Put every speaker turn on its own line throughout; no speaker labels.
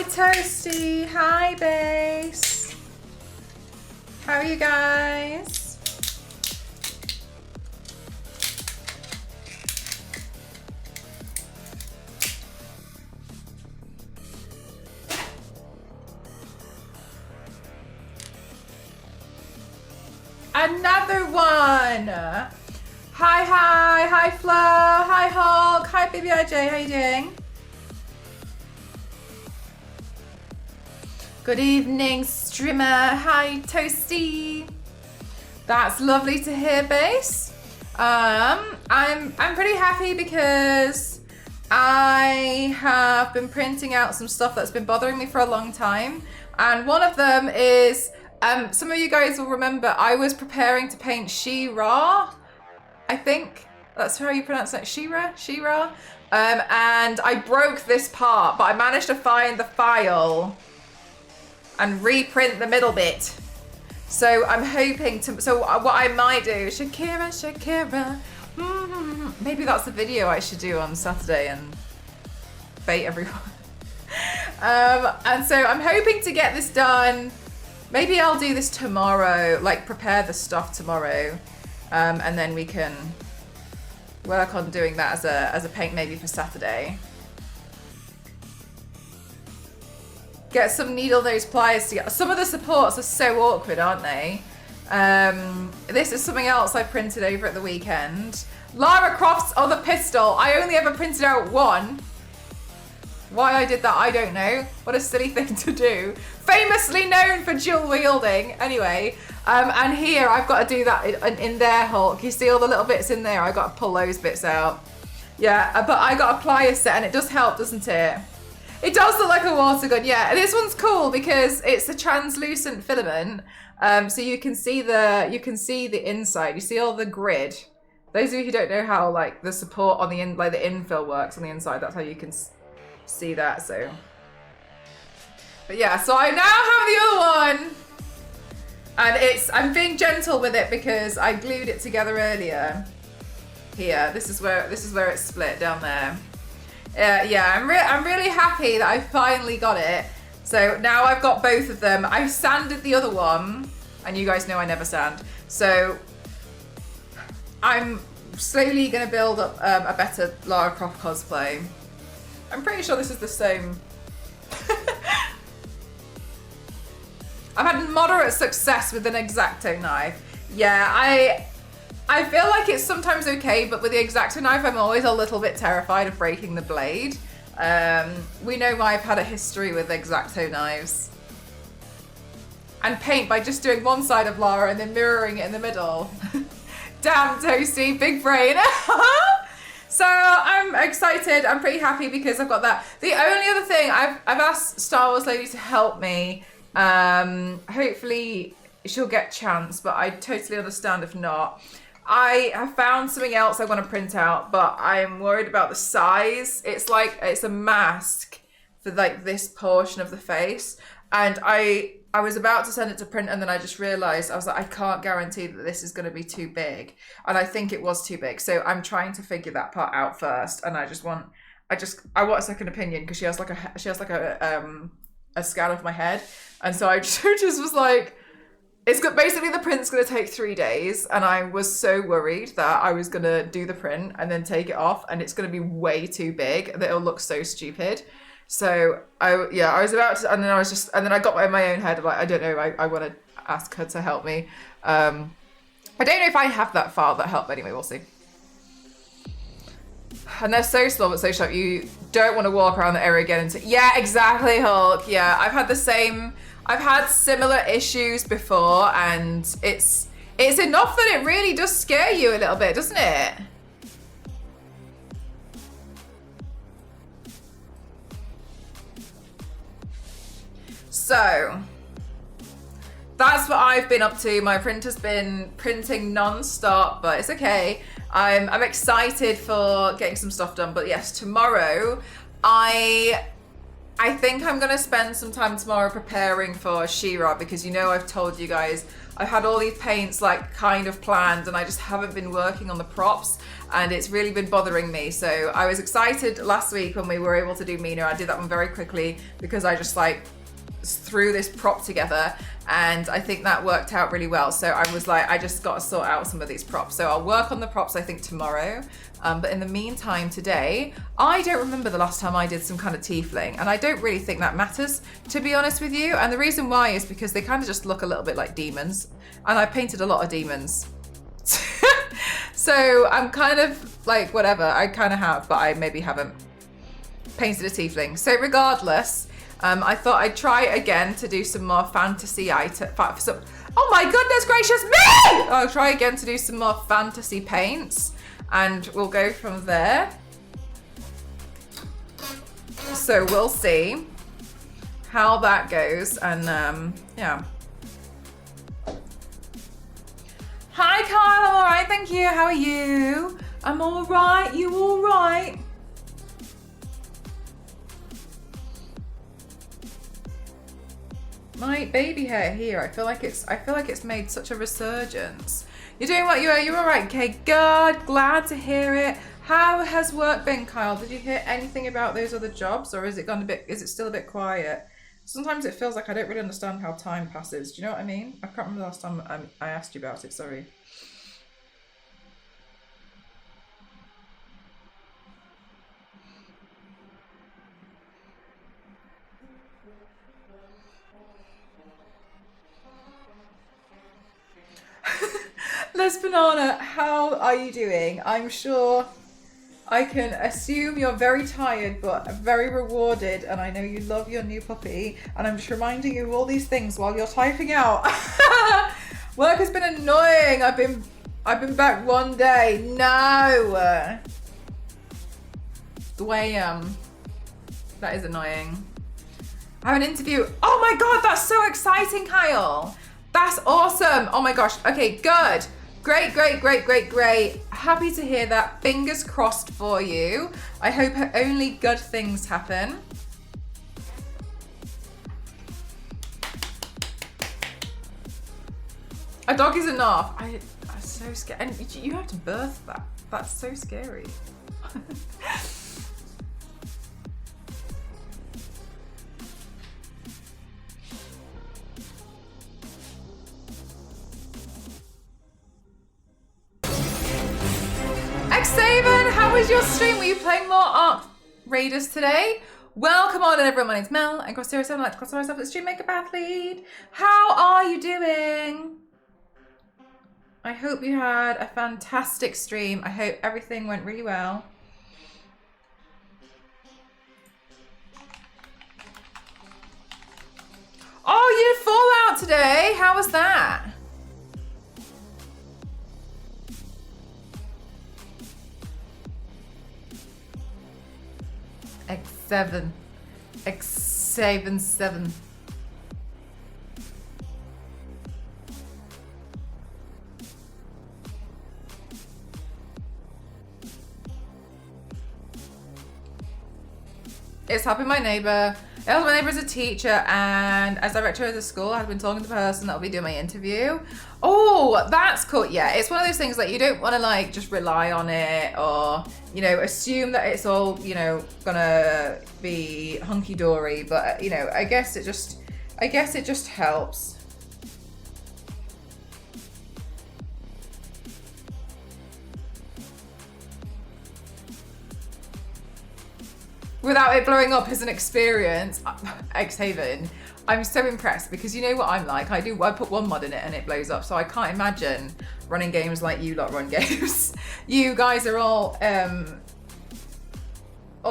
Toasty. Hi, Base. How are you guys? Another one. Hi, Flo. Hi, Hulk. Hi, Baby IJ. How you doing? Good evening, streamer. Hi, Toasty. That's lovely to hear, Base. I'm pretty happy because I have been printing out some stuff that's been bothering me for a long time, and one of them is some of you guys will remember I was preparing to paint She-Ra. I think that's how you pronounce it, She-Ra. And I broke this part, but I managed to find the file and reprint the middle bit. So I'm hoping to, so what I might do, Shakira, maybe that's the video I should do on Saturday and bait everyone. And so I'm hoping to get this done. Maybe I'll do this tomorrow, like prepare the stuff tomorrow. And then we can work on doing that as a paint maybe for Saturday. Get some needle nose pliers together. Some of the supports are so awkward, aren't they? This is something else I printed over at the weekend. Lara Croft's other pistol. I only ever printed out one. Why I did that, I don't know. What a silly thing to do. Famously known for dual wielding. Anyway, and here I've got to do that in there, Hulk. You see all the little bits in there? I got to pull those bits out. Yeah, but I got a plier set and it does help, doesn't it? It does look like a water gun, yeah. This one's cool because it's a translucent filament, so you can see the inside. You see all the grid. Those of you who don't know how like the support on the the infill works on the inside, that's how you can see that. So, but yeah, so I now have the other one, and I'm being gentle with it because I glued it together earlier. Here, this is where it's split down there. Yeah, I'm really happy that I finally got it. So now I've got both of them. I sanded the other one, and you guys know I never sand. So I'm slowly going to build up a better Lara Croft cosplay. I'm pretty sure this is the same. I've had moderate success with an X-Acto knife. Yeah, I feel like it's sometimes okay, but with the X-Acto knife, I'm always a little bit terrified of breaking the blade. We know I've had a history with X-Acto knives. And paint by just doing one side of Lara and then mirroring it in the middle. Damn, Toasty, big brain. So I'm excited. I'm pretty happy because I've got that. The only other thing, I've asked Star Wars Lady to help me. Hopefully she'll get a chance, but I totally understand if not. I have found something else I want to print out, but I'm worried about the size. It's a mask for like this portion of the face. And I was about to send it to print and then I just realized, I was like, I can't guarantee that this is going to be too big. And I think it was too big. So I'm trying to figure that part out first. And I want a second opinion because she has like a scan of my head. And so I just was like, basically the print's going to take 3 days, and I was so worried that I was going to do the print and then take it off and it's going to be way too big that it'll look so stupid. So I was about to, and then I got in my own head of like, I don't know, I want to ask her to help me. I don't know if I have that file that help. Anyway, we'll see. And they're so slow but so sharp. You don't want to walk around the area again. Yeah, exactly, Hulk. Yeah, I've had similar issues before, and it's enough that it really does scare you a little bit, doesn't it? So that's what I've been up to. My printer's been printing non-stop, but it's okay. I'm excited for getting some stuff done. But yes, tomorrow I think I'm going to spend some time tomorrow preparing for She-Ra because, you know, I've told you guys I've had all these paints like kind of planned and I just haven't been working on the props and it's really been bothering me. So I was excited last week when we were able to do Mina. I did that one very quickly because I just like threw this prop together and I think that worked out really well. So I was like, I just got to sort out some of these props. So I'll work on the props I think tomorrow. But in the meantime today, I don't remember the last time I did some kind of tiefling and I don't really think that matters, to be honest with you. And the reason why is because they kind of just look a little bit like demons and I painted a lot of demons. So I'm kind of like, whatever, I kind of have, but I maybe haven't painted a tiefling. So regardless, I thought I'd try again to do some more fantasy oh my goodness gracious me! I'll try again to do some more fantasy paints and we'll go from there. So we'll see how that goes and yeah. Hi Kyle, I'm all right, thank you. How are you? I'm all right, you all right? My baby hair here, I feel like it's made such a resurgence. You're doing what you are, you're all right, okay, good, glad to hear it. How has work been, Kyle? Did you hear anything about those other jobs or is it still a bit quiet? Sometimes it feels like I don't really understand how time passes. Do you know what I mean? I can't remember the last time I asked you about it, sorry. Les Banana, how are you doing? I'm sure I can assume you're very tired but very rewarded and I know you love your new puppy and I'm just reminding you of all these things while you're typing out. Work has been annoying. I've been back one day. No. The way that is annoying. I have an interview. Oh my god, that's so exciting, Kyle. That's awesome. Oh my gosh. Okay, good. Great, great, great, great, great. Happy to hear that. Fingers crossed for you. I hope only good things happen. A dog is enough. I'm so scared. And you have to birth that. That's so scary. X7, how was your stream? Were you playing more Ark Raiders today? Welcome on everyone, my name's Mel and Cross07, I like to cross myself as stream makeup athlete. How are you doing? I hope you had a fantastic stream. I hope everything went really well. Oh, you did Fallout today? How was that? X7. X7. It's helping my neighbour. My neighbour is a teacher and as director of the school, I've been talking to the person that will be doing my interview. Oh, that's cool. Yeah, it's one of those things that you don't want to like just rely on it or, you know, assume that it's all, you know, gonna be hunky-dory. But, you know, I guess it just helps. Without it blowing up as an experience, X-Haven, I'm so impressed because you know what I'm like. I put one mod in it and it blows up. So I can't imagine running games like you lot run games. You guys are all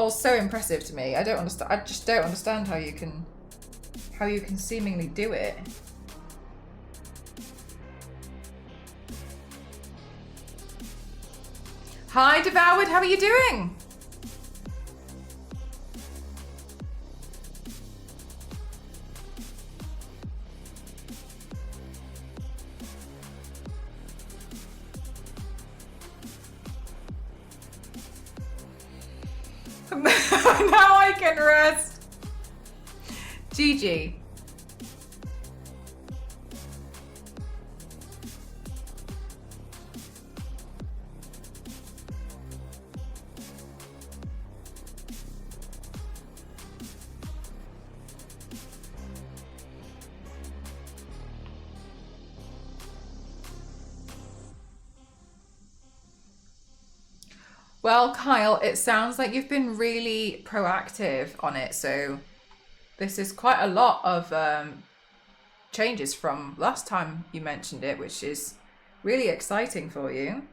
so impressive to me. I don't understand. I just don't understand how you can seemingly do it. Hi, Devoured. How are you doing? Now I can rest. GG. Well, Kyle, it sounds like you've been really proactive on it. So this is quite a lot of changes from last time you mentioned it, which is really exciting for you.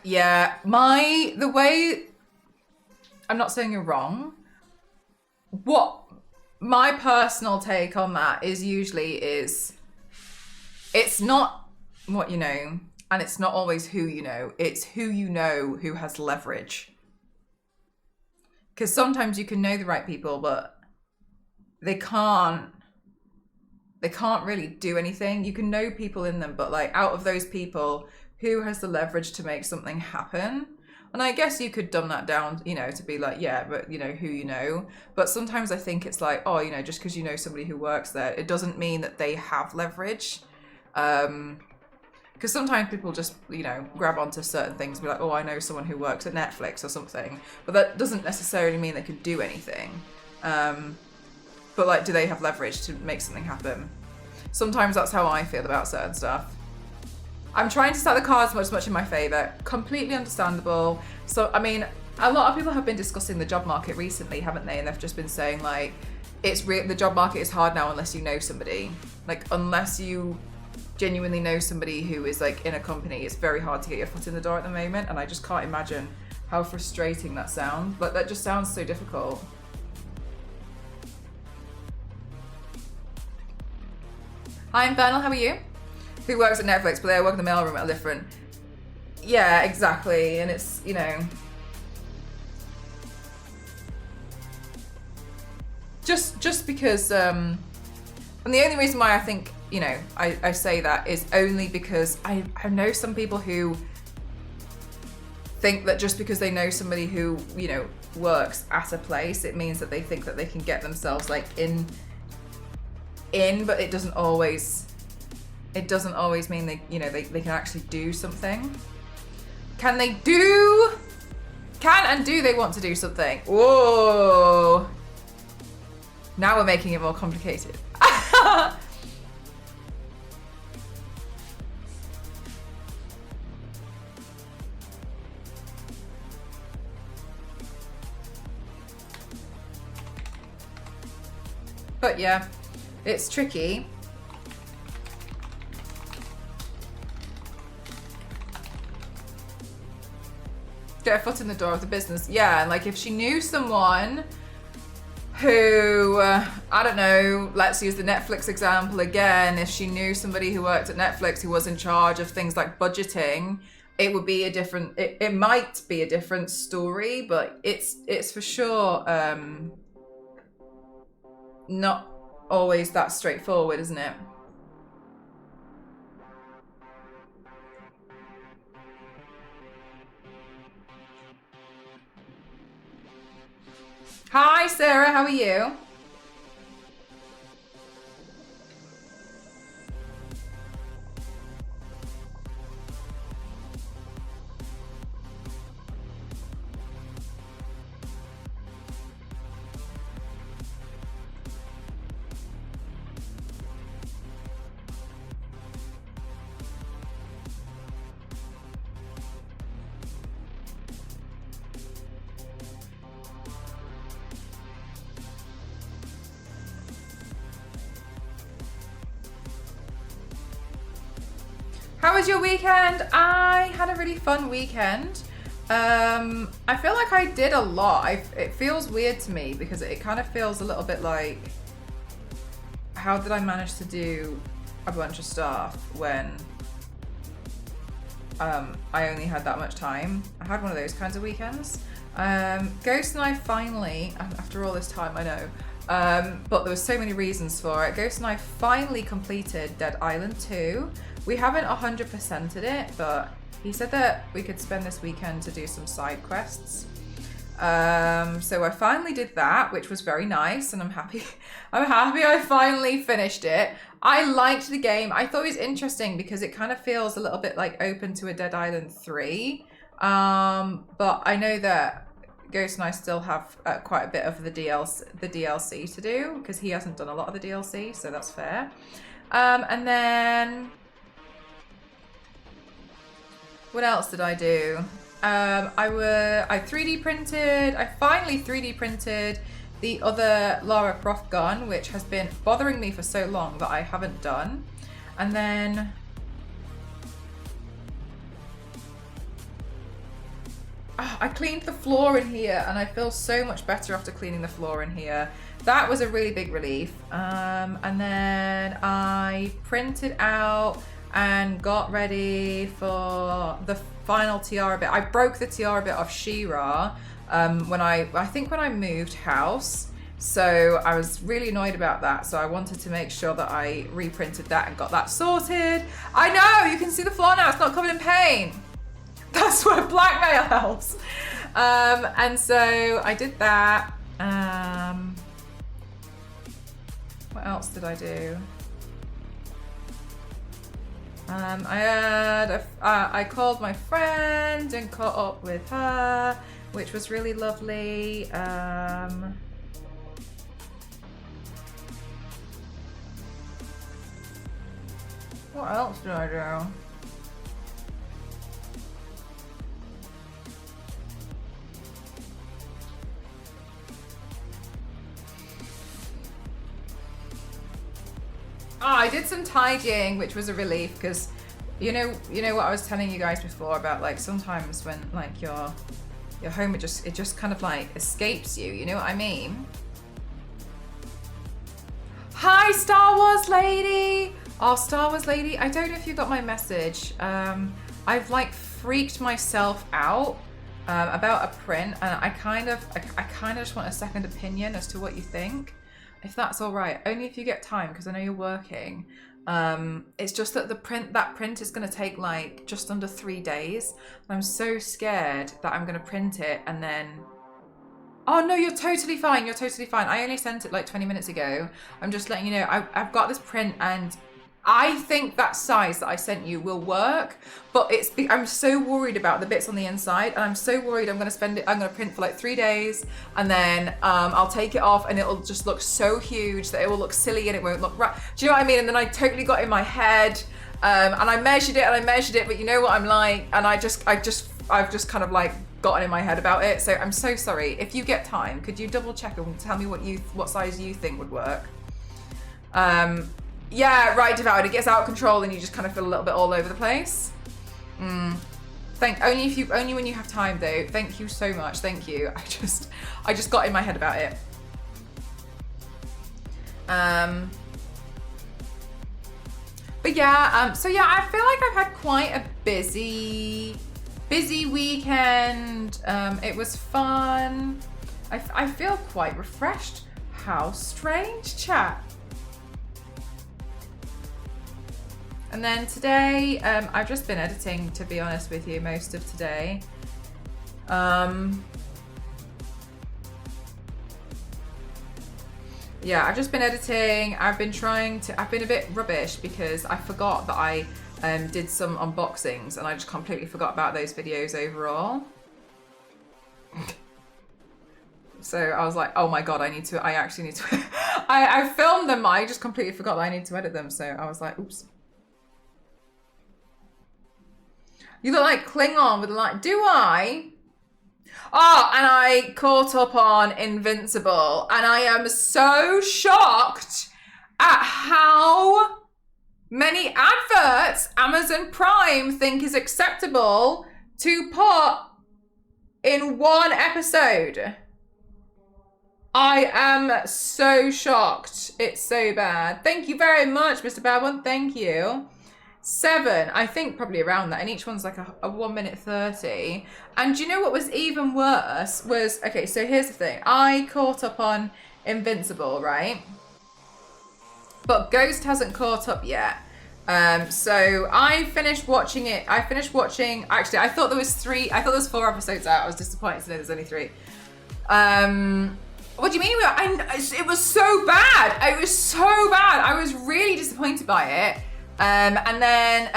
Yeah, the way, I'm not saying you're wrong. What my personal take on that is usually is it's not what you know, and it's not always who you know. It's who you know who has leverage. Because sometimes you can know the right people, but they can't really do anything. You can know people in them, but like out of those people, who has the leverage to make something happen? And I guess you could dumb that down, you know, to be like, yeah, but you know, who you know. But sometimes I think it's like, oh, you know, just because you know somebody who works there, it doesn't mean that they have leverage. Because sometimes people just, you know, grab onto certain things and be like, oh, I know someone who works at Netflix or something. But that doesn't necessarily mean they could do anything. But like, do they have leverage to make something happen? Sometimes that's how I feel about certain stuff. I'm trying to stack the cards much in my favour. Completely understandable. So, I mean, a lot of people have been discussing the job market recently, haven't they? And they've just been saying like, the job market is hard now unless you know somebody. Like, unless you genuinely know somebody who is like in a company, it's very hard to get your foot in the door at the moment. And I just can't imagine how frustrating that sounds. But that just sounds so difficult. Hi, I'm Bernal, how are you? Who works at Netflix, but they work in the mailroom at a different. Yeah, exactly. And it's, you know, just because, and the only reason why I think, you know, I say that is only because I know some people who think that just because they know somebody who, you know, works at a place, it means that they think that they can get themselves like in, but it doesn't always mean they, you know, they can actually do something. Can and do they want to do something? Whoa. Now we're making it more complicated. But yeah, it's tricky. Get a foot in the door of the business. Yeah, and like if she knew someone who, I don't know, let's use the Netflix example again. If she knew somebody who worked at Netflix who was in charge of things like budgeting, it would be a different, it might be a different story, but it's for sure not always that straightforward, isn't it? Hi, Sarah, how are you? How was your weekend? I had a really fun weekend. I feel like I did a lot. It feels weird to me because it kind of feels a little bit like, how did I manage to do a bunch of stuff when I only had that much time? I had one of those kinds of weekends. Ghost and I finally, after all this time, I know, but there were so many reasons for it. Ghost and I finally completed Dead Island 2. We haven't 100%ed it, but he said that we could spend this weekend to do some side quests. So I finally did that, which was very nice, and I'm happy. I'm happy I finally finished it. I liked the game. I thought it was interesting because it kind of feels a little bit like open to a Dead Island 3. But I know that Ghost and I still have quite a bit of the DLC to do because he hasn't done a lot of the DLC, so that's fair. And then what else did I do? I 3D printed. I finally 3D printed the other Lara Croft gun, which has been bothering me for so long that I haven't done. And then I cleaned the floor in here, and I feel so much better after cleaning the floor in here. That was a really big relief. And then I printed out and got ready for the final tiara bit. I broke the tiara bit off She-Ra when I moved house. So I was really annoyed about that. So I wanted to make sure that I reprinted that and got that sorted. I know, you can see the floor now, it's not covered in paint. That's where blackmail helps. And so I did that. What else did I do? I called my friend and caught up with her, which was really lovely. What else did I do? Oh, I did some tidying, which was a relief because you know what I was telling you guys before about, like, sometimes when like your home it just kind of like escapes you, you know what I mean? Hi, Star Wars lady. Oh, Star Wars lady, I don't know if you got my message. I've like freaked myself out about a print, and I kind of just want a second opinion as to what you think. If that's all right, only if you get time, because I know you're working. It's just that that print is going to take like just under 3 days. And I'm so scared that I'm going to print it and then... Oh no, you're totally fine. You're totally fine. I only sent it like 20 minutes ago. I'm just letting you know, I've got this print and I think that size that I sent you will work, but I'm so worried about the bits on the inside, and I'm so worried I'm going to print for like 3 days, and then I'll take it off and it'll just look so huge that it will look silly and it won't look right. Do you know what I mean? And then I totally got in my head, and I measured it, but you know what I'm like, and I've just kind of like gotten in my head about it. So I'm so sorry. If you get time, could you double check and tell me what size you think would work? Yeah, right, Devoured. It gets out of control and you just kind of feel a little bit all over the place. Only when you have time though. Thank you so much. Thank you. I just got in my head about it. But yeah, so yeah, I feel like I've had quite a busy weekend. It was fun. I feel quite refreshed. How strange, chat. And then today, I've just been editing, to be honest with you, most of today. Yeah, I've just been editing. I've been a bit rubbish because I forgot that I did some unboxings and I just completely forgot about those videos overall. So I was like, oh my God, I actually need to, I filmed them, I just completely forgot that I need to edit them. So I was like, oops. You look like Klingon with a light. Do I? Oh, and I caught up on Invincible, and I am so shocked at how many adverts Amazon Prime think is acceptable to put in one episode. I am so shocked. It's so bad. Thank you very much, Mr. Bad One. Thank you. 7, I think probably around that. And each one's like a 1 minute 30. And do you know what was even worse was, okay, so here's the thing. I caught up on Invincible, right? But Ghost hasn't caught up yet. So I finished watching it. Actually, I thought there was 4 episodes out. I was disappointed to know there's only 3. What do you mean? It was so bad. It was so bad. I was really disappointed by it. And then,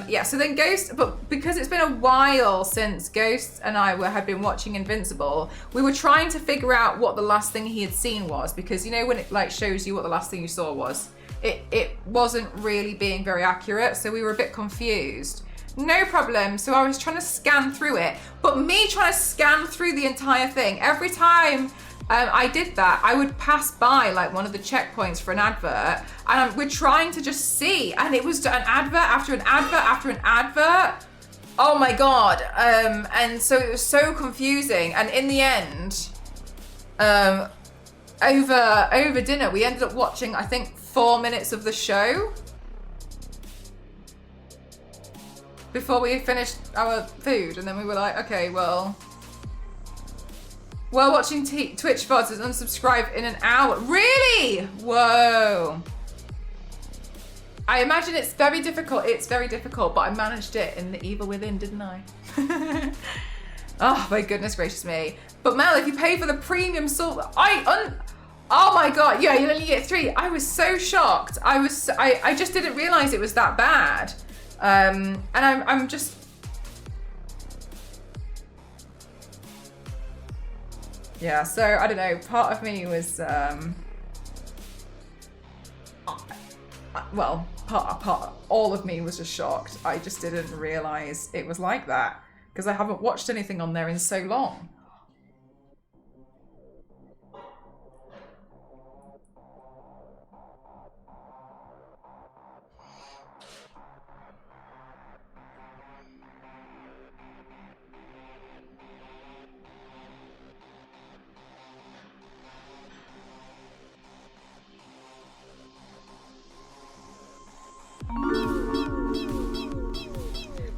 yeah, so then Ghost, but because it's been a while since Ghost and I had been watching Invincible, we were trying to figure out what the last thing he had seen was, because you know when it like shows you what the last thing you saw was, it wasn't really being very accurate, so we were a bit confused. No problem, so I was trying to scan through it, but me trying to scan through the entire thing, every time I did that, I would pass by like one of the checkpoints for an advert, and we're trying to just see, and it was an advert after an advert after an advert. Oh my god! And so it was so confusing. And in the end, over dinner, we ended up watching, I think, 4 minutes of the show before we finished our food, and then we were like, okay, well. While watching Twitch VODs is unsubscribe in an hour. Really? Whoa. I imagine it's very difficult. It's very difficult, but I managed it in The Evil Within, didn't I? Oh my goodness gracious me. But Mel, if you pay for the premium salt, oh my god, yeah, you only get 3. I was so shocked. I just didn't realize it was that bad. And I'm just, yeah, so I don't know, part of me was, well, all of me was just shocked. I just didn't realize it was like that because I haven't watched anything on there in so long.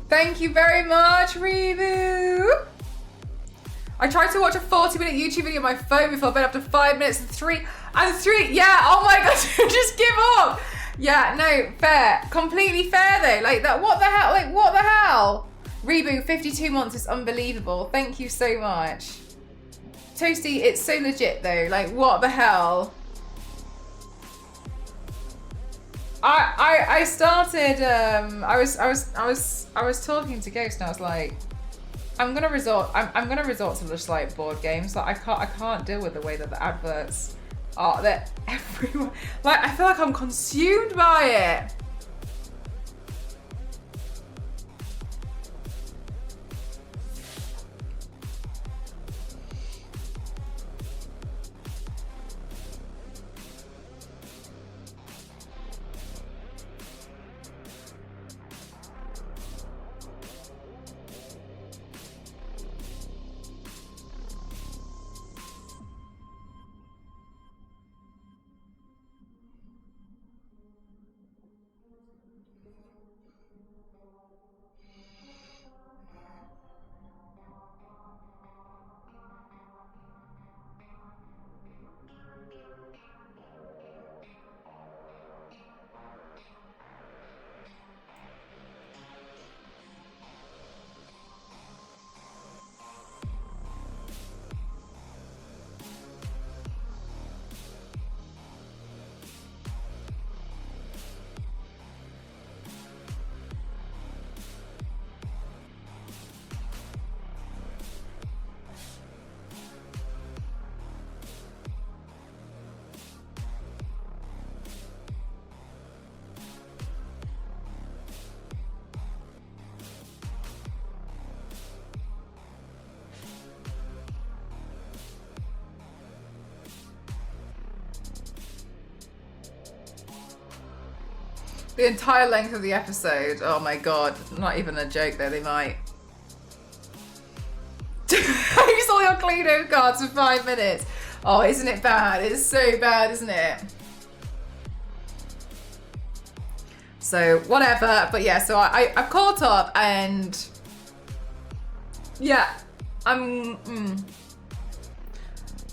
Thank you very much, Rebu. I tried to watch a 40-minute YouTube video on my phone before bed after 5 minutes and 3. Yeah, oh my god, just give up. Yeah, no, fair. Completely fair though. Like that, what the hell? Like, what the hell? Rebu, 52 months is unbelievable. Thank you so much. Toasty, it's so legit though. Like, what the hell? I started, I was talking to Ghost and I was like, I'm gonna resort to just like board games. Like I can't deal with the way that the adverts are. They're everywhere. Like I feel like I'm consumed by it. The entire length of the episode. Oh my god. Not even a joke though, they might. Use all your Cluedo cards for 5 minutes. Oh, isn't it bad? It's so bad, isn't it? So, whatever. But yeah, so I've caught up and... yeah, I'm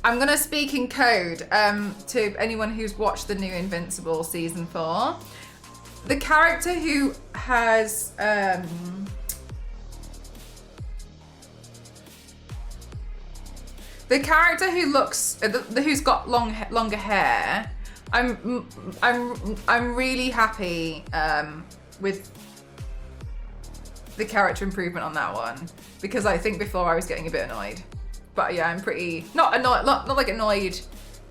gonna speak in code to anyone who's watched the new Invincible season 4. The character who has the character who looks who's got longer hair. I'm really happy with the character improvement on that one, because I think before I was getting a bit annoyed. But yeah, I'm pretty not annoyed, not like annoyed.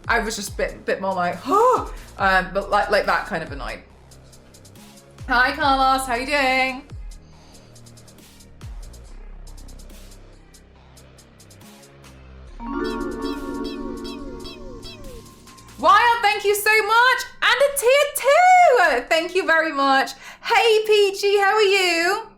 I was just a bit more like, oh, but like that kind of annoyed. Hi Carlos, how you doing? Wild, thank you so much, and a tier 2. Thank you very much. Hey Peachy, how are you?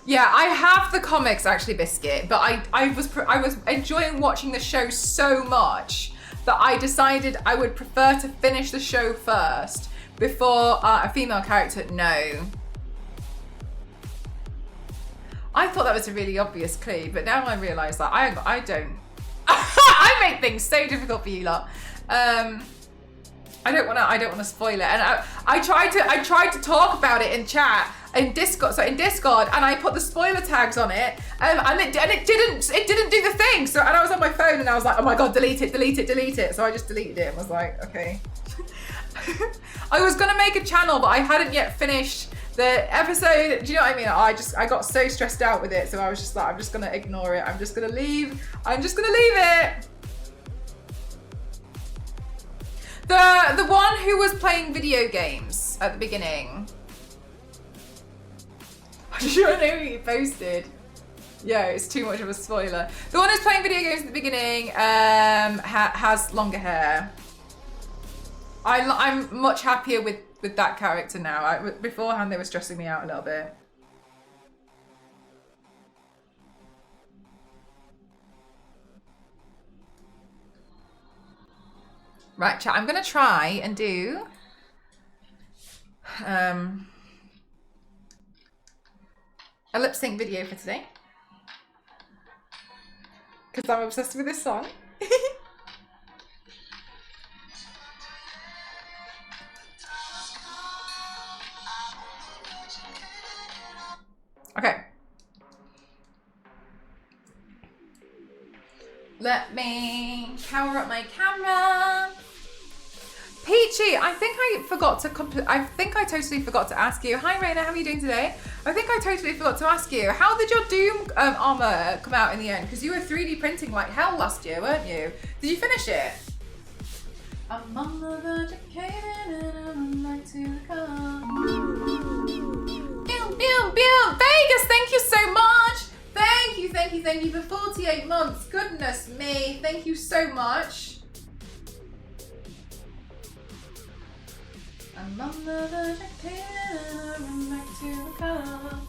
Yeah, I have the comics actually, Biscuit, but I was enjoying watching the show so much that I decided I would prefer to finish the show first before a female character. No. I thought that was a really obvious clue, but now I realise that I don't. I make things so difficult for you lot. I don't want to spoil it, and I tried to talk about it in chat. In Discord, and I put the spoiler tags on it, and it didn't do the thing. So, and I was on my phone, and I was like, oh my god, delete it. So I just deleted it and was like, okay. I was gonna make a channel, but I hadn't yet finished the episode. Do you know what I mean? I got so stressed out with it, so I was just like, I'm just gonna ignore it. I'm just gonna leave it. The one who was playing video games at the beginning. I don't know who you posted. Yeah, it's too much of a spoiler. The one who's playing video games at the beginning has longer hair. I'm much happier with that character now. Beforehand, they were stressing me out a little bit. Right, chat. I'm gonna try and do. A lip sync video for today, because I'm obsessed with this song. Okay. Let me power up my camera. Peachy, I think I totally forgot to ask you. Hi Raina, how are you doing today? I think I totally forgot to ask you. How did your Doom armor come out in the end? Because you were 3D printing like hell last year, weren't you? Did you finish it? I'm on the verge of caving and I'm like to come. Vegas, thank you so much. Thank you for 48 months. Goodness me, thank you so much. I'm on the verge of caving and I'm like to come.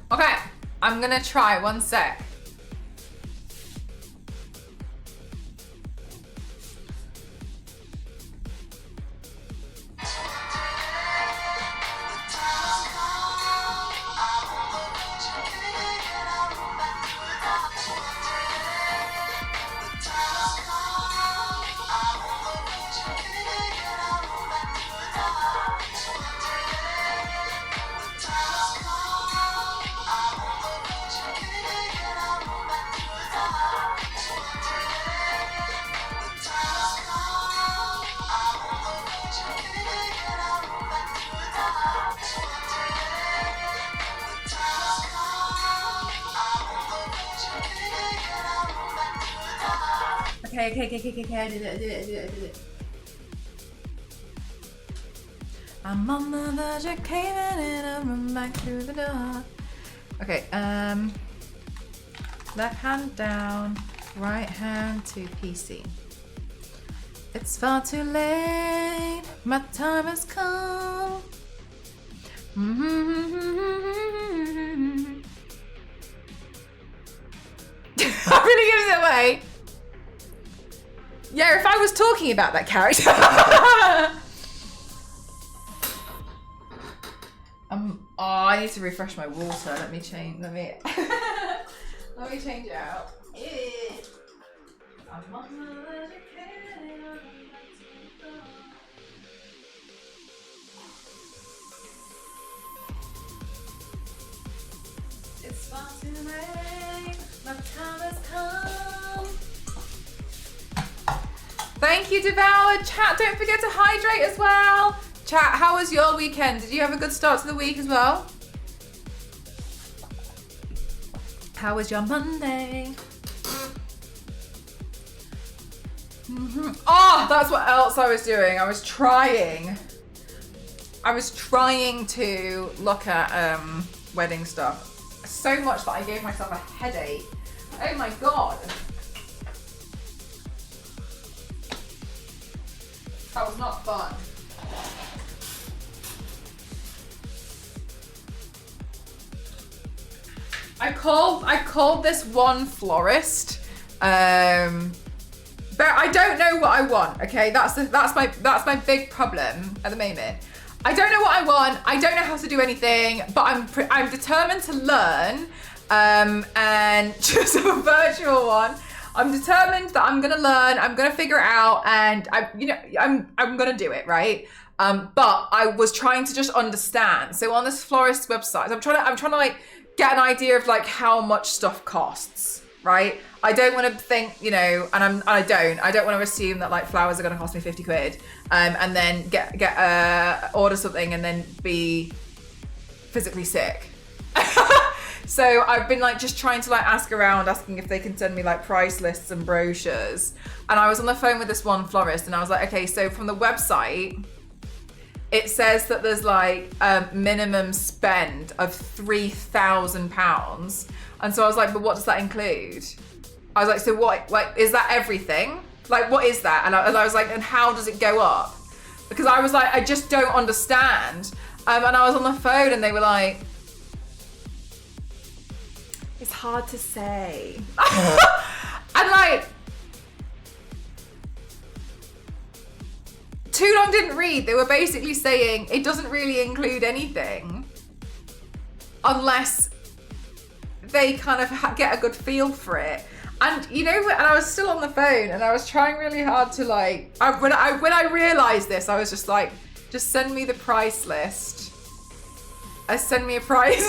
Okay, I'm gonna try, one sec. Okay, I did it. I'm on the verge of caving in and run back through the door. Okay, left hand down, right hand to PC. It's far too late, my time has come. That really gives it away. Yeah, if I was talking about that character. I need to refresh my water. Let me change it out. I'm on the verge of caving in. It's far too late, my time has come. Thank you, Devoured. Chat, don't forget to hydrate as well. Chat, how was your weekend? Did you have a good start to the week as well? How was your Monday? Oh, that's what else I was doing. I was trying to look at wedding stuff. So much that I gave myself a headache. Oh my god. That was not fun. I called this one florist, but I don't know what I want. Okay, that's my big problem at the moment. I don't know what I want. I don't know how to do anything, but I'm determined to learn. And just a virtual one. I'm determined that I'm gonna learn. I'm gonna figure it out, and I'm gonna do it, right? But I was trying to just understand. So on this florist website, I'm trying to like get an idea of like how much stuff costs, right? I don't want to think, and I don't want to assume that like flowers are going to cost me 50 quid, and then order something and then be physically sick. So I've been like just trying to like ask around, asking if they can send me like price lists and brochures. And I was on the phone with this one florist and I was like, okay, so from the website, it says that there's like a minimum spend of £3,000. And so I was like, but what does that include? I was like, so what, like, is that everything? Like, what is that? And I was like, and how does it go up? Because I was like, I just don't understand. And I was on the phone and they were like, it's hard to say. And like, too long didn't read. They were basically saying it doesn't really include anything unless they kind of get a good feel for it. And and I was still on the phone and I was trying really hard to like, when I realized this, I was just like, just send me the price list. Send me a price.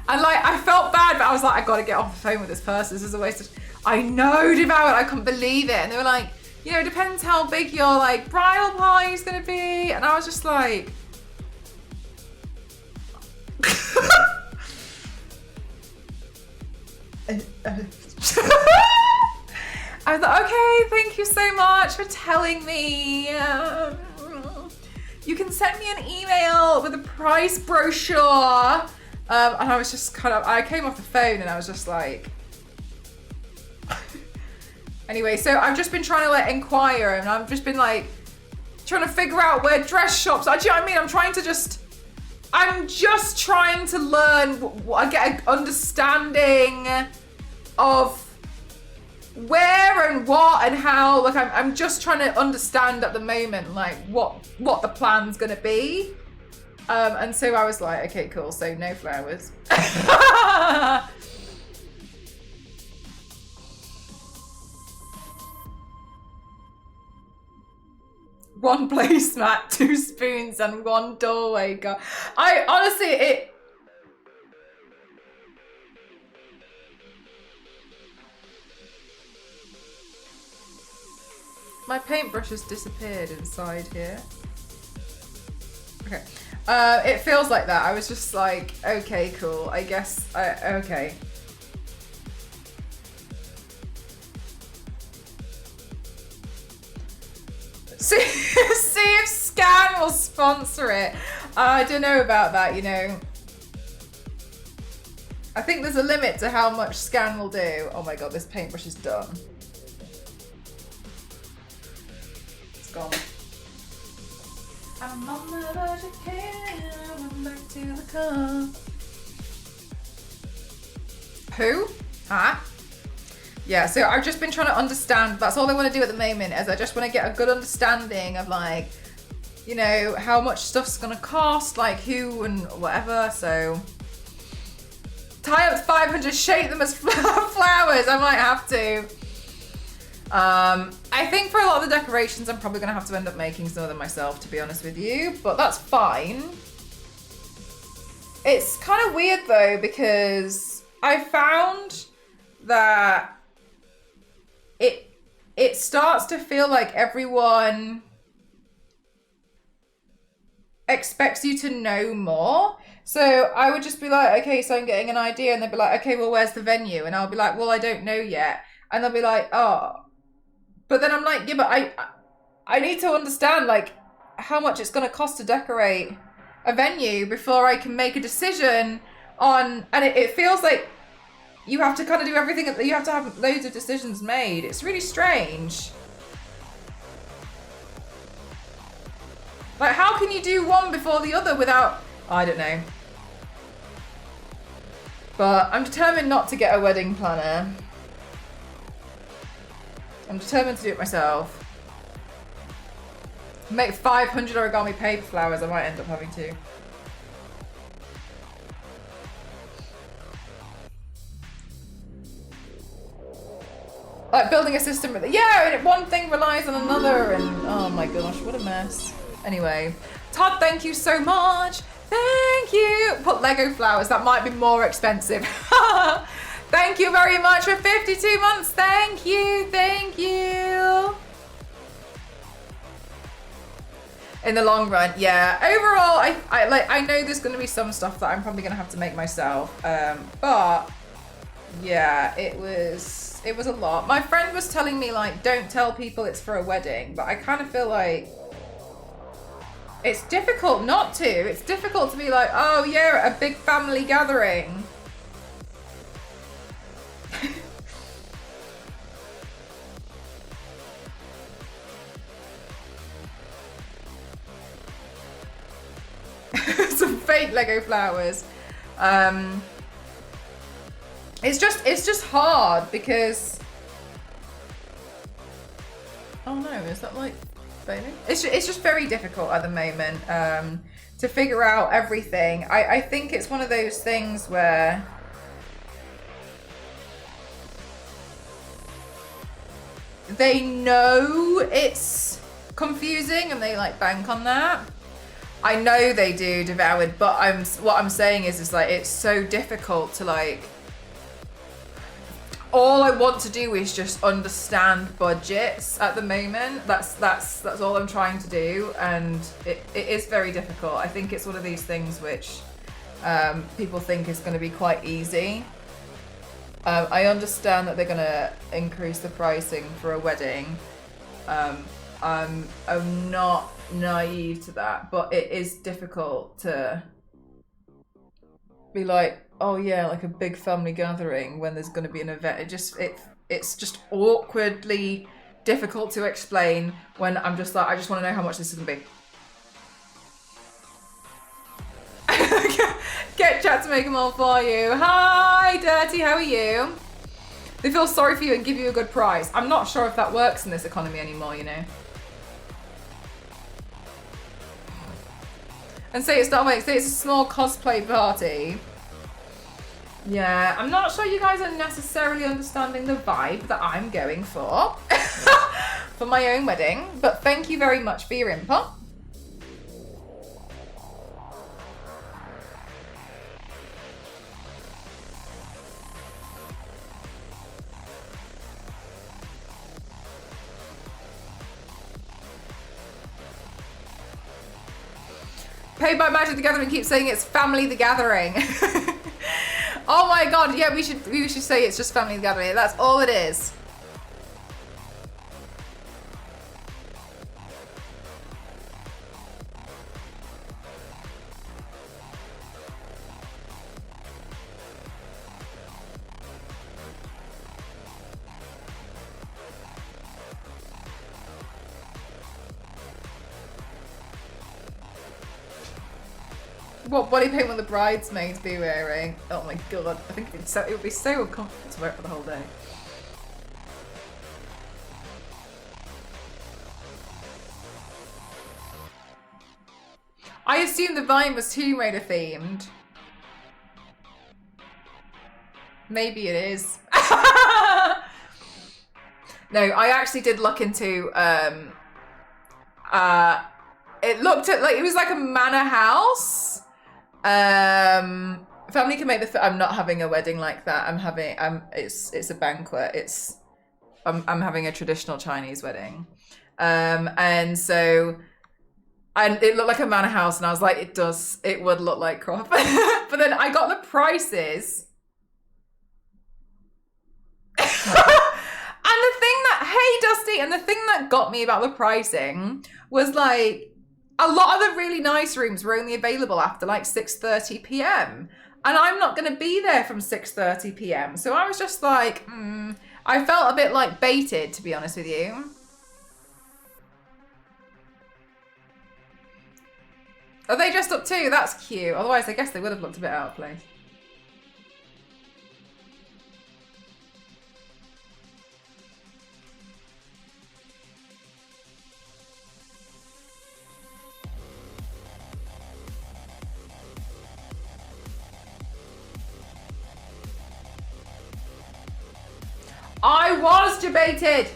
And like, I felt bad, but I was like, I gotta get off the phone with this person. This is a waste of, I know, Devoured, I couldn't believe it. And they were like, it depends how big your like bridal party is gonna be. And I was just like, I thought, okay, thank you so much for telling me. You can send me an email with a price brochure. And I was just I came off the phone and I was just like, anyway, so I've just been trying to like inquire and I've just been like trying to figure out where dress shops are. Do you know what I mean? I'm just trying to learn, get an understanding of where and what and how. Like I'm just trying to understand at the moment like what the plan's gonna be. And so I was like, okay, cool, so no flowers. One placemat, 2 spoons, and 1 doorway guard. I honestly, my paintbrush has disappeared inside here. Okay. It feels like that. I was just like, okay, cool. I guess, okay. See if Scan will sponsor it. I don't know about that, you know. I think there's a limit to how much Scan will do. Oh my god, this paintbrush is done. It's gone. I'm on the verge of I'm back to the car. Who? Huh? Yeah, so I've just been trying to understand. That's all I want to do at the moment, is I just want to get a good understanding of, like, you know, how much stuff's gonna cost, like who and whatever. So tie up to 500, shape them as flowers. I might have to. I think for a lot of the decorations, I'm probably gonna have to end up making some of them myself, to be honest with you, but that's fine. It's kind of weird though, because I found that it starts to feel like everyone expects you to know more. So I would just be like, okay, so I'm getting an idea, and they'd be like, okay, well, where's the venue? And I'll be like, well, I don't know yet. And they'll be like, oh, but then I'm like, yeah, but I need to understand, like, how much it's going to cost to decorate a venue before I can make a decision on, and it feels like you have to kind of do everything, you have to have loads of decisions made. It's really strange. Like, how can you do one before the other without, I don't know. But I'm determined not to get a wedding planner. I'm determined to do it myself. Make 500 origami paper flowers, I might end up having to. Like building a system, yeah, one thing relies on another, and oh my gosh, what a mess. Anyway, Todd, thank you so much. Thank you. Put Lego flowers, that might be more expensive. Thank you very much for 52 months. Thank you, thank you. In the long run, yeah. Overall, I know there's going to be some stuff that I'm probably going to have to make myself. But yeah, it was a lot. My friend was telling me, like, don't tell people it's for a wedding, but I kind of feel like it's difficult not to. It's difficult to be like, oh yeah, a big family gathering. Some fake Lego flowers. It's just hard because, oh no, is that like failing? It's just very difficult at the moment to figure out everything. I think it's one of those things where they know it's confusing and they like bank on that. I know they do, Devoured, but what I'm saying is like it's so difficult to like. All I want to do is just understand budgets at the moment. That's all I'm trying to do, and it is very difficult. I think it's one of these things which people think is going to be quite easy. I understand that they're going to increase the pricing for a wedding. I'm not naive to that, but it is difficult to be like, oh yeah, like a big family gathering when there's going to be an event. It's just awkwardly difficult to explain when I'm just like, I just want to know how much this is going to be. Get chat to make them all for you. Hi, Dirty, how are you? They feel sorry for you and give you a good price. I'm not sure if that works in this economy anymore, you know. And say it's not, wait, say it's a small cosplay party. Yeah, I'm not sure you guys are necessarily understanding the vibe that I'm going for for my own wedding, but thank you very much for your input. Paid by Magic the Gathering keeps saying it's Family the Gathering. Oh my god, yeah, we should say it's just Family the Gathering. That's all it is. What body paint will the bridesmaids be wearing? Oh my god, I think it would be so uncomfortable to wear it for the whole day. I assumed the vine was Tomb Raider themed. Maybe it is. No, I actually did look into it looked at like it was like a manor house. Family can make the I'm not having a wedding like that. It's a banquet. I'm having a traditional Chinese wedding. And it looked like a manor house, and I was like, it would look like crop. But then I got the prices. And the thing that, hey Dusty, and the thing that got me about the pricing was like, a lot of the really nice rooms were only available after like 6:30 p.m. And I'm not going to be there from 6:30 p.m. So I was just like, I felt a bit like baited, to be honest with you. Are they dressed up too? That's cute. Otherwise, I guess they would have looked a bit out of place. I was debated.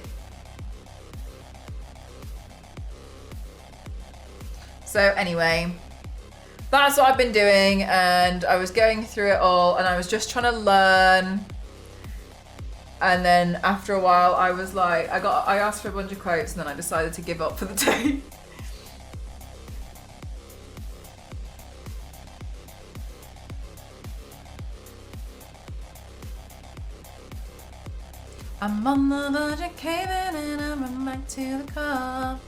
So anyway, that's what I've been doing, and I was going through it all, and I was just trying to learn. And then after a while, I was like, I asked for a bunch of quotes, and then I decided to give up for the day. I'm on the verge of caving and I run back to the car.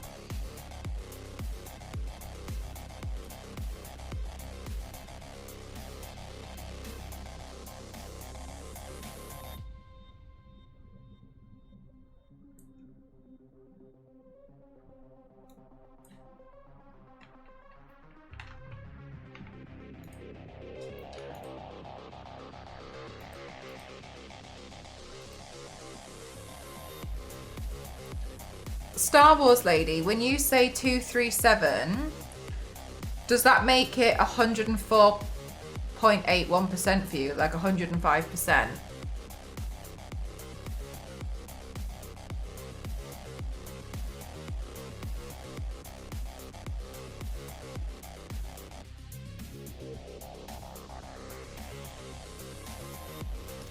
Star Wars lady, when you say 237, does that make it 104.81% for you, like 105%?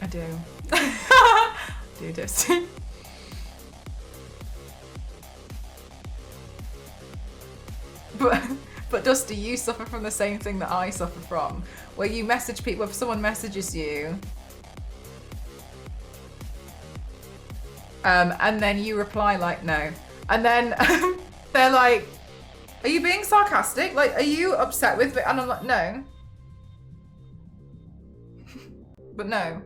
I do. Do this. But Dusty, you suffer from the same thing that I suffer from, where you message people, if someone messages you, and then you reply like, no. And then they're like, are you being sarcastic? Like, are you upset with it? And I'm like, no. But no.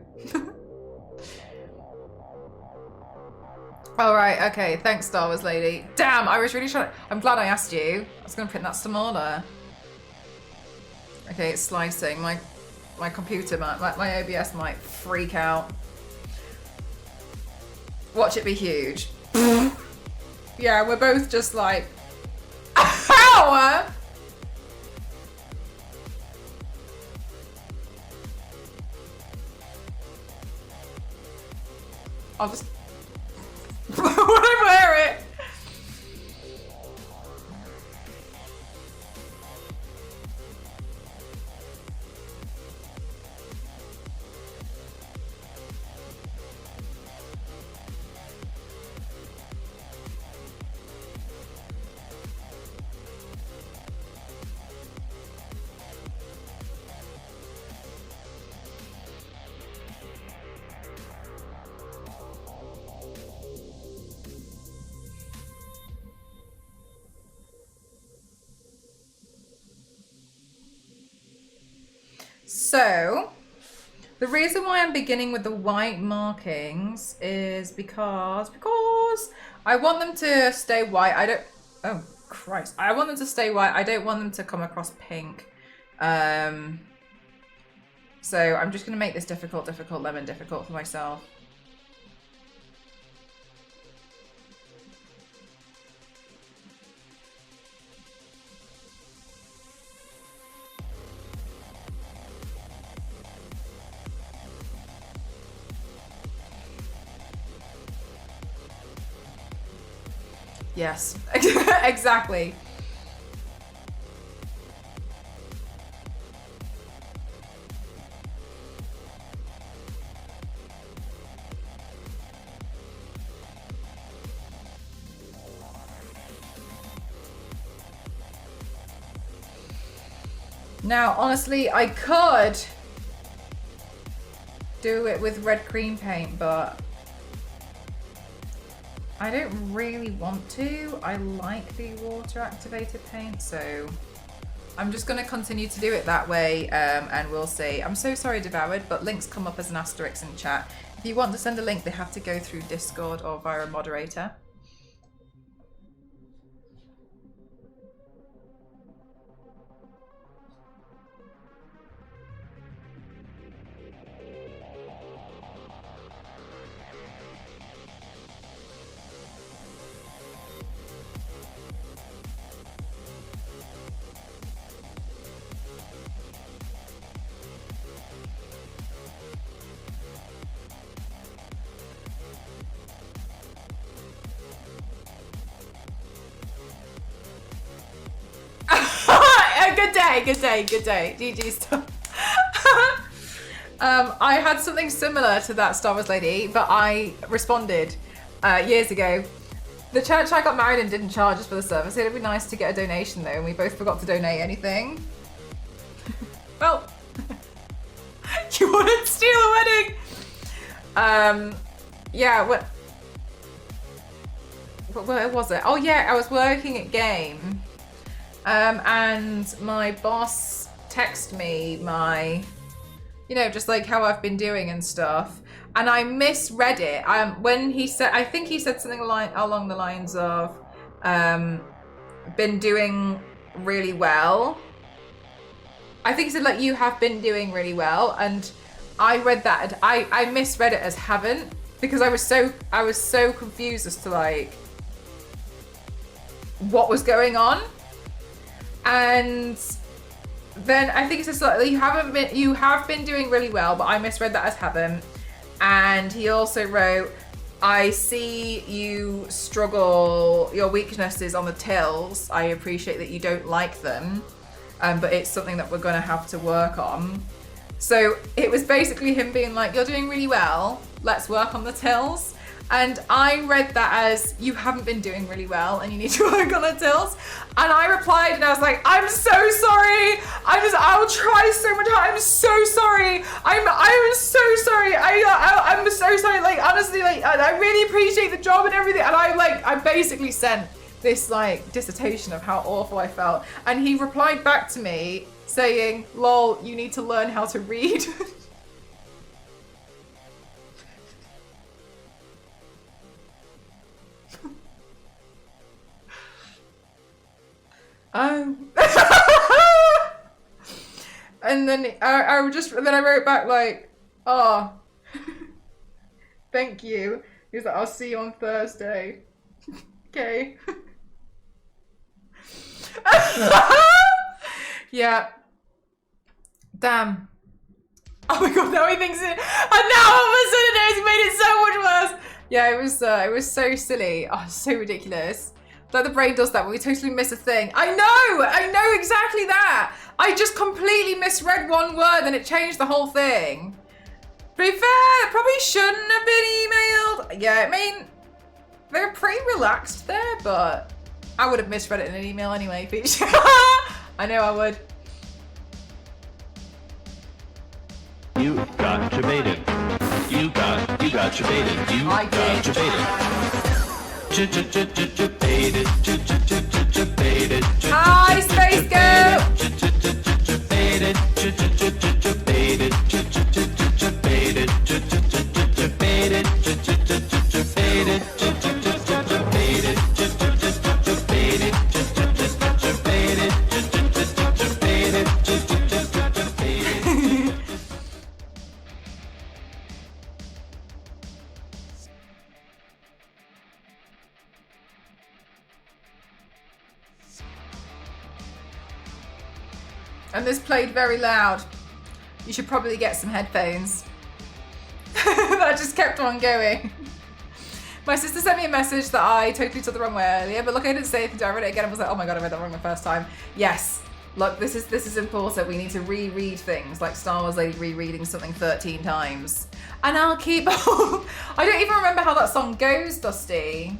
All right, okay, thanks, Star Wars lady. Damn, I was really trying. I'm glad I asked you. I was gonna print that smaller. Okay, it's slicing. My computer, my OBS might freak out. Watch it be huge. Yeah, we're both just like, ow! I'll just when I wear it. So, the reason why I'm beginning with the white markings is because I want them to stay white. Oh Christ. I want them to stay white. I don't want them to come across pink. So I'm just going to make this difficult, lemon difficult for myself. Yes, exactly. Now, honestly, I could do it with red cream paint, but I don't really want to. I like the water activated paint, so I'm just going to continue to do it that way, and we'll see. I'm so sorry, Devoured, but links come up as an asterisk in chat. If you want to send a link, they have to go through Discord or via a moderator. Good day. GG stuff. I had something similar to that Star Wars lady, but I responded years ago. The church I got married in didn't charge us for the service. It'd be nice to get a donation though, and we both forgot to donate anything. Well, you wouldn't steal a wedding. Yeah, where was it? Oh yeah, I was working at Game. And my boss texted me just like how I've been doing and stuff. And I misread it. When he said, I think he said something along the lines of, been doing really well. I think he said like, you have been doing really well. And I read that, I misread it as haven't, because I was so confused as to like, what was going on. And then I think it's just like, you have been doing really well, but I misread that as haven't. And he also wrote, I see you struggle, your weakness is on the tills. I appreciate that you don't like them, but it's something that we're gonna have to work on. So it was basically him being like, you're doing really well, let's work on the tills. And I read that as, you haven't been doing really well and you need to work on the tills. And I replied and I was like, I'm so sorry. I'll try so much harder. I'm so sorry. I'm so sorry. I'm so sorry. Like, honestly, like, I really appreciate the job and everything. And I basically sent this like dissertation of how awful I felt. And he replied back to me saying, lol, you need to learn how to read. And then I wrote back like, oh, thank you. He was like, I'll see you on Thursday. Okay. Yeah. Damn. Oh my god, now he thinks it, and now all of a sudden it's made it so much worse. Yeah, it was so silly. Oh, so ridiculous. Like the brain does that when we totally miss a thing. I know exactly that. I just completely misread one word and it changed the whole thing. To be fair, it probably shouldn't have been emailed. Yeah, I mean, they were pretty relaxed there, but I would have misread it in an email anyway, Peach. I know I would.
You got baited. You got baited. You
I
got
did.
Baited.
Hi, Space Girl.
Baited.
And this played very loud. You should probably get some headphones. That just kept on going. My sister sent me a message that I totally took the wrong way earlier, but look, I didn't say anything. I read it again and was like, oh my god, I read that wrong the first time. Yes. Look, this is important. We need to reread things, like Star Wars Lady rereading something 13 times. And I'll keep... I don't even remember how that song goes, Dusty.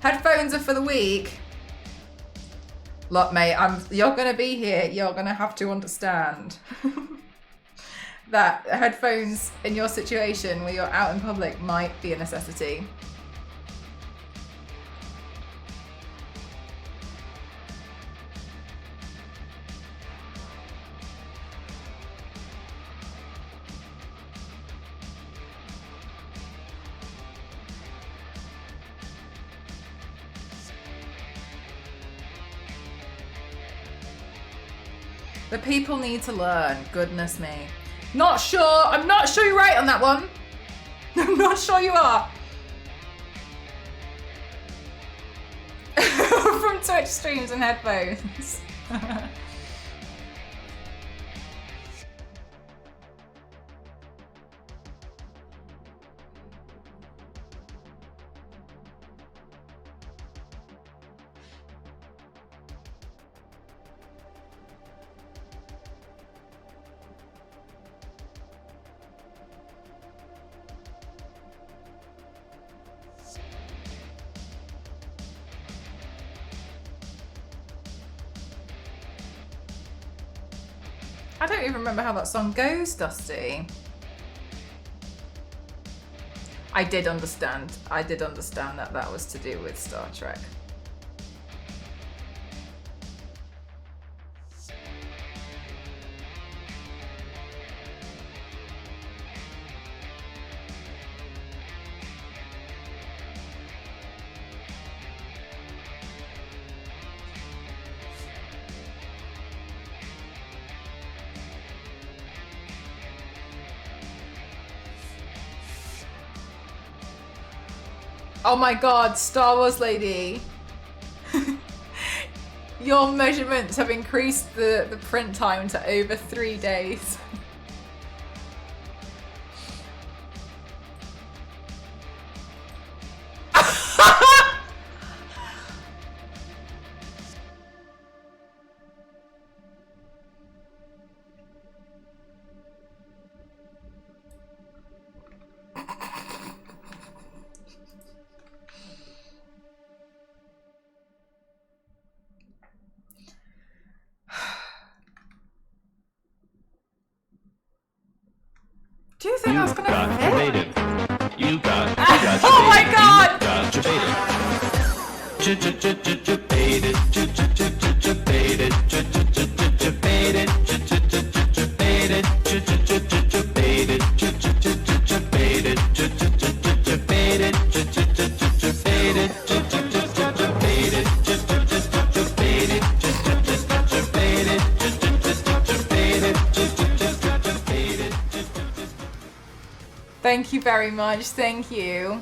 Headphones are for the weak. Look, mate, you're gonna be here. You're gonna have to understand that headphones in your situation where you're out in public might be a necessity. The people need to learn. Goodness me. Not sure. I'm not sure you're right on that one. I'm not sure you are. From Twitch streams and headphones. I don't even remember how that song goes, Dusty. I did understand that that was to do with Star Trek. Oh my god, Star Wars Lady. Your measurements have increased the print time to over 3 days. Do you think that's gonna fit?
You got
Oh my god! Thank you very much. Thank you.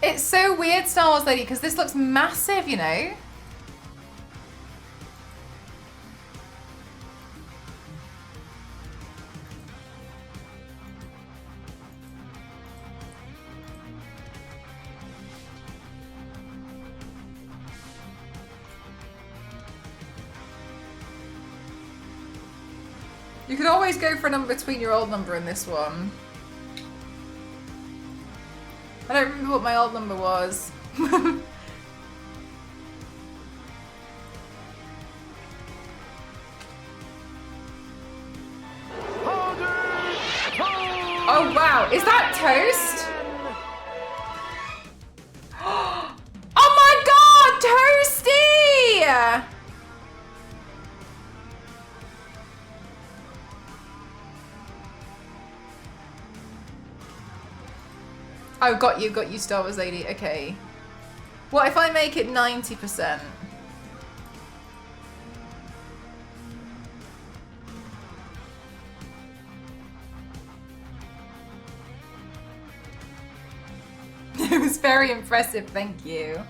It's so weird, Star Wars Lady, because this looks massive, you know? You could always go for a number between your old number and this one. I don't remember what my old number was. Oh wow, is that toast? Oh my god, Toasty! Oh, got you, Star Wars Lady. Okay. What if I make it 90%? very impressive, thank you.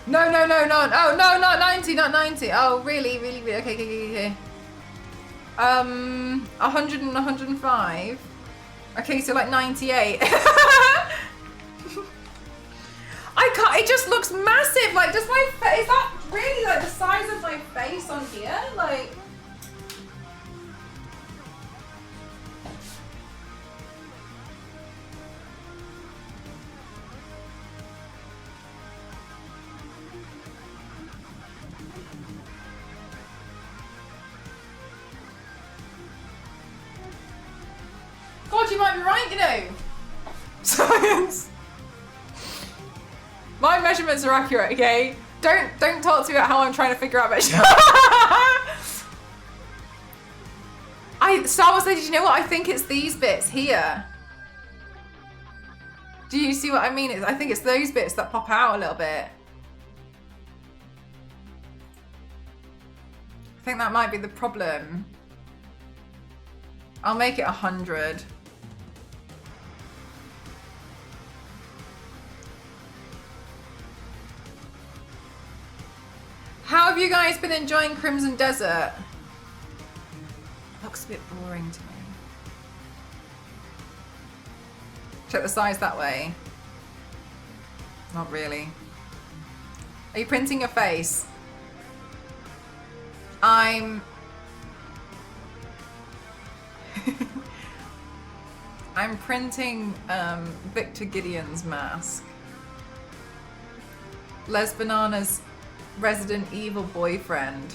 No, no, no, no, oh, no, not 90, not 90. Oh, really, really, really, okay, okay, okay. 100 and 105. Okay, so like 98. I can't, it just looks massive. Like, does my face, is that really like the size of my face on here? Like, God, you might be right, you know. Science. My measurements are accurate, okay? Don't talk to me about how I'm trying to figure out measurements. Star Wars Lady, do you know what? I think it's these bits here. Do you see what I mean? I think it's those bits that pop out a little bit. I think that might be the problem. I'll make it 100. How have you guys been enjoying Crimson Desert? Looks a bit boring to me. Check the size that way. Not really. Are you printing your face? I'm printing Victor Gideon's mask. Les Banana's Resident Evil boyfriend.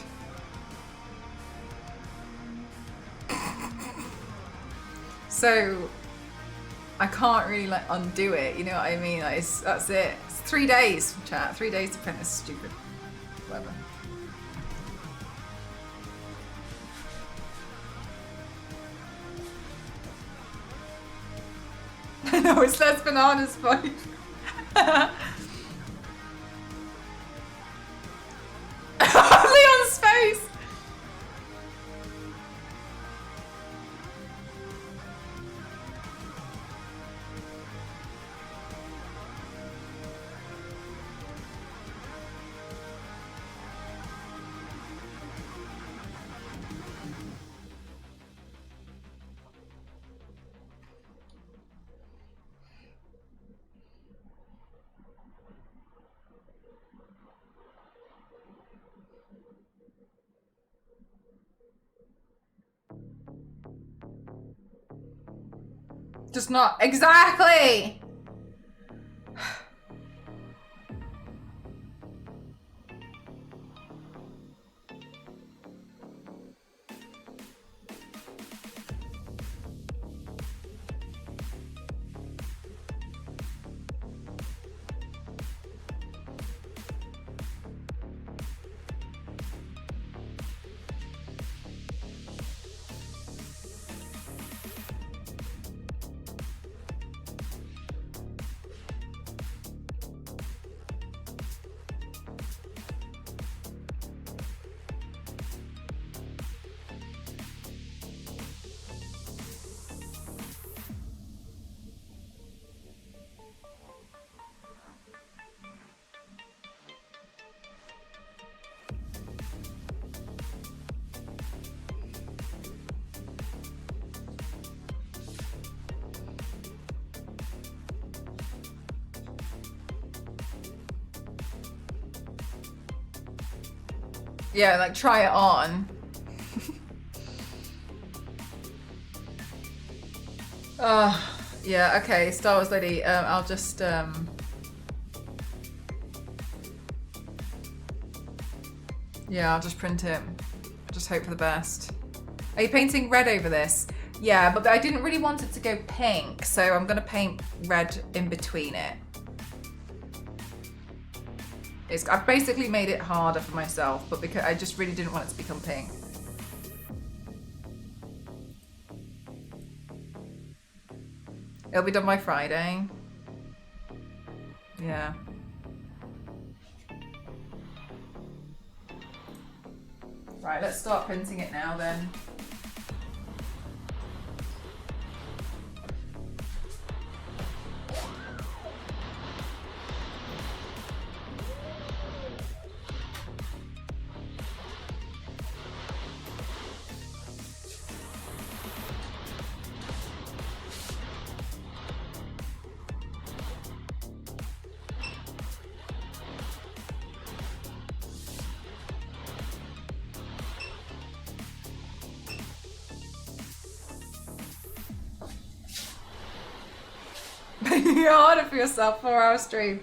So I can't really like undo it, you know what I mean? Like, that's it. It's 3 days, chat. 3 days to print this stupid whatever. I know, it's Les Banana's fight. Leon's face! Just not exactly. Yeah, like try it on. Yeah, okay, Star Wars Lady, I'll just, yeah, I'll just print it. Just hope for the best. Are you painting red over this? Yeah, but I didn't really want it to go pink, so I'm gonna paint red in between it. I've basically made it harder for myself, but because I just really didn't want it to become pink. It'll be done by Friday. Yeah. Right, let's start printing it now then. You're harder for yourself, 4-hour stream.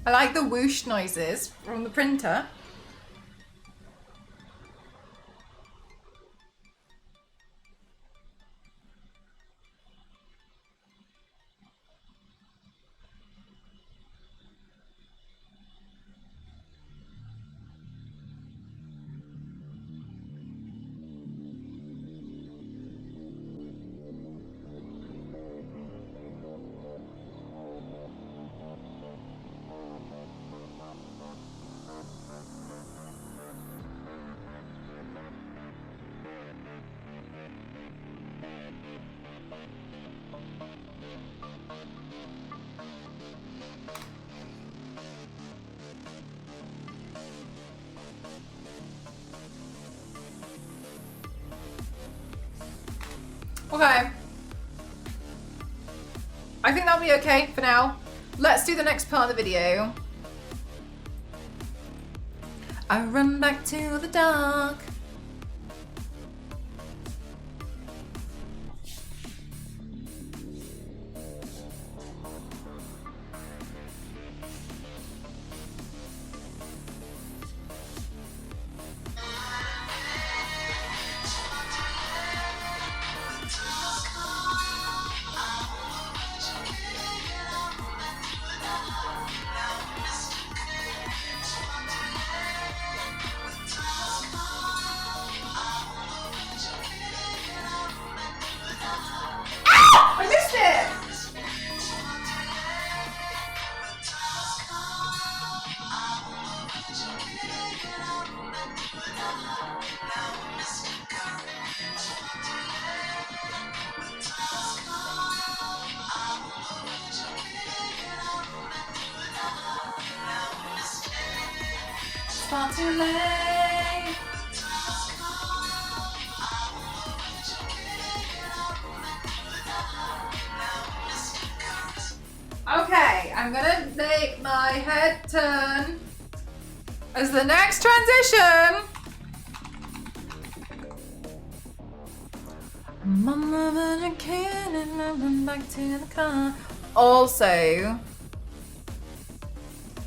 I like the whoosh noises from the printer. Okay. I think that'll be okay for now. Let's do the next part of the video. I run back to the dark. I missed it! It's far too late. Okay, I'm gonna make my head turn as the next transition. Mama, but I can't and I run back to the car. Also,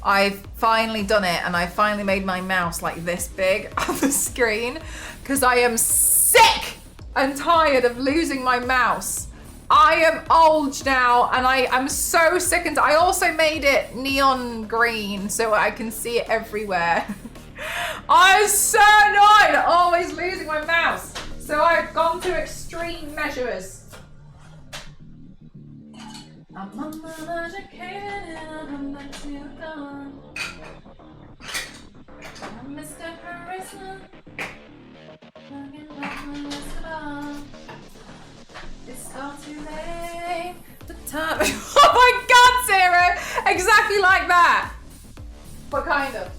I've finally done it and I finally made my mouse like this big on the screen because I am sick and tired of losing my mouse. I am old now and I am so sick, and I also made it neon green so I can see it everywhere. I'm so annoyed at always losing my mouse. So I've gone to extreme measures. I'm on the educated and I'm back to gone. I'm Mr. Charisma. Looking back my Mr. It's far too late. The time. Oh my God, Sarah! Exactly like that. But kind of.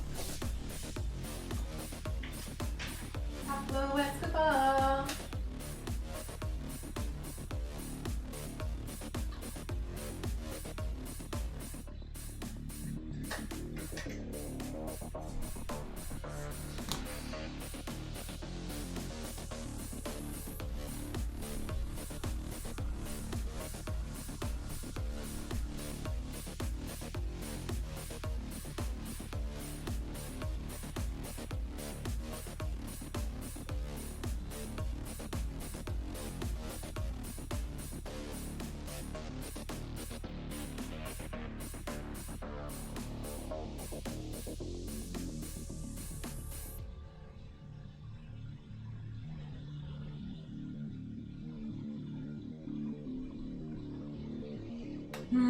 Pablo Escobar. Let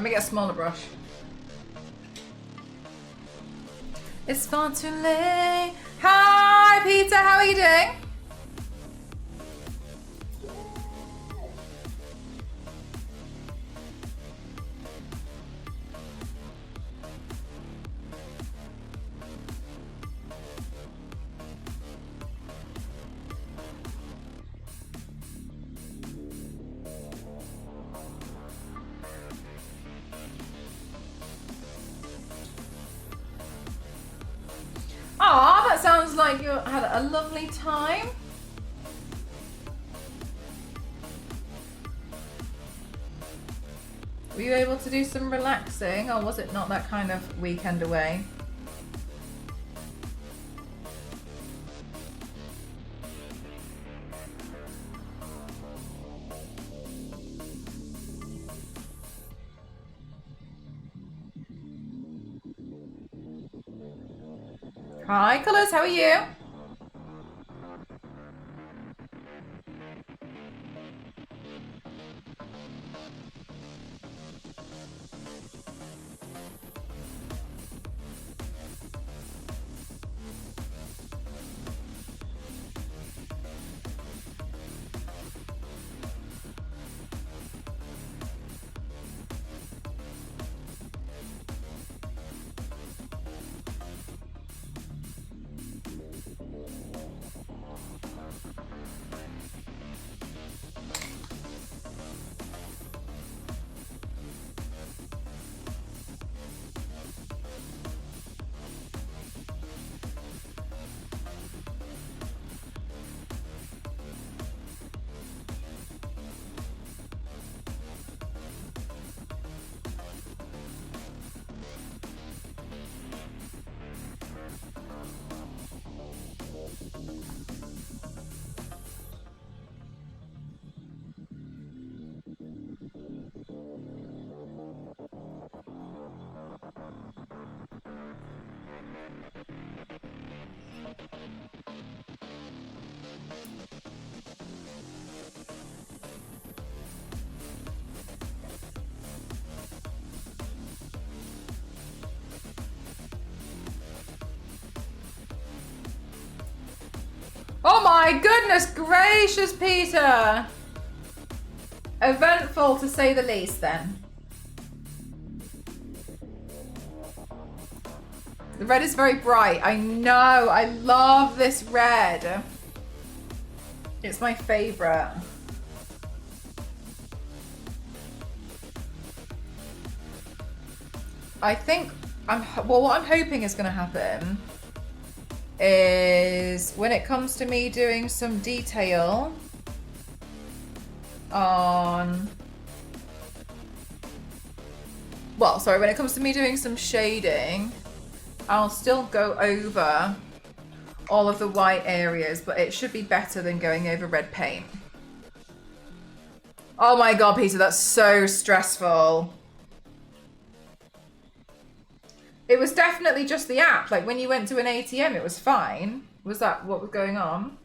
me get a smaller brush. It's far too late. Hi, Peter. How are you doing? Aw, that sounds like you had a lovely time. Were you able to do some relaxing, or was it not that kind of weekend away? Hi, Colours, how are you? Oh my goodness gracious, Peter! Eventful to say the least then. The red is very bright. I know, I love this red. It's my favorite. I think, what I'm hoping is gonna happen is when it comes to me doing some detail on, when it comes to me doing some shading, I'll still go over all of the white areas, but it should be better than going over red paint. Oh my God, Peter, that's so stressful. It was definitely just the app. Like when you went to an ATM, it was fine. Was that what was going on?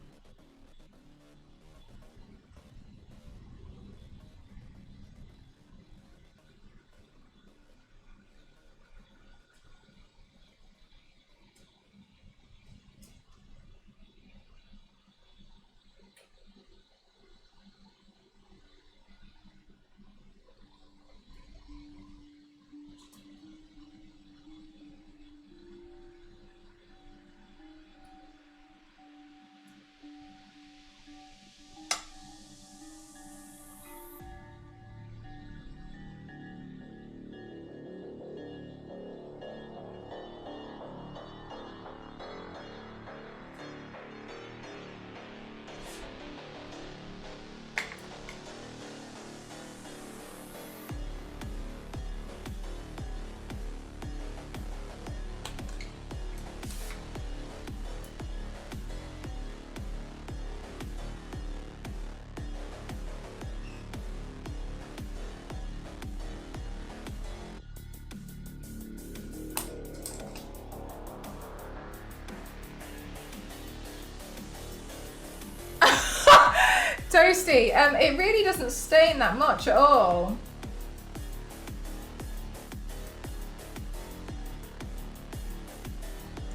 Toasty, it really doesn't stain that much at all.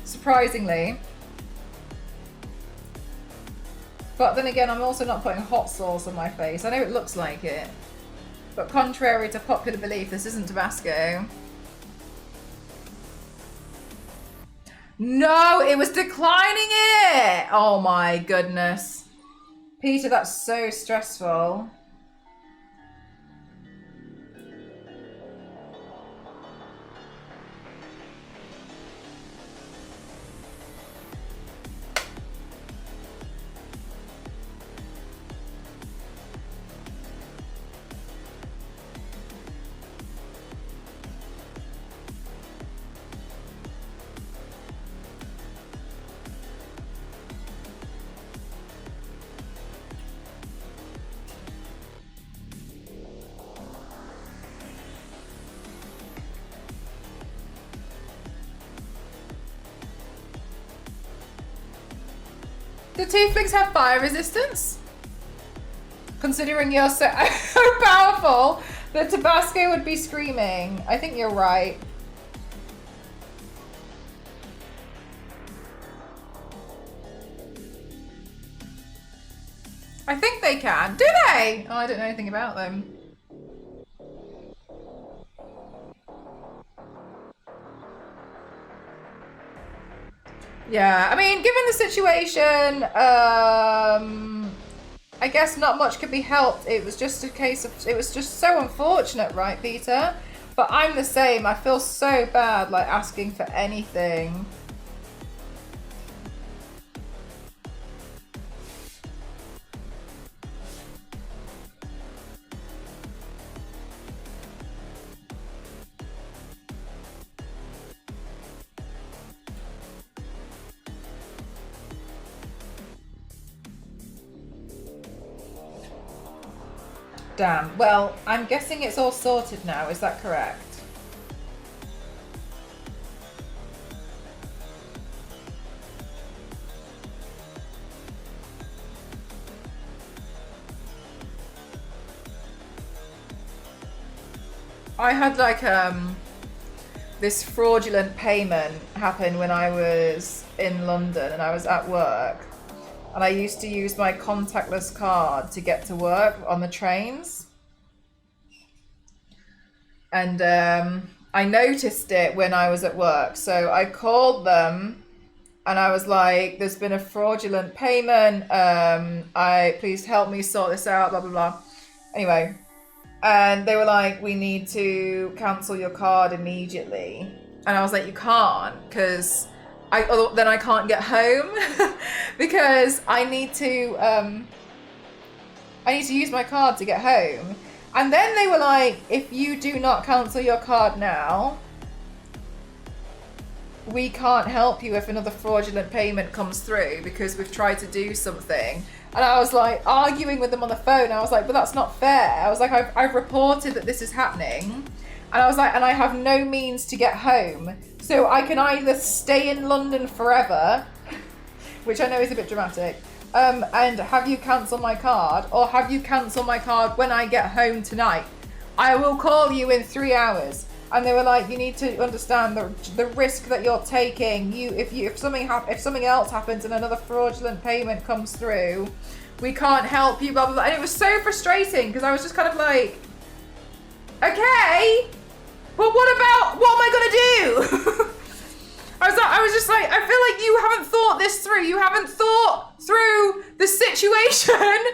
Surprisingly. But then again, I'm also not putting hot sauce on my face. I know it looks like it. But contrary to popular belief, this isn't Tabasco. No, it was declining it! Oh my goodness. Peter, that's so stressful. Do Tieflings have fire resistance? Considering you're so powerful, the Tabasco would be screaming. I think you're right. I think they can. Do they? Oh, I don't know anything about them. Yeah, I mean, given the situation, I guess not much could be helped. It was just a case of, it was just so unfortunate, right, Peter? But I'm the same. I feel so bad, like, asking for anything. Damn. Well, I'm guessing it's all sorted now. Is that correct? I had like this fraudulent payment happen when I was in London and I was at work. And I used to use my contactless card to get to work on the trains. And I noticed it when I was at work. So I called them and I was like, there's been a fraudulent payment. Please help me sort this out, blah, blah, blah. Anyway, and they were like, we need to cancel your card immediately. And I was like, you can't, because then I can't get home because I need to use my card to get home. And then they were like, if you do not cancel your card now, we can't help you if another fraudulent payment comes through because we've tried to do something. And I was like arguing with them on the phone. I was like, but that's not fair. I was like, I've reported that this is happening. And I was like, and I have no means to get home. So I can either stay in London forever, which I know is a bit dramatic, and have you cancel my card, or have you cancel my card when I get home tonight. I will call you in 3 hours. And they were like, you need to understand the risk that you're taking. If something else happens and another fraudulent payment comes through, we can't help you, blah, blah, blah. And it was so frustrating because I was just kind of like, okay, but what am I gonna do? I was just like, I feel like you haven't thought this through. You haven't thought through the situation.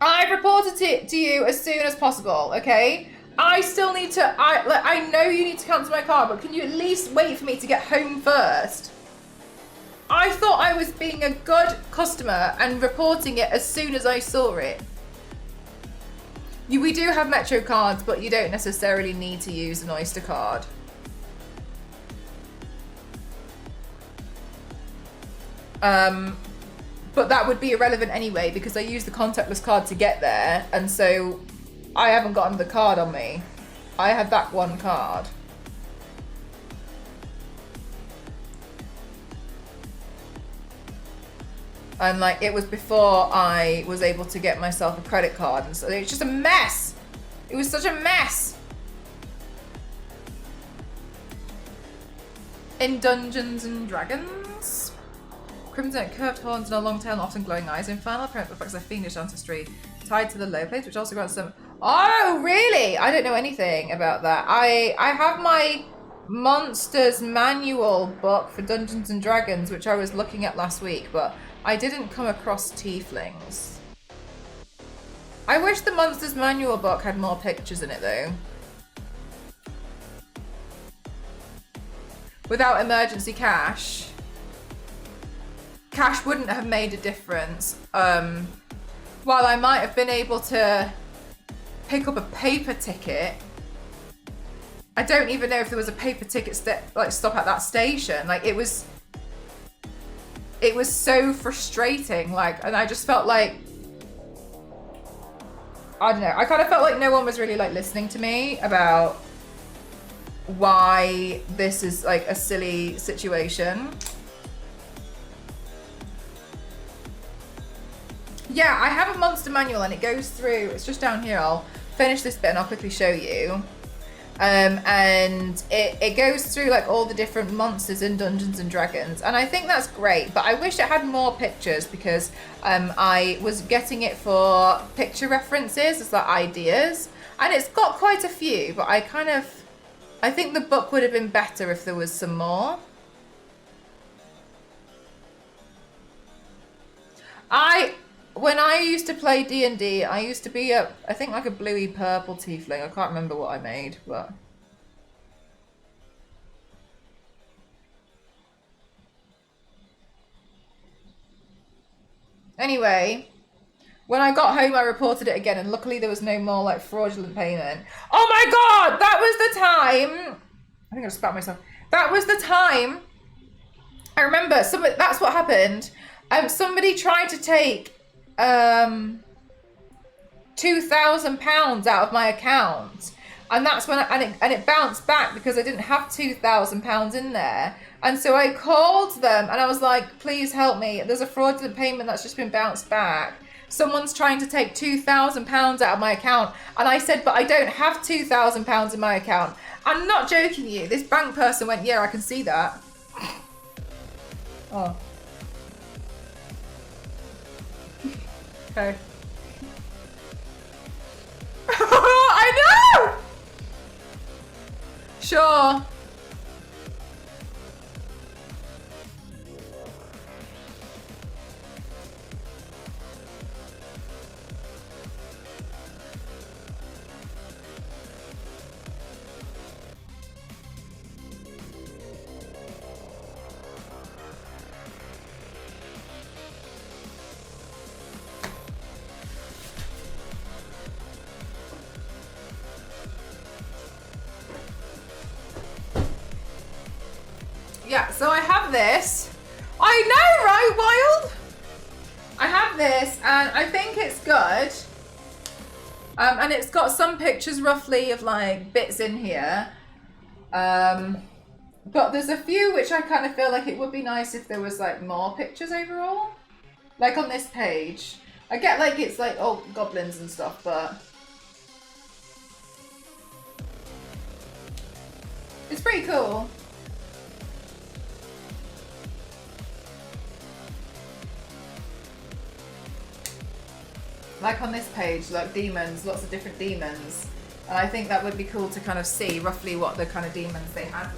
I've reported it to you as soon as possible, okay? I still need to, I know you need to cancel my card, but can you at least wait for me to get home first? I thought I was being a good customer and reporting it as soon as I saw it. We do have Metro cards, but you don't necessarily need to use an Oyster card. But that would be irrelevant anyway because I used the contactless card to get there, and so I haven't got another card on me. I have that one card. And like, it was before I was able to get myself a credit card. And so it's just a mess. It was such a mess. In Dungeons and Dragons, crimson curved horns and a long tail and often glowing eyes. Infernal apparent reflects a fiendish ancestry tied to the low plates, which also grants some. Oh, really? I don't know anything about that. I have my Monsters Manual book for Dungeons and Dragons, which I was looking at last week, but I didn't come across tieflings. I wish the Monsters Manual book had more pictures in it, though. Without emergency cash, cash wouldn't have made a difference. While I might have been able to pick up a paper ticket, I don't even know if there was a paper ticket stop at that station. Like, it was so frustrating. Like, and I just felt like, I don't know, I kind of felt like no one was really like listening to me about why this is like a silly situation. Yeah, I have a monster manual and it goes through, it's just down here. I'll finish this bit and I'll quickly show you. And it goes through like all the different monsters in Dungeons and Dragons, and I think that's great, but I wish it had more pictures because I was getting it for picture references as like ideas, and it's got quite a few, but I think the book would have been better if there was some more. When I used to play D&D, I used to be I think like a bluey purple tiefling. I can't remember what I made, but. Anyway, when I got home, I reported it again, and luckily there was no more like fraudulent payment. Oh my God, that was the time. I think I just spat myself. That was the time. I remember that's what happened. Somebody tried to take £2,000 out of my account, and that's when it bounced back because I didn't have £2,000 in there, and so I called them and I was like, please help me, there's a fraudulent payment that's just been bounced back, someone's trying to take £2,000 out of my account. And I said, but I don't have £2,000 in my account. I'm not joking you, this bank person went, yeah, I can see that. Oh. Okay. I know! Sure. Yeah, so I have this. I know, right, Wild? I have this, and I think it's good. And it's got some pictures roughly of like bits in here. But there's a few which I kind of feel like it would be nice if there was like more pictures overall. Like on this page. I get like it's like old goblins and stuff, but it's pretty cool. Like on this page, like demons, lots of different demons. And I think that would be cool to kind of see roughly what the kind of demons they had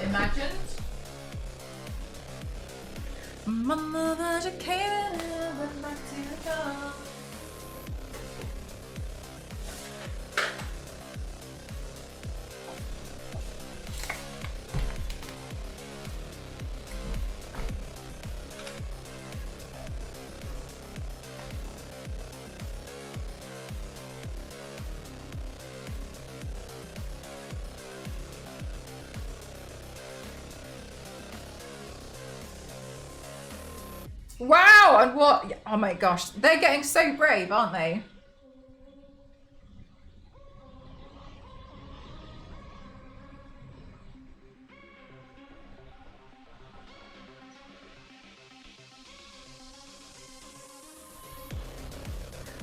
imagined. Mama educated and went back to the car. Wow, and what? Oh my gosh, they're getting so brave, aren't they?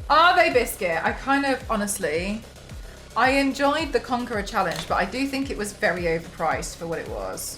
Are they biscuit? I kind of, honestly, I enjoyed the Conqueror challenge, but I do think it was very overpriced for what it was.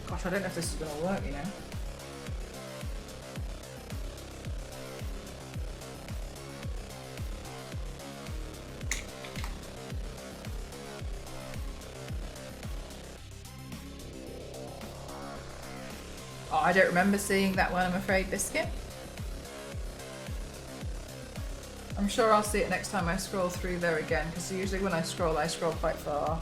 Gosh, I don't know if this is going to work, you know. Oh, I don't remember seeing that one, I'm afraid, Biscuit. I'm sure I'll see it next time I scroll through there again, because usually when I scroll quite far.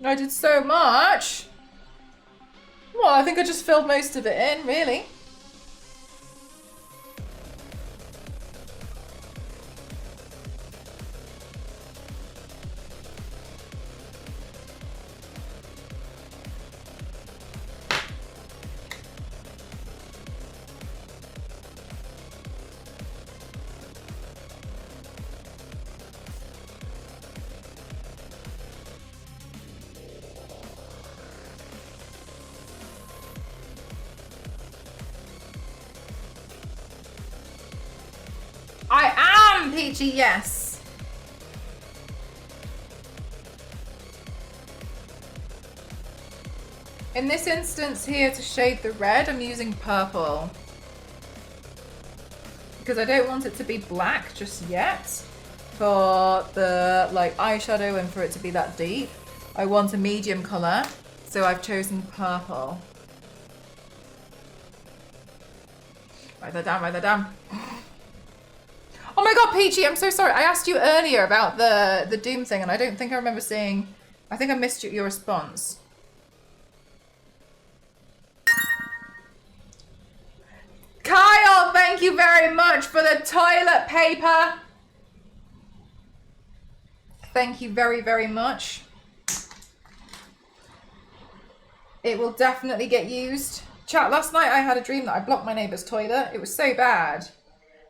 I did so much. Well, I think I just filled most of it in, really. I am Peachy, yes. In this instance here, to shade the red, I'm using purple. Because I don't want it to be black just yet for the like eyeshadow and for it to be that deep. I want a medium colour, so I've chosen purple. Write that down, write that down. Oh my god, Peachy, I'm so sorry. I asked you earlier about the Doom thing and I don't think I remember seeing... I think I missed your response. Kai, you very much for the toilet paper. Thank you very, very much. It will definitely get used. Chat, last night I had a dream that I blocked my neighbour's toilet. It was so bad.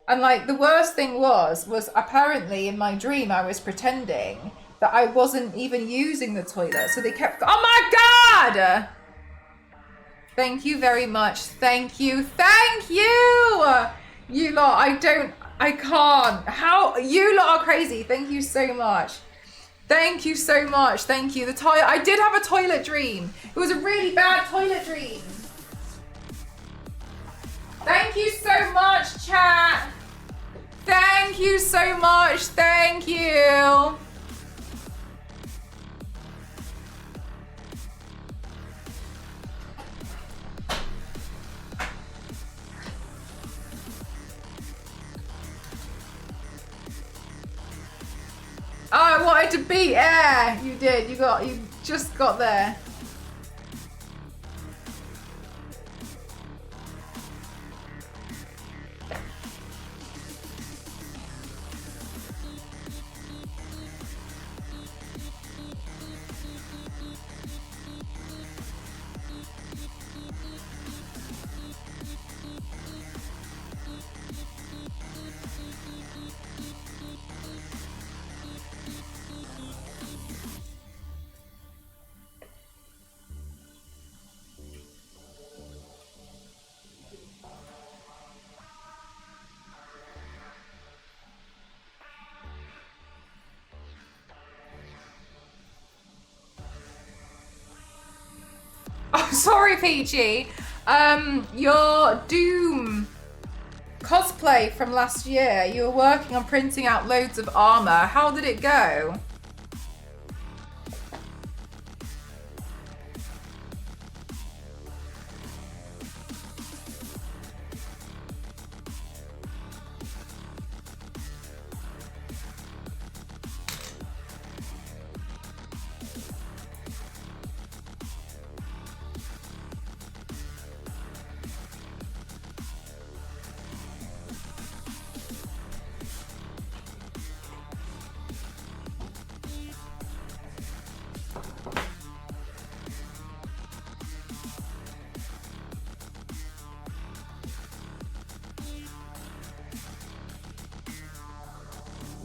And like the worst thing was apparently in my dream I was pretending that I wasn't even using the toilet. So they kept, oh my God! Thank you very much. Thank you. Thank you! You lot, I can't. How, you lot are crazy. Thank you so much. Thank you so much. Thank you. I did have a toilet dream. It was a really bad toilet dream. Thank you so much, chat. Thank you so much. Thank you. Oh, I wanted to beat air. You did. You just got there. Oh, sorry, Peachy. Your Doom cosplay from last year, you were working on printing out loads of armor. How did it go?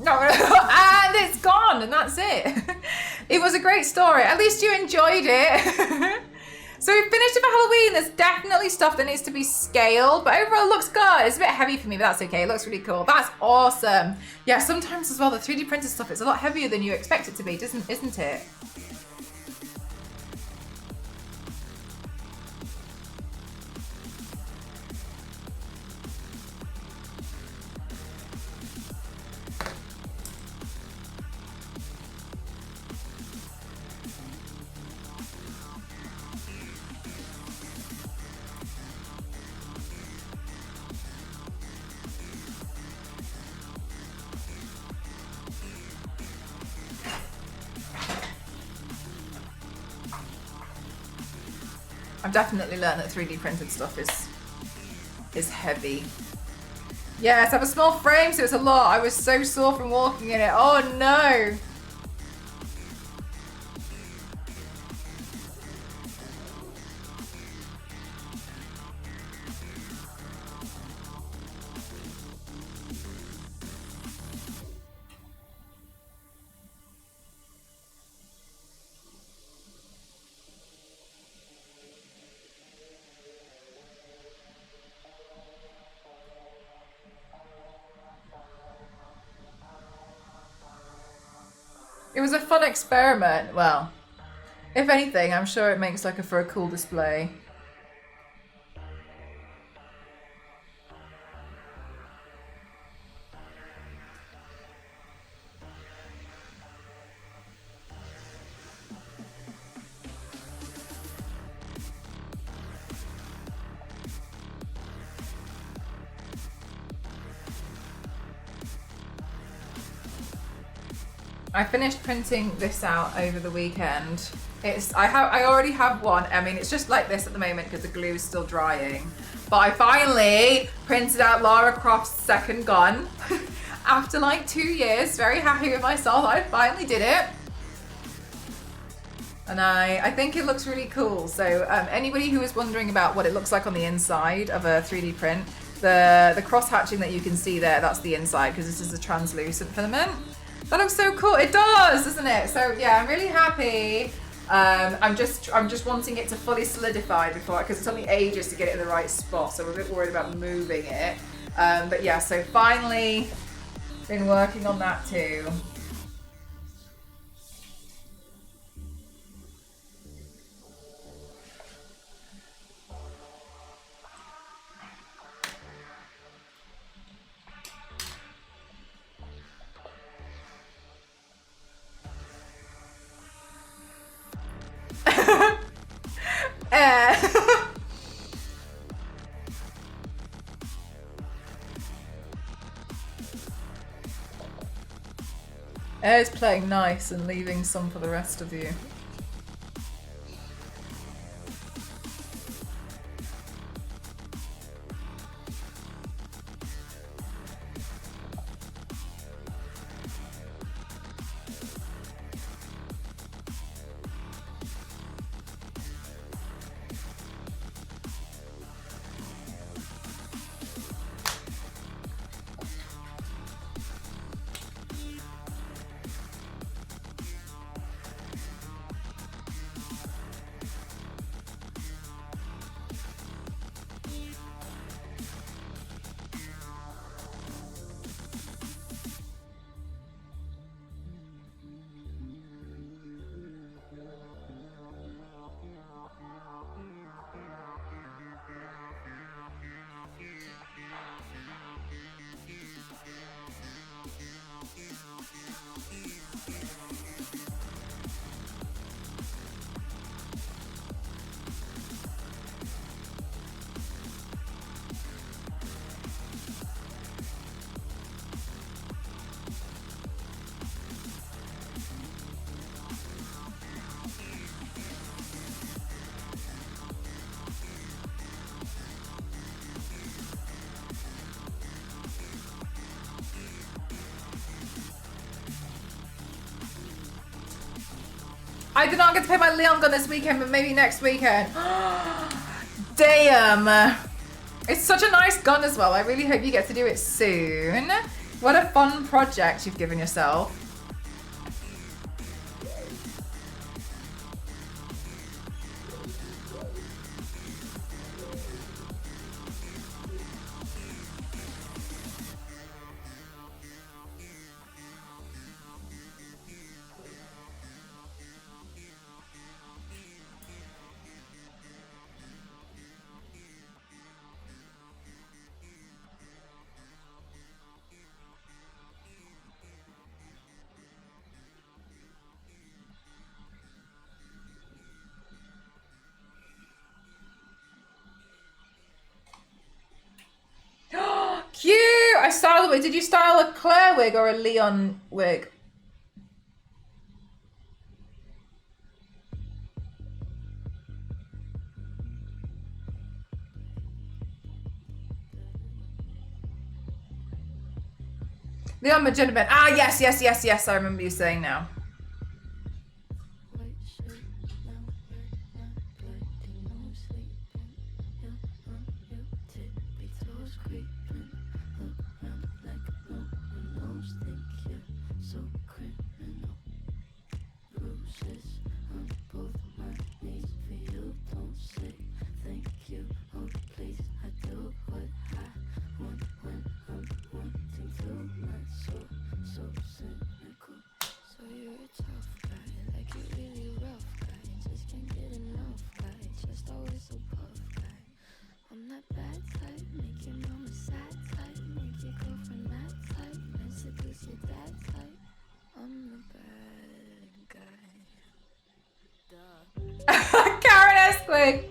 No, and it's gone, and that's it. It was a great story. At least you enjoyed it. So we finished it for Halloween. There's definitely stuff that needs to be scaled, but overall it looks good. It's a bit heavy for me, but that's okay. It looks really cool. That's awesome. Yeah, sometimes as well, the 3D printed stuff is a lot heavier than you expect it to be, isn't it? I've definitely learned that 3D printed stuff is heavy. Yes, I have a small frame, so it's a lot. I was so sore from walking in it. Oh no. It was a fun experiment. Well, if anything, I'm sure it makes for a cool display. I finished printing this out over the weekend. I already have one. I mean, it's just like this at the moment because the glue is still drying. But I finally printed out Lara Croft's second gun after like 2 years. Very happy with myself. I finally did it. And I think it looks really cool. So anybody who is wondering about what it looks like on the inside of a 3D print, the cross hatching that you can see there, that's the inside because this is a translucent filament. That looks so cool. It does, doesn't it? So yeah, I'm really happy. I'm just wanting it to fully solidify before, because it took me ages to get it in the right spot. So we're a bit worried about moving it. But yeah, so finally been working on that too. Air's playing nice and leaving some for the rest of you. I did not get to play my Leon gun this weekend, but maybe next weekend. Damn. It's such a nice gun as well. I really hope you get to do it soon. What a fun project you've given yourself. Cute! I styled the wig. Did you style a Claire wig or a Leon wig? Leon Magenta Ben. Ah, yes, yes, yes, yes. I remember you saying now. Karen Esquig.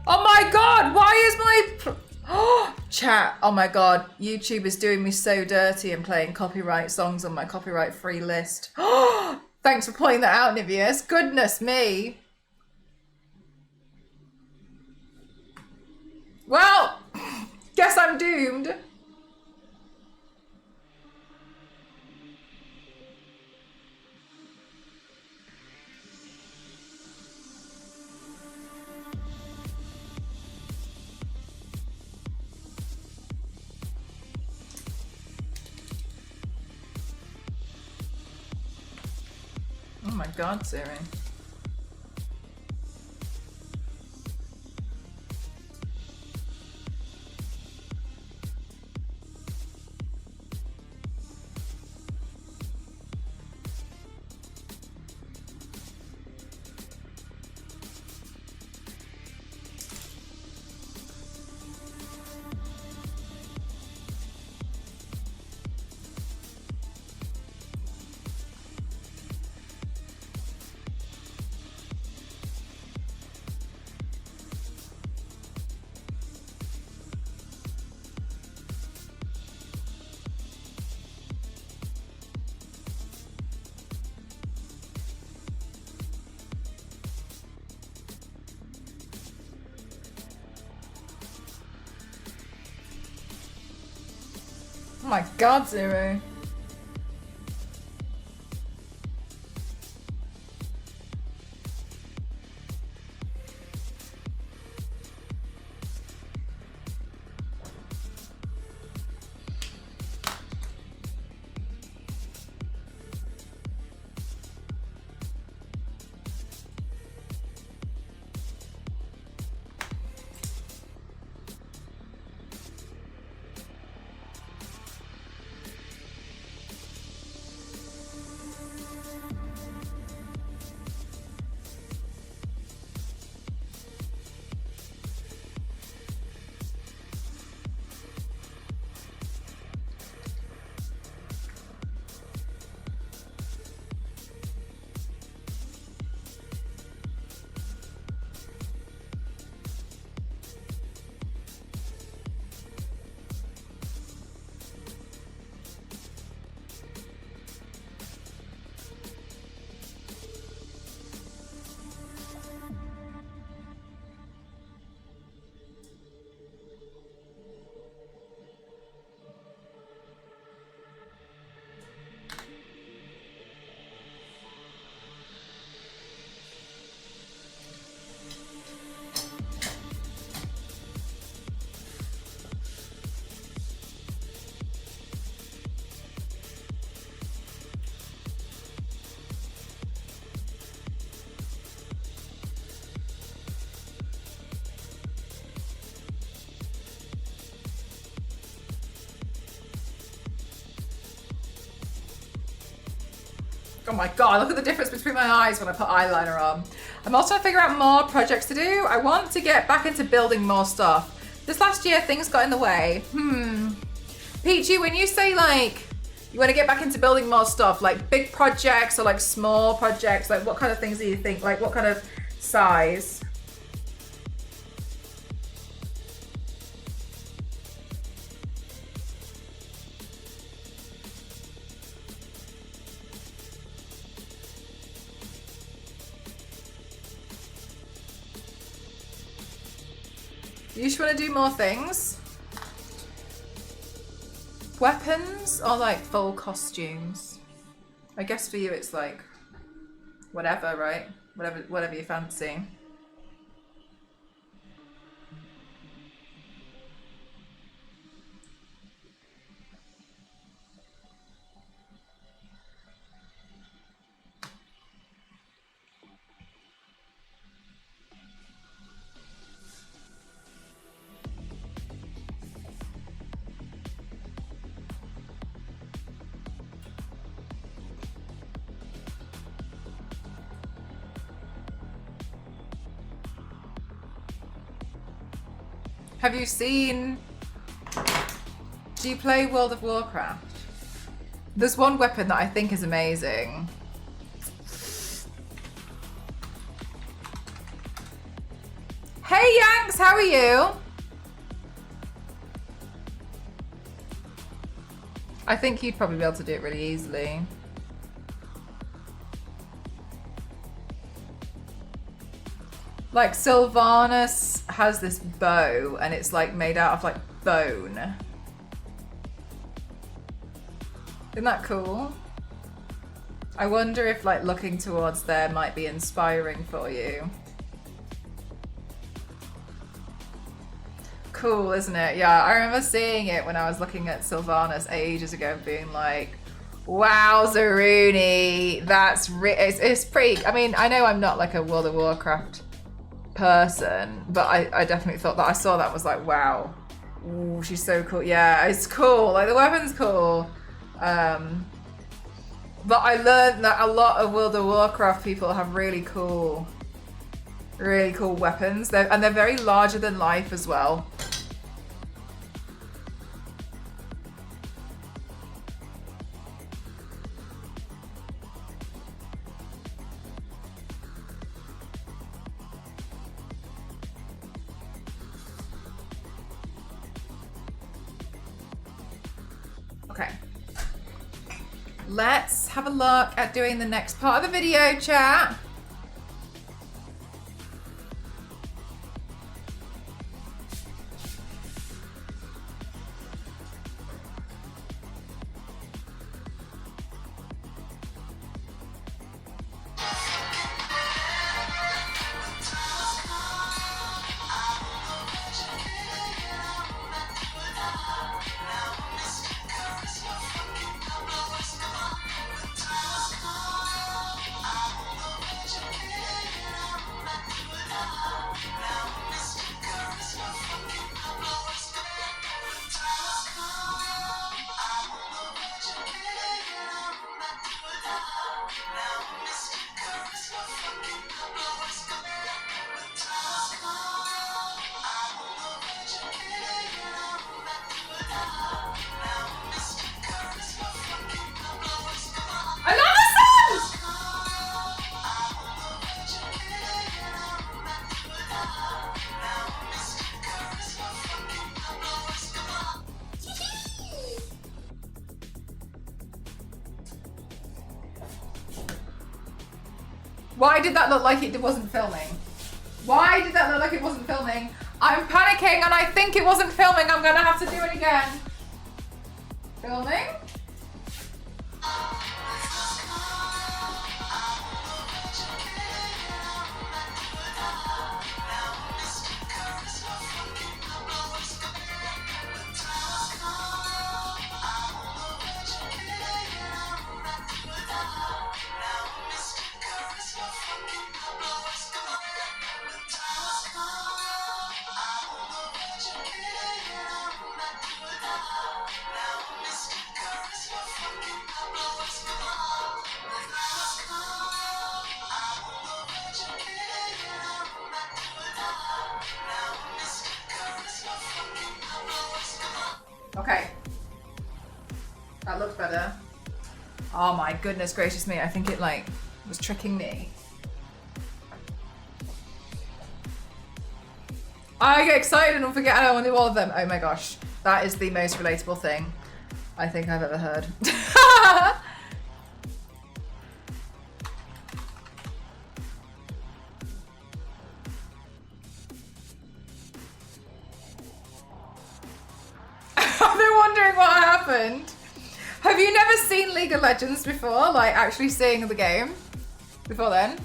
Oh my god, why is my... Oh, Chat, oh my god, YouTube is doing me so dirty and playing copyright songs on my copyright free list. Thanks for pointing that out, Nivius. Goodness me. Well, guess I'm doomed. Oh my god, Siri. Oh my god, Zero. Oh my god, look at the difference between my eyes when I put eyeliner on. I'm also trying to figure out more projects to do. I want to get back into building more stuff. This last year, things got in the way. Peachy, when you say like, you want to get back into building more stuff, like big projects or like small projects, like what kind of things do you think? Like what kind of size? You just want to do more things? Weapons or like full costumes? I guess for you it's like whatever, right? Whatever you fancy. Have you seen... Do you play World of Warcraft? There's one weapon that I think is amazing. Hey Yanks, how are you? I think you'd probably be able to do it really easily. Like Sylvanas has this bow and it's like made out of like bone. Isn't that cool? I wonder if like looking towards there might be inspiring for you. Cool, isn't it? Yeah, I remember seeing it when I was looking at Sylvanas ages ago and being like, wow, Zaruni, that's it's pretty. I mean, I know I'm not like a World of Warcraft person, but I definitely thought that I saw that was like, wow, ooh, she's so cool. Yeah, it's cool. Like the weapon's cool. But I learned that a lot of World of Warcraft people have really cool weapons. They're very larger than life as well. Okay. Let's have a look at doing the next part of the video, chat. Why did that look like it wasn't filming? Why did that look like it wasn't filming? I'm panicking and I think it wasn't filming. I'm gonna have to do it again. Filming? Okay. That looks better. Oh my goodness gracious me. I think it like was tricking me. I get excited and forget I want to do all of them. Oh my gosh. That is the most relatable thing I think I've ever heard. I've been wondering what happened. Have you never seen League of Legends before? Like actually seeing the game before then?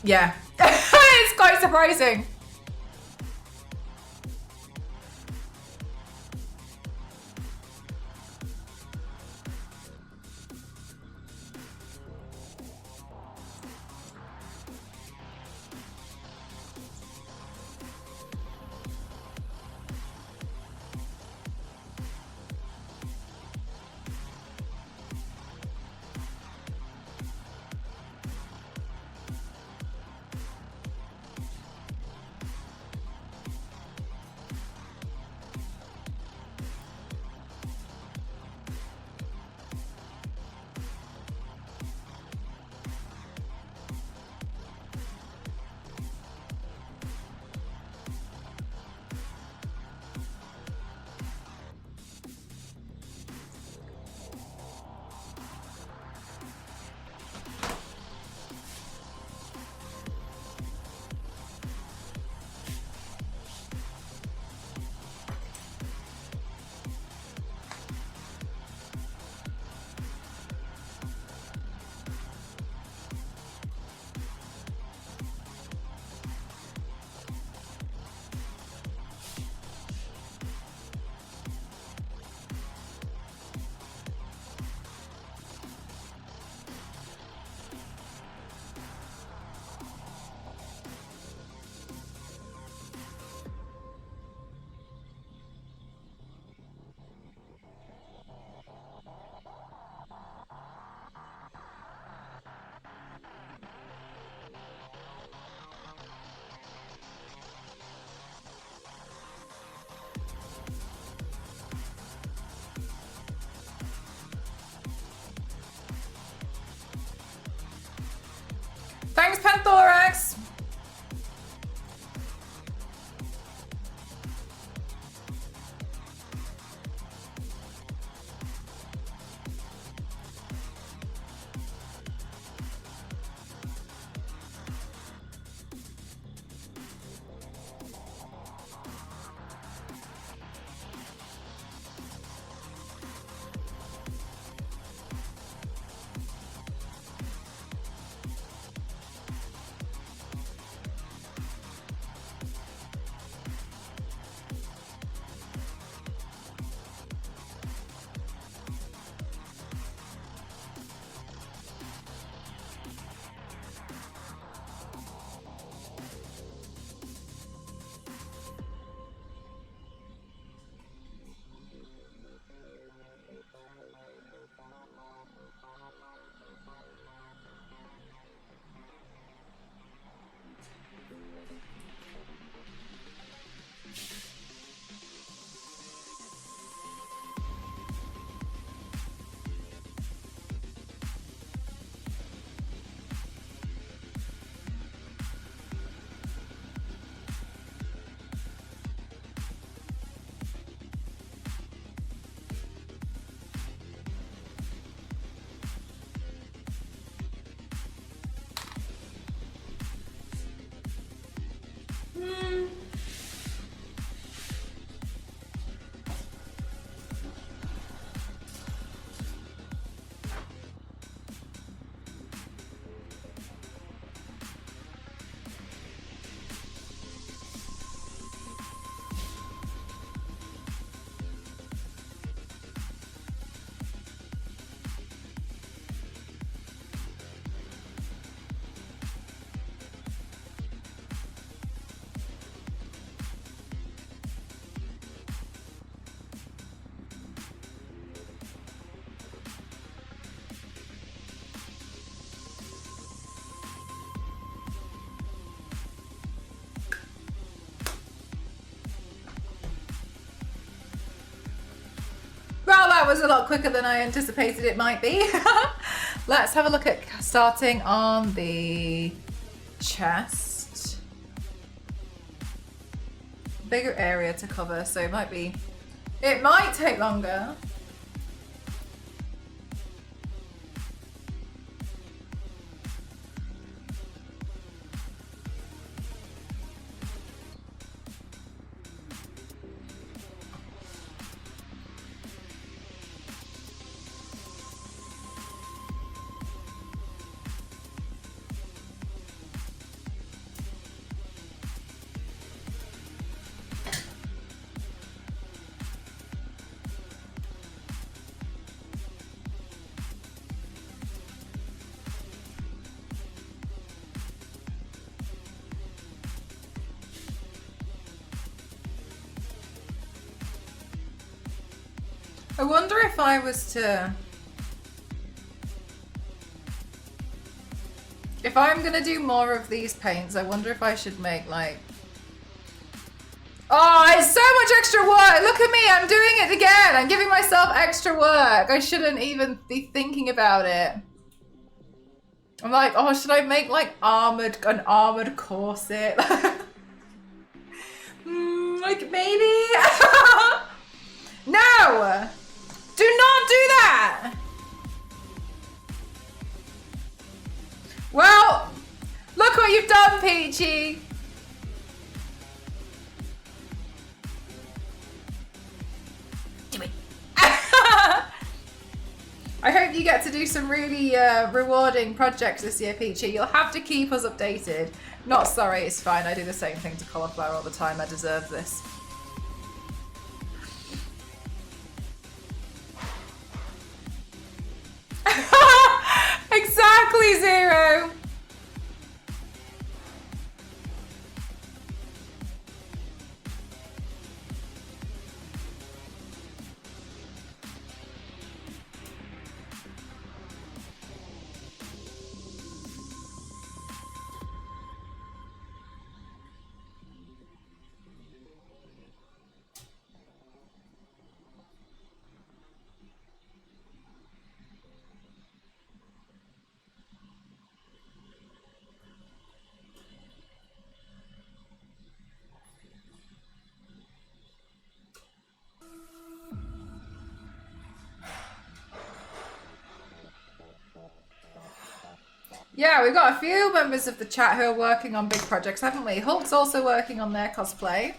Yeah, it's quite surprising. Thanks, Panthorax. Well, that was a lot quicker than I anticipated it might be. Let's have a look at starting on the chest. Bigger area to cover, so it might take longer. I wonder if I was to... If I'm gonna do more of these paints, I wonder if I should make like... Oh, it's so much extra work! Look at me, I'm doing it again! I'm giving myself extra work! I shouldn't even be thinking about it. I'm like, oh, should I make like an armored corset? Like maybe? No! Do not do that! Well, look what you've done, Peachy! Do it. I hope you get to do some really rewarding projects this year, Peachy. You'll have to keep us updated. Not sorry, it's fine. I do the same thing to cauliflower all the time. I deserve this. Exactly, Zero. Yeah, we've got a few members of the chat who are working on big projects, haven't we? Hulk's also working on their cosplay.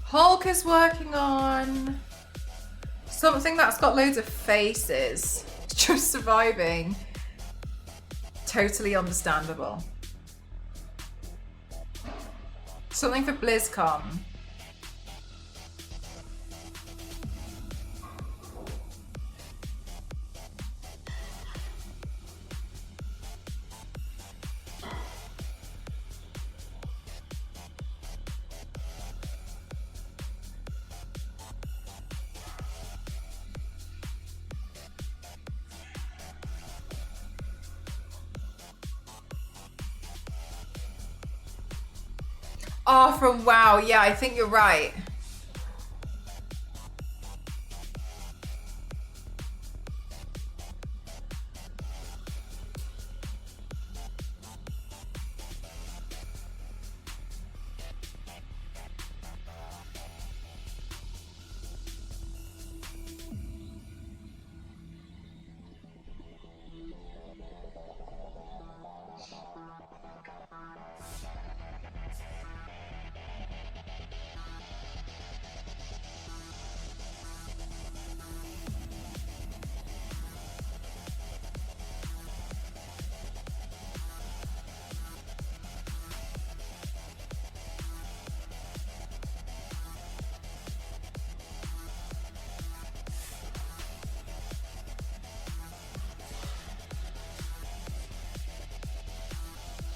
Hulk is working on something that's got loads of faces. Just surviving. Totally understandable. Something for BlizzCon. Oh, from WoW. Yeah, I think you're right.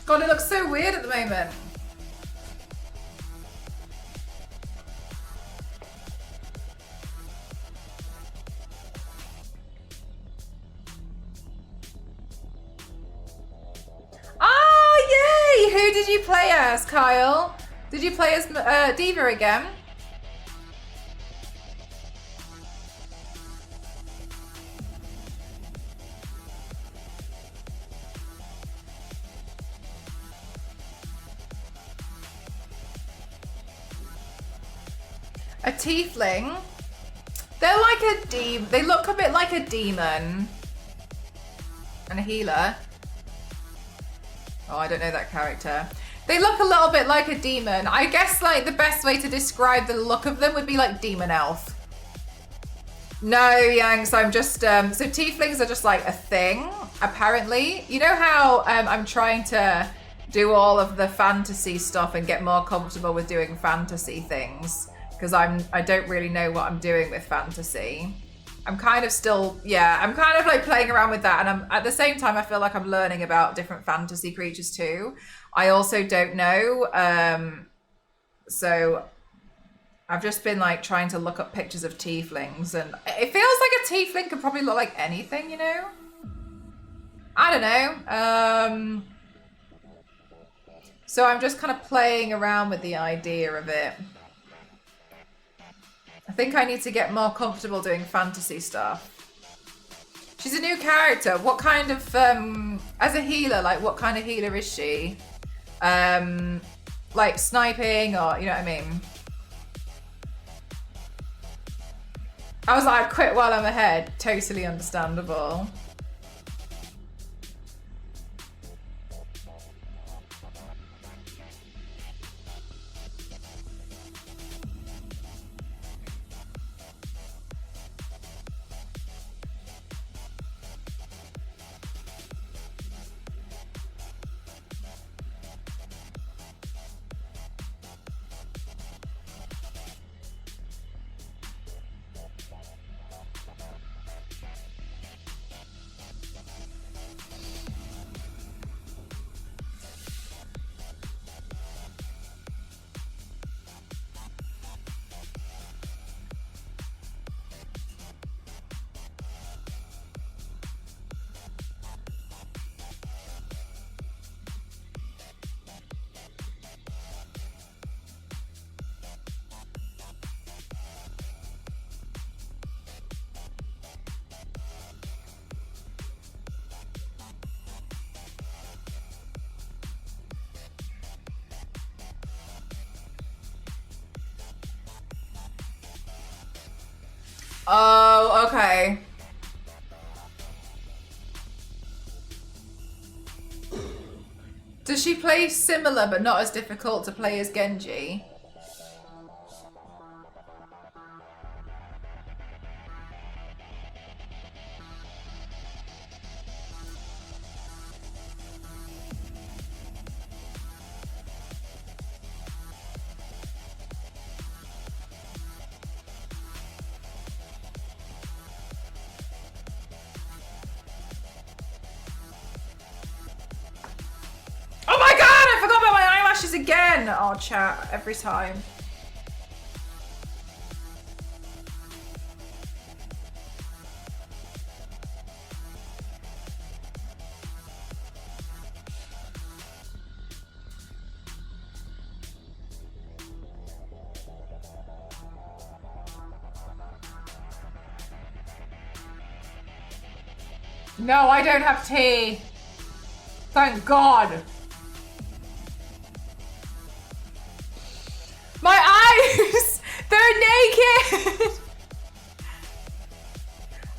God, it looks so weird at the moment. Oh, yay! Who did you play as, Kyle? Did you play as Diva again? A Tiefling. They're like a they look a bit like a demon. And a healer. Oh, I don't know that character. They look a little bit like a demon. I guess like the best way to describe the look of them would be like demon elf. No, Yanks, I'm just, so tieflings are just like a thing, apparently. You know how I'm trying to do all of the fantasy stuff and get more comfortable with doing fantasy things? Because I don't really know what I'm doing with fantasy. I'm kind of still, yeah, I'm kind of like playing around with that. And I'm at the same time, I feel like I'm learning about different fantasy creatures too. I also don't know. So I've just been like trying to look up pictures of tieflings, and it feels like a tiefling could probably look like anything, you know? I don't know. So I'm just kind of playing around with the idea of it. I think I need to get more comfortable doing fantasy stuff. She's a new character. What kind of, as a healer, like what kind of healer is she? Like sniping or, you know what I mean? I was like, I quit while I'm ahead. Totally understandable. Oh, okay. Does she play similar but not as difficult to play as Genji? Oh my god, I forgot about my eyelashes again! Oh, chat, every time. No, I don't have tea. Thank God. My eyes! They're naked!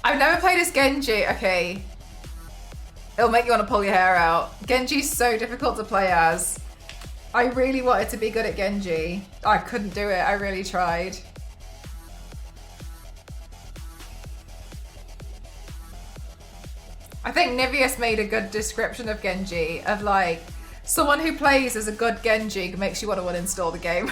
I've never played as Genji. Okay. It'll make you want to pull your hair out. Genji's so difficult to play as. I really wanted to be good at Genji. I couldn't do it. I really tried. I think Nivius made a good description of Genji, of like, someone who plays as a good Genji makes you want to uninstall the game.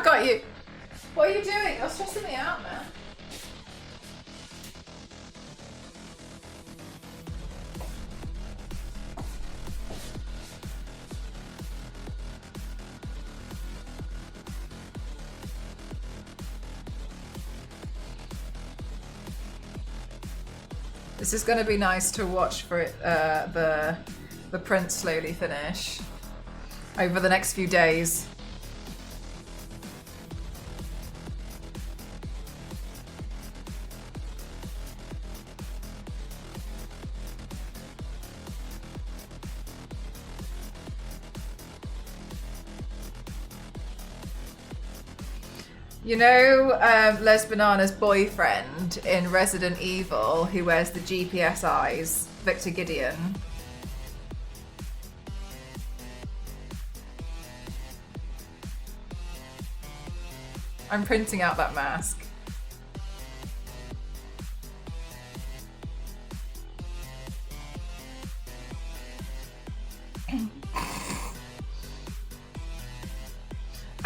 Got you. What are you doing? You're stressing me out, man. This is going to be nice to watch for it, the print slowly finish over the next few days. You know Les Banana's boyfriend in Resident Evil who wears the GPS eyes, Victor Gideon? I'm printing out that mask.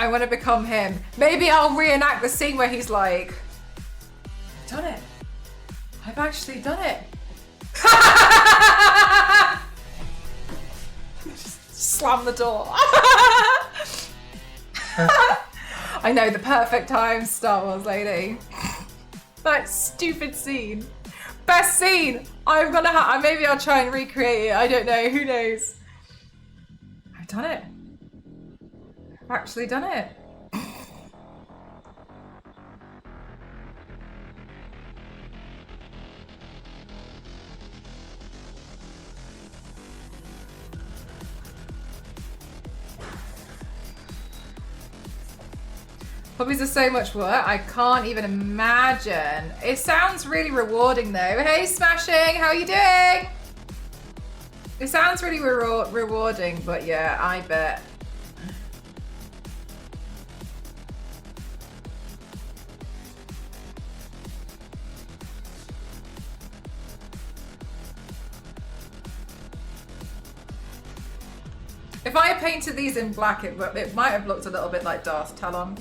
I want to become him. Maybe I'll reenact the scene where he's like, I've done it. I've actually done it. Just slam the door. I know, the perfect time, Star Wars lady. That stupid scene. Best scene. I'm gonna maybe I'll try and recreate it. I don't know, who knows. I've done it. Actually done it. Hobbies are so much work, I can't even imagine. It sounds really rewarding though. Hey Smashing, how are you doing? It sounds really rewarding, but yeah, I bet. If I had painted these in black, it might have looked a little bit like Darth Talon.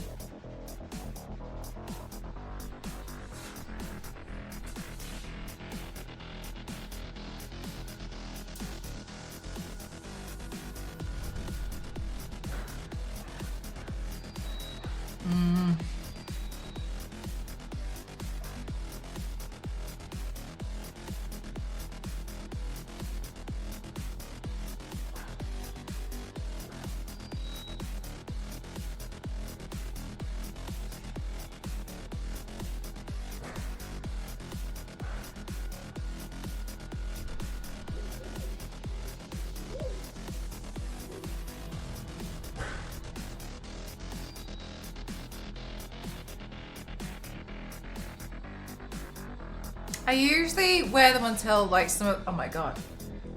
I usually wear them until like oh my god.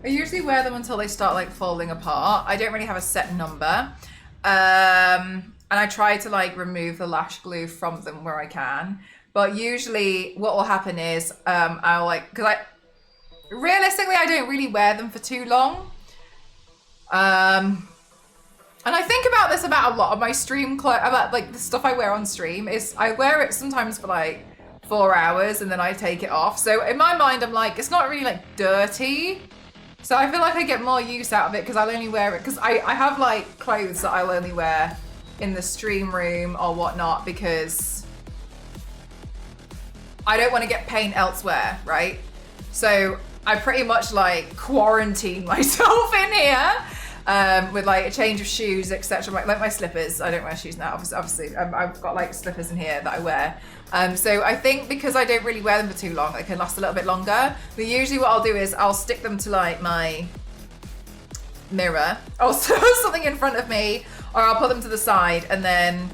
I usually wear them until they start like falling apart. I don't really have a set number. And I try to like remove the lash glue from them where I can. But usually what will happen is I'll like, realistically I don't really wear them for too long. And I think about this about a lot of my stream clothes, about like the stuff I wear on stream is I wear it sometimes for like 4 hours and then I take it off. So in my mind, I'm like, it's not really like dirty. So I feel like I get more use out of it because I'll only wear it because I have like clothes that I'll only wear in the stream room or whatnot because I don't want to get paint elsewhere, right? So I pretty much like quarantine myself in here with like a change of shoes, etc. Like my slippers. I don't wear shoes now, obviously. I've got like slippers in here that I wear. So I think because I don't really wear them for too long, they can last a little bit longer. But usually what I'll do is I'll stick them to like my mirror or something in front of me, or I'll put them to the side, and then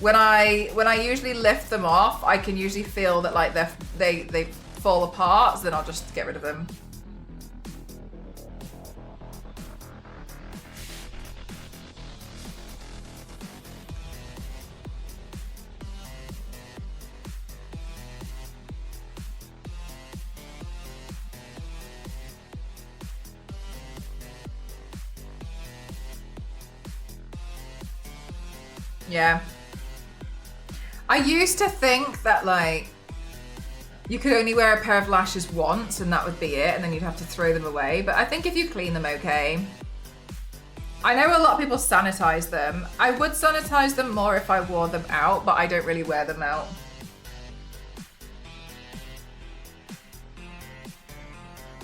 when I usually lift them off, I can usually feel that like they fall apart, so then I'll just get rid of them. Yeah. I used to think that like you could only wear a pair of lashes once and that would be it, and then you'd have to throw them away. But I think if you clean them okay. I know a lot of people sanitize them. I would sanitize them more if I wore them out, but I don't really wear them out.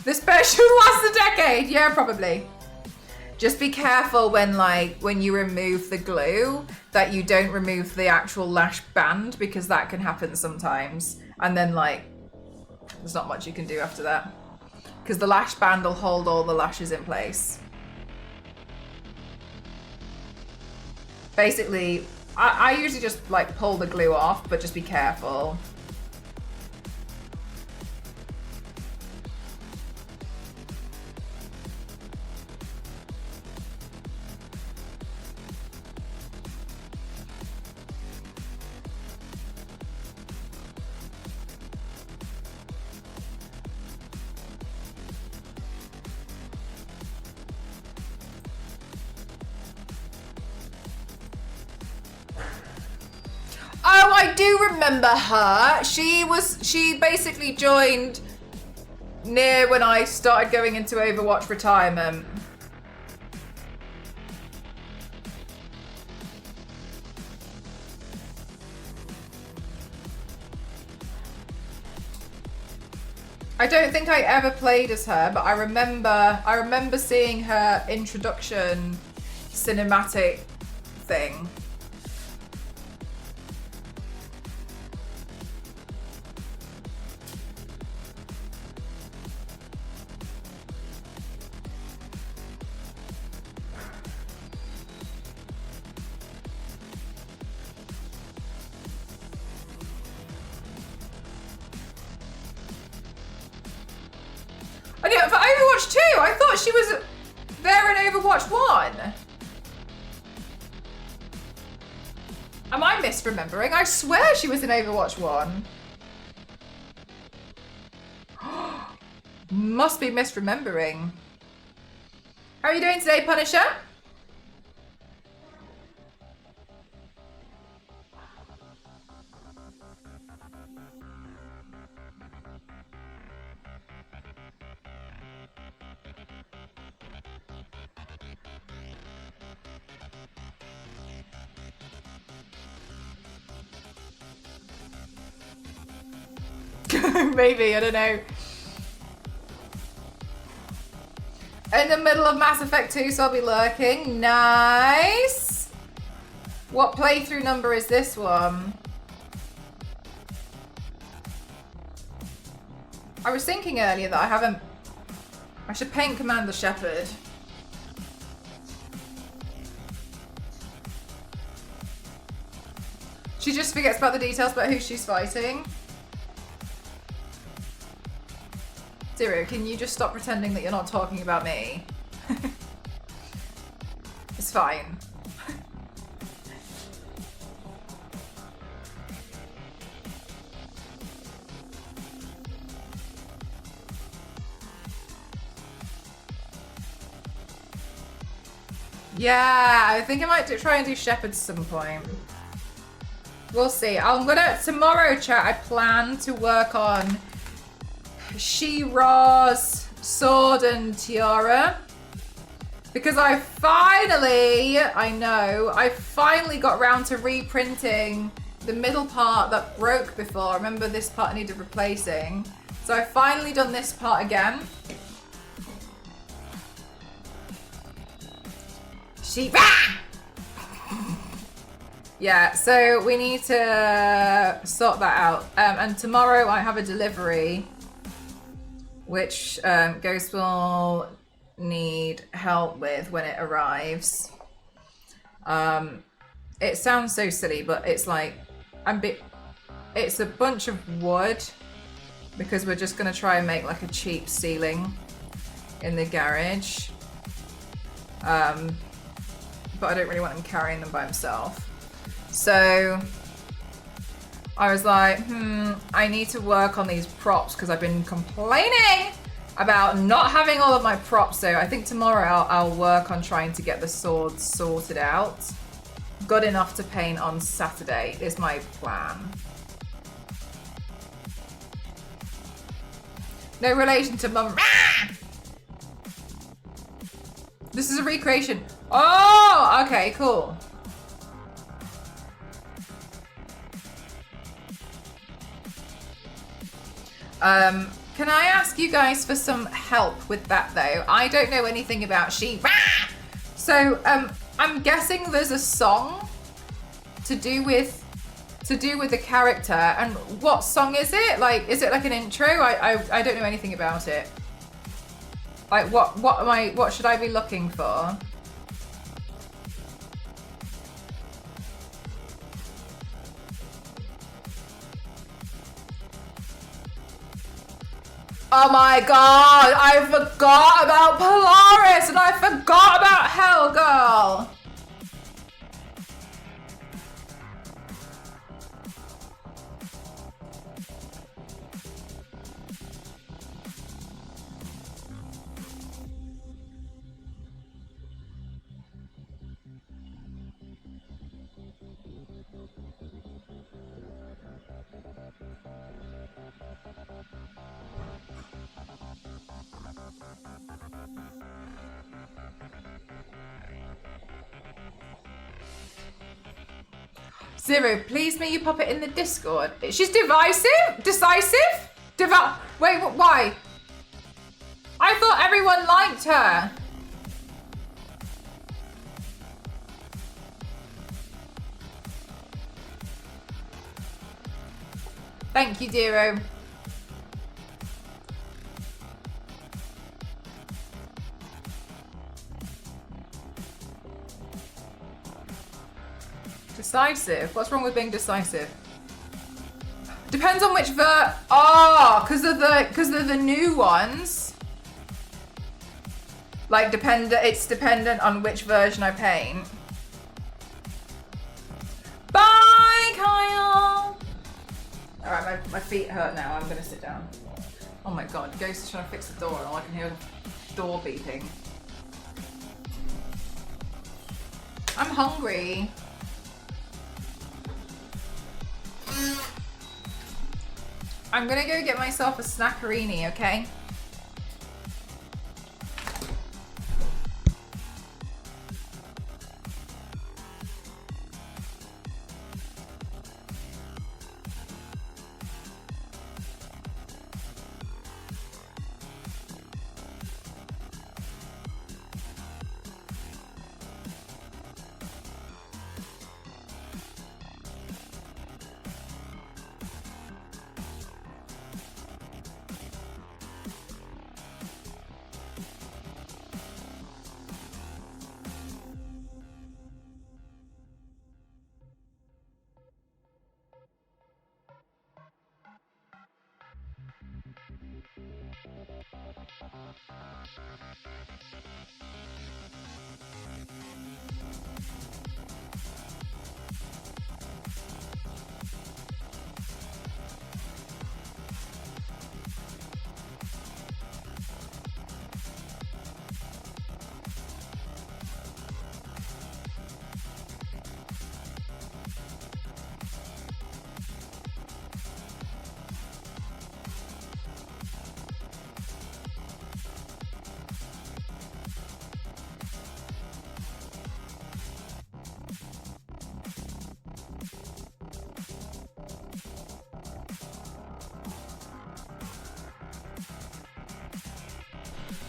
This pair should last a decade. Yeah, probably. Just be careful when you remove the glue that you don't remove the actual lash band, because that can happen sometimes. And then like, there's not much you can do after that. Because the lash band will hold all the lashes in place. Basically, I usually just like pull the glue off, but just be careful. Oh, I do remember her. She basically joined near when I started going into Overwatch retirement. I don't think I ever played as her, but I remember seeing her introduction cinematic thing. Oh yeah, for Overwatch 2, I thought she was there in Overwatch 1. Am I misremembering? I swear she was in Overwatch 1. Must be misremembering. How are you doing today, Punisher? Maybe, I don't know. In the middle of Mass Effect 2, so I'll be lurking. Nice. What playthrough number is this one? I was thinking earlier that I should paint Commander Shepard. She just forgets about the details about who she's fighting. Zero, can you just stop pretending that you're not talking about me? It's fine. Yeah, I think I might try and do shepherds at some point. We'll see. Tomorrow, chat, I plan to work on She-Ra's sword and tiara. Because I finally got round to reprinting the middle part that broke before. Remember, this part needed replacing. So I've finally done this part again. Yeah, so we need to sort that out. And tomorrow I have a delivery, which Ghost will need help with when it arrives. It sounds so silly, but it's like it's a bunch of wood because we're just gonna try and make like a cheap ceiling in the garage. But I don't really want him carrying them by himself. So I was like, I need to work on these props because I've been complaining about not having all of my props. So I think tomorrow I'll work on trying to get the swords sorted out. Good enough to paint on Saturday is my plan. No relation to Mum. This is a recreation. Oh, okay, cool. Can I ask you guys for some help with that though? I don't know anything about sheep. So I'm guessing there's a song to do with the character. And what song is it? Like, is it like an intro? I don't know anything about it. Like what should I be looking for? Oh my god, I forgot about Polaris and I forgot about Hellgirl. Zero, please may you pop it in the Discord. She's divisive? Decisive? Wait, why? I thought everyone liked her. Thank you, Zero. Decisive? What's wrong with being decisive? Depends on which because of the new ones. Like it's dependent on which version I paint. Bye, Kyle. All right, my feet hurt now. I'm gonna sit down. Oh my god, Ghost is trying to fix the door, and all I can hear is door beeping. I'm hungry. I'm gonna go get myself a snackerini, okay?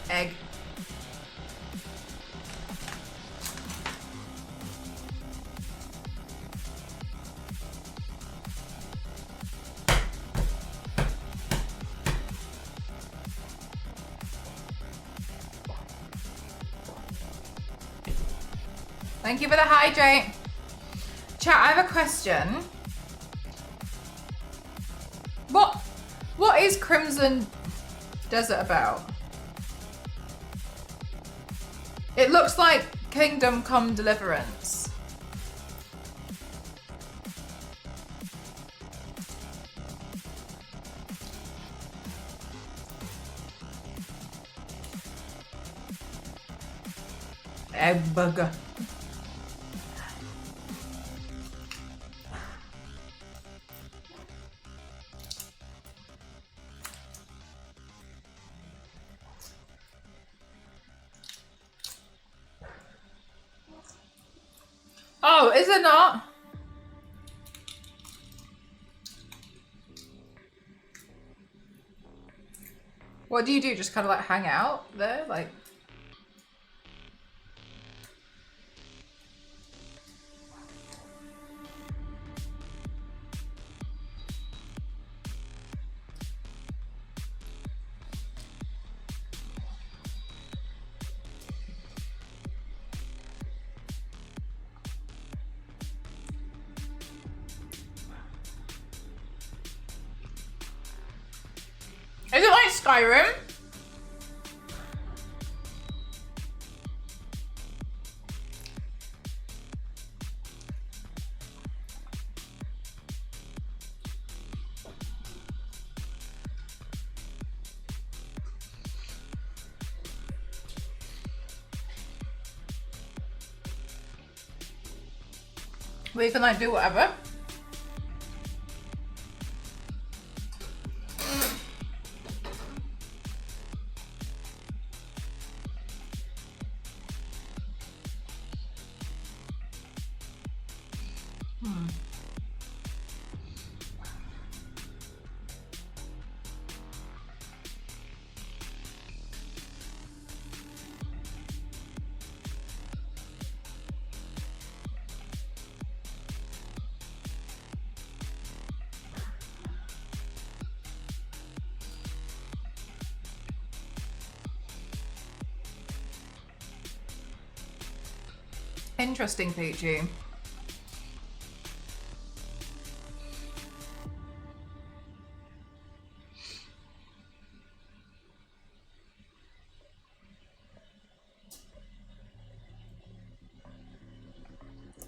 Egg. Thank you for the hydrate. Chat, I have a question. What is Crimson Desert about? It looks like Kingdom Come Deliverance. Egg bugger. Oh, is it not? What do you do? Just kind of like hang out there? Like. Is it like Skyrim? Where you can like do whatever. Interesting, Peachy.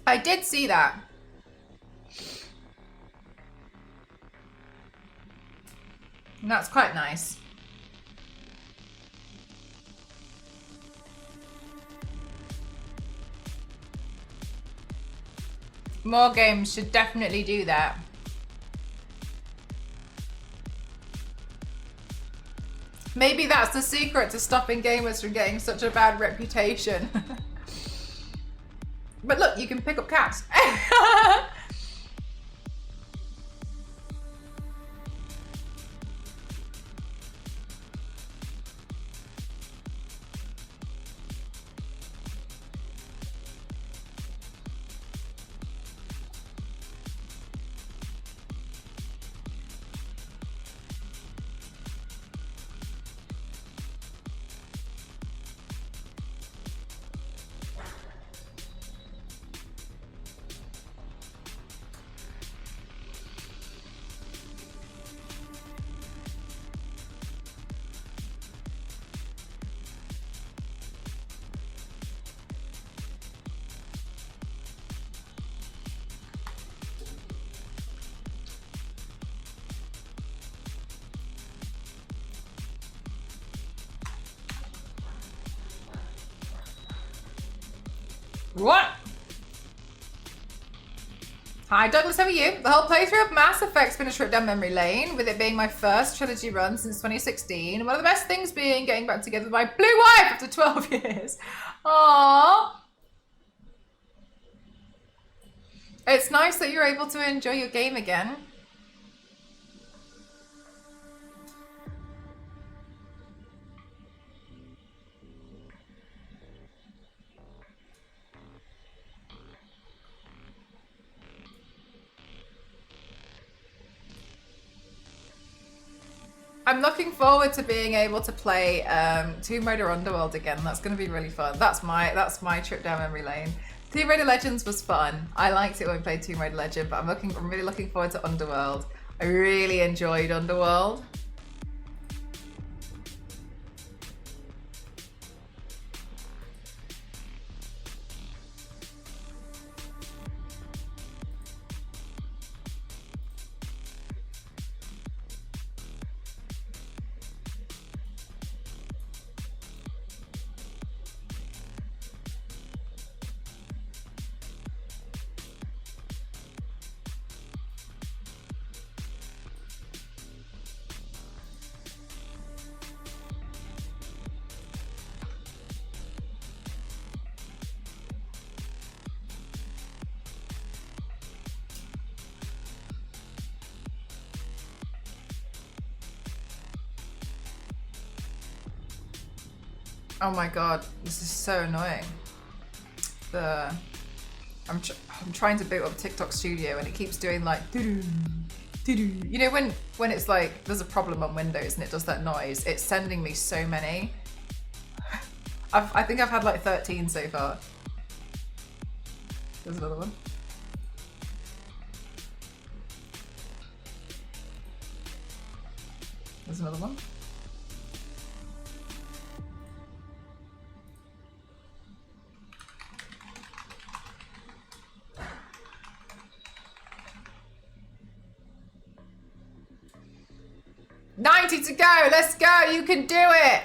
I did see that. And that's quite nice. More games should definitely do that. Maybe that's the secret to stopping gamers from getting such a bad reputation. But look, you can pick up cats. What? Hi Douglas, how are you? The whole playthrough of Mass Effect's been a trip down memory lane, with it being my first trilogy run since 2016. One of the best things being getting back together with my blue wife after 12 years. Aww. It's nice that you're able to enjoy your game again. I'm looking forward to being able to play Tomb Raider Underworld again. That's going to be really fun. That's my trip down memory lane. Tomb Raider Legends was fun. I liked it when we played Tomb Raider Legend, but I'm really looking forward to Underworld. I really enjoyed Underworld. Oh my god, this is so annoying. I'm trying to boot up TikTok Studio and it keeps doing like doo-doo, doo-doo. You know when it's like there's a problem on Windows and it does that noise. It's sending me so many. I think I've had like 13 so far. There's another one. There's another one. To go, let's go, you can do it.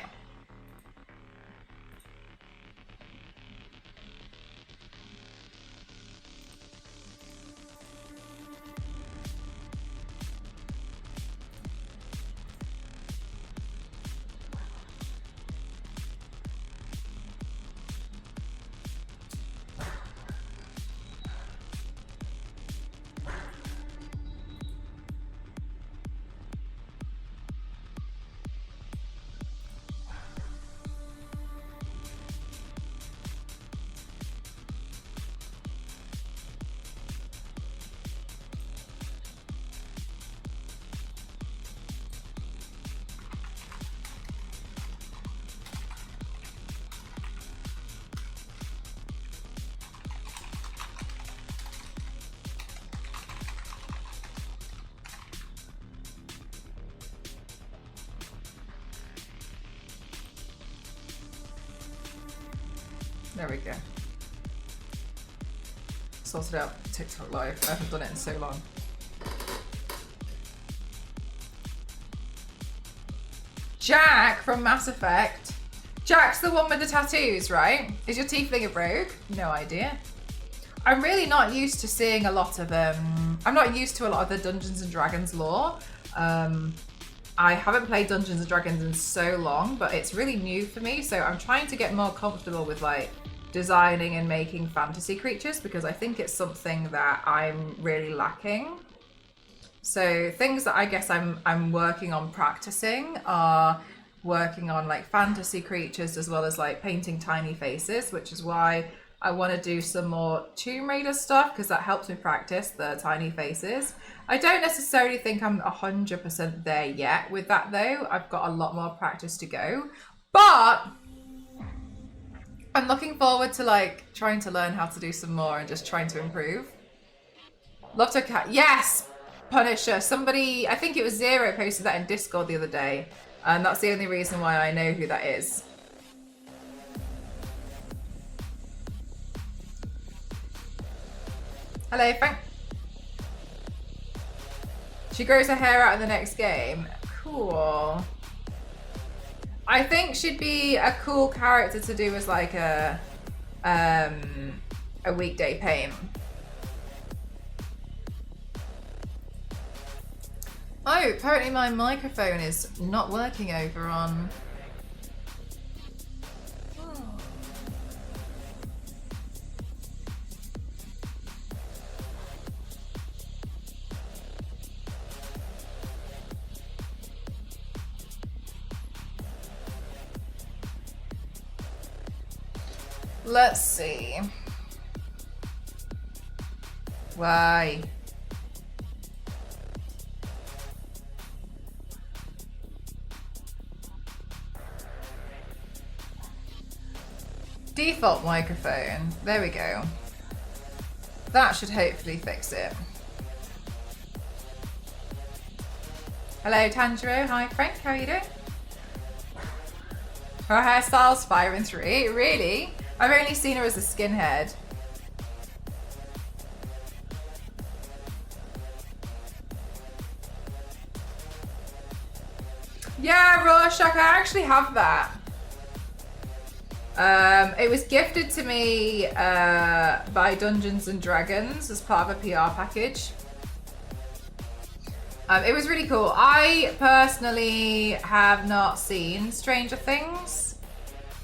There we go. Sorted out TikTok Live. I haven't done it in so long. Jack from Mass Effect. Jack's the one with the tattoos, right? Is your Tiefling a rogue? No idea. I'm really not used to seeing a lot of I'm not used to a lot of the Dungeons and Dragons lore. I haven't played Dungeons and Dragons in so long, but it's really new for me, so I'm trying to get more comfortable with like designing and making fantasy creatures because I think it's something that I'm really lacking. So things that I guess I'm working on practicing are working on like fantasy creatures as well as like painting tiny faces, which is why I want to do some more Tomb Raider stuff because that helps me practice the tiny faces. I don't necessarily think I'm 100% there yet with that though. I've got a lot more practice to go, but I'm looking forward to like trying to learn how to do some more and just trying to improve. Love to cat. Yes, Punisher. Somebody, I think it was Zero, posted that in Discord the other day, and that's the only reason why I know who that is. Hello, Frank. She grows her hair out in the next game. Cool. I think she'd be a cool character to do as like a weekday pain. Oh, apparently my microphone is not working over on... Oh. Let's see. Why? Default microphone. There we go. That should hopefully fix it. Hello, Tanjiro. Hi, Frank. How are you doing? Her hairstyle's fire and 3. Really? I've only seen her as a skinhead. Yeah, Rorschach, I actually have that. It was gifted to me by Dungeons and Dragons as part of a PR package. It was really cool. I personally have not seen Stranger Things.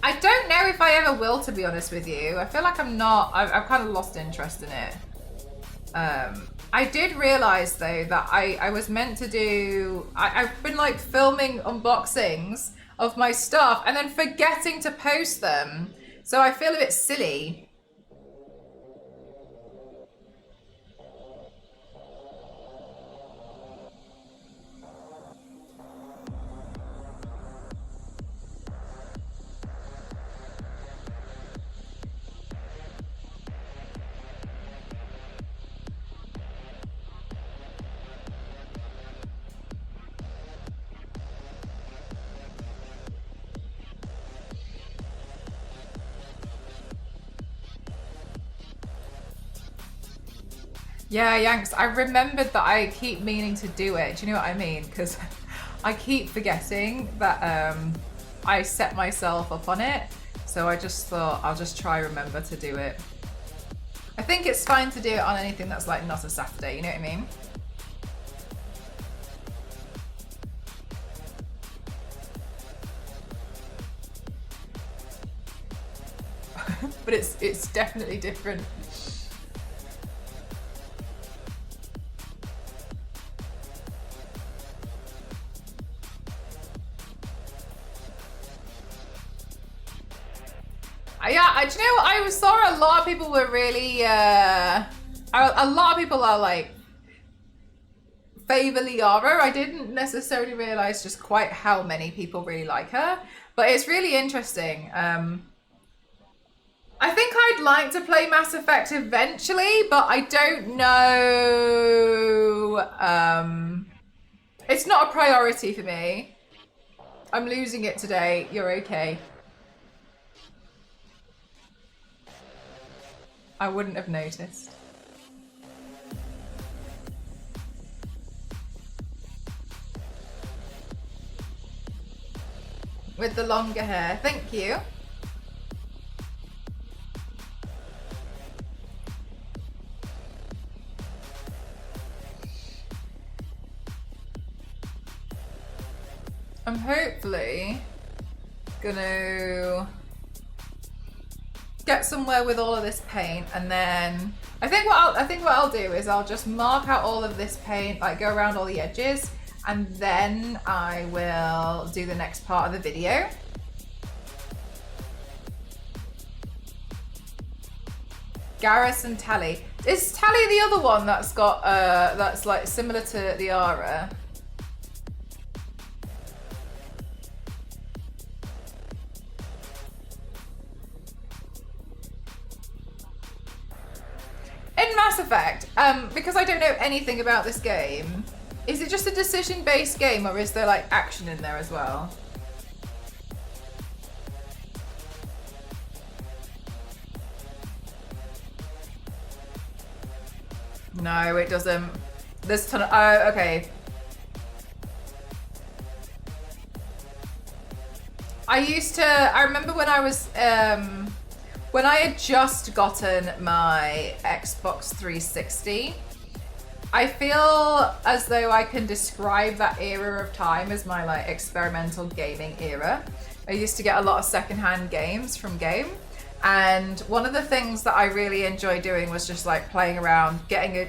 I don't know if I ever will, to be honest with you. I feel like I've kind of lost interest in it. I did realize though that I was meant to do, I've been like filming unboxings of my stuff and then forgetting to post them. So I feel a bit silly. Yeah, Yanks, I remembered that I keep meaning to do it. Do you know what I mean? Because I keep forgetting that I set myself up on it. So I just thought I'll just try remember to do it. I think it's fine to do it on anything that's like not a Saturday, you know what I mean? But it's definitely different. Yeah, do you know what? I saw a lot of people were really, a lot of people are like, favor Liara. I didn't necessarily realize just quite how many people really like her, but it's really interesting. I think I'd like to play Mass Effect eventually, but I don't know. It's not a priority for me. I'm losing it today. You're okay. I wouldn't have noticed. With the longer hair, thank you. I'm hopefully gonna get somewhere with all of this paint, and then I think what I'll do is I'll just mark out all of this paint, like go around all the edges, and then I will do the next part of the video. Garrus and Tally. Is Tally the other one that's got that's like similar to the Aura? In Mass Effect, because I don't know anything about this game, is it just a decision-based game, or is there like action in there as well? No, it doesn't. There's a ton of, oh, okay. I remember when I was, when I had just gotten my Xbox 360, I feel as though I can describe that era of time as my like experimental gaming era. I used to get a lot of secondhand games from Game, and one of the things that I really enjoy doing was just like playing around, getting a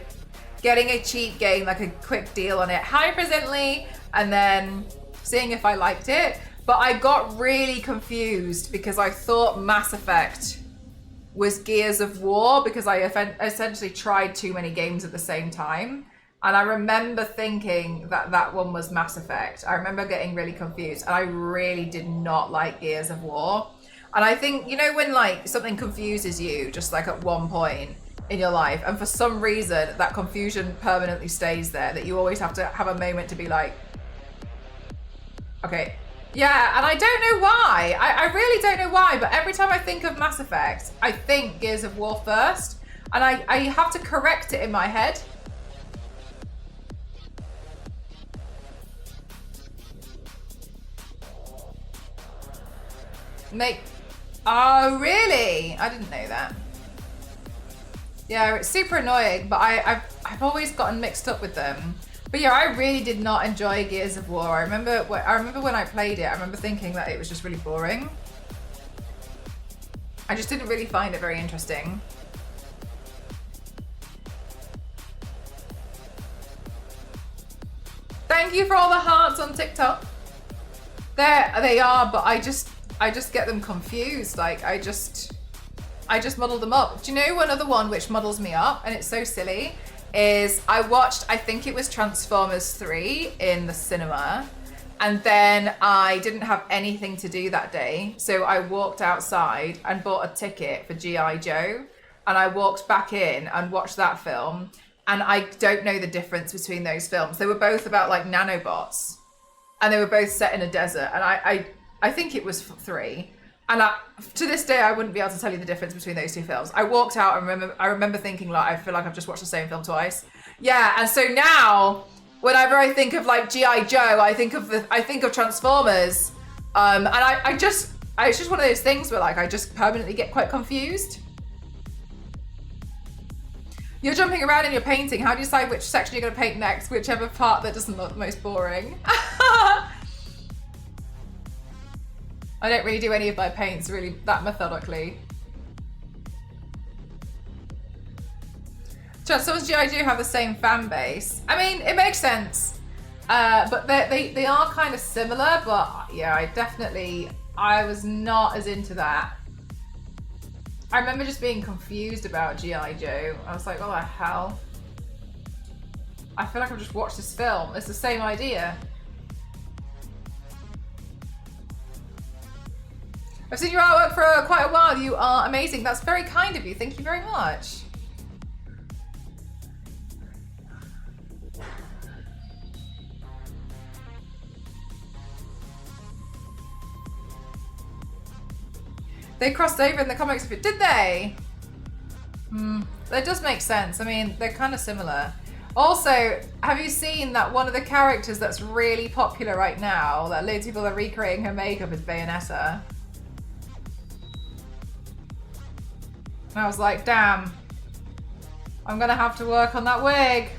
cheap game, like a quick deal on it, high presently, and then seeing if I liked it. But I got really confused because I thought Mass Effect was Gears of War, because I essentially tried too many games at the same time. And I remember thinking that that one was Mass Effect. I remember getting really confused, and I really did not like Gears of War. And I think, you know, when like something confuses you just like at one point in your life, and for some reason that confusion permanently stays there, that you always have to have a moment to be like, okay. Yeah, and I don't know why. I really don't know why, but every time I think of Mass Effect, I think Gears of War first. And I have to correct it in my head. Oh, really? I didn't know that. Yeah, it's super annoying, but I've always gotten mixed up with them. But yeah, I really did not enjoy Gears of War. I remember when I played it, I remember thinking that it was just really boring. I just didn't really find it very interesting. Thank you for all the hearts on TikTok. There they are, but I just get them confused. Like I just muddle them up. Do you know one other one which muddles me up, and it's so silly, is I watched, I think it was Transformers 3 in the cinema, and then I didn't have anything to do that day, so I walked outside and bought a ticket for G.I. Joe, and I walked back in and watched that film, and I don't know the difference between those films. They were both about like nanobots, and they were both set in a desert, and I think it was 3. And to this day, I wouldn't be able to tell you the difference between those two films. I walked out and I remember thinking, like, I feel like I've just watched the same film twice. Yeah, and so now, whenever I think of like G.I. Joe, I think of Transformers, and it's just one of those things where like I just permanently get quite confused. You're jumping around in your painting. How do you decide which section you're going to paint next? Whichever part that doesn't look the most boring. I don't really do any of my paints really that methodically. Transformers G.I. Joe have the same fan base. I mean, it makes sense. But they are kind of similar, but yeah, I was not as into that. I remember just being confused about G.I. Joe. I was like, oh the hell. I feel like I've just watched this film. It's the same idea. I've seen your artwork for quite a while. You are amazing. That's very kind of you. Thank you very much. They crossed over in the comics, did they? That does make sense. I mean, they're kind of similar. Also, have you seen that one of the characters that's really popular right now, that loads of people are recreating her makeup, is Bayonetta? And I was like, damn, I'm gonna have to work on that wig.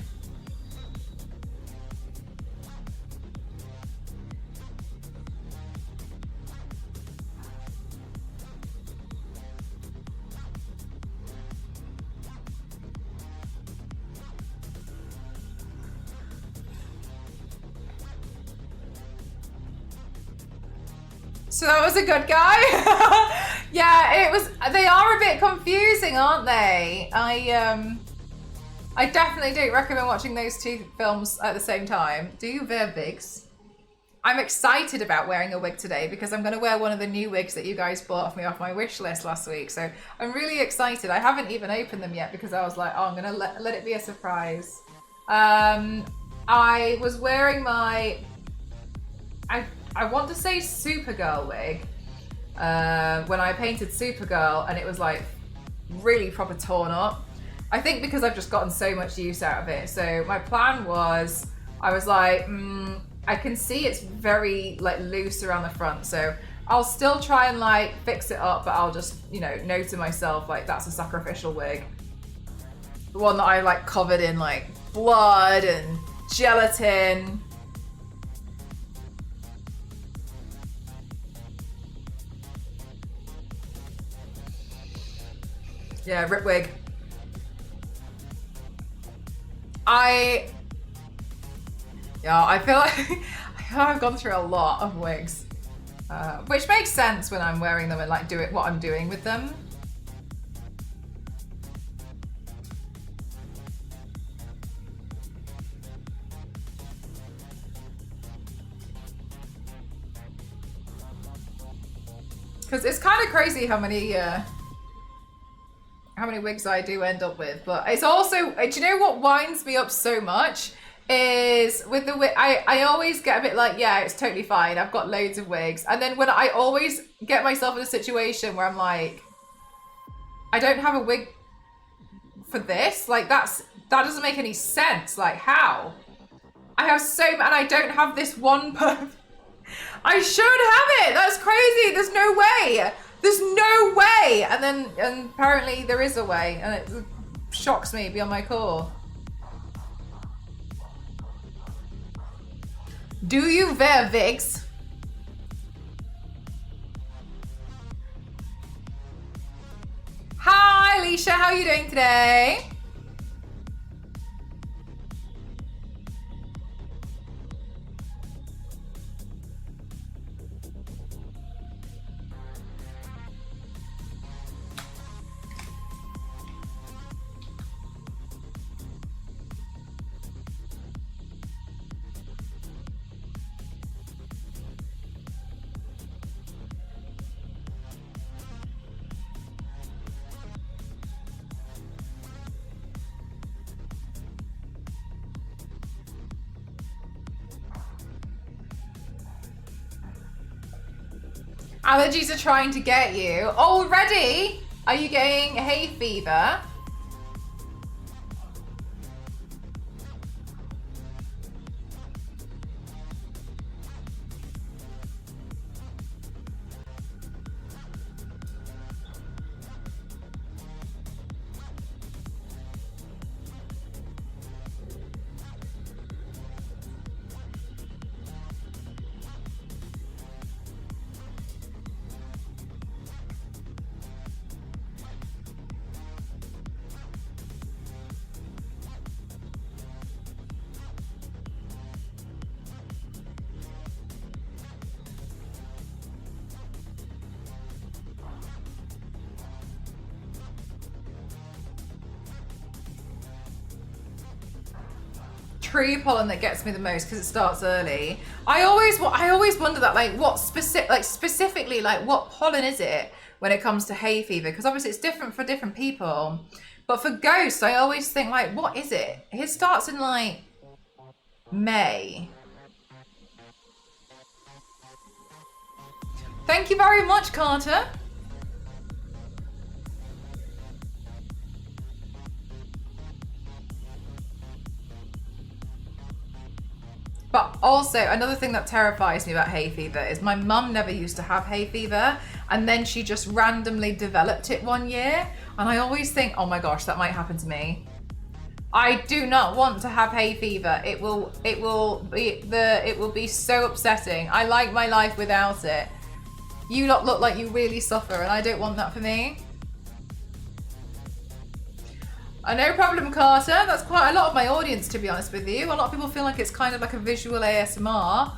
So that was a good guy. Yeah, it was. They are a bit confusing, aren't they? I definitely don't recommend watching those two films at the same time. Do you wear wigs? I'm excited about wearing a wig today because I'm going to wear one of the new wigs that you guys bought me off my wish list last week. So I'm really excited. I haven't even opened them yet because I was like, oh, I'm going to let it be a surprise. I was wearing my, I want to say Supergirl wig when I painted Supergirl, and it was like really proper torn up. I think because I've just gotten so much use out of it. So my plan was, I was like, I can see it's very like loose around the front, so I'll still try and like fix it up, but I'll just, you know, know to myself like that's a sacrificial wig. The one that I like covered in like blood and gelatin. Yeah, rip wig. I feel like I've gone through a lot of wigs, which makes sense when I'm wearing them and like do it what I'm doing with them. Because it's kind of crazy how many wigs I do end up with. But it's also, do you know what winds me up so much? Is with the wig, I always get a bit like, yeah, it's totally fine. I've got loads of wigs. And then when I always get myself in a situation where I'm like, I don't have a wig for this. Like that doesn't make any sense. Like how? I have and I don't have this one I should have it. That's crazy. There's no way. There's no way. And apparently there is a way, and it shocks me beyond my core. Do you wear wigs? Hi, Alicia. How are you doing today? Allergies are trying to get you. Already? Are you getting hay fever? Tree pollen that gets me the most because it starts early. I always wonder that, like, what specifically, like, what pollen is it when it comes to hay fever? Because obviously it's different for different people. But for Ghost, I always think, like, what is it? His starts in like May. Thank you very much, Carter. But also, another thing that terrifies me about hay fever is my mum never used to have hay fever, and then she just randomly developed it one year. And I always think, oh my gosh, that might happen to me. I do not want to have hay fever. It will be so upsetting. I like my life without it. You lot look like you really suffer, and I don't want that for me. No problem, Carter. That's quite a lot of my audience, to be honest with you. A lot of people feel like it's kind of like a visual ASMR,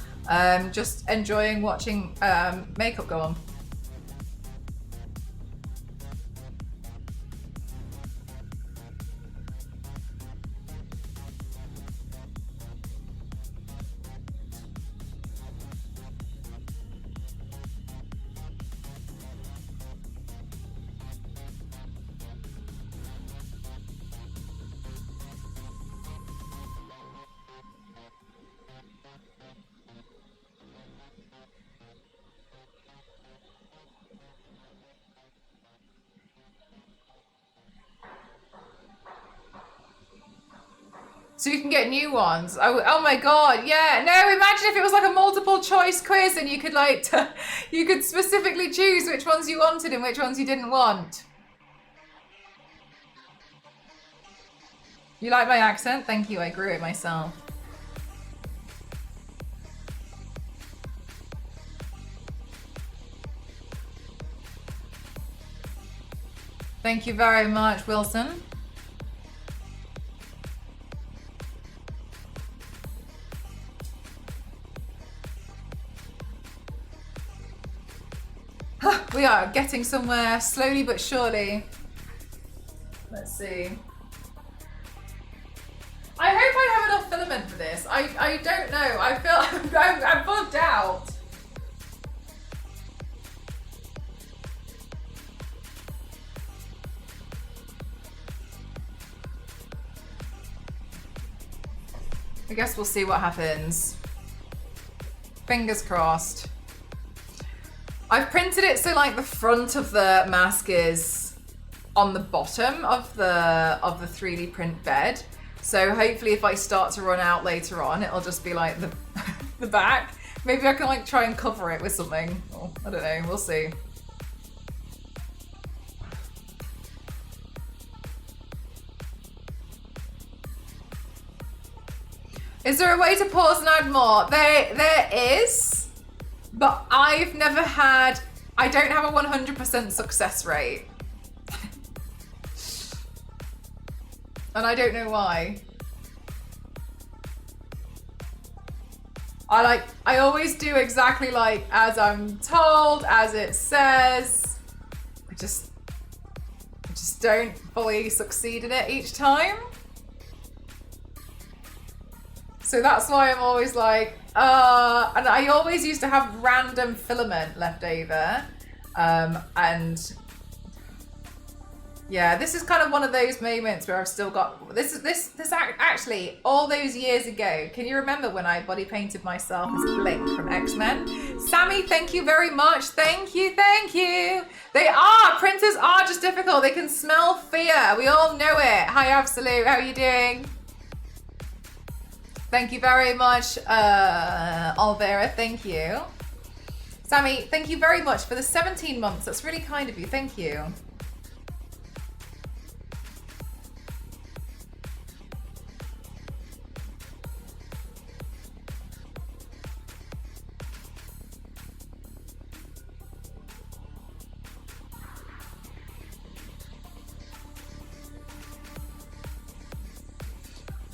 just enjoying watching makeup go on. So you can get new ones. Oh my god, yeah. No, imagine if it was like a multiple choice quiz and you could like, you could specifically choose which ones you wanted and which ones you didn't want. You like my accent? Thank you, I grew it myself. Thank you very much, Wilson. We are getting somewhere slowly but surely. Let's see. I hope I have enough filament for this. I don't know. I feel I'm bugged out. I guess we'll see what happens. Fingers crossed. I've printed it so like the front of the mask is on the bottom of the 3D print bed. So hopefully if I start to run out later on, it'll just be like the the back. Maybe I can like try and cover it with something. Oh, I don't know, we'll see. Is there a way to pause and add more? There is, but I've never had, I don't have a 100% success rate. And I don't know why. I always do exactly like as I'm told, as it says. I just don't fully succeed in it each time. So that's why I'm always like, and I always used to have random filament left over. And yeah, this is kind of one of those moments where I've still got, this actually, all those years ago, can you remember when I body painted myself as Blink from X-Men? Sammy, thank you very much. Thank you, thank you. Printers are just difficult. They can smell fear. We all know it. Hi, Absolute, how are you doing? Thank you very much, Alvera, thank you. Sammy, thank you very much for the 17 months. That's really kind of you, thank you.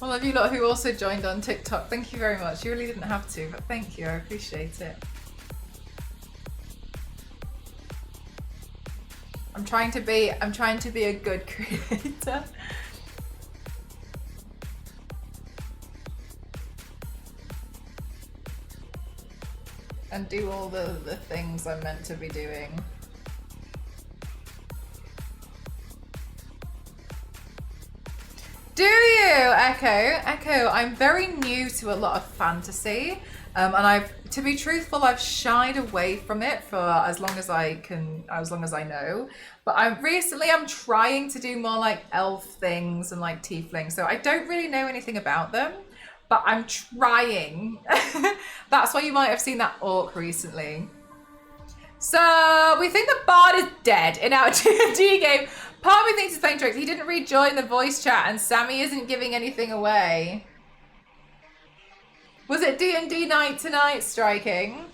All of you lot who also joined on TikTok, thank you very much. You really didn't have to, but thank you, I appreciate it. I'm trying to be a good creator. And do all the things I'm meant to be doing. Do you, Echo? Echo, I'm very new to a lot of fantasy, and to be truthful, I've shied away from it for as long as I know. But I'm trying to do more like elf things and like tiefling, so I don't really know anything about them, but I'm trying. That's why you might have seen that orc recently. So we think the bard is dead in our D&D game. Part of me thinks it's playing tricks. He didn't rejoin the voice chat and Sammy isn't giving anything away. Was it D&D night tonight, Striking?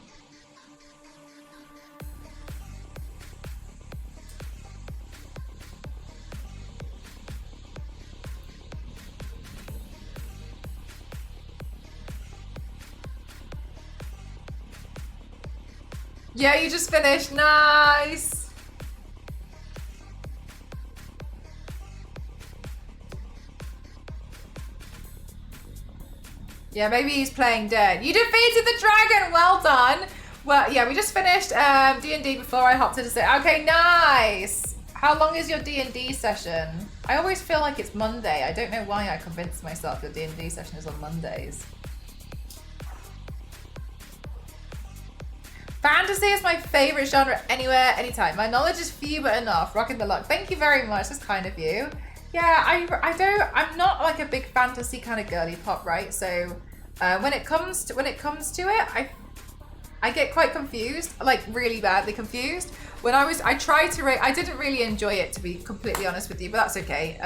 Yeah, you just finished. Nice. Yeah, maybe he's playing dead. You defeated the dragon. Well done. Well, yeah, we just finished D&D before I hopped into say. Okay, nice. How long is your D&D session? I always feel like it's Monday. I don't know why I convinced myself your D&D session is on Mondays. Fantasy is my favorite genre anywhere, anytime. My knowledge is few but enough. Rocking the luck. Thank you very much. That's kind of you. Yeah, I'm not like a big fantasy kind of girly pop, right? So when it comes to it, I get quite confused, like really badly confused. When I didn't really enjoy it, to be completely honest with you, but that's okay.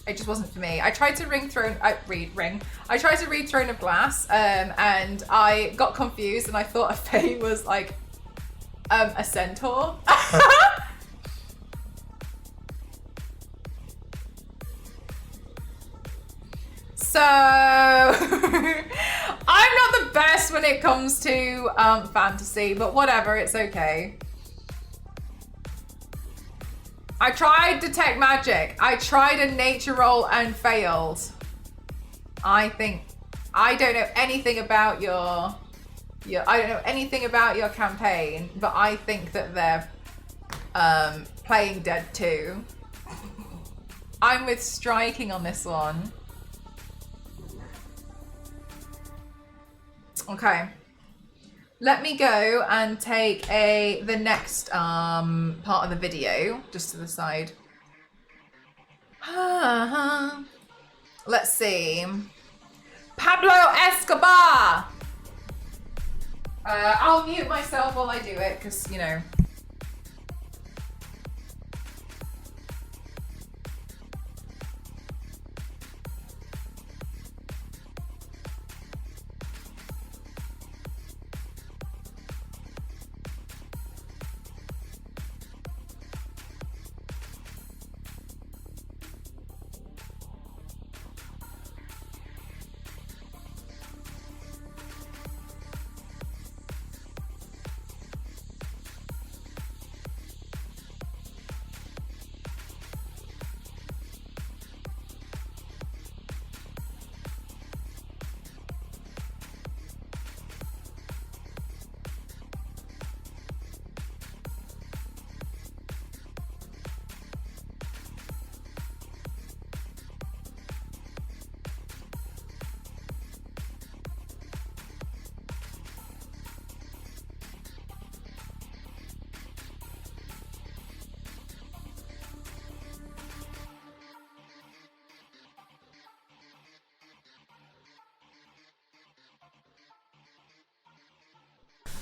It just wasn't for me. I tried to read Throne of Glass, and I got confused, and I thought a fae was like a centaur. So I'm not the best when it comes to fantasy, but whatever, it's okay. I tried Detect Magic. I tried a nature roll and failed. I don't know anything about your campaign, but I think that they're playing dead too. I'm with Striking on this one. Okay. Let me go and take the next part of the video just to the side. Let's see. Pablo Escobar. I'll mute myself while I do it because, you know.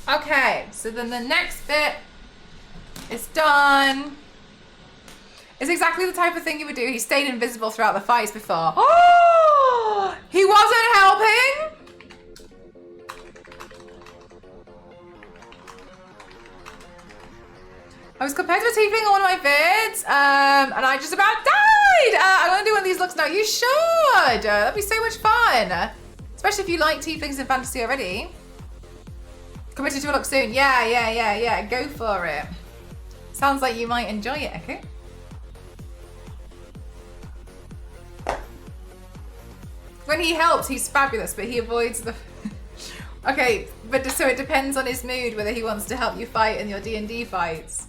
Okay, so then the next bit is done. It's exactly the type of thing he would do. He stayed invisible throughout the fights before. Oh, he wasn't helping? I was compared to a Tiefling on one of my vids, and I just about died. I'm gonna do one of these looks now. You should. That'd be so much fun. Especially if you like Tieflings in fantasy already. Committed to a look soon. Yeah. Go for it. Sounds like you might enjoy it, okay? When he helps, he's fabulous, but he avoids the... Okay, but so it depends on his mood whether he wants to help you fight in your D&D fights.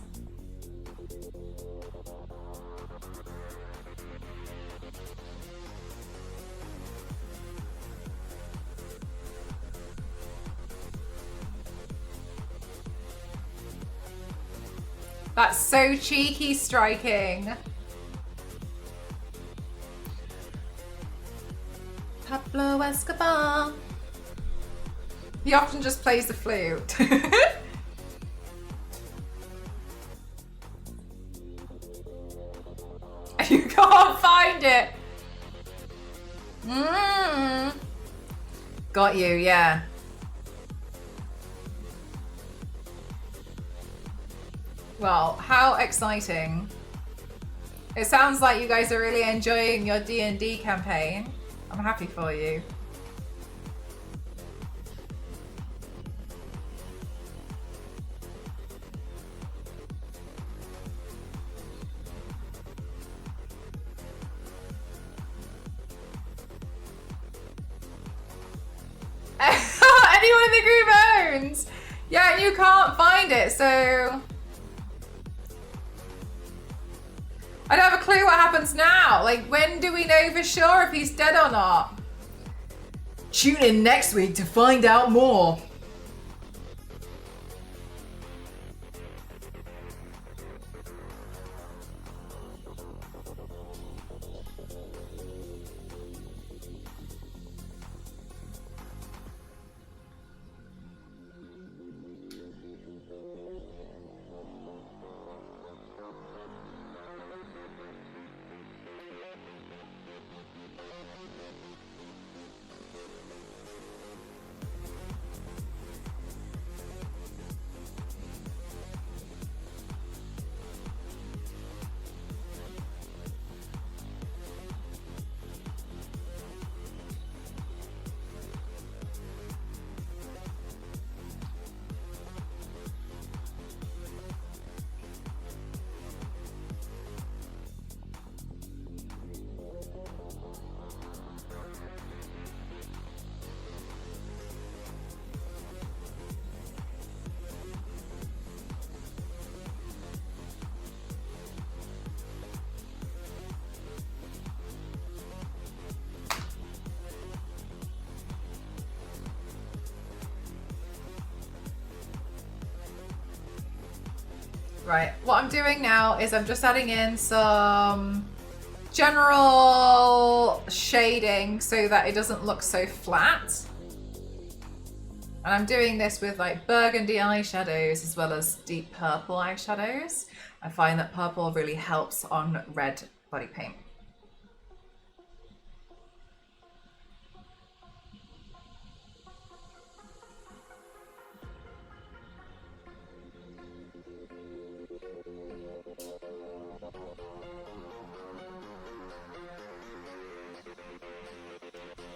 That's so cheeky, striking. Pablo Escobar. He often just plays the flute. You can't find it. Got you, yeah. Well, how exciting. It sounds like you guys are really enjoying your D&D campaign. I'm happy for you. Anyone in the group owns? Yeah, and you can't find it, so... I don't have a clue what happens now. Like, when do we know for sure if he's dead or not? Tune in next week to find out more. Right, what I'm doing now is I'm just adding in some general shading so that it doesn't look so flat. And I'm doing this with like burgundy eyeshadows as well as deep purple eyeshadows. I find that purple really helps on red body paint.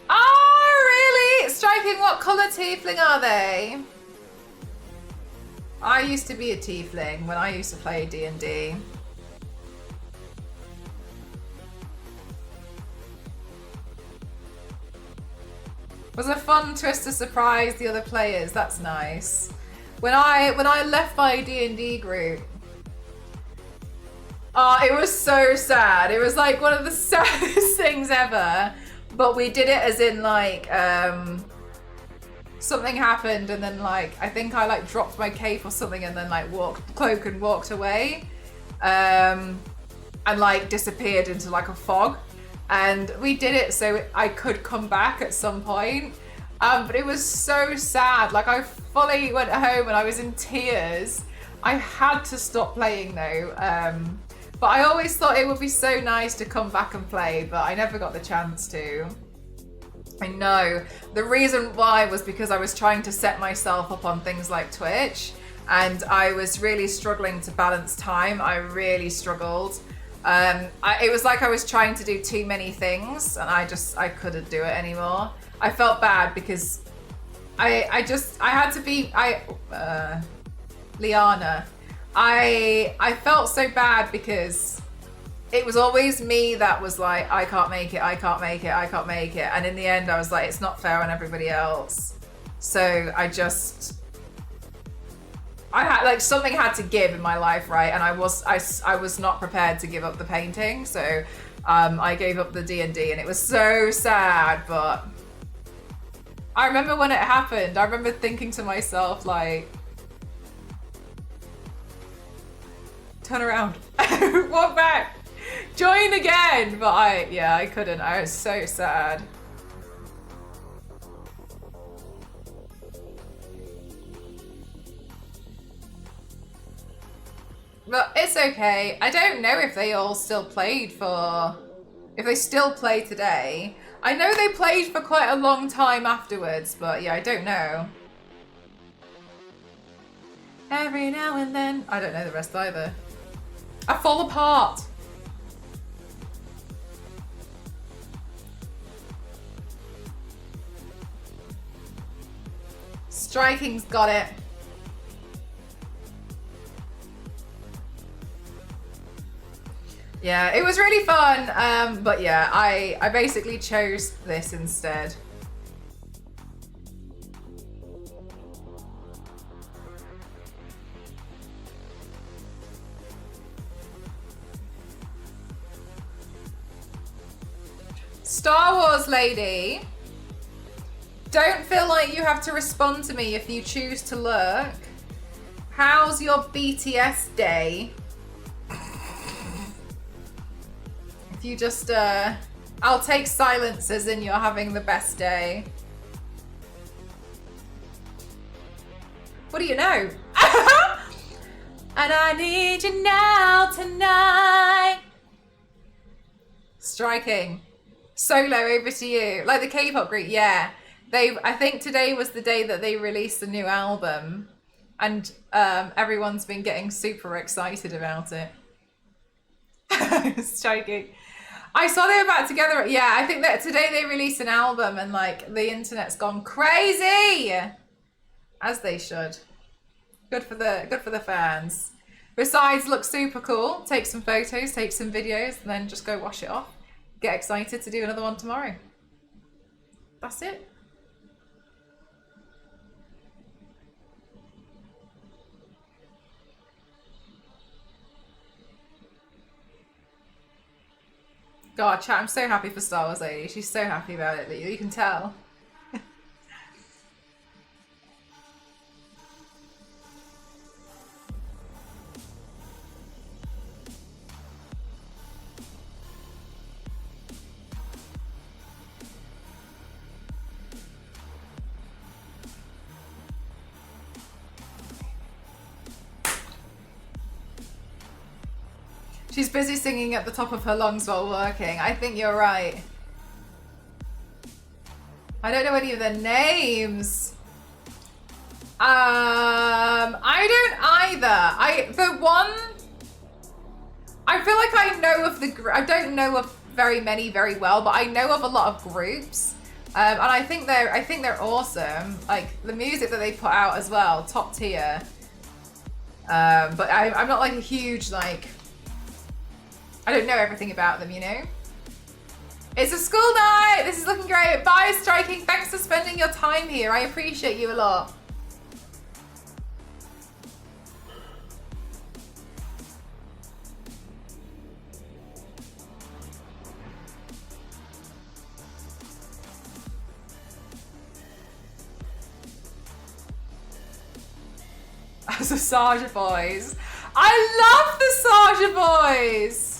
Oh, really? Striking, what colour tiefling are they? I used to be a tiefling when I used to play D&D. Was a fun twist to surprise the other players. That's nice. When I left my D&D group, it was so sad. It was like one of the saddest things ever. But we did it as in like something happened and then like I think I like dropped my cape or something and then like walked away and like disappeared into like a fog. And we did it so I could come back at some point. But it was so sad. Like I fully went home and I was in tears. I had to stop playing though. But I always thought it would be so nice to come back and play, but I never got the chance to. I know. The reason why was because I was trying to set myself up on things like Twitch and I was really struggling to balance time. I really struggled. It was like I was trying to do too many things and I couldn't do it anymore. I felt bad because I had to be, Liana. I felt so bad because it was always me that was like, I can't make it, I can't make it, I can't make it. And in the end, I was like, it's not fair on everybody else. So I had like something had to give in my life, right? And I was not prepared to give up the painting. So I gave up the D&D and it was so sad. But I remember when it happened, I remember thinking to myself like, turn around, walk back, join again. But I couldn't. I was so sad. But it's okay. I don't know if they all still played if they still play today. I know they played for quite a long time afterwards, but yeah, I don't know. Every now and then. I don't know the rest either. I fall apart. Striking's got it. Yeah, it was really fun. But yeah, I basically chose this instead. Star Wars lady, don't feel like you have to respond to me if you choose to lurk. How's your BTS day? If you just, I'll take silence as in you're having the best day. What do you know? And I need you now tonight. Striking. Solo, over to you. Like the K-pop group, yeah. I think today was the day that they released a new album. And everyone's been getting super excited about it. Striking. I saw they were back together. Yeah, I think that today they released an album and like the internet's gone crazy. As they should. Good for the fans. Besides, look super cool. Take some photos, take some videos, and then just go wash it off. Get excited to do another one tomorrow. That's it. God, chat, I'm so happy for Star Wars Lady. She's so happy about it that you can tell. She's busy singing at the top of her lungs while working. I think you're right. I don't know any of their names. I don't either. I feel like I know of I don't know of very many very well, but I know of a lot of groups. And I think they're awesome. Like the music that they put out as well, top tier. But I'm not like a huge like. I don't know everything about them, you know. It's a school night. This is looking great. Bye, Striking. Thanks for spending your time here. I appreciate you a lot. As the Saja Boys. I love the Saja Boys.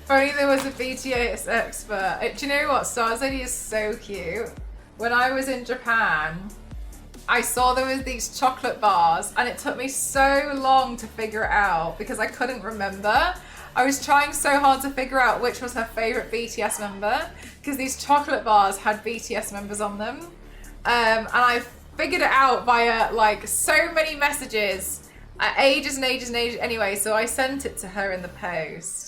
If only there was a BTS expert. Do you know what? Stars Lady is so cute. When I was in Japan, I saw there was these chocolate bars and it took me so long to figure it out because I couldn't remember. I was trying so hard to figure out which was her favorite BTS member because these chocolate bars had BTS members on them. And I figured it out via like so many messages, ages and ages and ages. Anyway, so I sent it to her in the post.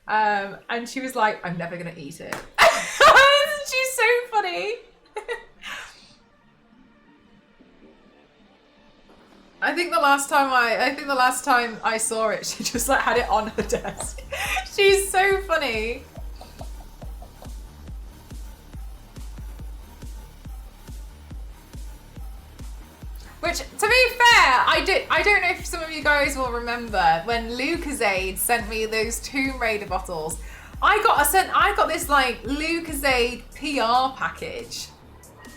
And she was like, I'm never gonna eat it. She's so funny. I think the last time I saw it, she just like had it on her desk. She's so funny. Which, to be fair, I don't know if some of you guys will remember when Lucozade sent me those Tomb Raider bottles. I got this like Lucozade PR package.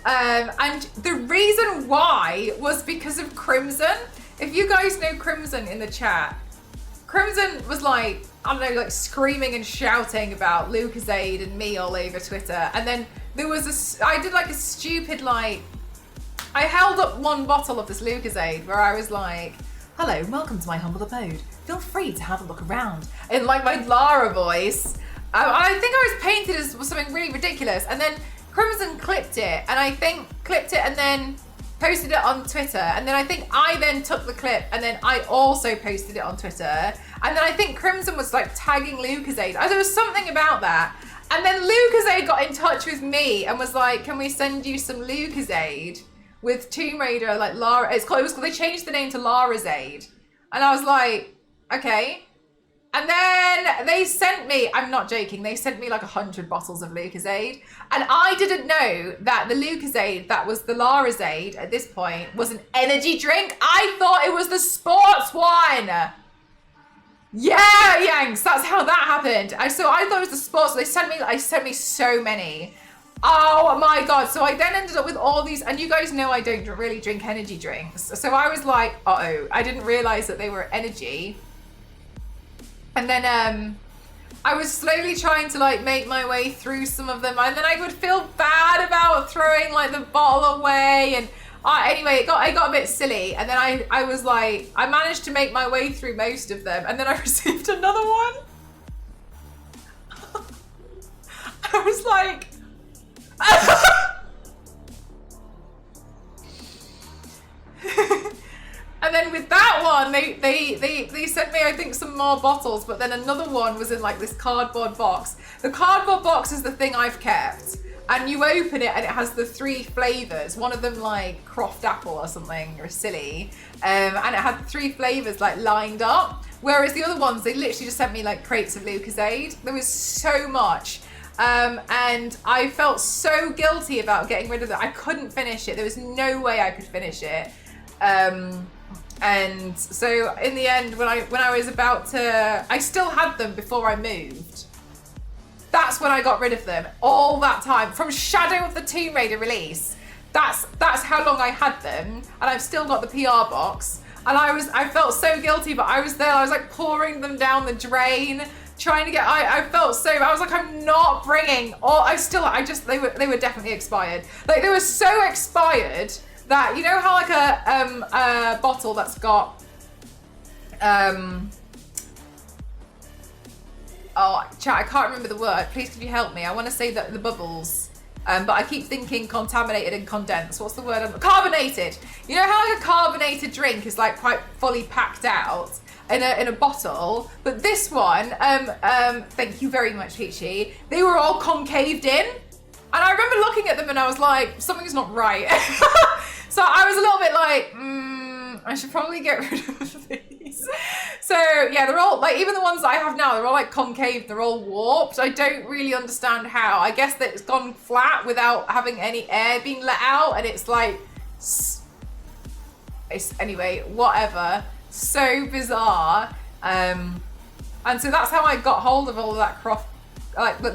And the reason why was because of Crimson. If you guys know Crimson in the chat, Crimson was like, I don't know, like screaming and shouting about Lucozade and me all over Twitter. And then there was I did like a stupid like, I held up one bottle of this Lucozade where I was like, hello, welcome to my humble abode. Feel free to have a look around. In like my Lara voice. I think I was painted as something really ridiculous. And then Crimson clipped it and then posted it on Twitter. And then I think I then took the clip and then I also posted it on Twitter. And then I think Crimson was like tagging Lucozade. There was something about that. And then Lucozade got in touch with me and was like, can we send you some Lucozade with Tomb Raider, like Lara, they changed the name to Larazade. And I was like, okay. And then they sent me, I'm not joking, they sent me like 100 bottles of Lucozade. And I didn't know that the Lucozade, that was the Larazade at this point, was an energy drink. I thought it was the sports one. Yeah, Yanks, that's how that happened. So I thought it was the sports, they sent me so many. Oh my God. So I then ended up with all these, and you guys know I don't really drink energy drinks. So I was like, uh-oh, I didn't realize that they were energy. And then I was slowly trying to like make my way through some of them. And then I would feel bad about throwing like the bottle away. And anyway, it got a bit silly. And then I was like, I managed to make my way through most of them. And then I received another one. I was like, and then with that one, they sent me, I think, some more bottles, but then another one was in like this cardboard box. The cardboard box is the thing I've kept, and you open it and it has the 3 flavors. One of them like Croft Apple or something, or silly, and it had 3 flavors like lined up. Whereas the other ones, they literally just sent me like crates of Lucozade. There was so much. And I felt so guilty about getting rid of it. I couldn't finish it. There was no way I could finish it. And so in the end, when I was about to, I still had them before I moved. That's when I got rid of them. All that time from Shadow of the Tomb Raider release. That's how long I had them, and I've still got the PR box. And I felt so guilty, but I was there, I was like pouring them down the drain, trying to get, I felt so, I was like, I'm not bringing, they were definitely expired. Like, they were so expired that, you know how like a bottle that's got, oh, chat, I can't remember the word. Please, could you help me? I want to say that the bubbles, but I keep thinking contaminated and condensed. What's the word? Carbonated. You know how like a carbonated drink is like quite fully packed out in a bottle, but this one, thank you very much, Peachy. They were all concaved in, and I remember looking at them and I was like, something's not right. So I was a little bit like, I should probably get rid of these. So yeah, they're all like, even the ones that I have now, they're all like concave, they're all warped. I don't really understand how. I guess that it's gone flat without having any air being let out, and it's like, anyway, whatever. So bizarre. And so that's how I got hold of all of that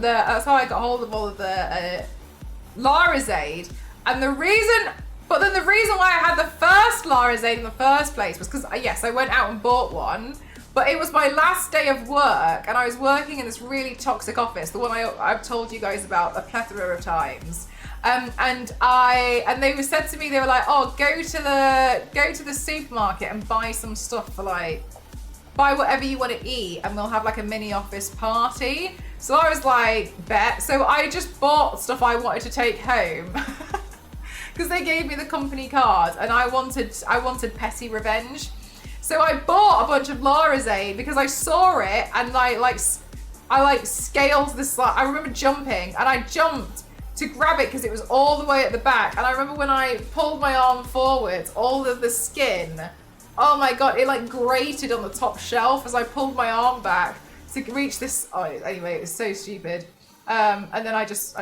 that's how I got hold of all of the Larazade. And the reason why I had the first Larazade in the first place was because, yes, I went out and bought one, but it was my last day of work, and I was working in this really toxic office, the one I've told you guys about a plethora of times. And they said to me, they were like, oh, go to the supermarket and buy some stuff for like, buy whatever you want to eat, and we'll have like a mini office party. So I was like, bet. So I just bought stuff I wanted to take home. Because they gave me the company card, and I wanted petty revenge. So I bought a bunch of Larazade because I saw it, and I scaled this. I remember jumping, and I jumped to grab it because it was all the way at the back. And I remember when I pulled my arm forwards, all of the skin, oh my god, it like grated on the top shelf as I pulled my arm back to reach this. Oh, anyway, it was so stupid. And then I just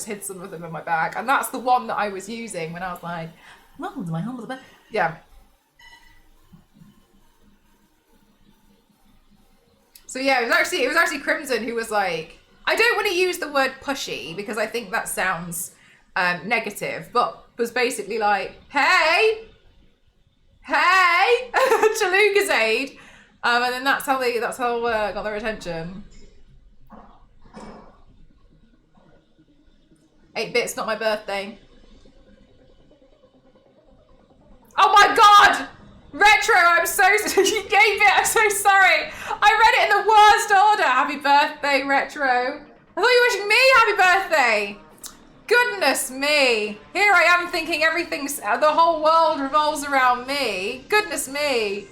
hid some of them in my bag, and that's the one that I was using when I was like, welcome to my humble bed. Yeah. So yeah, it was actually Crimson who was like, I don't want to use the word pushy because I think that sounds negative, but was basically like, hey, Chalukazade, and then that's how got their attention. 8-bit's not my birthday. Oh my god! Retro, I'm so you gave it, I'm so sorry. I read it in the worst order. Happy birthday, Retro. I thought you were wishing me happy birthday. Goodness me. Here I am thinking the whole world revolves around me. Goodness me.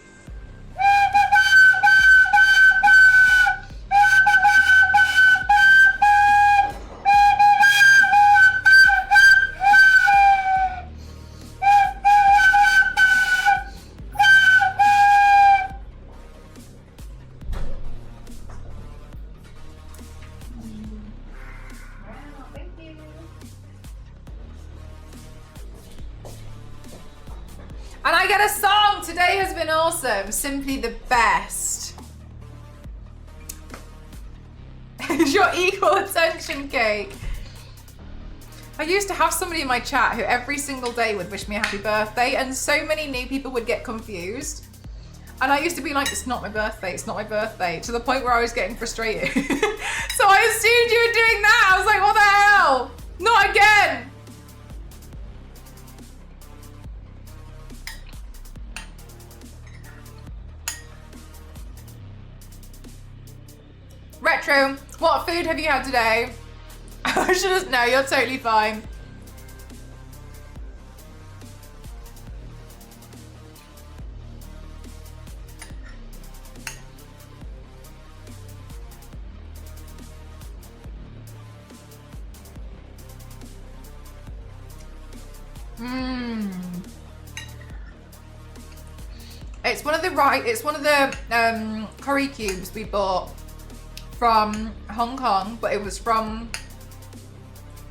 And I get a song. Today has been awesome. Simply the best. It's your equal attention cake. I used to have somebody in my chat who every single day would wish me a happy birthday, and so many new people would get confused. And I used to be like, it's not my birthday, it's not my birthday, to the point where I was getting frustrated. So I assumed you were doing that. I was like, what the hell? Not again. Retro, what food have you had today? I should have, no, you're totally fine. It's one of the curry cubes we bought from Hong Kong, but it was from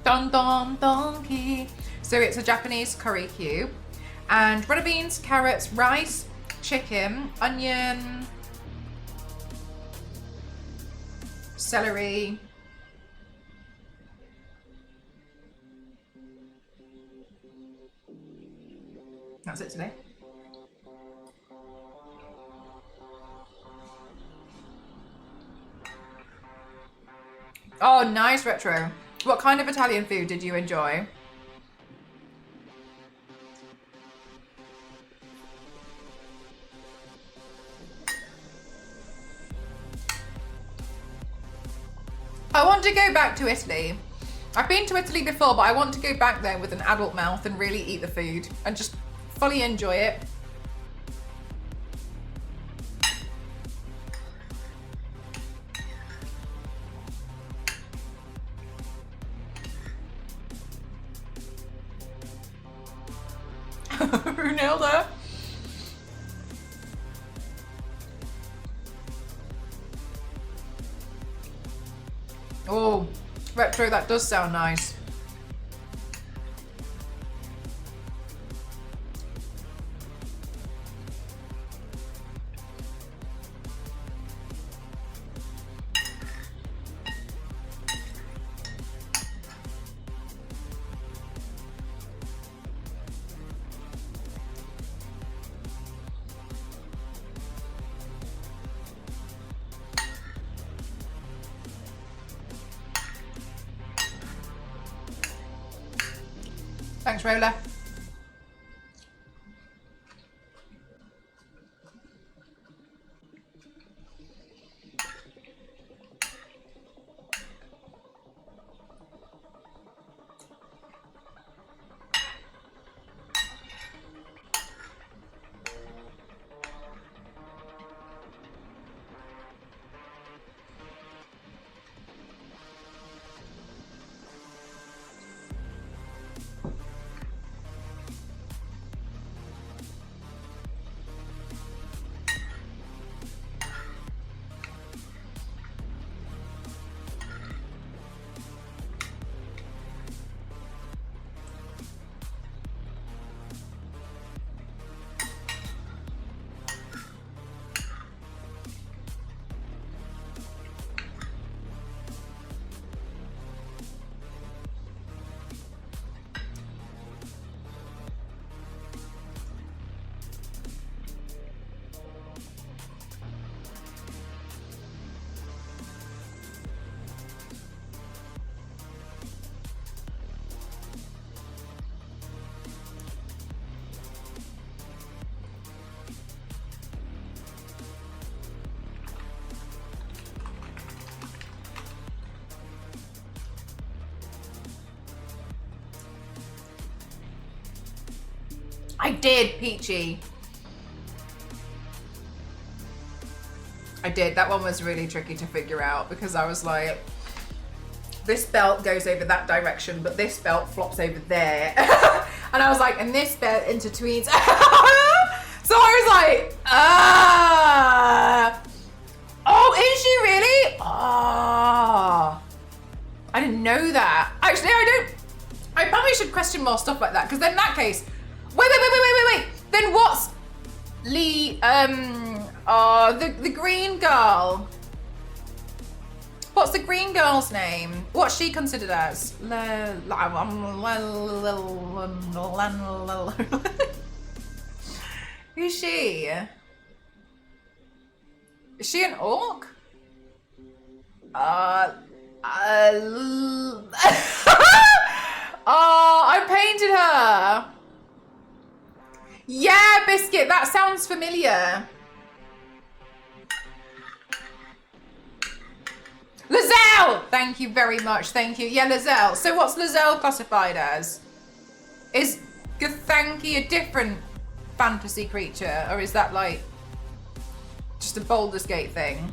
Don Don Donkey. So it's a Japanese curry cube, and runner beans, carrots, rice, chicken, onion, celery, that's it today. Oh, nice, Retro. What kind of Italian food did you enjoy? I want to go back to Italy. I've been to Italy before, but I want to go back there with an adult mouth and really eat the food and just fully enjoy it. Brunilda. Oh, Retro, that does sound nice. Thanks, Roller. I did, Peachy. I did. That one was really tricky to figure out because I was like, this belt goes over that direction, but this belt flops over there. And I was like, and this belt intertwines. So I was like, oh, is she really? Oh, I didn't know that. Actually, I probably should question more stuff like that because then in that case, wait. Then what's Lee, the green girl? What's the green girl's name? What's she considered as? Who's she? Is she an orc? Oh, I painted her. Yeah, Biscuit, that sounds familiar. Lizelle! Thank you very much, thank you. Yeah, Lizelle. So what's Lizelle classified as? Is Githyanki a different fantasy creature? Or is that like just a Baldur's Gate thing?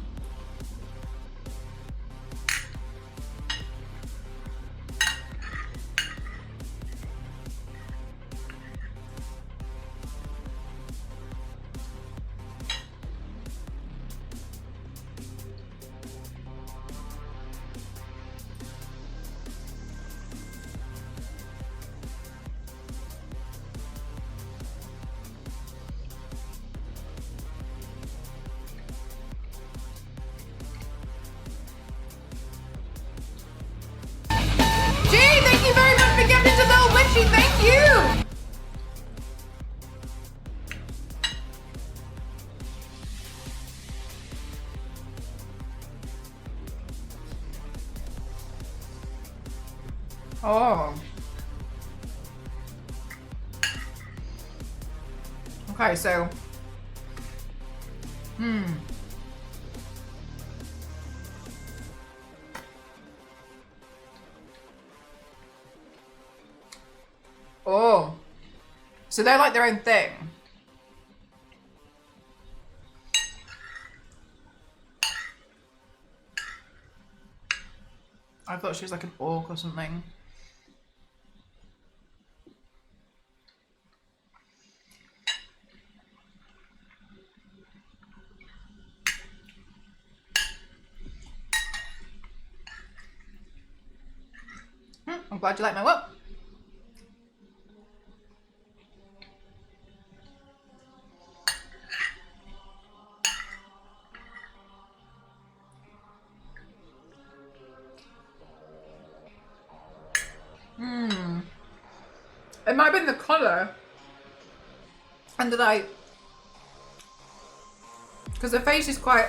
Oh. Okay, so. Oh. So they're like their own thing. I thought she was like an orc or something. I'm glad you like my whoop. It might have been the colour. And the light. Because her face is quite,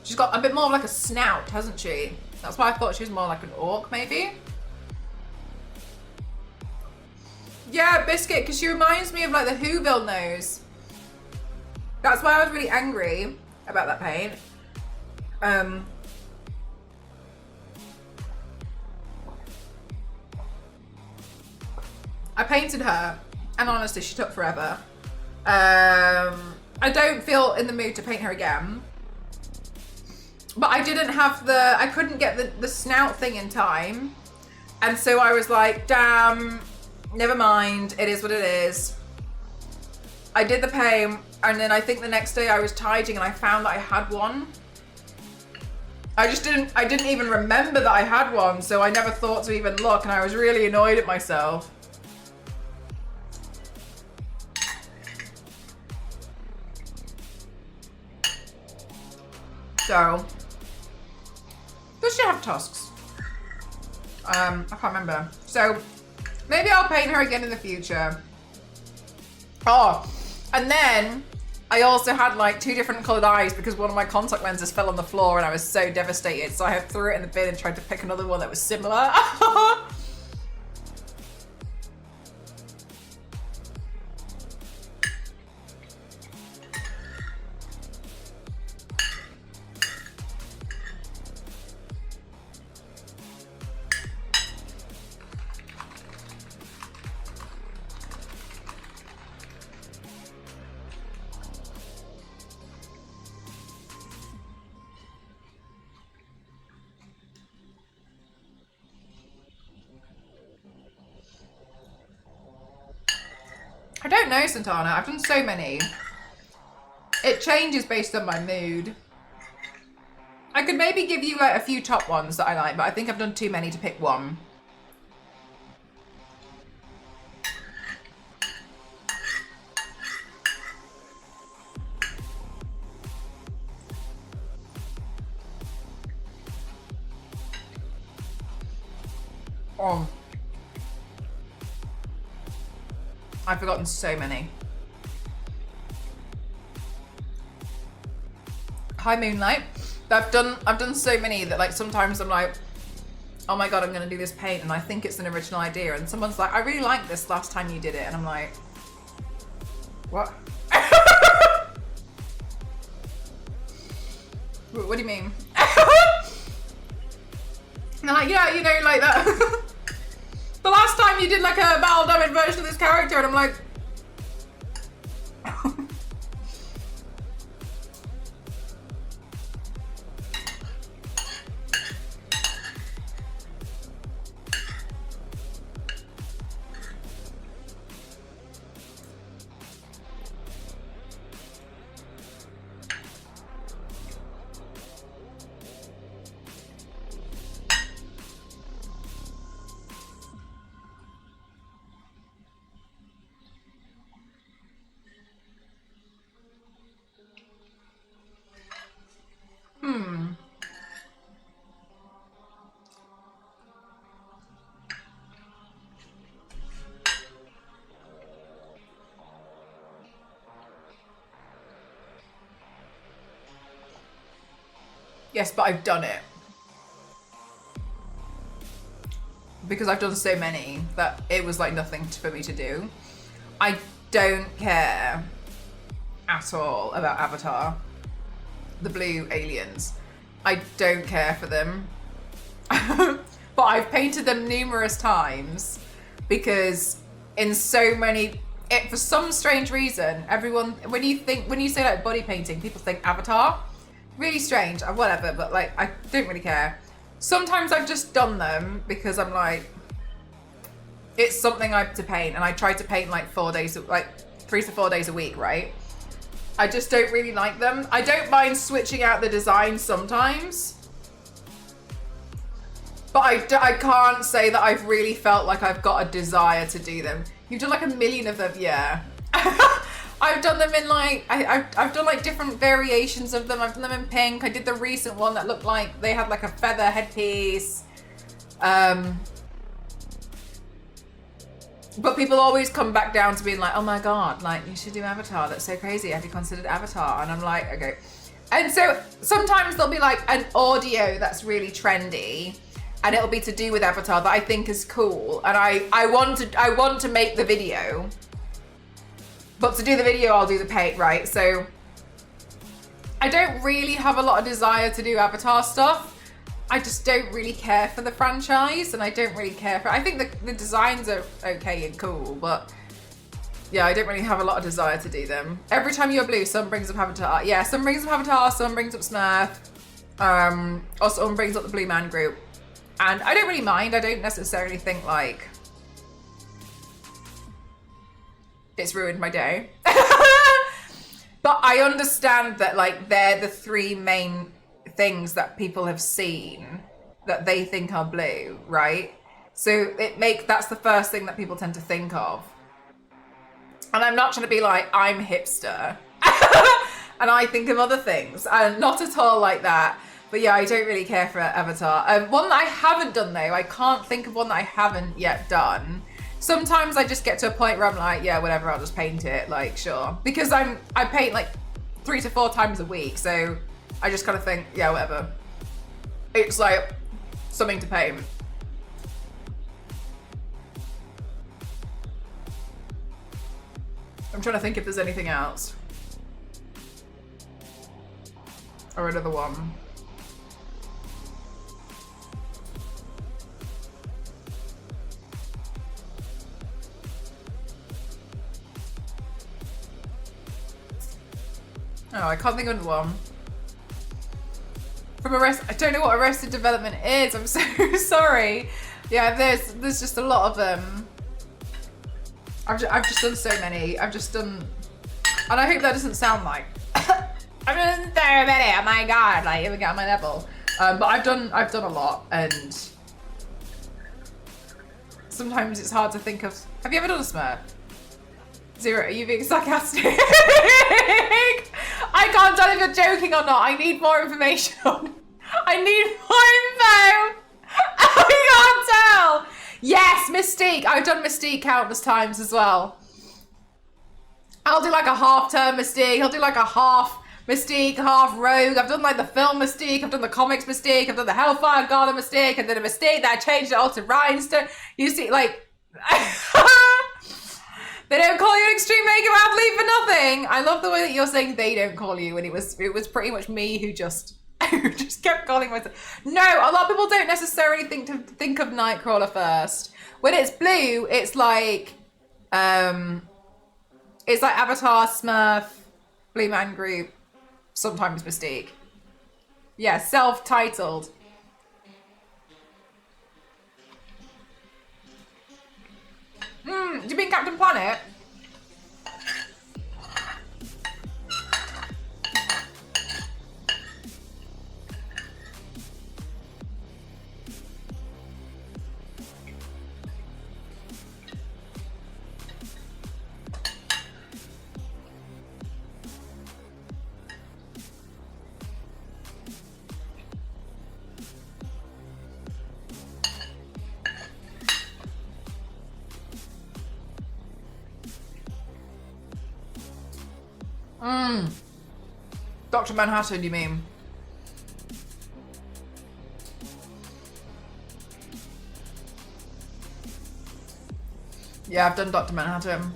she's got a bit more of like a snout, hasn't she? That's why I thought she was more like an orc, maybe. Yeah, Biscuit, because she reminds me of like the Whoville nose. That's why I was really angry about that paint. I painted her, and honestly, she took forever. I don't feel in the mood to paint her again. But I didn't have I couldn't get the snout thing in time. And so I was like, damn, never mind, it is what it is. I did the paint, and then I think the next day I was tidying and I found that I had one. I didn't even remember that I had one, so I never thought to even look, and I was really annoyed at myself. So, does she have tusks? I can't remember. So, maybe I'll paint her again in the future. Oh, and then I also had like 2 different coloured eyes because one of my contact lenses fell on the floor and I was so devastated. So I threw it in the bin and tried to pick another one that was similar. I don't know, Santana. I've done so many. It changes based on my mood. I could maybe give you like a few top ones that I like, but I think I've done too many to pick one. I've forgotten so many. Hi Moonlight. I've done so many that like sometimes I'm like, oh my god, I'm gonna do this paint and I think it's an original idea, and someone's like, I really liked this last time you did it, and I'm like, what? What do you mean? And they're like, yeah, you know, like that. The last time you did like a battle damage version of this character, and I'm like, yes, but I've done it. because I've done so many that it was like nothing for me to do. I don't care at all about Avatar, the blue aliens. I don't care for them. But I've painted them numerous times because in so many, for some strange reason, everyone, when you say like body painting, people think Avatar. Really strange, whatever, but like, I don't really care. Sometimes I've just done them because I'm like, it's something I have to paint, and I try to paint like 3 to 4 days a week, right? I just don't really like them. I don't mind switching out the design sometimes, but I can't say that I've really felt like I've got a desire to do them. You've done like a million of them, yeah. I've done them in like, I've done like different variations of them. I've done them in pink. I did the recent one that looked like they had like a feather headpiece. But people always come back down to being like, oh my God, like you should do Avatar. That's so crazy. Have you considered Avatar? And I'm like, okay. And so sometimes there'll be like an audio that's really trendy, and it'll be to do with Avatar that I think is cool. And I want to make the video, but to do the video, I'll do the paint, right? So I don't really have a lot of desire to do Avatar stuff. I just don't really care for the franchise, and I don't really care for, I think the designs are okay and cool, but yeah, I don't really have a lot of desire to do them. Every time you're blue, someone brings up Avatar. Yeah, someone brings up Avatar, someone brings up Smurf, or someone brings up the Blue Man Group. And I don't really mind. I don't necessarily think like it's ruined my day. But I understand that like they're the three main things that people have seen that they think are blue, right? So that's the first thing that people tend to think of. And I'm not trying to be like, I'm hipster. And I think of other things. And not at all like that. But yeah, I don't really care for Avatar. One that I haven't done though, I can't think of one that I haven't yet done. Sometimes I just get to a point where I'm like, yeah, whatever, I'll just paint it, like, sure. Because I paint like 3 to 4 times a week, so I just kind of think, yeah, whatever. It's like something to paint. I'm trying to think if there's anything else. Or another one. Oh, I can't think of one. From I don't know what Arrested Development is. I'm so sorry. Yeah, there's just a lot of them. I've just done so many. I've just done, and I hope that doesn't sound like I've done so many. Oh my God, like even get on my level. But I've done a lot, and sometimes it's hard to think of. Have you ever done a Smurf? Zero, are you being sarcastic? I can't tell if you're joking or not. I need more information. I need more info. I can't tell. Yes, Mystique. I've done Mystique countless times as well. I'll do like a half-term Mystique. I'll do like a half Mystique, half Rogue. I've done like the film Mystique. I've done the comics Mystique. I've done the Hellfire Garden Mystique. And then a Mystique that I changed it all to Rhinestone. You see, like... They don't call you an extreme makeup athlete for nothing. I love the way that you're saying they don't call you, and it was pretty much me who just kept calling myself. No, a lot of people don't necessarily think of Nightcrawler first. When it's blue, it's like Avatar, Smurf, Blue Man Group, sometimes Mystique. Yeah, self-titled. Do you mean Captain Planet? Dr. Manhattan, you mean? Yeah, I've done Dr. Manhattan.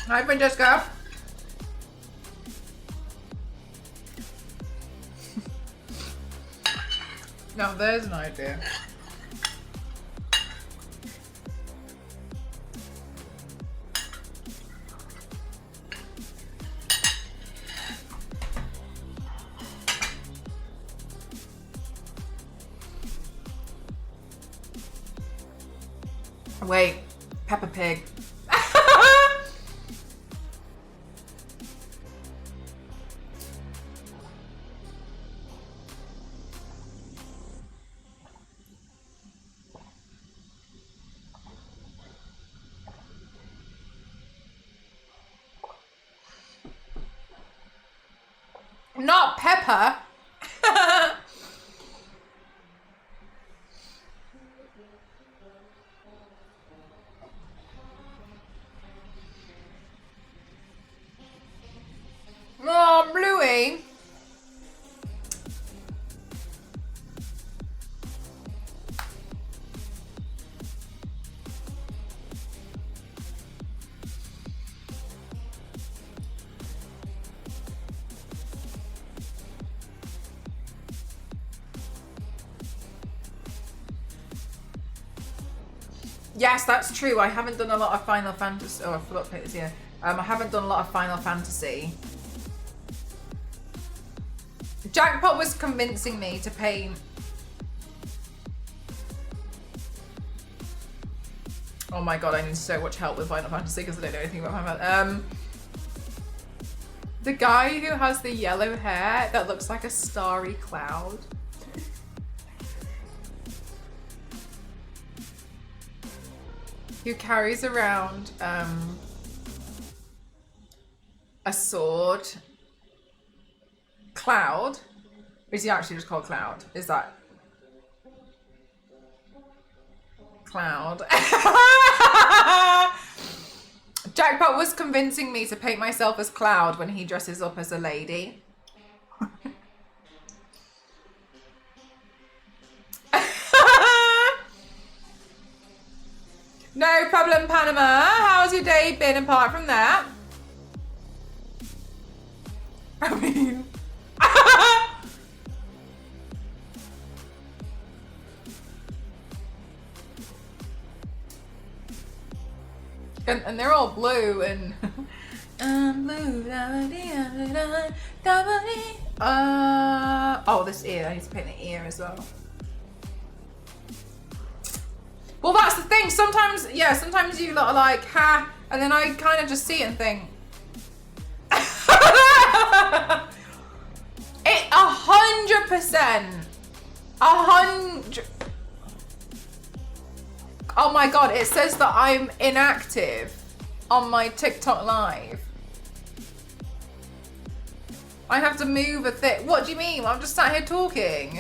Hi, Francesca. Now there's an idea. Wait, Peppa Pig. Not Peppa. Oh, Bluey. Yes, that's true. I haven't done a lot of Final Fantasy. Oh, I forgot to put this here. I haven't done a lot of Final Fantasy. Jackpot was convincing me to paint. Oh my god, I need so much help with Final Fantasy because I don't know anything about Final Fantasy. The guy who has the yellow hair that looks like a starry cloud. Who carries around a sword. Cloud? Or is he actually just called Cloud? Is that Cloud? Jackpot was convincing me to paint myself as Cloud when he dresses up as a lady. No problem, Panama. How's your day been apart from that? I mean... and they're all blue and... I'm blue. Oh, this ear. I need to paint the ear as well. Well, that's the thing. Sometimes, yeah, sometimes you lot are like, ha, and then I kind of just see it and think, it 100%, 100. Oh my god, it says that I'm inactive on my TikTok live. I have to move a thing. What do you mean? I'm just sat here talking.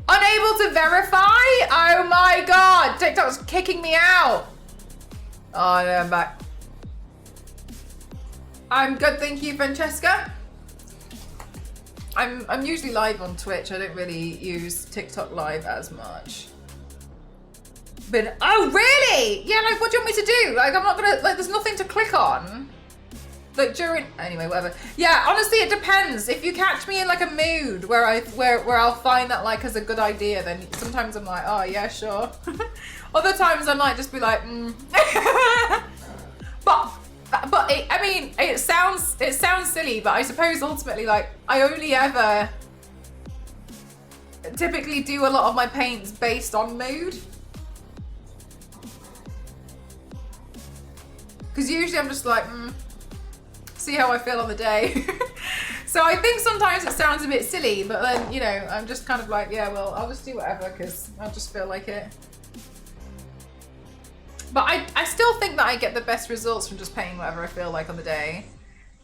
Unable to verify? Oh my god, TikTok's kicking me out. Oh no, I'm back. I'm good, thank you, Francesca. I'm usually live on Twitch. I don't really use TikTok live as much. But oh really? Yeah, like what do you want me to do? Like I'm not gonna like there's nothing to click on. Like during anyway, whatever. Yeah, honestly it depends. If you catch me in like a mood where I'll find that like as a good idea, then sometimes I'm like, oh yeah, sure. Other times I might just be like, But I mean, it sounds silly, but I suppose ultimately like I only ever typically do a lot of my paints based on mood. Because usually I'm just like, see how I feel on the day. So I think sometimes it sounds a bit silly, but then, you know, I'm just kind of like, yeah, well, I'll just do whatever because I just feel like it. But I still think that I get the best results from just painting whatever I feel like on the day.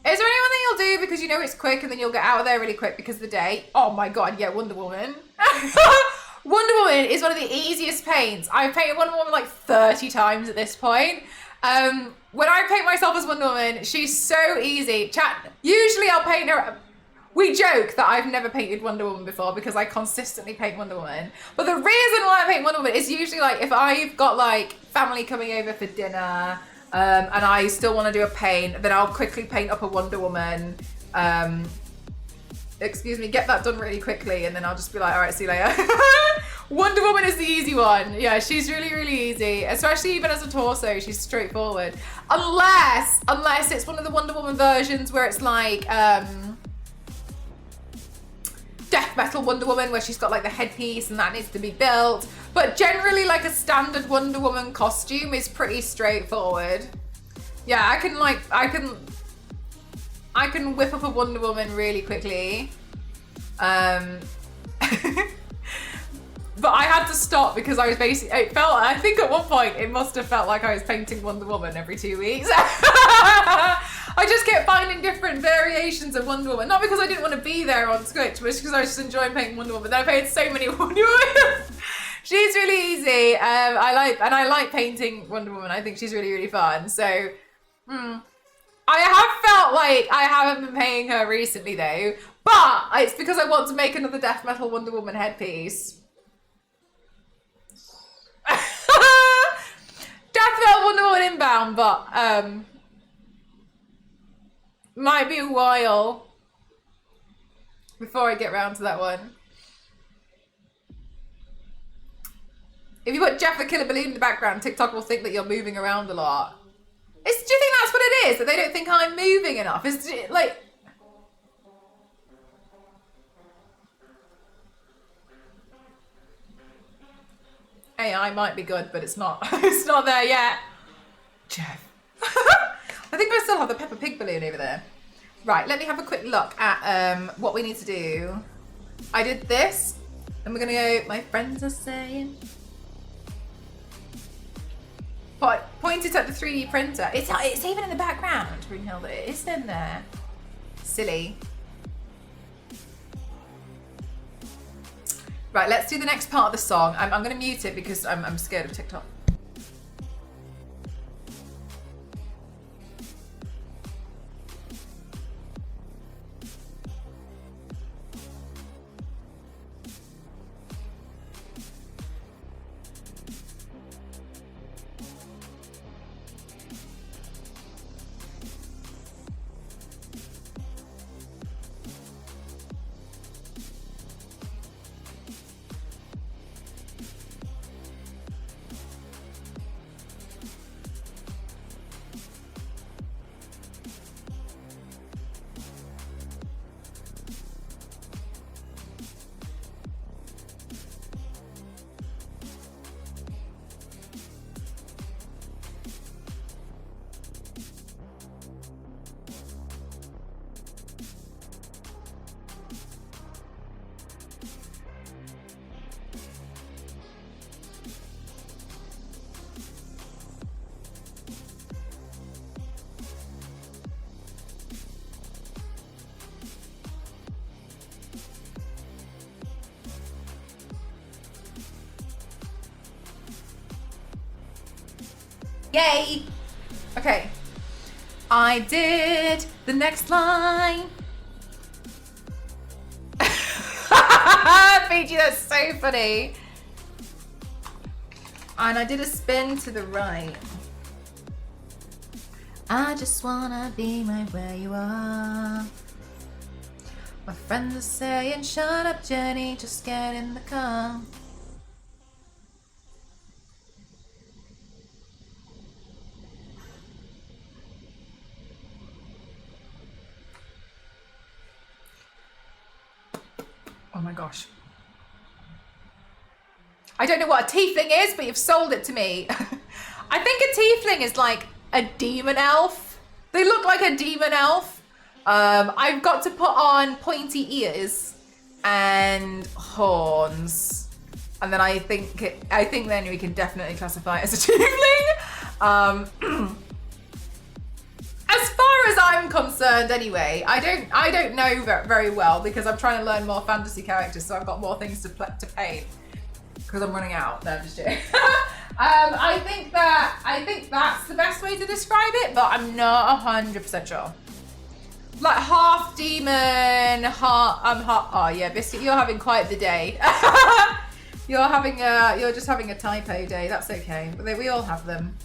Is there anyone that you'll do because you know it's quick and then you'll get out of there really quick because of the day? Oh my god, yeah, Wonder Woman. Wonder Woman is one of the easiest paints. I've painted Wonder Woman like 30 times at this point. When I paint myself as Wonder Woman, she's so easy. Chat. Usually I'll paint her. We joke that I've never painted Wonder Woman before because I consistently paint Wonder Woman. But the reason why I paint Wonder Woman is usually like if I've got like family coming over for dinner and I still want to do a paint, then I'll quickly paint up a Wonder Woman. Excuse me, get that done really quickly, and then I'll just be like, all right, see you later. Wonder Woman is the easy one. Yeah, she's really, really easy, especially even as a torso. She's straightforward, unless it's one of the Wonder Woman versions where it's like death metal Wonder Woman, where she's got like the headpiece and that needs to be built. But generally, like a standard Wonder Woman costume is pretty straightforward. Yeah, I can whip up a Wonder Woman really quickly. But I had to stop because I was basically, I think at one point it must have felt like I was painting Wonder Woman every 2 weeks. I just kept finding different variations of Wonder Woman. Not because I didn't want to be there on Twitch, but because I was just enjoying painting Wonder Woman. Then I painted so many Wonder Woman. She's really easy. I like painting Wonder Woman. I think she's really, really fun. So, I have felt like I haven't been paying her recently though, but it's because I want to make another death metal Wonder Woman headpiece. Death metal Wonder Woman inbound, but might be a while before I get round to that one. If you put Jeff the Killer Balloon in the background, TikTok will think that you're moving around a lot. Do you think that's what it is? That they don't think I'm moving enough? Is it like... AI might be good, but it's not. It's not there yet. Jeff. I think I still have the Peppa Pig balloon over there. Right, let me have a quick look at what we need to do. I did this, and we're gonna go, my friends are saying... Point it at the 3D printer. It's even in the background, Brunhilde. It is in there. Silly. Right, let's do the next part of the song. I'm going to mute it because I'm scared of TikTok. Yay! Okay. I did the next line. Fiji, that's so funny. And I did a spin to the right. I just wanna be right where you are. My friends are saying, shut up, Jenny, just get in the car. Oh my gosh. I don't know what a tiefling is, but you've sold it to me. I think a tiefling is like a demon elf. They look like a demon elf. I've got to put on pointy ears and horns. And then I think then we can definitely classify it as a tiefling. As far as I'm concerned anyway, I don't know very well because I'm trying to learn more fantasy characters, so I've got more things to paint because I'm running out. No, I'm just joking. I think that's the best way to describe it, but I'm not 100% sure. Like half demon, half oh yeah, Biscuit, you're having quite the day. You're just having a typo day. That's okay. We all have them.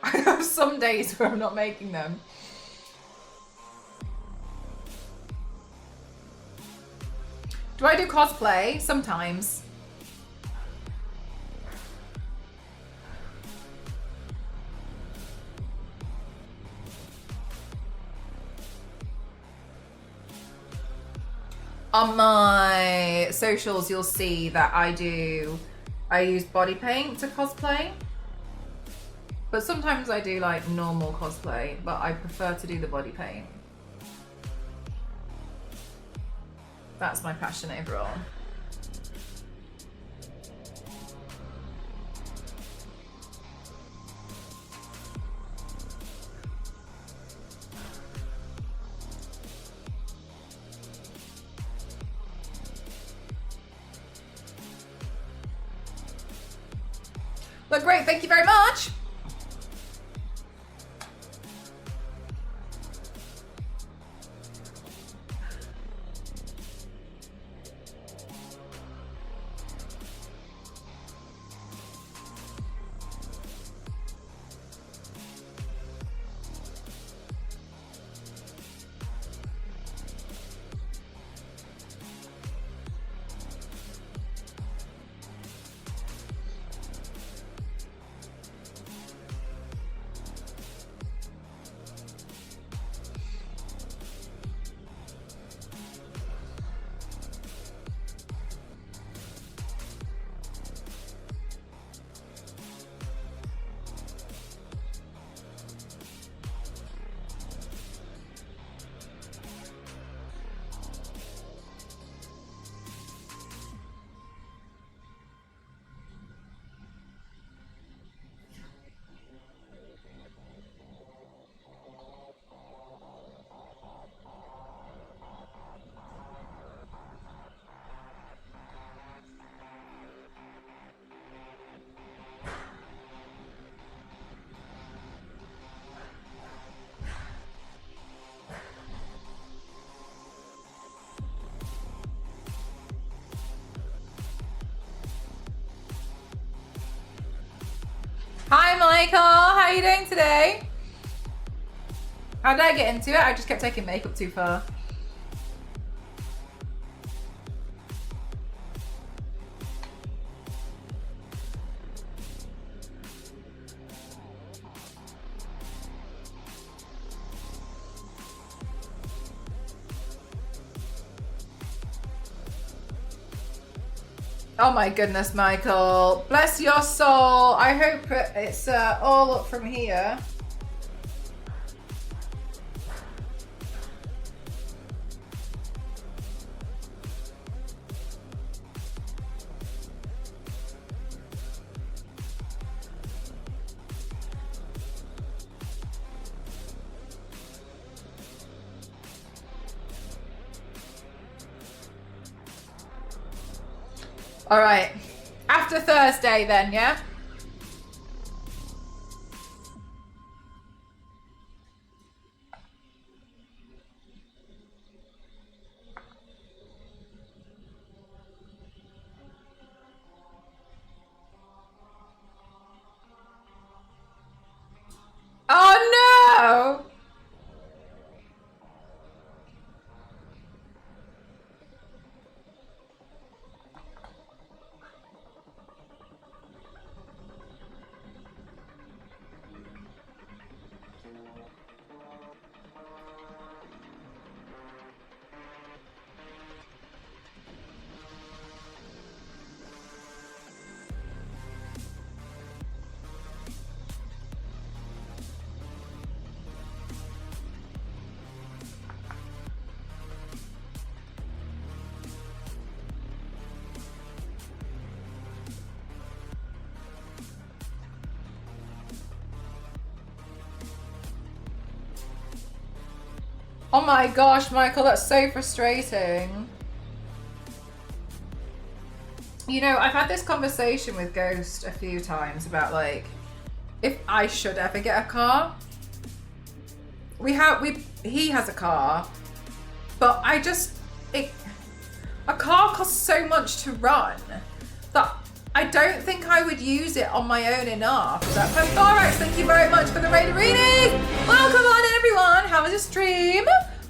I have some days where I'm not making them. Do I do cosplay? Sometimes. On my socials, you'll see that I use body paint to cosplay. But sometimes I do like normal cosplay, but I prefer to do the body paint. That's my passion overall. Look great, thank you very much. Hi Michael, how are you doing today? How did I get into it? I just kept taking makeup too far. Oh my goodness, Michael. Bless your soul. I hope it's all up from here. All right. After Thursday then, yeah? Oh no! Oh my gosh, Michael, that's so frustrating. You know, I've had this conversation with Ghost a few times about like if I should ever get a car. He has a car, but a car costs so much to run that I don't think I would use it on my own enough. Thorax, thank you very much for the raid reading. Welcome on everyone. How was your stream?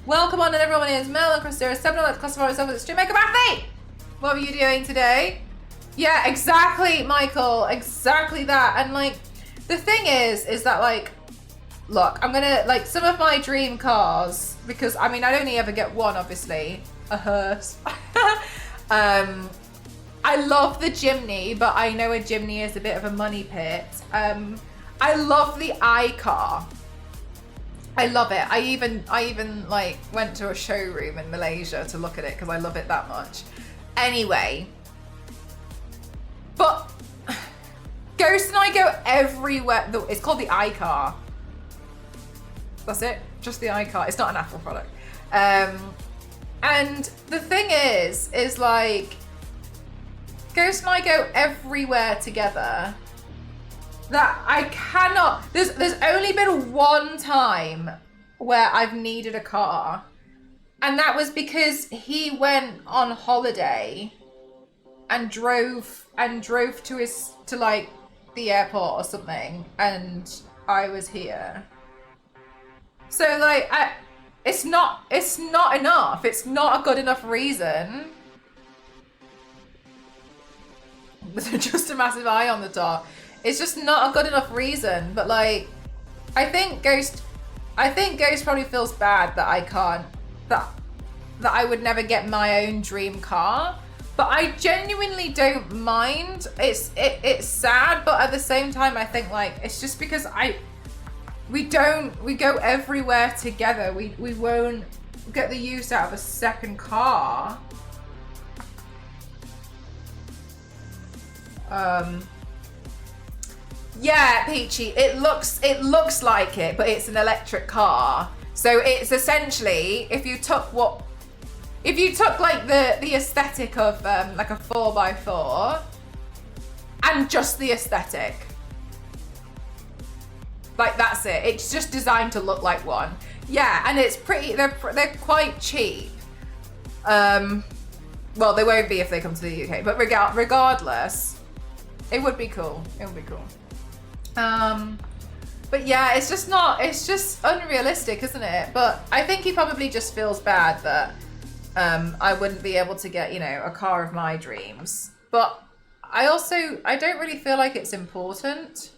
Welcome on everyone. It's Mel and Christina 7. Let's classify ourselves as stream maker Matthew. What were you doing today? Yeah, exactly, Michael. Exactly that. And like, the thing is that like, look, I'm gonna like some of my dream cars, because I mean I'd only ever get one, obviously, a hearse. I love the Jimny, but I know a Jimny is a bit of a money pit. I love the iCar. I love it. I even like went to a showroom in Malaysia to look at it because I love it that much. Anyway, but Ghost and I go everywhere. It's called the iCar. That's it. Just the iCar. It's not an Apple product. And the thing is like, Ghost and I go everywhere together that I cannot. There's only been one time where I've needed a car, and that was because he went on holiday and drove to like the airport or something, and I was here. So like, it's not enough. It's not a good enough reason. Just a massive eye on the top. It's just not a good enough reason. But like, I think Ghost probably feels bad that I can't, that I would never get my own dream car. But I genuinely don't mind. It's sad, but at the same time, I think like it's just because we go everywhere together. We won't get the use out of a second car. Yeah, Peachy, it looks like it, but it's an electric car. So it's essentially, if you took like the aesthetic of like a 4x4 and just the aesthetic, like that's it. It's just designed to look like one. Yeah, and it's pretty. They're quite cheap. Well, they won't be if they come to the UK, but regardless, it would be cool. It would be cool. But yeah, it's just unrealistic, isn't it? But I think he probably just feels bad that I wouldn't be able to get, a car of my dreams. But I don't really feel like it's important.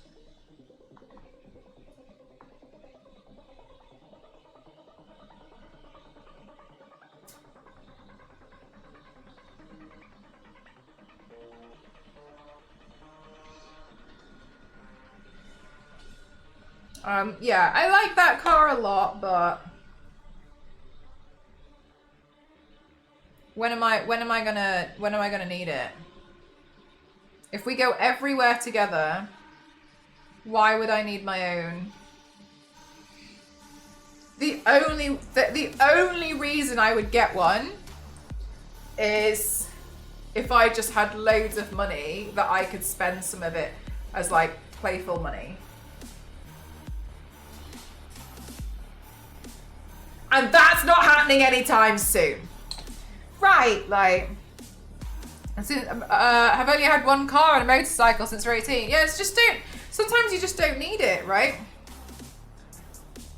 Yeah, I like that car a lot, but when am I gonna need it? If we go everywhere together, why would I need my own? The only reason I would get one is if I just had loads of money that I could spend some of it as like playful money. And that's not happening anytime soon. Right, like, have only had one car and a motorcycle since we're 18. Yeah, it's just sometimes you just don't need it, right?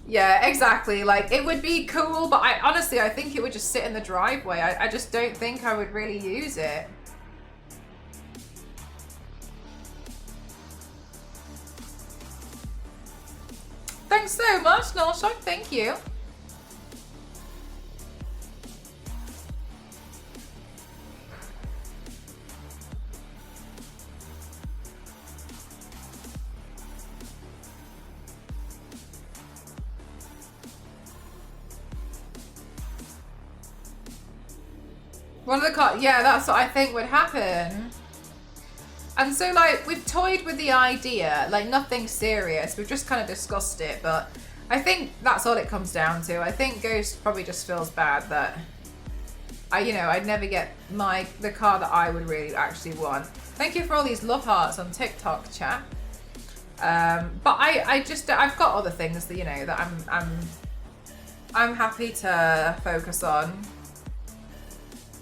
Yeah, exactly. Like, it would be cool, but honestly, I think it would just sit in the driveway. I just don't think I would really use it. Thanks so much, Nullshock. Thank you. One of the cars, yeah, that's what I think would happen. And so, like, we've toyed with the idea, like, nothing serious. We've just kind of discussed it, but I think that's all it comes down to. I think Ghost probably just feels bad that I'd never get the car that I would really actually want. Thank you for all these love hearts on TikTok, chat. But I've got other things that that I'm happy to focus on.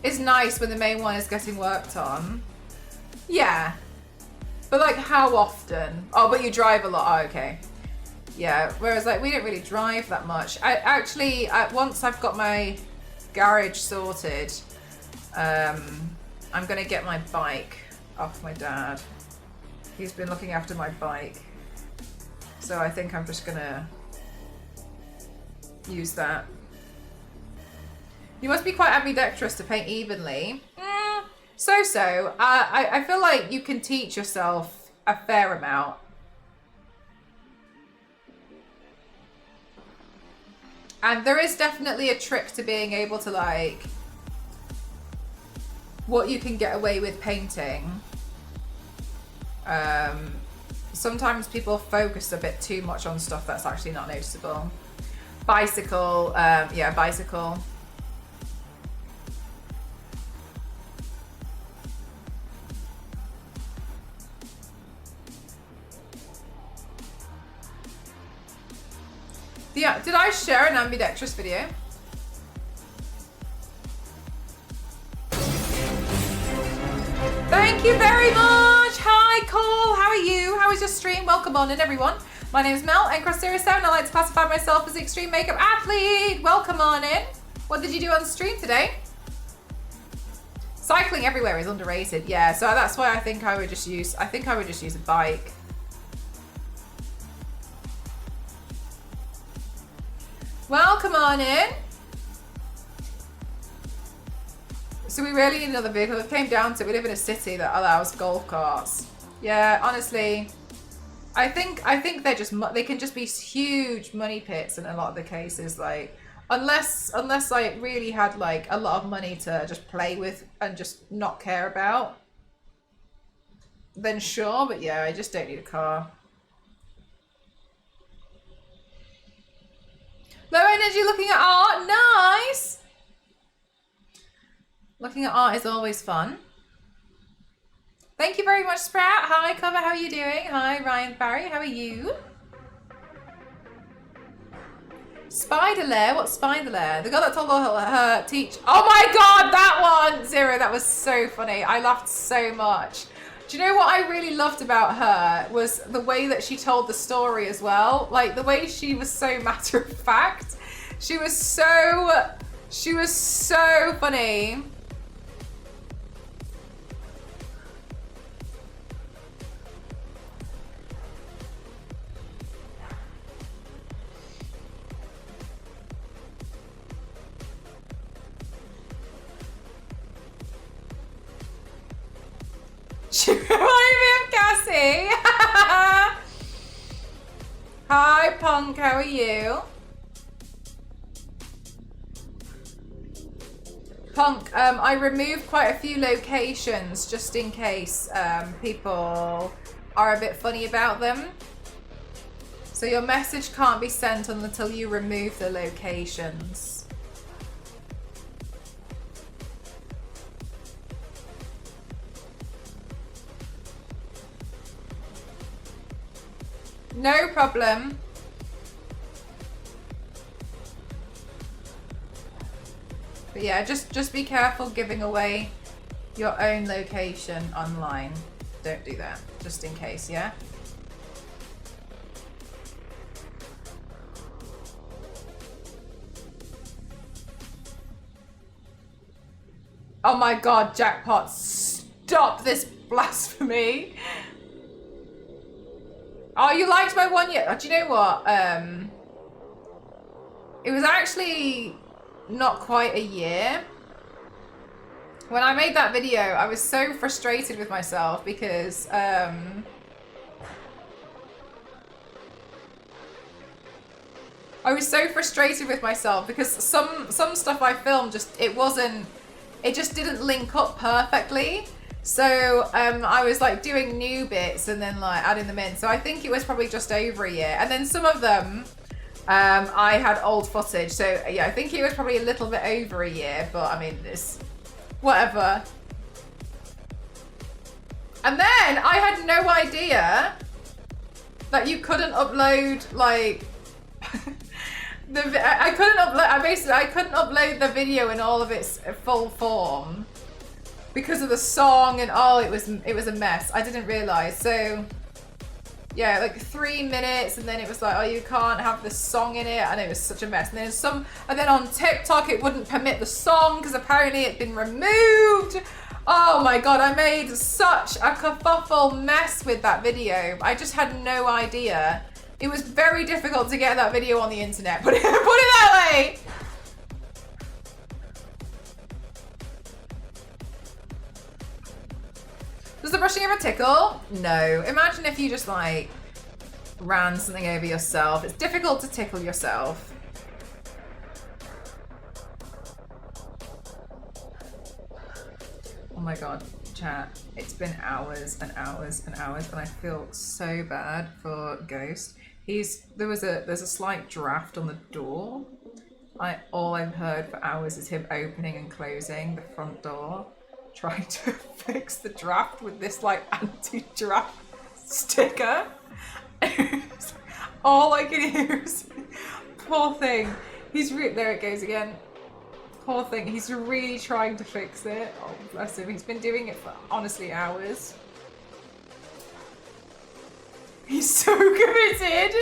It's nice when the main one is getting worked on. Yeah. But like, how often? Oh, but you drive a lot. Oh, okay. Yeah, whereas like we don't really drive that much. Once I've got my garage sorted, I'm gonna get my bike off my dad. He's been looking after my bike. So I think I'm just gonna use that. You must be quite ambidextrous to paint evenly. So. I feel like you can teach yourself a fair amount. And there is definitely a trick to being able to like what you can get away with painting. Sometimes people focus a bit too much on stuff that's actually not noticeable. Bicycle, yeah, bicycle. Yeah, did I share an ambidextrous video? Thank you very much. Hi, Cole. How are you? How is your stream? Welcome on in, everyone. My name is Mel, and Cross Series 7. I like to classify myself as the extreme makeup athlete. Welcome on in. What did you do on stream today? Cycling everywhere is underrated. Yeah, so that's why I think I would just use a bike. Welcome on in. So we really need another vehicle. It came down to we live in a city that allows golf carts. Yeah, honestly, I think they can just be huge money pits in a lot of the cases. Like unless I really had like a lot of money to just play with and just not care about, then sure. But yeah, I just don't need a car. Low energy looking at art, nice. Looking at art is always fun. Thank you very much, Sprout. Hi, Cover, how are you doing? Hi, Ryan Barry, how are you? Spider Lair, what's Spider Lair? The girl that told her teach. Oh my god, that one! Zero, that was so funny. I laughed so much. Do you know what I really loved about her was the way that she told the story as well. Like the way she was so matter of fact. She was so funny. She reminded me of Cassie. Hi, Punk. How are you? Punk, I removed quite a few locations just in case people are a bit funny about them. So your message can't be sent until you remove the locations. No problem. But yeah, just be careful giving away your own location online. Don't do that, just in case, yeah? Oh my god, jackpot, stop this blasphemy. Oh, you liked my one yet? Do you know what? It was actually not quite a year. When I made that video, I was so frustrated with myself because I was so frustrated with myself because some stuff I filmed it just didn't link up perfectly. So I was like doing new bits and then like adding them in. So I think it was probably just over a year. And then some of them I had old footage. So yeah, I think it was probably a little bit over a year, but I mean, it's whatever. And then I had no idea that you couldn't upload like I couldn't upload the video in all of its full form because of the song and it was a mess. I didn't realize. So yeah, like 3 minutes and then it was like, oh, you can't have the song in it, and it was such a mess. And then on TikTok it wouldn't permit the song because apparently it'd been removed. Oh my god, I made such a kerfuffle mess with that video. I just had no idea. It was very difficult to get that video on the internet. Put it that way. Does the brushing ever tickle? No. Imagine if you just like ran something over yourself. It's difficult to tickle yourself. Oh my god, chat. It's been hours and hours and hours and I feel so bad for Ghost. There's a slight draft on the door. All I've heard for hours is him opening and closing the front door, trying to fix the draft with this like anti-draft sticker. All I can hear is, poor thing. There it goes again. Poor thing. He's really trying to fix it. Oh, bless him. He's been doing it for honestly hours. He's so committed.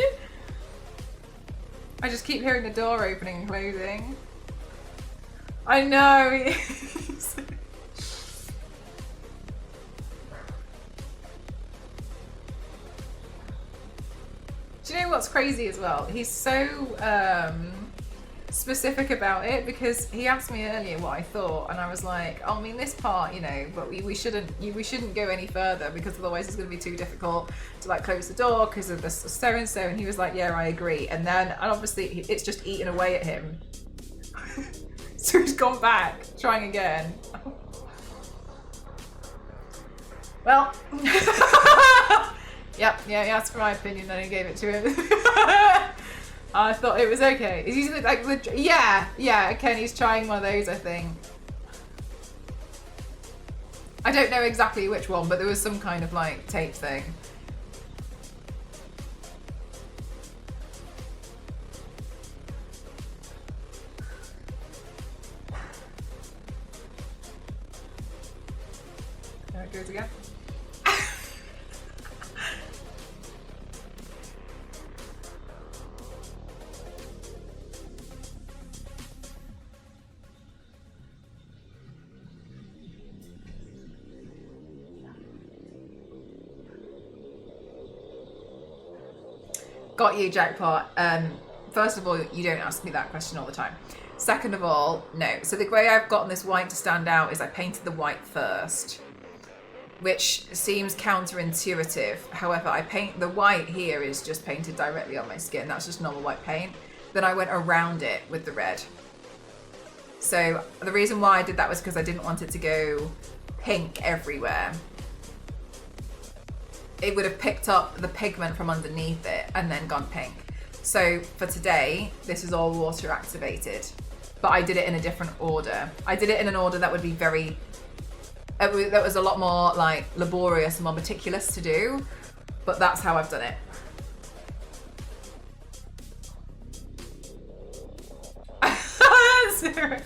I just keep hearing the door opening and closing. I know. Do you know what's crazy as well? He's so specific about it because he asked me earlier what I thought, and I was like, oh, I mean, this part, you know, but we shouldn't go any further because otherwise it's going to be too difficult to like close the door because of this so and so. And he was like, yeah, I agree. And obviously it's just eaten away at him. So he's gone back, trying again. Well. Yep, yeah, he asked for my opinion, then I gave it to him. I thought it was okay. Is he like, yeah, Kenny's trying one of those, I think. I don't know exactly which one, but there was some kind of like tape thing. There it goes again. Got you, jackpot. First of all, you don't ask me that question all the time. Second of all, no. So the way I've gotten this white to stand out is I painted the white first, which seems counterintuitive. However, the white here is just painted directly on my skin. That's just normal white paint. Then I went around it with the red. So the reason why I did that was because I didn't want it to go pink everywhere. It would have picked up the pigment from underneath it and then gone pink. So for today, this is all water activated, but I did it in a different order. I did it in an order that would be that was a lot more like laborious and more meticulous to do, but that's how I've done it. 0.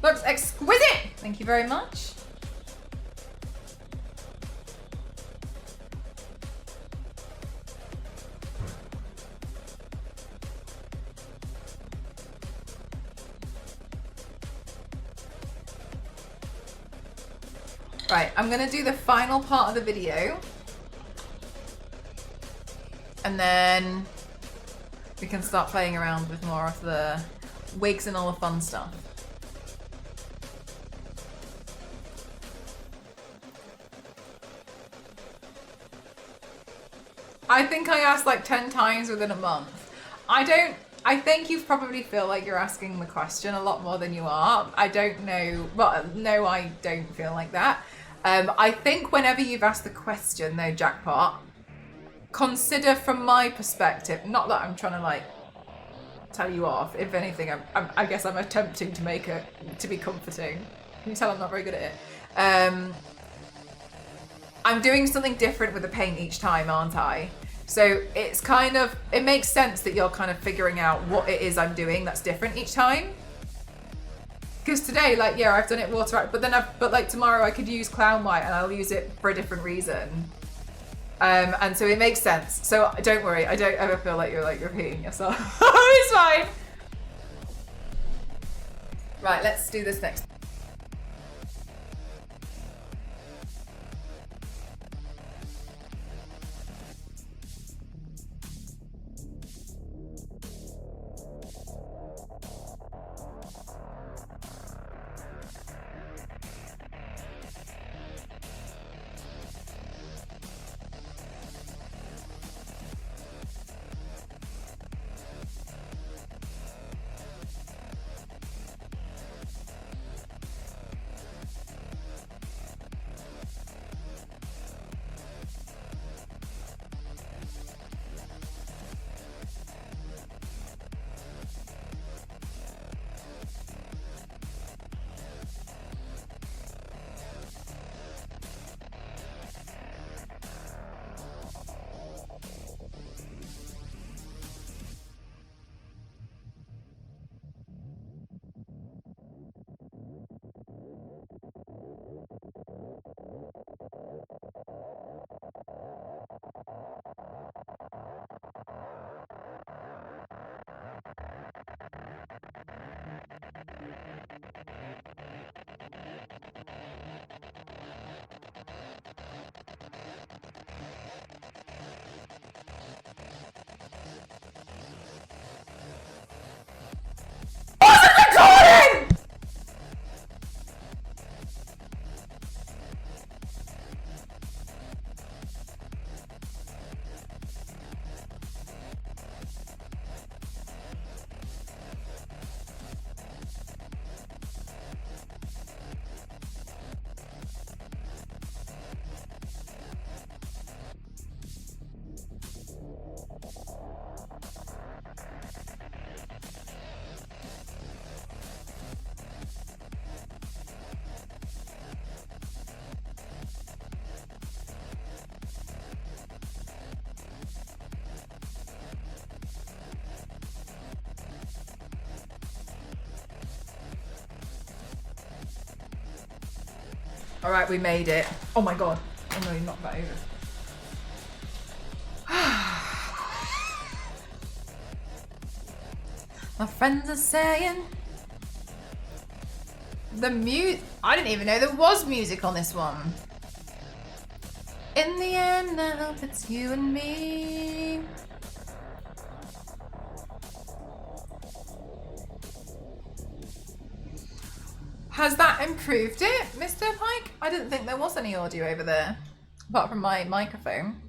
Looks exquisite! Thank you very much. Right, I'm gonna do the final part of the video. And then we can start playing around with more of the wigs and all the fun stuff. I think I asked like 10 times within a month. I think you probably feel like you're asking the question a lot more than you are. I don't know. Well, no, I don't feel like that. I think whenever you've asked the question though, Jackpot, consider from my perspective, not that I'm trying to like tell you off. If anything, I guess I'm attempting to make it, to be comforting. Can you tell I'm not very good at it? I'm doing something different with the paint each time, aren't I? So it's kind of, it makes sense that you're kind of figuring out what it is I'm doing that's different each time. Because today, like, yeah, I've done it water, but like tomorrow I could use clown white and I'll use it for a different reason. And so it makes sense. So don't worry, I don't ever feel like you're repeating yourself. It's fine. Right, let's do this next. All right, we made it. Oh my God. Oh no, you knocked that over. My friends are saying I didn't even know there was music on this one. In the end, I hope it's you and me. Has that improved it, Mr. Pike? I didn't think there was any audio over there, apart from my microphone.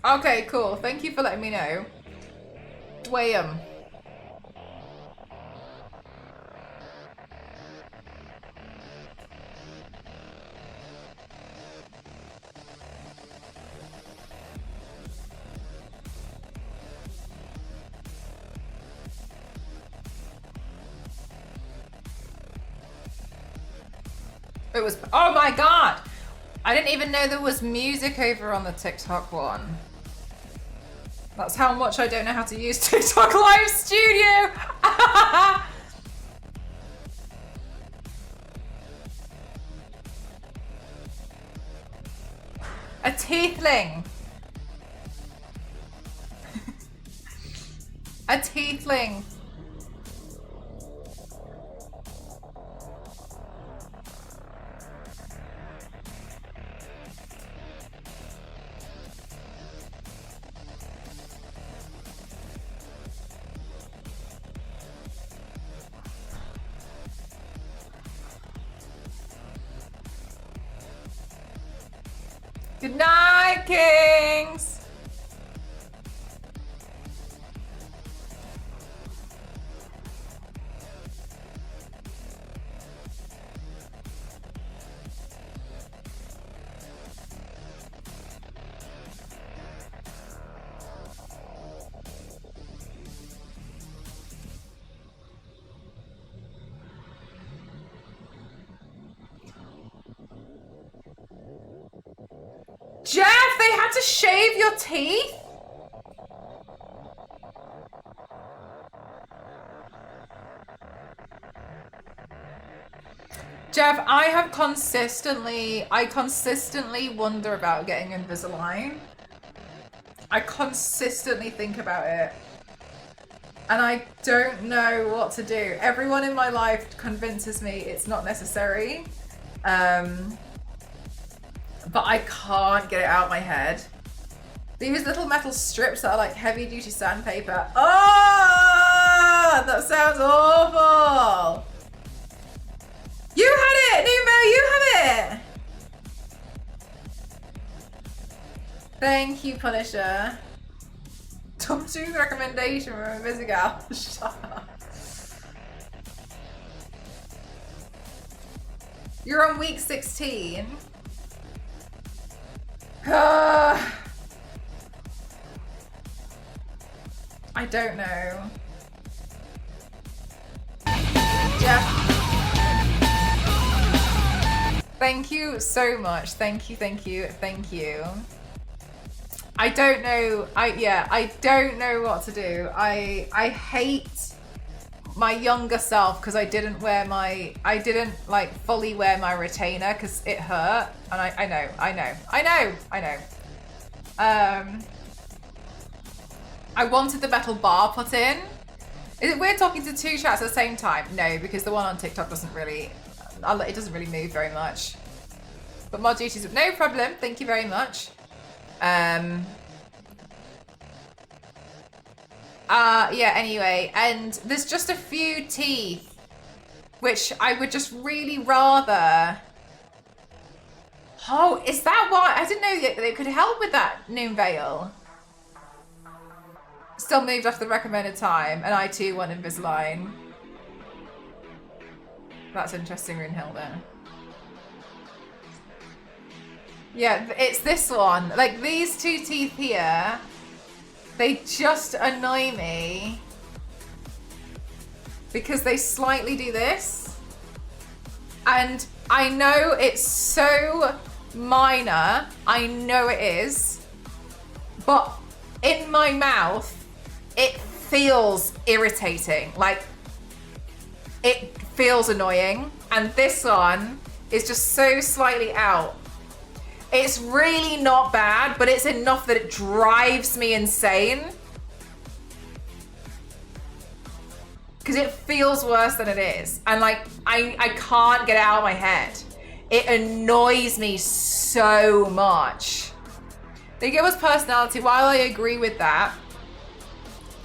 Okay, cool. Thank you for letting me know. Wayham. It was, oh my God. I didn't even know there was music over on the TikTok one. That's how much I don't know how to use TikTok Live Studio. A tiefling. A tiefling. Good night, kings. Jeff, they had to shave your teeth? Jeff, I consistently wonder about getting Invisalign. I consistently think about it. And I don't know what to do. Everyone in my life convinces me it's not necessary. But I can't get it out of my head. These little metal strips that are like heavy duty sandpaper. Oh, that sounds awful. You had it, Numo, you had it. Thank you, Punisher. Top 2 recommendation from Visigal. Shut up. You're on week 16. I don't know. Jeff. Thank you so much. Thank you, thank you, thank you. I don't know. I don't know what to do. I hate my younger self because I didn't like fully wear my retainer because it hurt, and I know. I wanted the metal bar put in. Is it weird talking to 2 chats at the same time? No, because the one on TikTok doesn't really move very much. But mod duties, no problem. Thank you very much. Yeah, anyway, and there's just a few teeth which I would just really rather. Oh, is that why? I didn't know that they could help with that, Noon Veil. Still moved off the recommended time, and I too want Invisalign. That's interesting, Runehilda. Yeah, it's this one. Like, these 2 teeth here, they just annoy me because they slightly do this. And I know it's so minor. I know it is. But in my mouth, it feels irritating. Like, it feels annoying. And this one is just so slightly out. It's really not bad, but it's enough that it drives me insane. Because it feels worse than it is. And like, I can't get it out of my head. It annoys me so much. They give us personality. While I agree with that,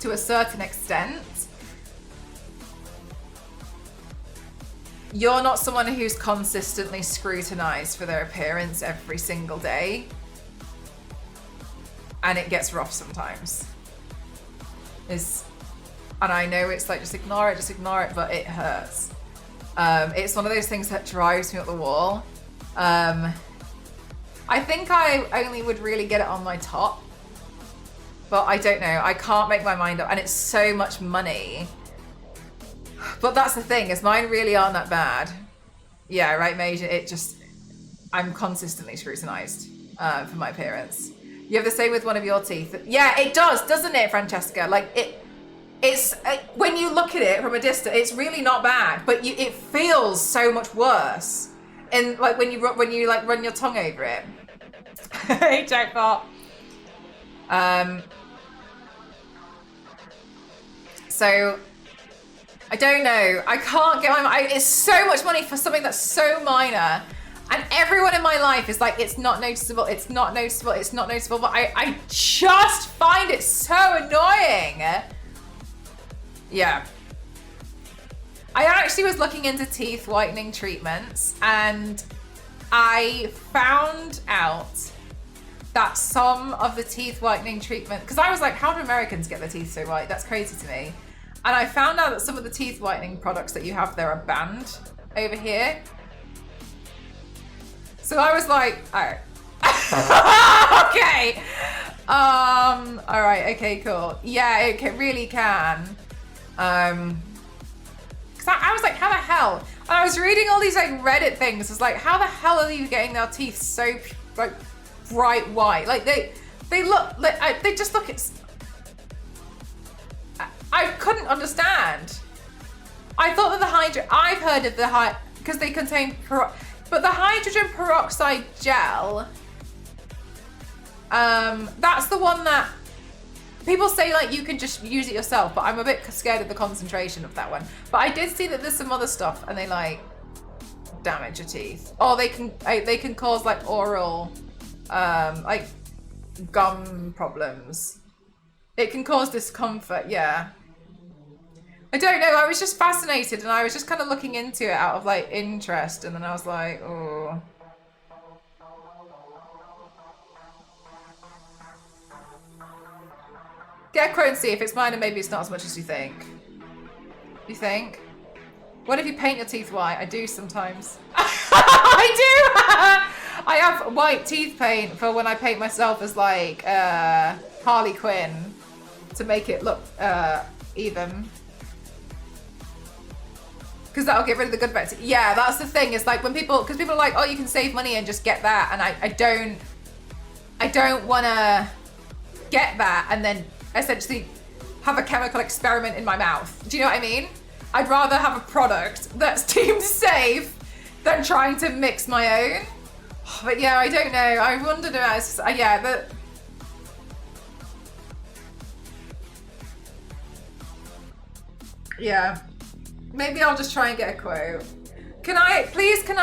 to a certain extent, you're not someone who's consistently scrutinized for their appearance every single day. And it gets rough sometimes. And I know it's like, just ignore it, but it hurts. It's one of those things that drives me up the wall. I think I only would really get it on my top. But I don't know, I can't make my mind up, and it's so much money. But that's the thing, is mine really aren't that bad. Yeah, right, Major. It just, I'm consistently scrutinized for my appearance. You have the same with one of your teeth. Yeah, it does, doesn't it, Francesca? Like it's when you look at it from a distance, it's really not bad, but it feels so much worse. And like when you like run your tongue over it. Hey, Jackpot. So I don't know. I can't get it's so much money for something that's so minor. And everyone in my life is like, it's not noticeable, it's not noticeable, it's not noticeable. But I just find it so annoying. Yeah. I actually was looking into teeth whitening treatments and I found out that some of the teeth whitening treatment, because I was like, how do Americans get their teeth so white? That's crazy to me. And I found out that some of the teeth whitening products that you have there are banned over here. So I was like, all right. Okay. All right, okay, cool. Yeah, it really can. Because I was like, how the hell? And I was reading all these like Reddit things. It's like, how the hell are you getting their teeth so like bright white? Like they look, like, they just look, I couldn't understand. I thought that I've heard of because they contain, but the hydrogen peroxide gel, that's the one that people say like you can just use it yourself, but I'm a bit scared of the concentration of that one. But I did see that there's some other stuff and they like damage your teeth. Or they can cause like oral, like gum problems. It can cause discomfort, yeah. I don't know, I was just fascinated and I was just kind of looking into it out of like interest and then I was like, oh. Get a quote and see if it's mine and maybe it's not as much as you think. You think? What if you paint your teeth white? I do sometimes. I do! I have white teeth paint for when I paint myself as like Harley Quinn to make it look even. Because that'll get rid of the good bacteria. Yeah, that's the thing. It's like when because people are like, oh, you can save money and just get that. And I don't want to get that and then essentially have a chemical experiment in my mouth. Do you know what I mean? I'd rather have a product that's deemed safe than trying to mix my own. But yeah, I don't know. I wondered about yeah, but yeah. Maybe I'll just try and get a quote. Can I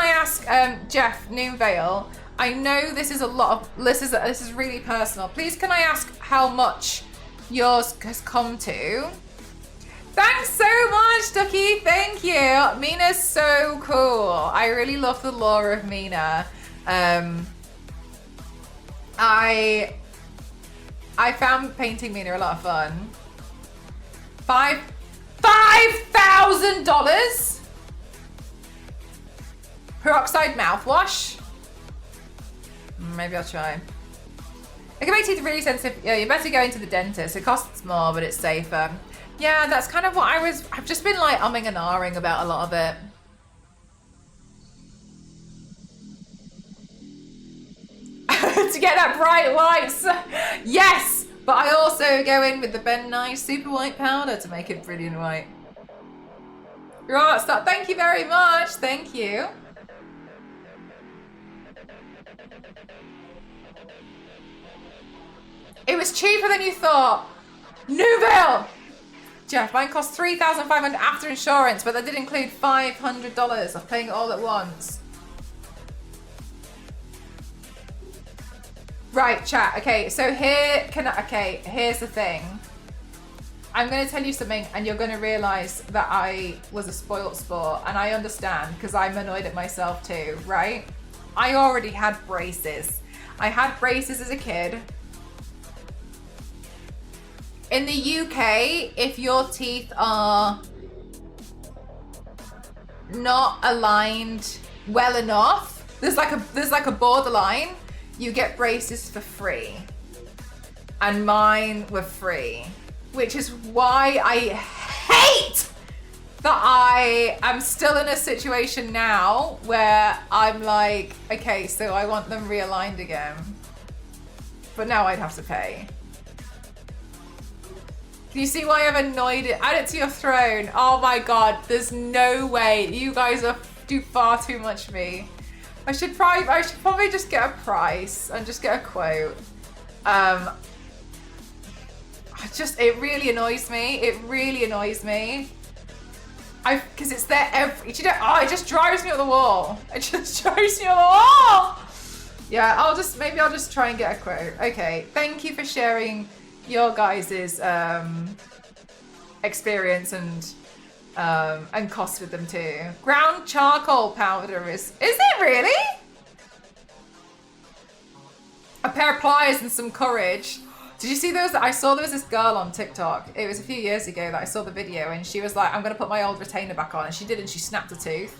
ask Jeff Noonvale? I know this is this is really personal. Please can I ask how much yours has come to? Thanks so much, Ducky. Thank you. Mina's so cool. I really love the lore of Mina. I found painting Mina a lot of fun. $5,000 peroxide mouthwash. Maybe I'll try. It can make teeth really sensitive. Yeah, you're better going to the dentist. It costs more, but it's safer. Yeah, that's kind of what I've just been like umming and ahhing about a lot of it. To get that bright whites. Yes! But I also go in with the Ben Nye Super White Powder to make it brilliant white. Right, stop. Thank you very much. Thank you. It was cheaper than you thought. Newville! Jeff, mine cost $3,500 after insurance, but that did include $500 of paying it all at once. Right, chat. Okay, so here's the thing. I'm going to tell you something and you're going to realise that I was a spoilt sport, and I understand because I'm annoyed at myself too, right? I already had braces. I had braces as a kid. In the UK, if your teeth are not aligned well enough, there's like a borderline, you get braces for free. And mine were free, which is why I hate that I am still in a situation now where I'm like, okay, so I want them realigned again. But now I'd have to pay. Can you see why I've annoyed it? Add it to your throne. Oh my god, there's no way. You guys do far too much for me. I should probably just get a price and just get a quote. It really annoys me. It really annoys me. Because it's there it just drives me up the wall. It just drives me up the wall. Yeah, maybe I'll just try and get a quote. Okay, thank you for sharing your guys's experience and cost with them too. Ground charcoal powder is it really? A pair of pliers and some courage. Did you see those? I saw there was this girl on TikTok. It was a few years ago that I saw the video and she was like, I'm gonna put my old retainer back on, and she did, and she snapped a tooth.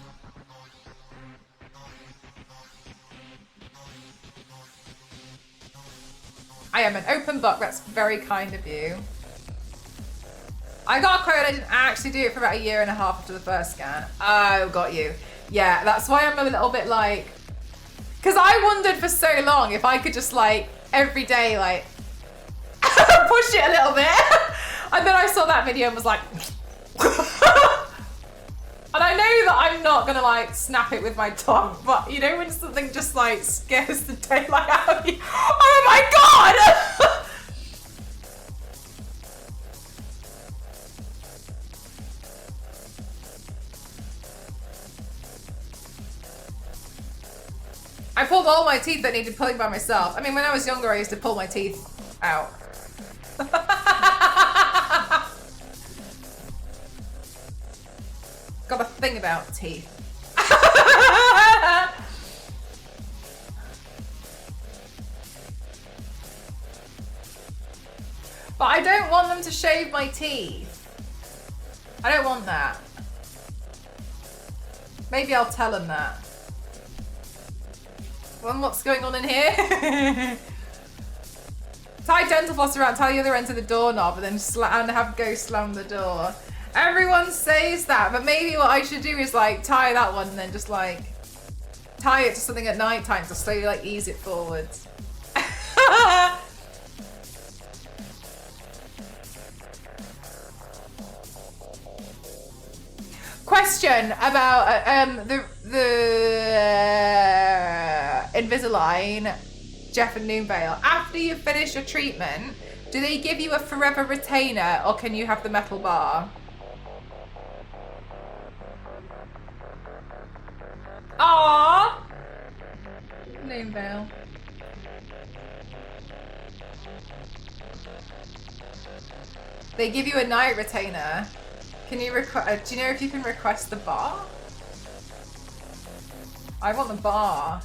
I am an open book. That's very kind of you. I got a quote. I didn't actually do it for about 1.5 years after the first scan. Oh, got you. Yeah, that's why I'm a little bit like, because I wondered for so long if I could just like every day like push it a little bit. And then I saw that video and was like, and I know that I'm not gonna like snap it with my tongue, but you know when something just like scares the daylight out of you. Oh my god! I pulled all my teeth that needed pulling by myself. I mean, when I was younger, I used to pull my teeth out. Got a thing about teeth. But I don't want them to shave my teeth. I don't want that. Maybe I'll tell them that. Well, what's going on in here? Tie dental floss around, tie the other end to the doorknob, and then have go slam the door. Everyone says that, but maybe what I should do is like tie that one and then just like tie it to something at night time to slowly like ease it forwards. Question about the Invisalign, Jeff and Noonvale. After you finish your treatment, do they give you a forever retainer or can you have the metal bar? Aww! Noonvale. They give you a night retainer. Can you request? Do you know if you can request the bar? I want the bar.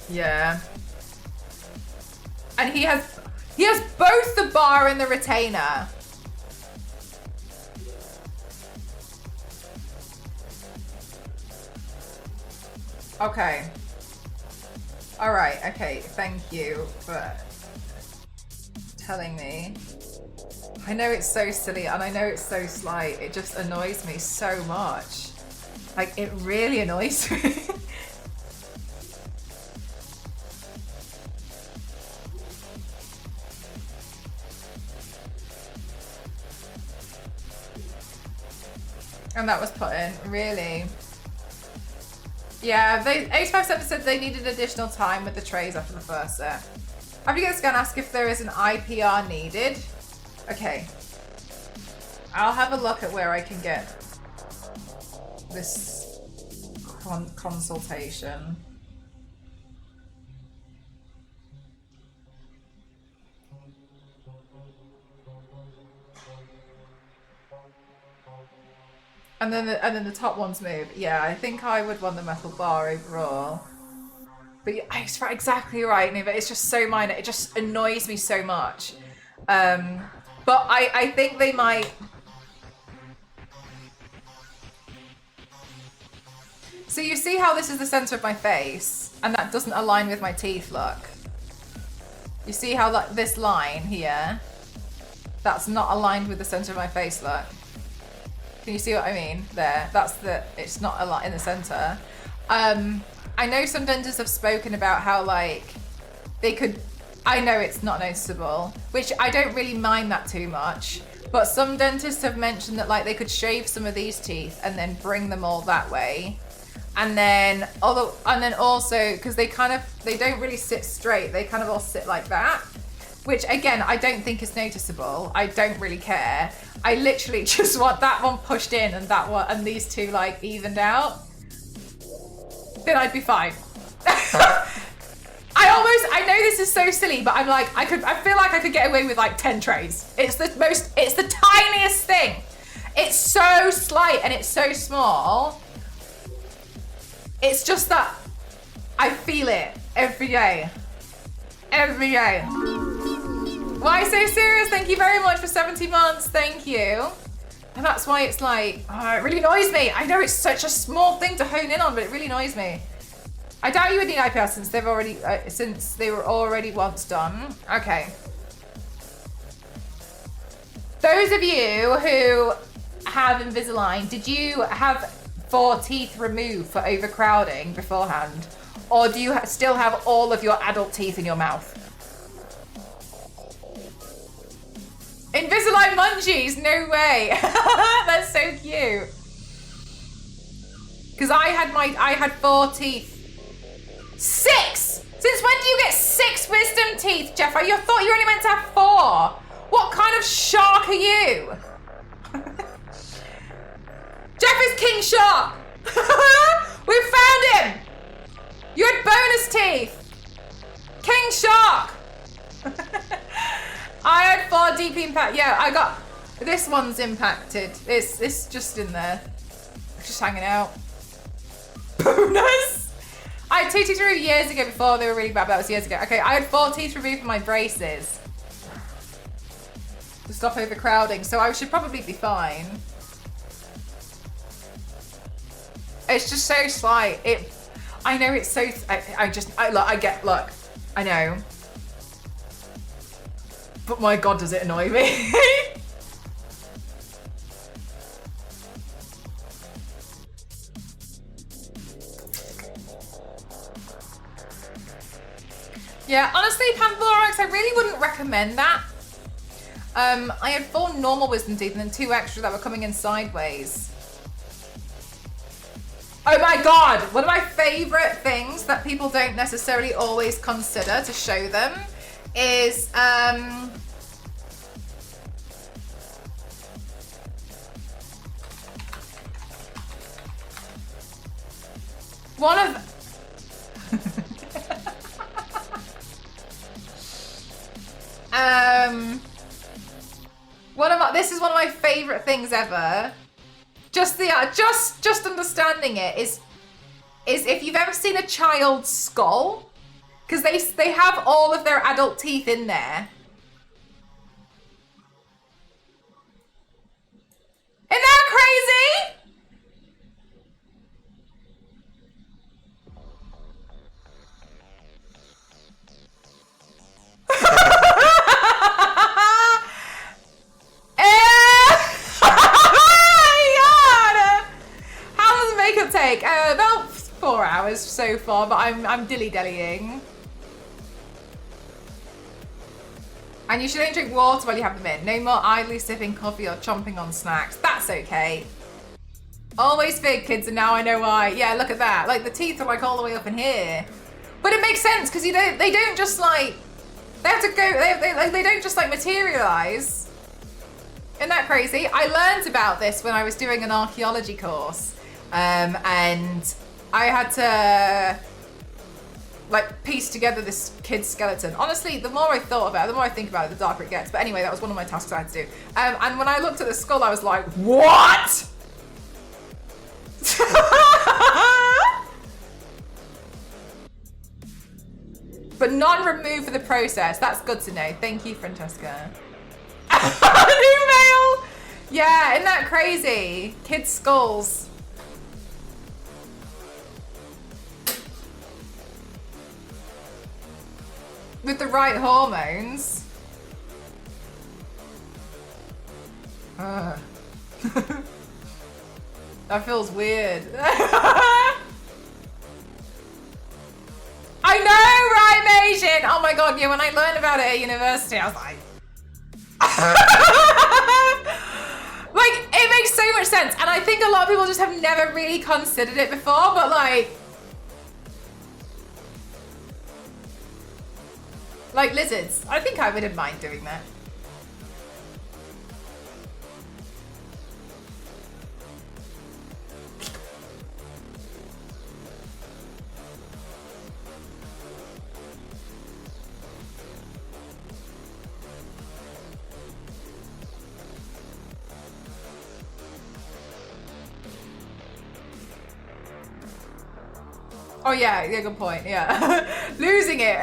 Yeah. And he has both the bar and the retainer. Okay. All right. Okay. Thank you for telling me. I know it's so silly and I know it's so slight. It just annoys me so much. Like, it really annoys me. And that was put in, really. Yeah, 85% said they needed additional time with the trays after the first set. After you get a scan, ask if there is an IPR needed. Okay. I'll have a look at where I can get this consultation. And then the top ones move. Yeah, I think I would want the metal bar overall. But yeah, it's exactly right, Neva. It's just so minor. It just annoys me so much. But I think they might. So you see how this is the center of my face and that doesn't align with my teeth, look. You see how this line here, that's not aligned with the center of my face, look. Can you see what I mean? There, it's not aligned in the center. I know some dentists have spoken about how like, they could, I know it's not noticeable, which I don't really mind that too much. But some dentists have mentioned that like they could shave some of these teeth and then bring them all that way. And then also, because they don't really sit straight, they kind of all sit like that. Which again, I don't think is noticeable. I don't really care. I literally just want that one pushed in and that one and these two like evened out. Then I'd be fine. I know this is so silly, but I'm like, I feel like I could get away with like 10 trays. It's the tiniest thing. It's so slight and it's so small. It's just that I feel it every day. Every day. Why so serious? Thank you very much for 70 months. Thank you. And that's why it's like, oh, it really annoys me. I know it's such a small thing to hone in on, but it really annoys me. I doubt you would need IPL since since they were already once done. Okay. Those of you who have Invisalign, did you have 4 teeth removed for overcrowding beforehand? Or do you still have all of your adult teeth in your mouth? Invisalign munchies, no way. That's so cute. Because I had 4 teeth. 6! Since when do you get 6 wisdom teeth, Jeff? I thought you only meant to have 4. What kind of shark are you? Jeff is King Shark. We found him. You had bonus teeth. King Shark. I had 4 deep impact. Yeah, I got this one's impacted. It's just in there, just hanging out. Bonus. I had 2 teeth removed years ago before they were really bad. That was years ago. Okay, I had 4 teeth removed from my braces to stop overcrowding, so I should probably be fine. It's just so slight. I know it's so. Look. I know. But my God, does it annoy me? Yeah, honestly, Pandora, I really wouldn't recommend that. I had 4 normal wisdom teeth and then 2 extra that were coming in sideways. Oh my God, one of my favorite things that people don't necessarily always consider to show them is one of this is one of my favorite things ever. Just understanding it is if you've ever seen a child's skull, because they have all of their adult teeth in there. Isn't that crazy? Take about 4 hours so far, but I'm dilly-dallying. And you should only drink water while you have them in. No more idly sipping coffee or chomping on snacks. That's okay. Always fake kids, and now I know why. Yeah, look at that. Like the teeth are like all the way up in here. But it makes sense because they don't just like they have to go. They don't just like materialize. Isn't that crazy? I learned about this when I was doing an archaeology course. And I had to like piece together this kid's skeleton. Honestly, the more I thought about it, the more I think about it, the darker it gets. But anyway, that was one of my tasks I had to do. And when I looked at the skull, I was like, what? But non-removed for the process. That's good to know. Thank you, Francesca. New mail. Yeah, isn't that crazy? Kids' skulls. with the right hormones. That feels weird. I know, right, Asian? Oh my god, yeah, when I learned about it at university, I was like... like, it makes so much sense. And I think a lot of people just have never really considered it before, but like lizards. I think I wouldn't mind doing that. Oh yeah, good point, yeah. Losing it.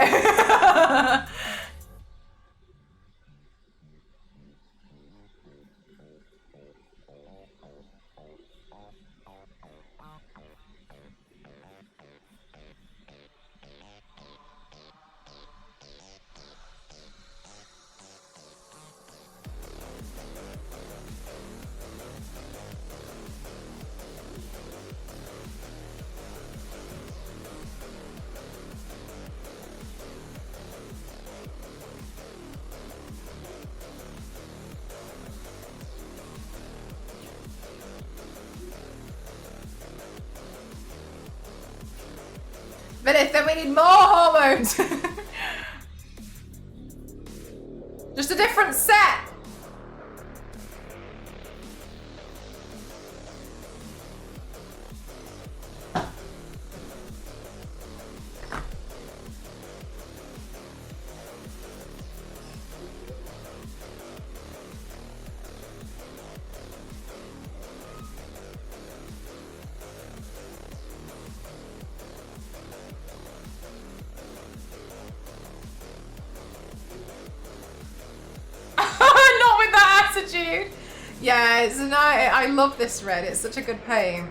But then we need more hormones. Just a different set. Yeah, it's I love this red. It's such a good paint.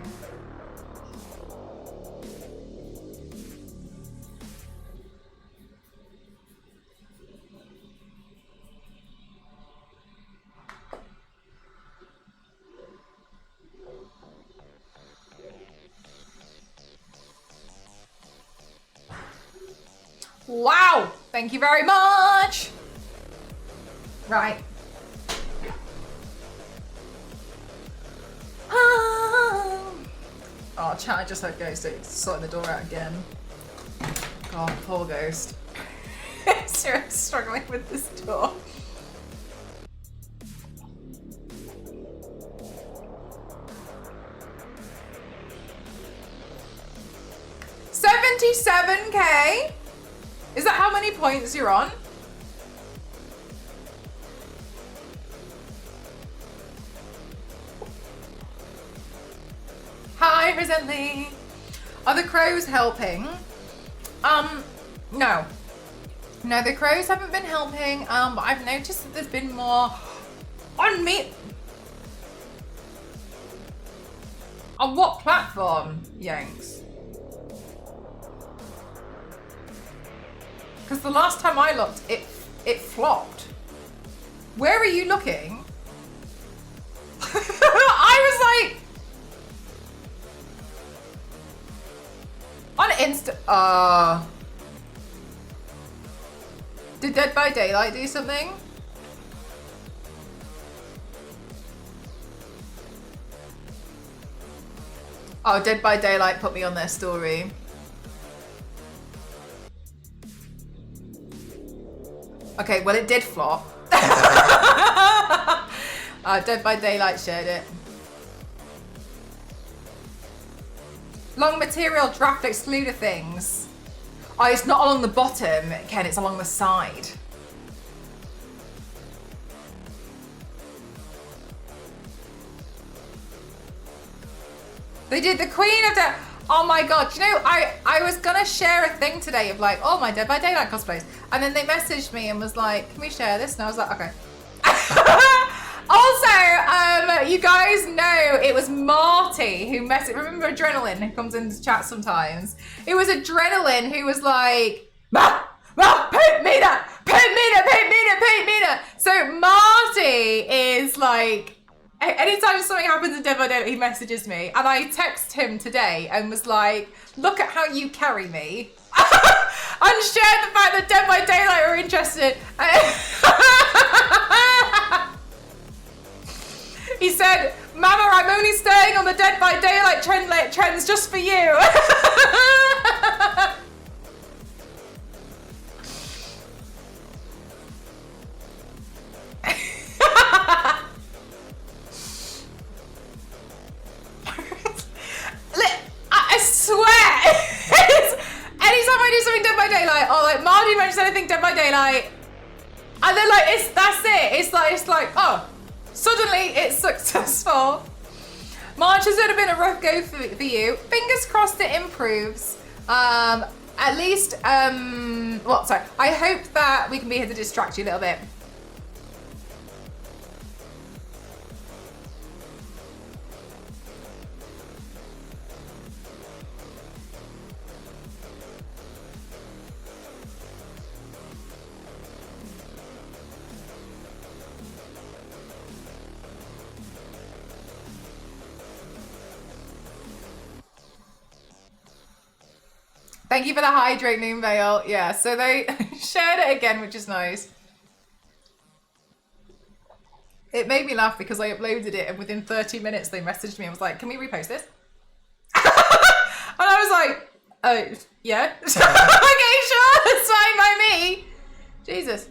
Wow! Thank you very much. Right. Oh, chat, I just heard Ghost sorting the door out again. God, poor Ghost. Seriously struggling with this door. $77K? Is that how many points you're on? Hi, Presently. Are the crows helping? No. No, the crows haven't been helping, but I've noticed that there's been more on me. On what platform, Yanks? Because the last time I looked, it flopped. Where are you looking? I was like... On Insta... Did Dead by Daylight do something? Oh, Dead by Daylight put me on their story. Okay, well it did flop. Dead by Daylight shared it. Long material draft excluder things. Oh, it's not along the bottom, Ken, it's along the side. They did the Queen of Death. Oh my god, you know, I was gonna share a thing today of like, oh, my Dead by Daylight cosplays. And then they messaged me and was like, can we share this? And I was like, okay. Also, you guys know it was Marty who messaged, remember Adrenaline who comes into chat sometimes? It was Adrenaline who was like, Oh, Poop Mina! Poop Mina! Poop Mina! Poop Mina! So Marty is like, anytime something happens in Dead by Daylight, he messages me. And I text him today and was like, look at how you carry me. And shared the fact that Dead by Daylight are interested. He said, Mama, I'm only staying on the Dead by Daylight trends just for you. I swear, anytime I do something Dead by Daylight, or like Marty mentions anything Dead by Daylight, and then like that's it. It's like oh, suddenly it's successful. March has been a rough go for you. Fingers crossed it improves. At least sorry. I hope that we can be here to distract you a little bit. Thank you for the hydrate, Moonveil. Yeah, so they shared it again, which is nice. It made me laugh because I uploaded it and within 30 minutes they messaged me and was like, can we repost this? And I was like, oh, yeah. Okay, sure, it's fine by me. Jesus.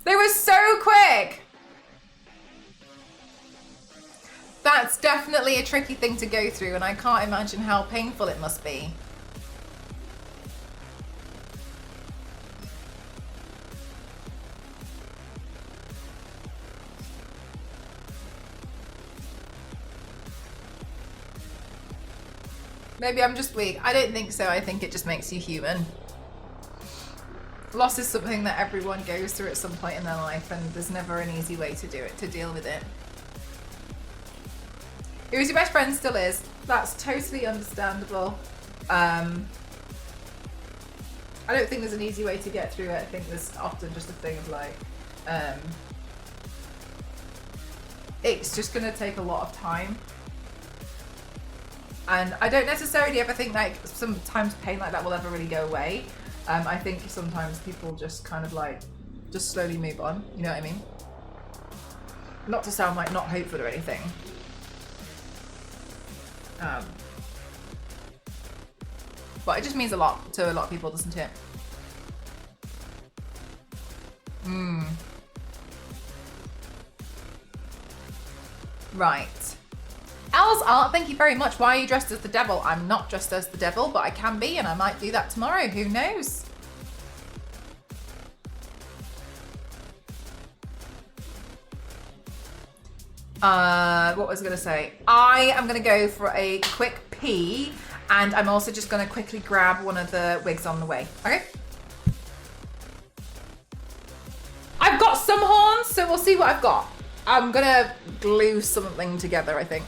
They were so quick. That's definitely a tricky thing to go through, and I can't imagine how painful it must be. Maybe I'm just weak. I don't think so. I think it just makes you human. Loss is something that everyone goes through at some point in their life, and there's never an easy way to do it, to deal with it. It was your best friend, still is. That's totally understandable. I don't think there's an easy way to get through it. I think there's often just a thing of like, it's just gonna take a lot of time. And I don't necessarily ever think like sometimes pain like that will ever really go away. I think sometimes people just kind of like, just slowly move on. You know what I mean? Not to sound like not hopeful or anything. But it just means a lot to a lot of people, doesn't it? Right. Al's art, thank you very much. Why are you dressed as the devil? I'm not dressed as the devil, but I can be, and I might do that tomorrow. Who knows? What was I going to say? I am going to go for a quick pee, and I'm also just going to quickly grab one of the wigs on the way. Okay? I've got some horns, so we'll see what I've got. I'm going to glue something together, I think.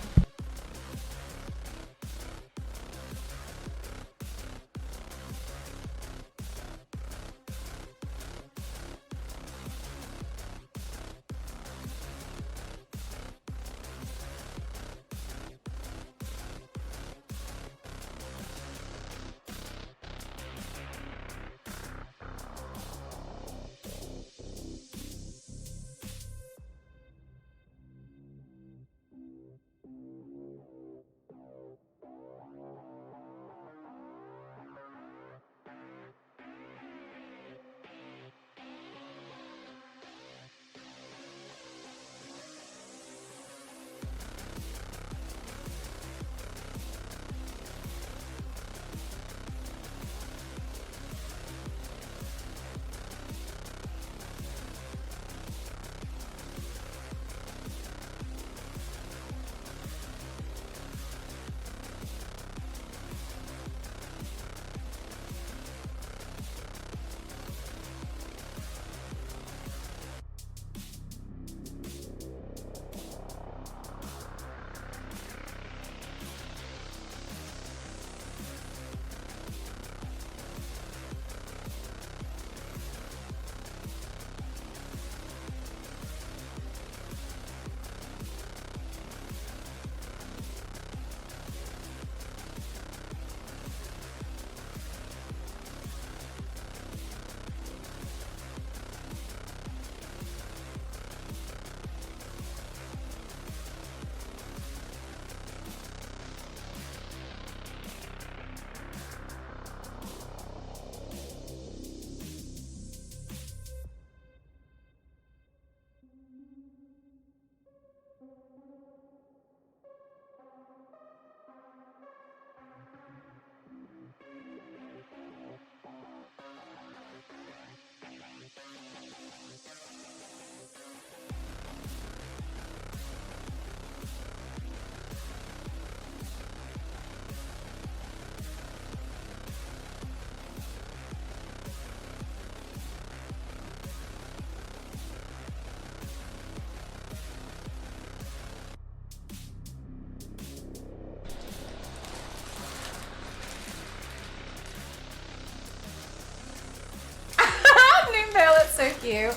so cute.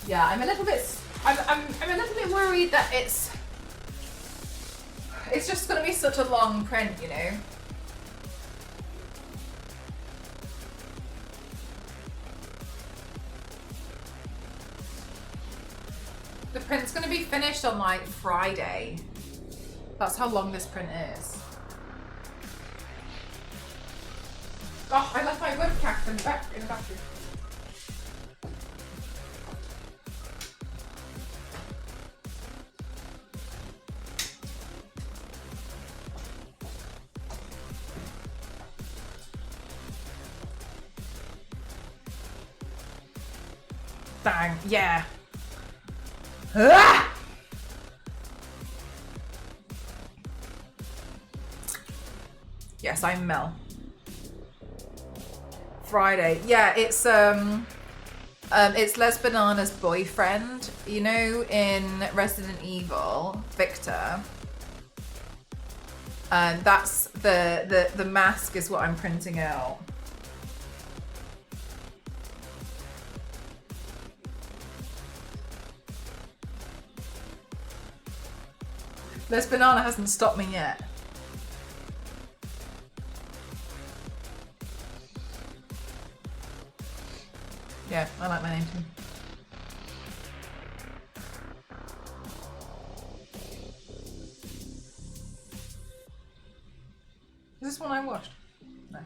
Yeah, I'm a little bit worried that it's just going to be such a long print, you know. The print's going to be finished on like Friday. That's how long this print is. Oh, I left my wood cactus in the bathroom. Bang, yeah. Ah! Yes, I'm Mel. Friday. Yeah, it's Les Banana's boyfriend, you know, in Resident Evil, Victor. And that's the mask is what I'm printing out. Les Banana hasn't stopped me yet. Yeah, I like my name too. Is this one I watched? No.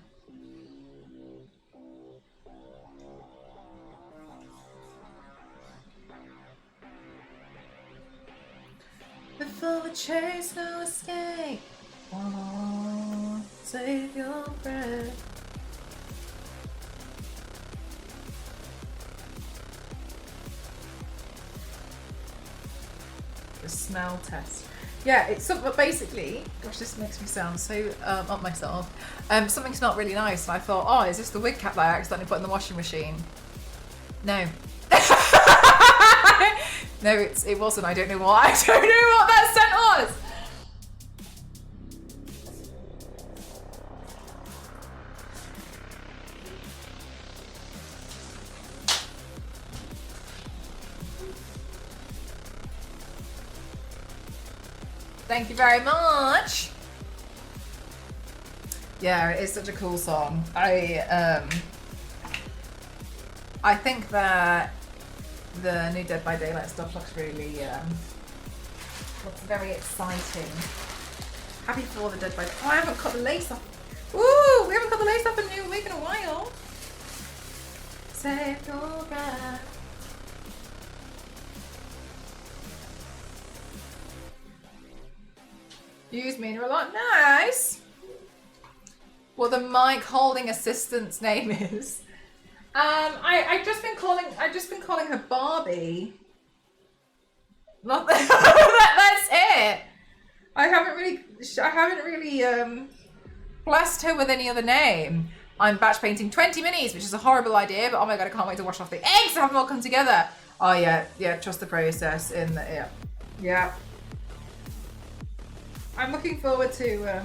Before we chase, no escape. Oh, save your breath. The smell test. Yeah, it's something. Basically, gosh, this makes me sound so up myself. Something smelled really nice, and I thought, oh, is this the wig cap that I accidentally put in the washing machine? No. No, it wasn't. I don't know what. I don't know what that scent was. Thank you very much. Yeah, it is such a cool song. I think that the new Dead by Daylight stuff looks really looks very exciting. Happy for the Dead by Daylight. Oh, I haven't cut the lace off. Ooh, we haven't cut the lace off a new wig in a while. Save your breath. Use me and you're like, nice. Well, the mic holding assistant's name is. I've just been calling her Barbie. Not that's it. I haven't really blessed her with any other name. I'm batch painting 20 minis, which is a horrible idea, but oh my god, I can't wait to wash off the eggs and have them all come together. Oh yeah, trust the process yeah. I'm looking forward to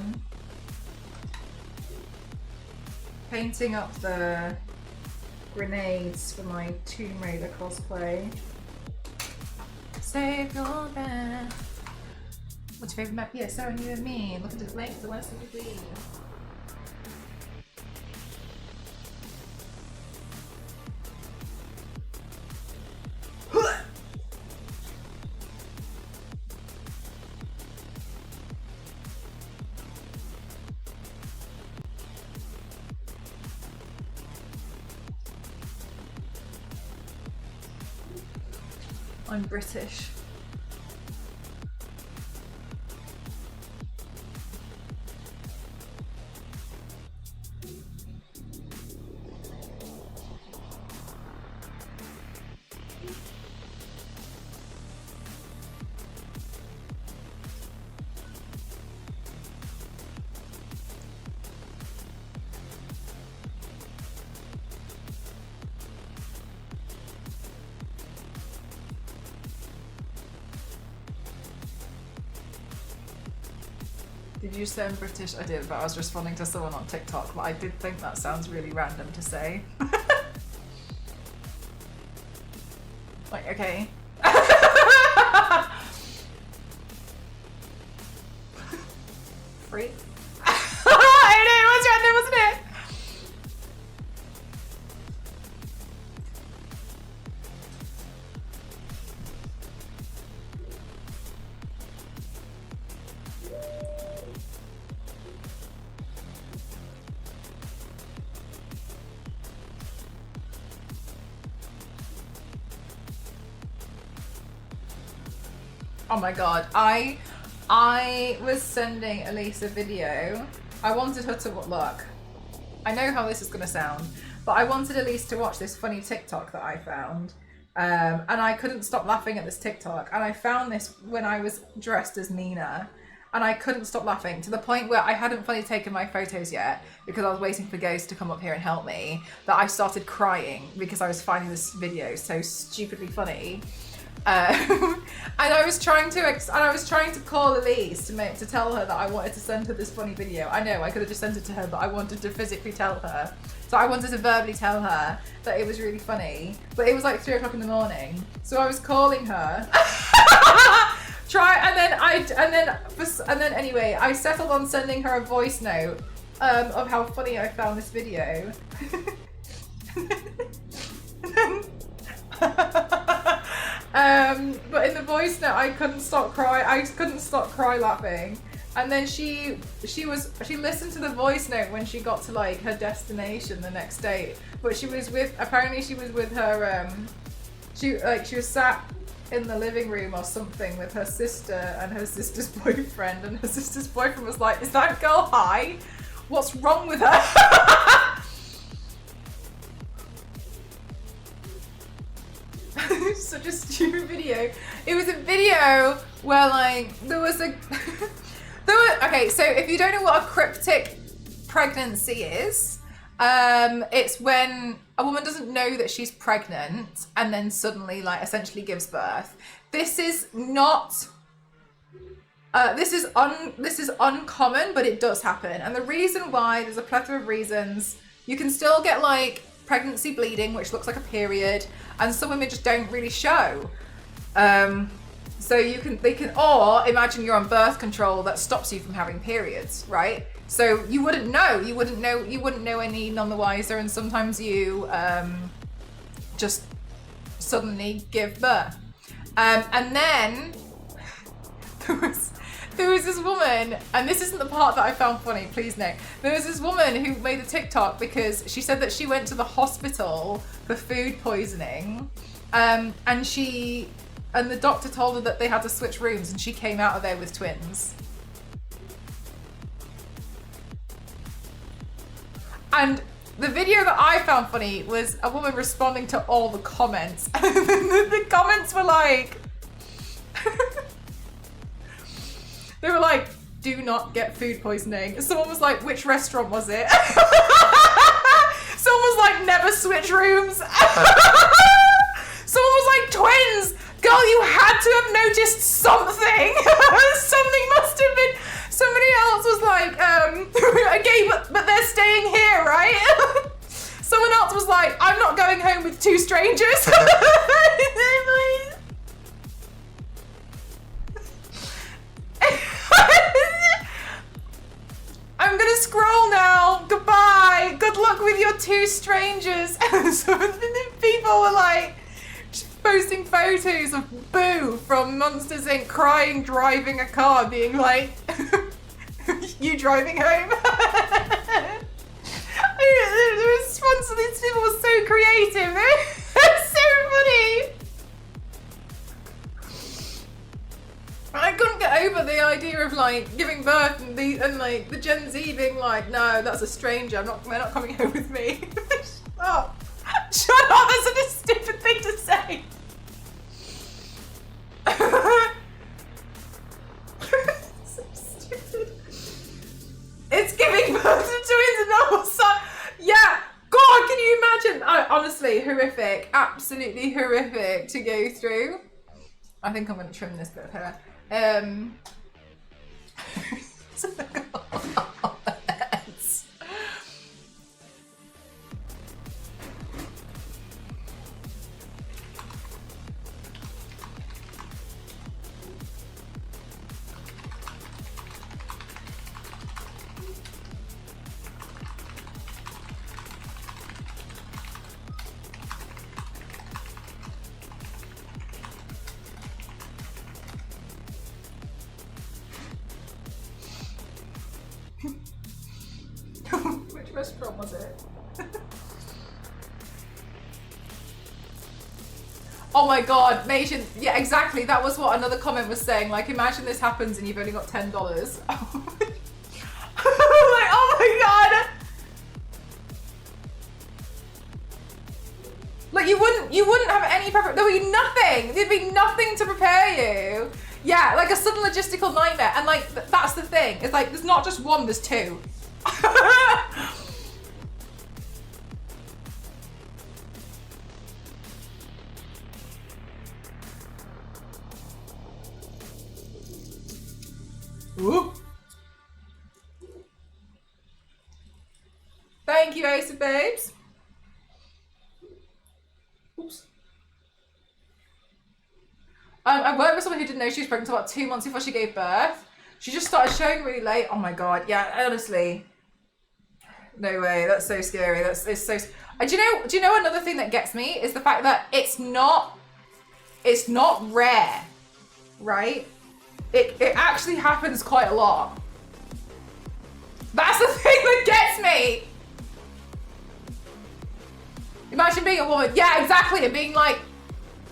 painting up the grenades for my Tomb Raider cosplay. Save your breath. What's your favourite map? Yeah, Sarah, you and me. Look at the length, the worst of the week. I'm British. Did you say I'm British? I did, but I was responding to someone on TikTok, but I did think that sounds really random to say. Like, okay. Free? I know, it was random, wasn't it? Oh my god, I was sending Elise a video. I wanted her to look. I know how this is gonna sound, but I wanted Elise to watch this funny TikTok that I found. And I couldn't stop laughing at this TikTok. And I found this when I was dressed as Nina. And I couldn't stop laughing to the point where I hadn't fully taken my photos yet because I was waiting for Ghost to come up here and help me, that I started crying because I was finding this video so stupidly funny. And I was trying to call Elise to tell her that I wanted to send her this funny video. I know I could have just sent it to her, but I wanted to physically tell her. So I wanted to verbally tell her that it was really funny, but it was like 3 o'clock in the morning. So I was calling her. And then anyway, I settled on sending her a voice note of how funny I found this video. But in the voice note, I couldn't stop cry laughing. And then she listened to the voice note when she got to like her destination the next day. But she was with her she was sat in the living room or something with her sister and her sister's boyfriend, and her sister's boyfriend was like, "Is that girl high? What's wrong with her?" Such a stupid video. It was a video where like okay, so if you don't know what a cryptic pregnancy is, it's when a woman doesn't know that she's pregnant and then suddenly like essentially gives birth. This is not this is uncommon, but it does happen. And the reason why, there's a plethora of reasons. You can still get like pregnancy bleeding, which looks like a period, and some women just don't really show. So or imagine you're on birth control that stops you from having periods, right? So you wouldn't know any none the wiser, and sometimes you just suddenly give birth. And then there was this woman, and this isn't the part that I found funny, please no. There was this woman who made a TikTok because she said that she went to the hospital for food poisoning, and the doctor told her that they had to switch rooms, and she came out of there with twins. And the video that I found funny was a woman responding to all the comments. The comments were like, they were like, "Do not get food poisoning." Someone was like, "Which restaurant was it?" Someone was like, "Never switch rooms." Someone was like, "Twins! Girl, you had to have noticed something." Something must have been. Somebody else was like, "Okay, but they're staying here, right?" Someone else was like, "I'm not going home with 2 strangers." I'm gonna scroll now. Goodbye. Good luck with your 2 strangers. So people were like posting photos of Boo from Monsters Inc. crying, driving a car, being like, "You driving home?" The response to these people was so creative. They're so funny. I couldn't get over the idea of like giving birth and like the Gen Z being like, "No, that's a stranger. They're not coming home with me." Shut up. Shut up. That's such a stupid thing to say. So stupid. It's giving birth to twins and all son. Yeah. God, can you imagine? Honestly, horrific. Absolutely horrific to go through. I think I'm going to trim this bit of hair. Christmas from, was it? Oh my god, Nation, yeah, exactly. That was what another comment was saying. Like, imagine this happens and you've only got $10. Oh my, like, oh my god. Like, you wouldn't have any prep. There would be nothing. There'd be nothing to prepare you. Yeah, like a sudden logistical nightmare. And like, that's the thing. It's like, there's not just one, there's two. Ooh. Thank you, Ace of Babes. Oops. I worked with someone who didn't know she was pregnant about 2 months before she gave birth. She just started showing really late. Oh my god, yeah, honestly. No way, that's so scary. It's so. Do you know another thing that gets me is the fact that it's not rare, right? It actually happens quite a lot. That's the thing that gets me. Imagine being a woman, yeah, exactly, and being like,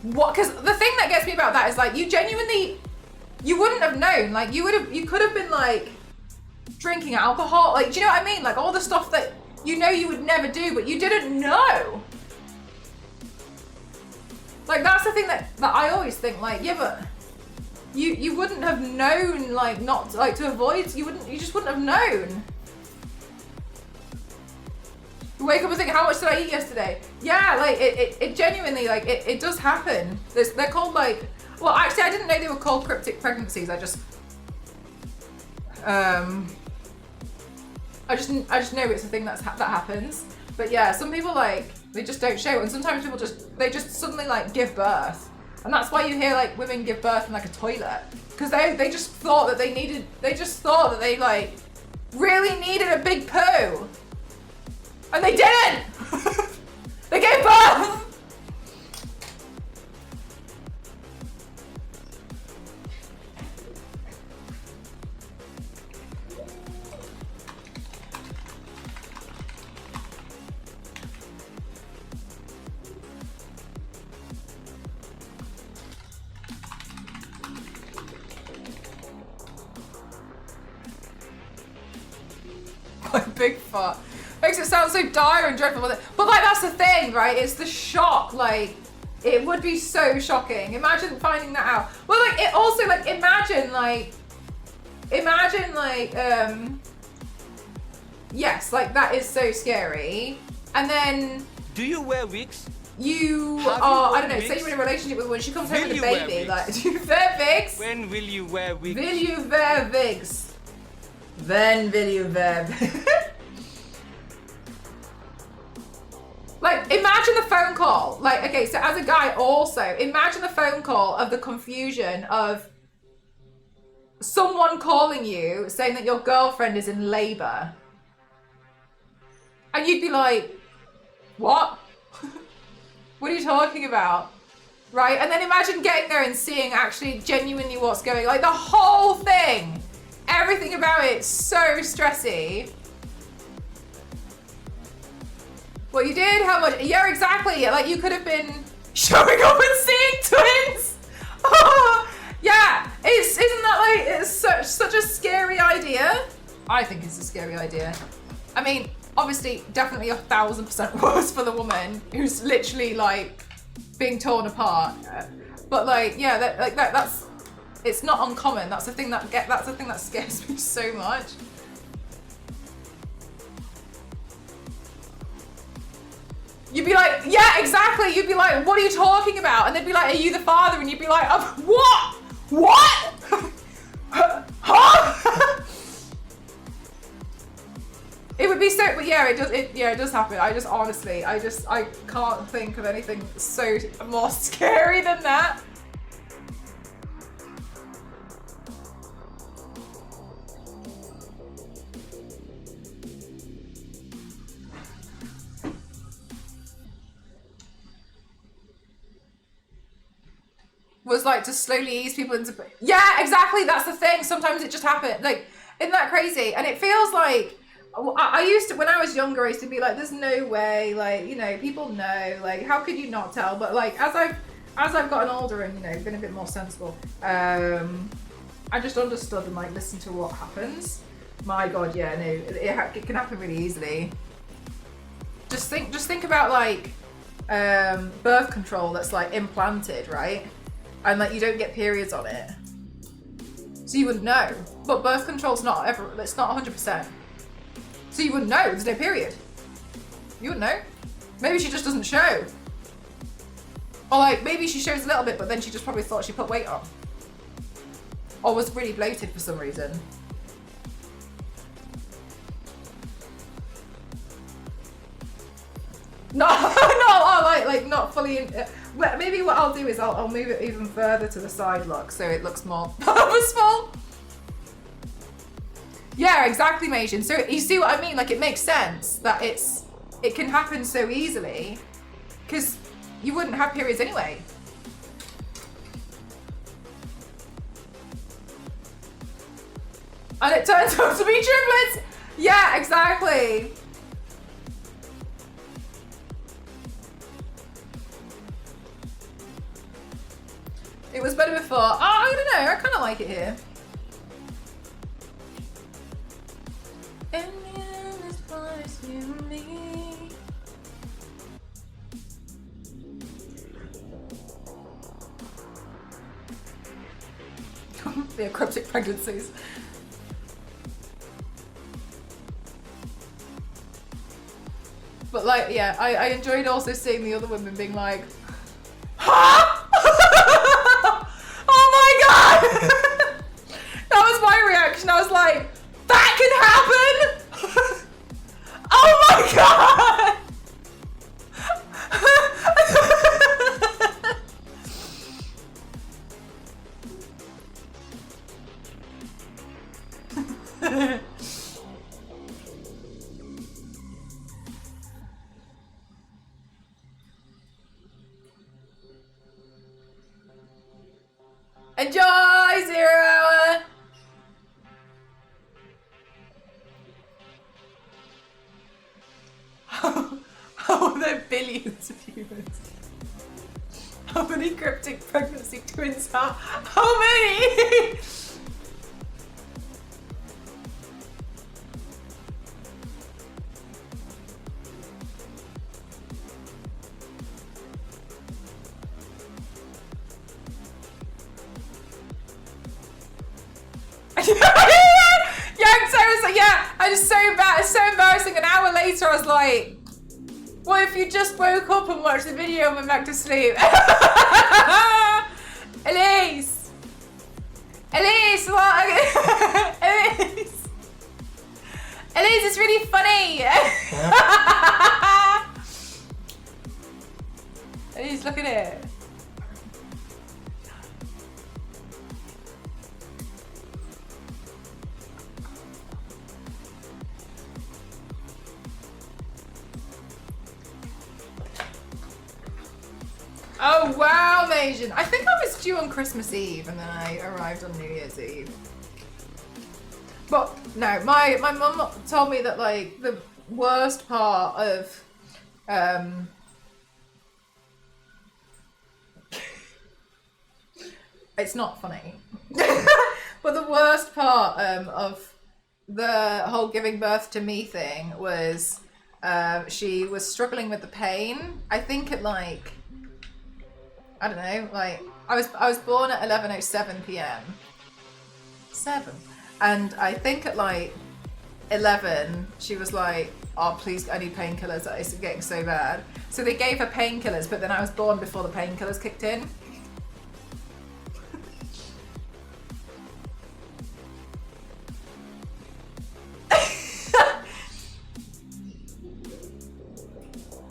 what? Because the thing that gets me about that is like, you wouldn't have known. Like, you could have been like drinking alcohol. Like, do you know what I mean? Like all the stuff that you would never do, but you didn't know. Like, that's the thing that I always think. Like, yeah, but you wouldn't have known. Like, not like to avoid. You just wouldn't have known. You wake up and think, how much did I eat yesterday? Yeah, like it genuinely, like it does happen. They're called like, well, actually I didn't know they were called cryptic pregnancies. I just know it's a thing that happens. But yeah, some people like, they just don't show it, and sometimes people just suddenly like give birth. And that's why you hear like women give birth in like a toilet. Because they just thought that they like really needed a big poo. And they didn't! They gave birth! Like big fart. Makes it sound so dire and dreadful. But like, that's the thing, right? It's the shock. Like, it would be so shocking. Imagine finding that out. Well, like, it also, like, imagine, yes, like, that is so scary. And then
do you wear wigs?
You are, I don't know, say you're in a relationship with a woman, she comes home with a baby. Like, do you wear wigs?
When will you wear wigs?
Will you wear wigs? When will you wear wigs? Like, imagine the phone call. Like, okay, so as a guy also, imagine the phone call of the confusion of someone calling you saying that your girlfriend is in labor. And you'd be like, what? What are you talking about? Right? And then imagine getting there and seeing actually genuinely what's going on. Like, the whole thing, everything about it, so stressy. What you did, how much, yeah, exactly. Like, you could have been showing up and seeing twins. Oh, yeah, isn't that like, it's such a scary idea? I think it's a scary idea. I mean, obviously, definitely 1000% worse for the woman who's literally like being torn apart. But like, yeah, that's, it's not uncommon. That's the thing that scares me so much. You'd be like, yeah, exactly. You'd be like, what are you talking about? And they'd be like, are you the father? And you'd be like, what? What? Huh? It would be so, but yeah, it does happen. I can't think of anything so more scary than that. Was like to slowly ease people into, yeah, exactly, that's the thing. Sometimes it just happens. Like, isn't that crazy? And it feels like, I used to, when I was younger, I used to be like, there's no way, like, you know, people know, like, how could you not tell? But like, as I've gotten older and, you know, been a bit more sensible, I just understood and like listened to what happens. My God, yeah, no, it can happen really easily. Just think about like birth control that's like implanted, right? And like you don't get periods on it, so you wouldn't know. But birth control's not it's not 100%. So you wouldn't know, there's no period. You wouldn't know. Maybe she just doesn't show. Or like, maybe she shows a little bit, but then she just probably thought she put weight on. Or was really bloated for some reason. No, not fully in, maybe what I'll do is I'll move it even further to the side look so it looks more purposeful. Yeah, exactly, Majin. So you see what I mean? Like, it makes sense that it can happen so easily because you wouldn't have periods anyway. And it turns out to be triplets. Yeah, exactly. It was better before. Oh, I don't know. I kind of like it here. And in this place you and me. The cryptic pregnancies. But like, yeah, I enjoyed also seeing the other women being like, huh? Oh my God! That was my reaction. I was like, that can happen? Oh my God! Enjoy 0 hour! How are there billions of humans? How many cryptic pregnancy twins are? How many? Yeah, I just so bad, it's so embarrassing. An hour later, I was like, "What if you just woke up and watched the video and went back to sleep?" Elise, what? Elise, it's really funny. Elise, look at it. Oh wow, Majin. I think I was due on Christmas Eve and then I arrived on New Year's Eve. But no, my mum told me that like the worst part of it's not funny. But the worst part of the whole giving birth to me thing was she was struggling with the pain. I think at like, I don't know, like I was born at 11:07 p.m. 7. And I think at like 11 she was like, "Oh please, I need painkillers, it's getting so bad." So they gave her painkillers, but then I was born before the painkillers kicked in.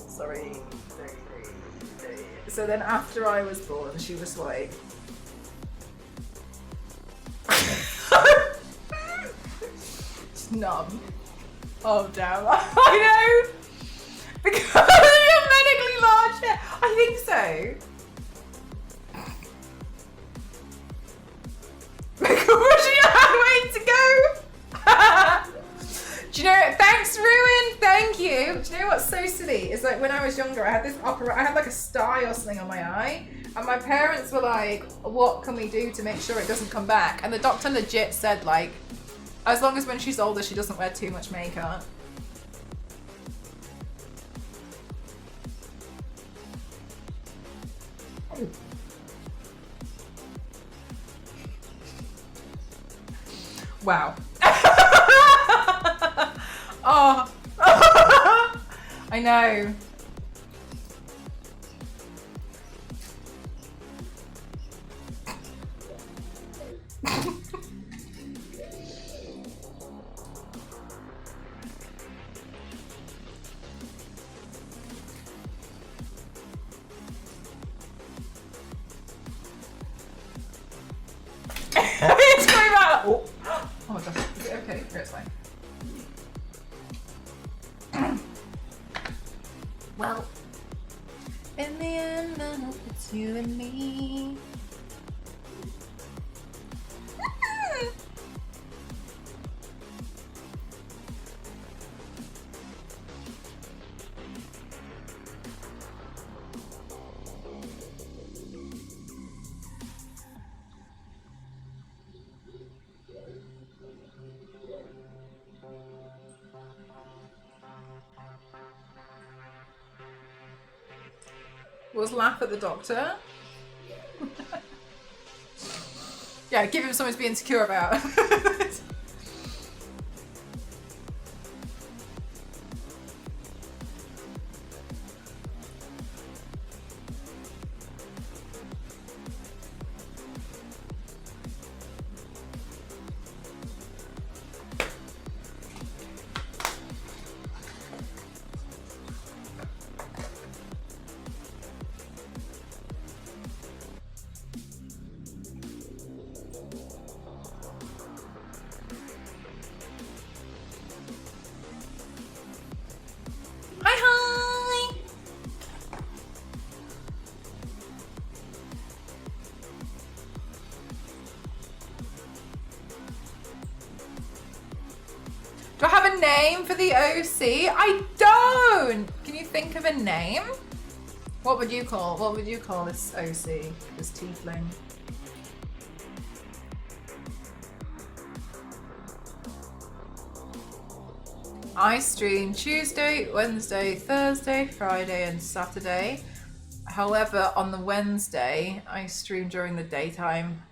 Sorry. So then after I was born, she was like, just numb. Oh damn, I know! Because of your medically large hair. I think so. Because you had way to go. Do you know, thanks Do you know what's so silly? Is like when I was younger, I had I had like a sty or something on my eye, and my parents were like, "What can we do to make sure it doesn't come back?" And the doctor legit said like, as long as when she's older, she doesn't wear too much makeup. Wow. Oh. I know. It's going out. Oh. Oh my gosh. Is it okay? No, it's fine. Well, in the end, I hope it's you and me. Was laugh at the doctor. Yeah, give him something to be insecure about. Do I have a name for the OC? I don't! Can you think of a name? What would you call this OC, this Tiefling? I stream Tuesday, Wednesday, Thursday, Friday and Saturday. However, on the Wednesday, I stream during the daytime.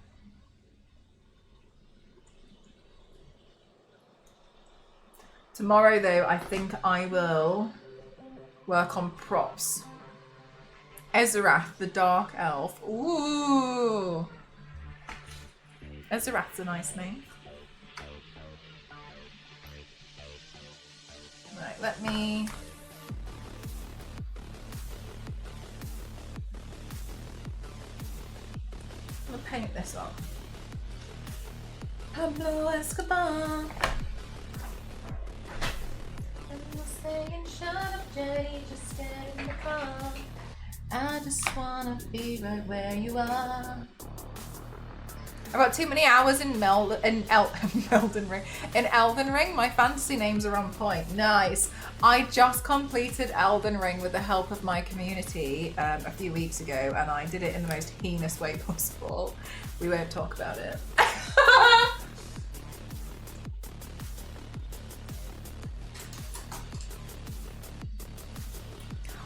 Tomorrow, though, I think I will work on props. Ezerath, the Dark Elf. Ooh! Ezerath's a nice name. Right, let me... I'm gonna paint this up. Pablo Escobar. Saying, shut up, Jenny, just get in the car. I just wanna be right where you are. I've got too many hours in Elden Ring. In Elden Ring, my fantasy names are on point. Nice. I just completed Elden Ring with the help of my community a few weeks ago, and I did it in the most heinous way possible. We won't talk about it.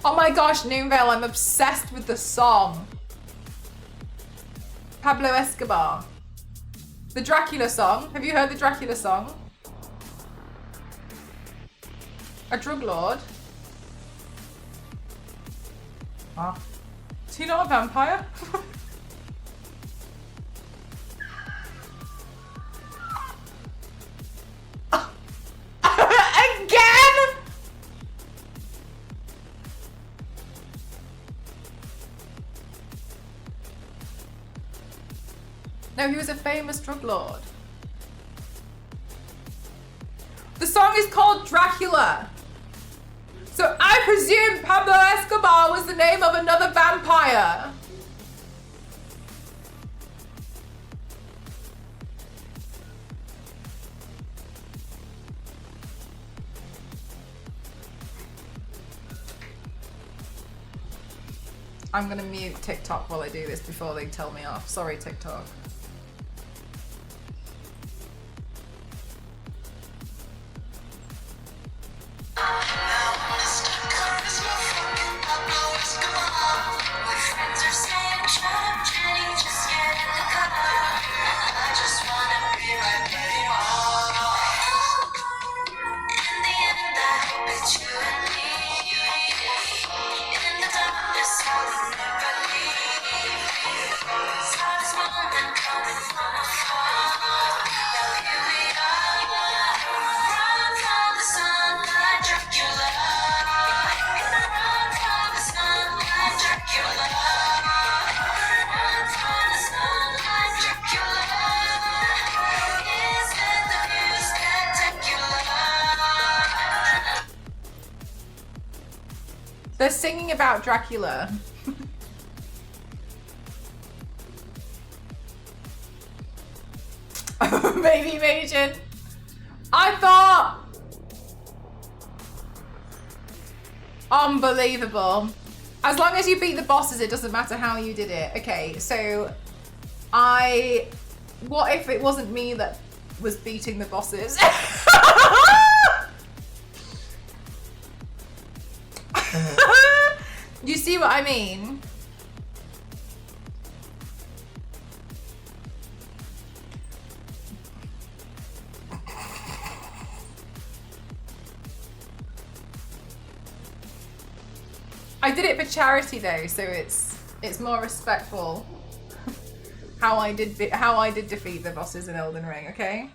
Oh my gosh, Noonvale, I'm obsessed with the song. Pablo Escobar. The Dracula song. Have you heard the Dracula song? A drug lord. Ah. Is he not a vampire? Again? No, he was a famous drug lord. The song is called Dracula. So I presume Pablo Escobar was the name of another vampire. I'm gonna mute TikTok while I do this before they tell me off. Sorry, TikTok. They're singing about Dracula. Baby Majin. I thought... Unbelievable. As long as you beat the bosses, it doesn't matter how you did it. Okay, so... What if it wasn't me that was beating the bosses? You see what I mean? I did it for charity though, so it's more respectful how I did defeat the bosses in Elden Ring, okay?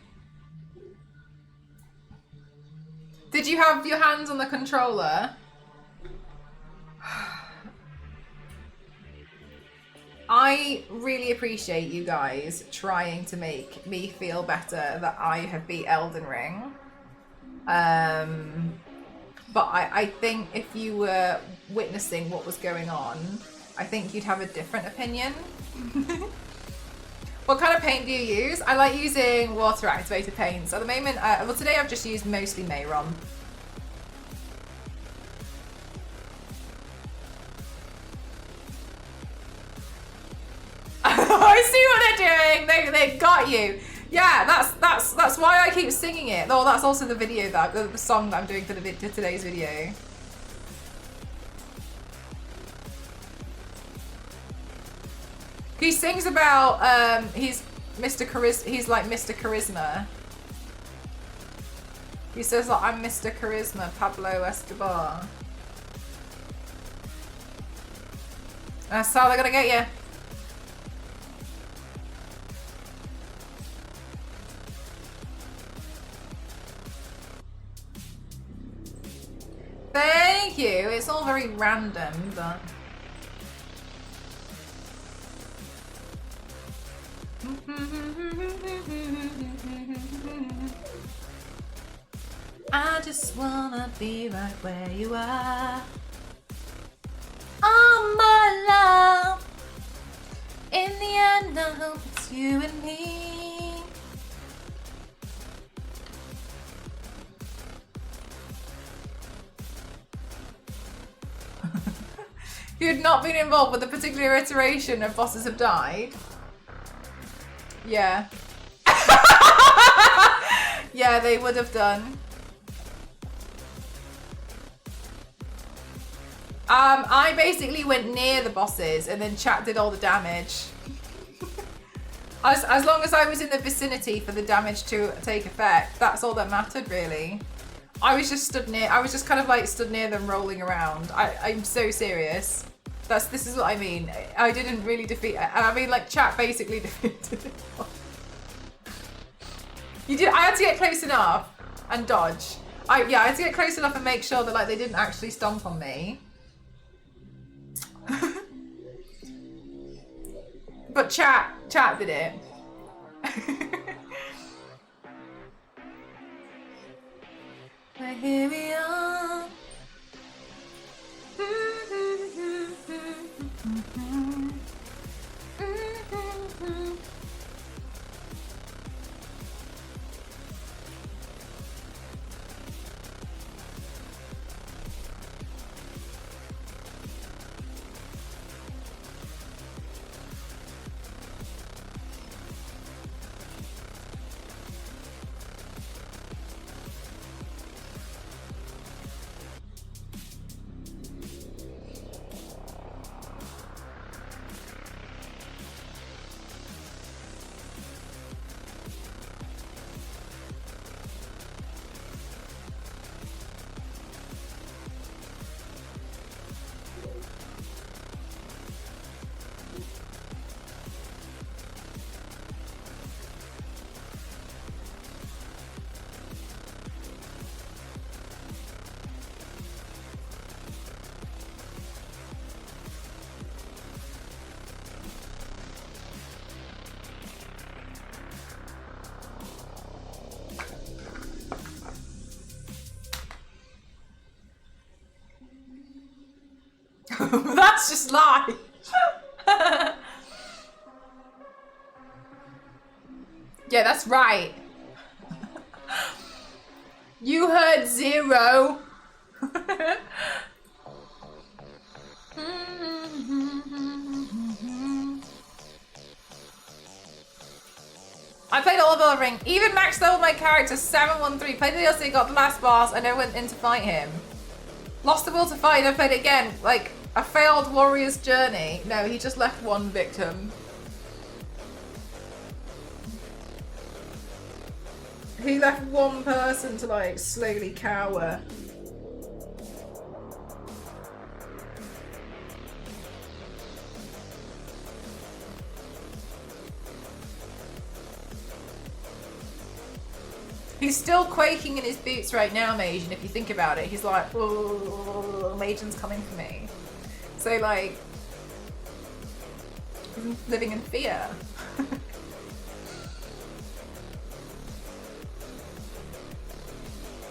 Did you have your hands on the controller? I really appreciate you guys trying to make me feel better that I have beat Elden Ring. But I think if you were witnessing what was going on, I think you'd have a different opinion. What kind of paint do you use? I like using water activated paints. At the moment, well today I've just used mostly Mayron. I see what they're doing. They got you. Yeah, that's why I keep singing it. Oh, that's also the video the song that I'm doing for today's video. He sings about he's like Mr. Charisma. He says like I'm Mr. Charisma, Pablo Escobar. That's how they're gonna get you. Thank you. It's all very random, but... I just wanna be right where you are. Oh my love. In the end, I hope it's you and me. If you had not been involved with a particular iteration of Bosses Have Died. Yeah. Yeah, they would have done. I basically went near the bosses and then chat did all the damage. As long as I was in the vicinity for the damage to take effect, that's all that mattered really. I was just stood near, I was just kind of like stood near them rolling around. I'm so serious. This is what I mean. I didn't really defeat, I mean like chat basically defeated it. You did, I had to get close enough and dodge. I had to get close enough and make sure that like they didn't actually stomp on me. But chat did it. But here we are. That's just live. Yeah, that's right. You heard 0. I played all of Elden Ring. Even maxed leveled my character 713. Played the DLC, got the last boss, and then went in to fight him. Lost the will to fight, I played it again. Like a failed warrior's journey. No, he just left one victim. He left one person to like slowly cower. He's still quaking in his boots right now, Majin, if you think about it. He's like, oh, Majin's coming for me. So like, he's living in fear.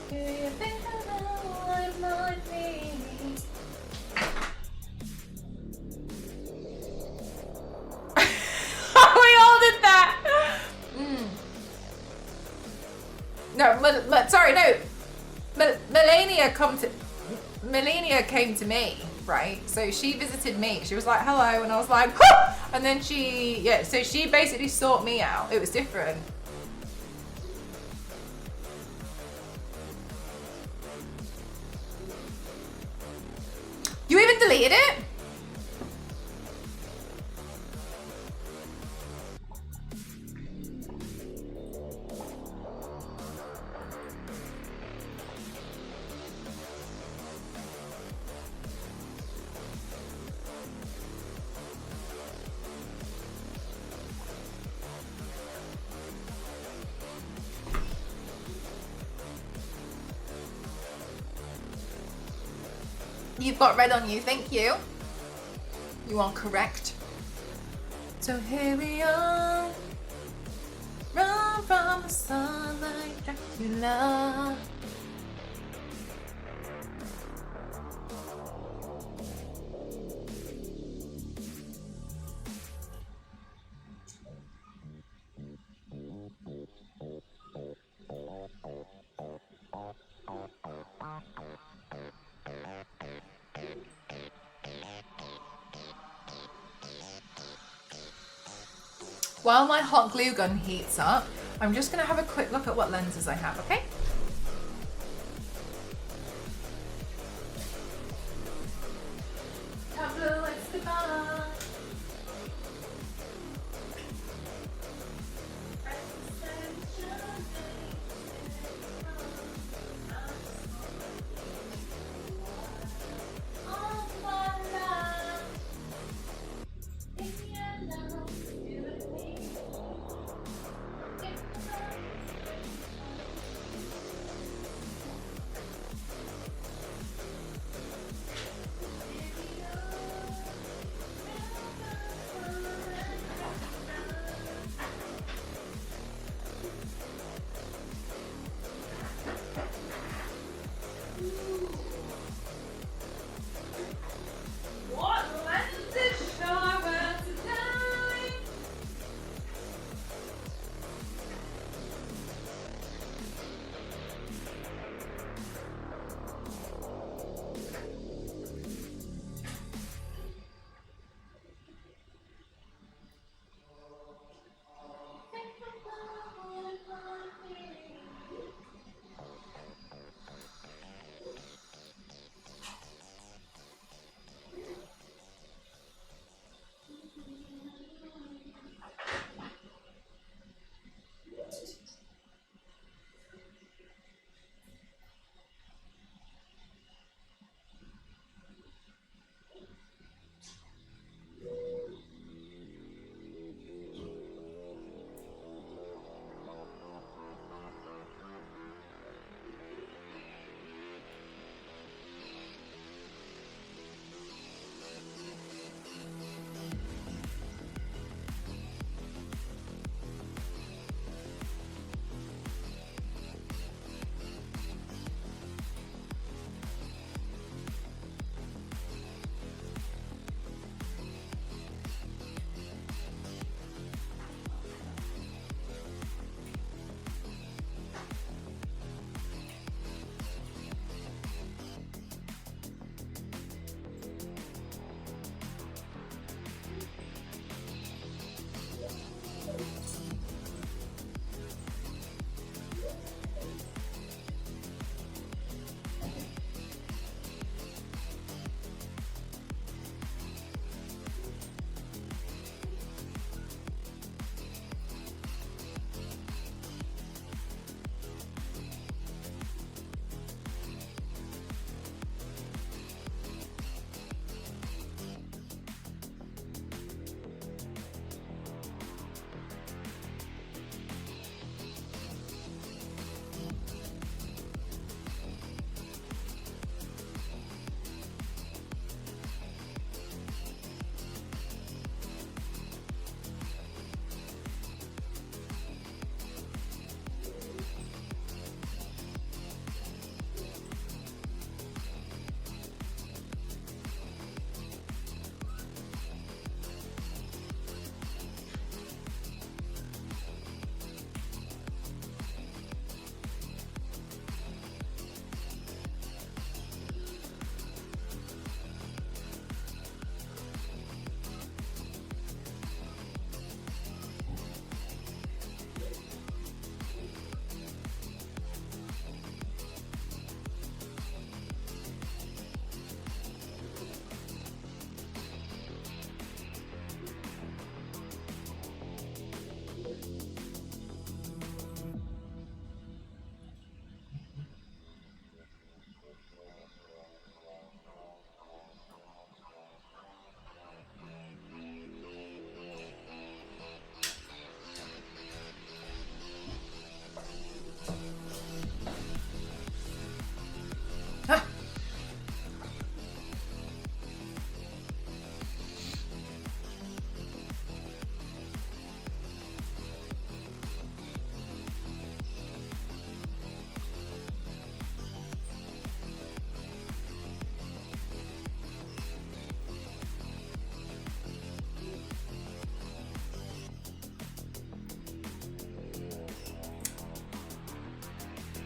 Do you think I know I might be? We all did that! No, sorry, no. Melania came to me, right? So she visited me. She was like, hello, and I was like, huh! And then so she basically sought me out. It was different. You even deleted it? You've got red on you, thank you. You are correct. So here we are. Run from the sunlight, Dracula. While my hot glue gun heats up, I'm just gonna have a quick look at what lenses I have, okay? Tableau Escobar.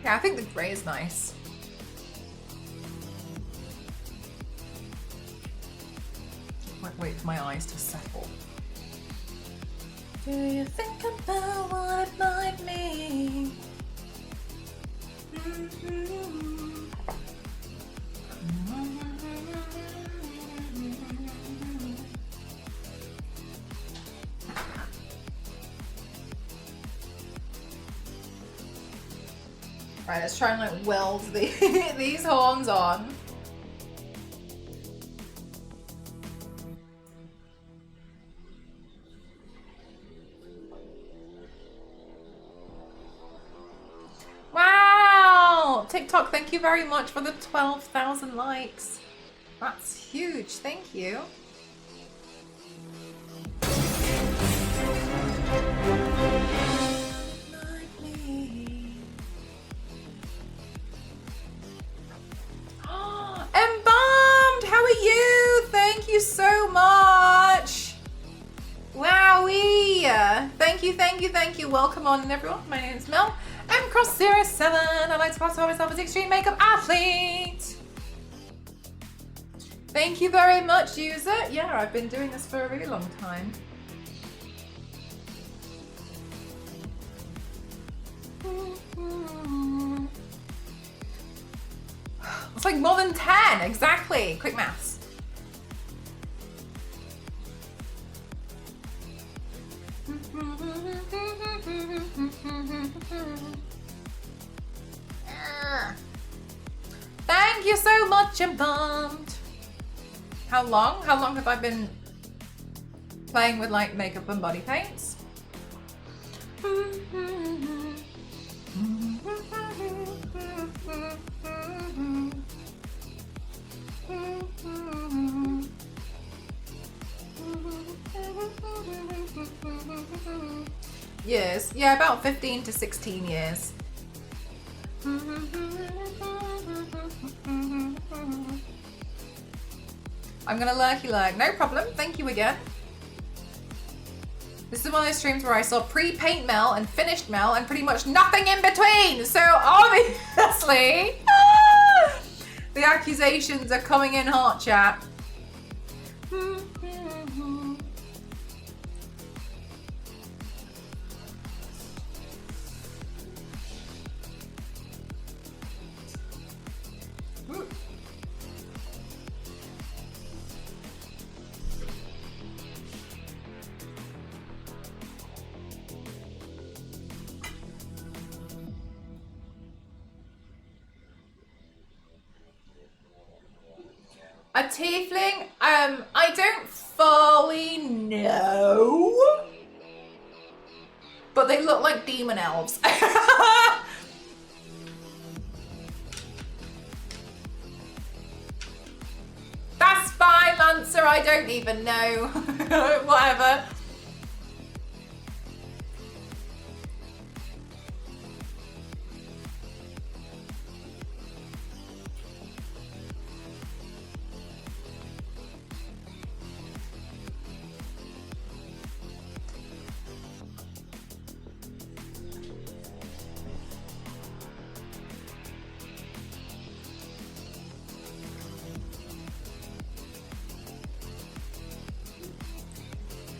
Yeah, I think the grey is nice. Wait for my eyes to settle. Do you think about what it might mean? Right, let's try and like weld these horns on. Wow! TikTok, thank you very much for the 12,000 likes. That's huge, thank you. Embalmed! How are you? Thank you so much. Wowee! Thank you, thank you, thank you. Welcome on, everyone. My name is Mel. I'm Cross07. I like to classify myself as extreme makeup athlete. Thank you very much, user. Yeah, I've been doing this for a really long time. It's like more than 10, exactly. Quick maths. Thank you so much, Embalmed. How long? How long have I been playing with like makeup and body paints? Years. Yeah, about 15 to 16 years. I'm gonna lurky lurk. No problem. Thank you again. This is one of those streams where I saw pre-paint Mel and finished Mel and pretty much nothing in between. So obviously, the accusations are coming in hot, chat. A tiefling? I don't fully know. But they look like demon elves. That's fine, Lancer, I don't even know. Whatever.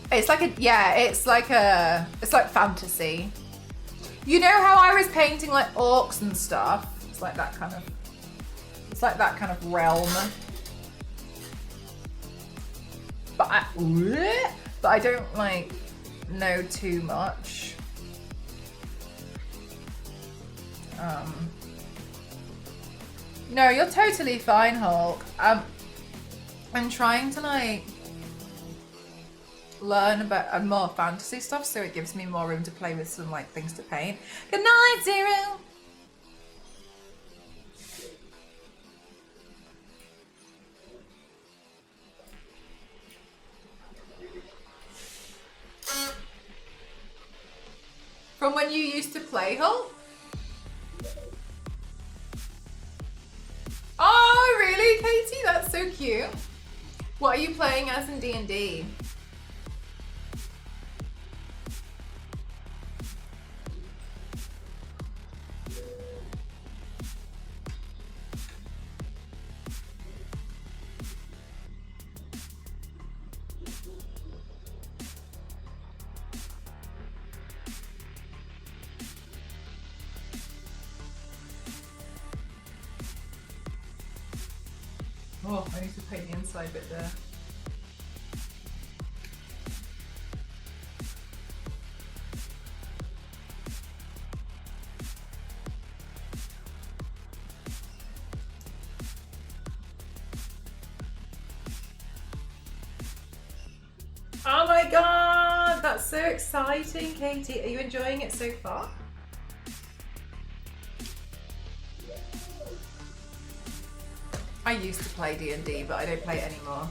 It's like it's like fantasy. You know how I was painting like orcs and stuff? It's like that kind of realm. But I don't like know too much. No, you're totally fine, Hulk. I'm trying to like learn about more fantasy stuff, so it gives me more room to play with some like things to paint. Good night, Zero. From when you used to play, Hulk? Oh, really, Katie? That's so cute. What are you playing as in D&D? Oh, I need to paint the inside bit there. Oh my god, that's so exciting, Katie. Are you enjoying it so far? I used to play D&D, but I don't play it anymore.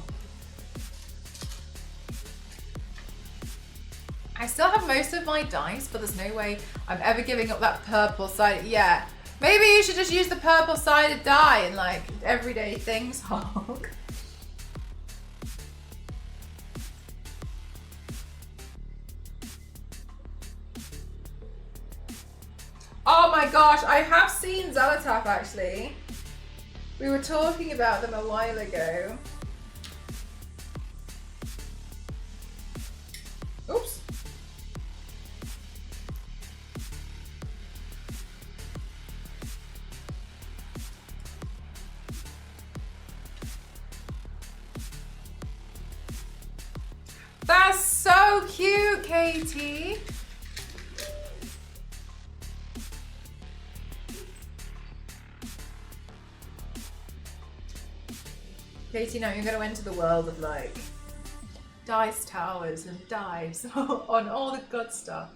I still have most of my dice, but there's no way I'm ever giving up that purple sided. Yeah, maybe you should just use the purple sided die in like everyday things, Hog. Oh my gosh, I have seen Zalatap actually. We were talking about them a while ago. Oops. That's so cute, Katie. Katie, now you're going to enter the world of like dice towers and dice on all the good stuff.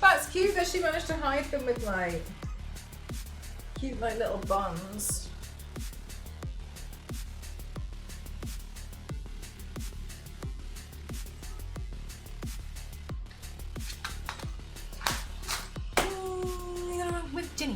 That's cute that she managed to hide them with like cute like little buns. With Jenny.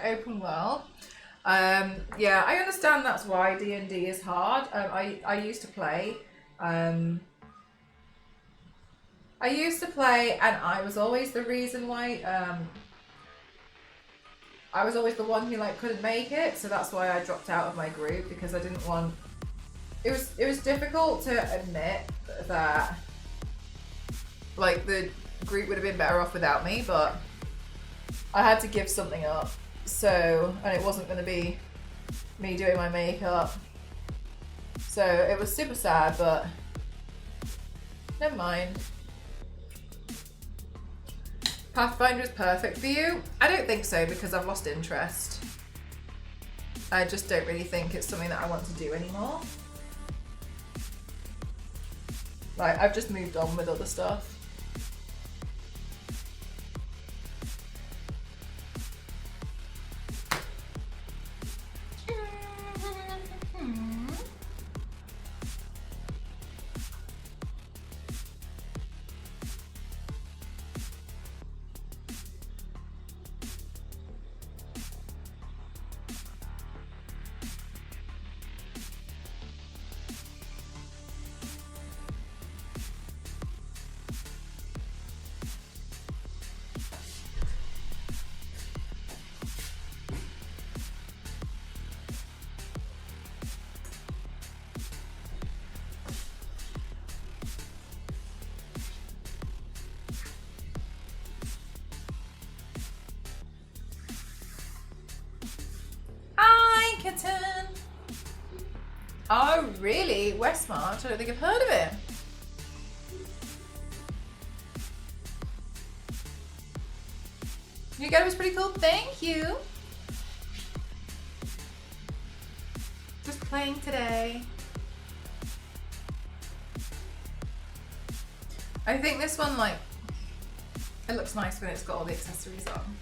Open world. Yeah, I understand that's why D&D is hard. I used to play. I used to play, and I was always the reason why. I was always the one who like couldn't make it, so that's why I dropped out of my group because I didn't want. It was difficult to admit that like the group would have been better off without me, but I had to give something up. So, and it wasn't going to be me doing my makeup. So it was super sad, but never mind. Pathfinder is perfect for you? I don't think so because I've lost interest. I just don't really think it's something that I want to do anymore. Like, I've just moved on with other stuff. Kitten. Oh, really? Westmarch? I don't think I've heard of it. You get it was pretty cool. Thank you. Just playing today. I think this one, like, it looks nice when it's got all the accessories on.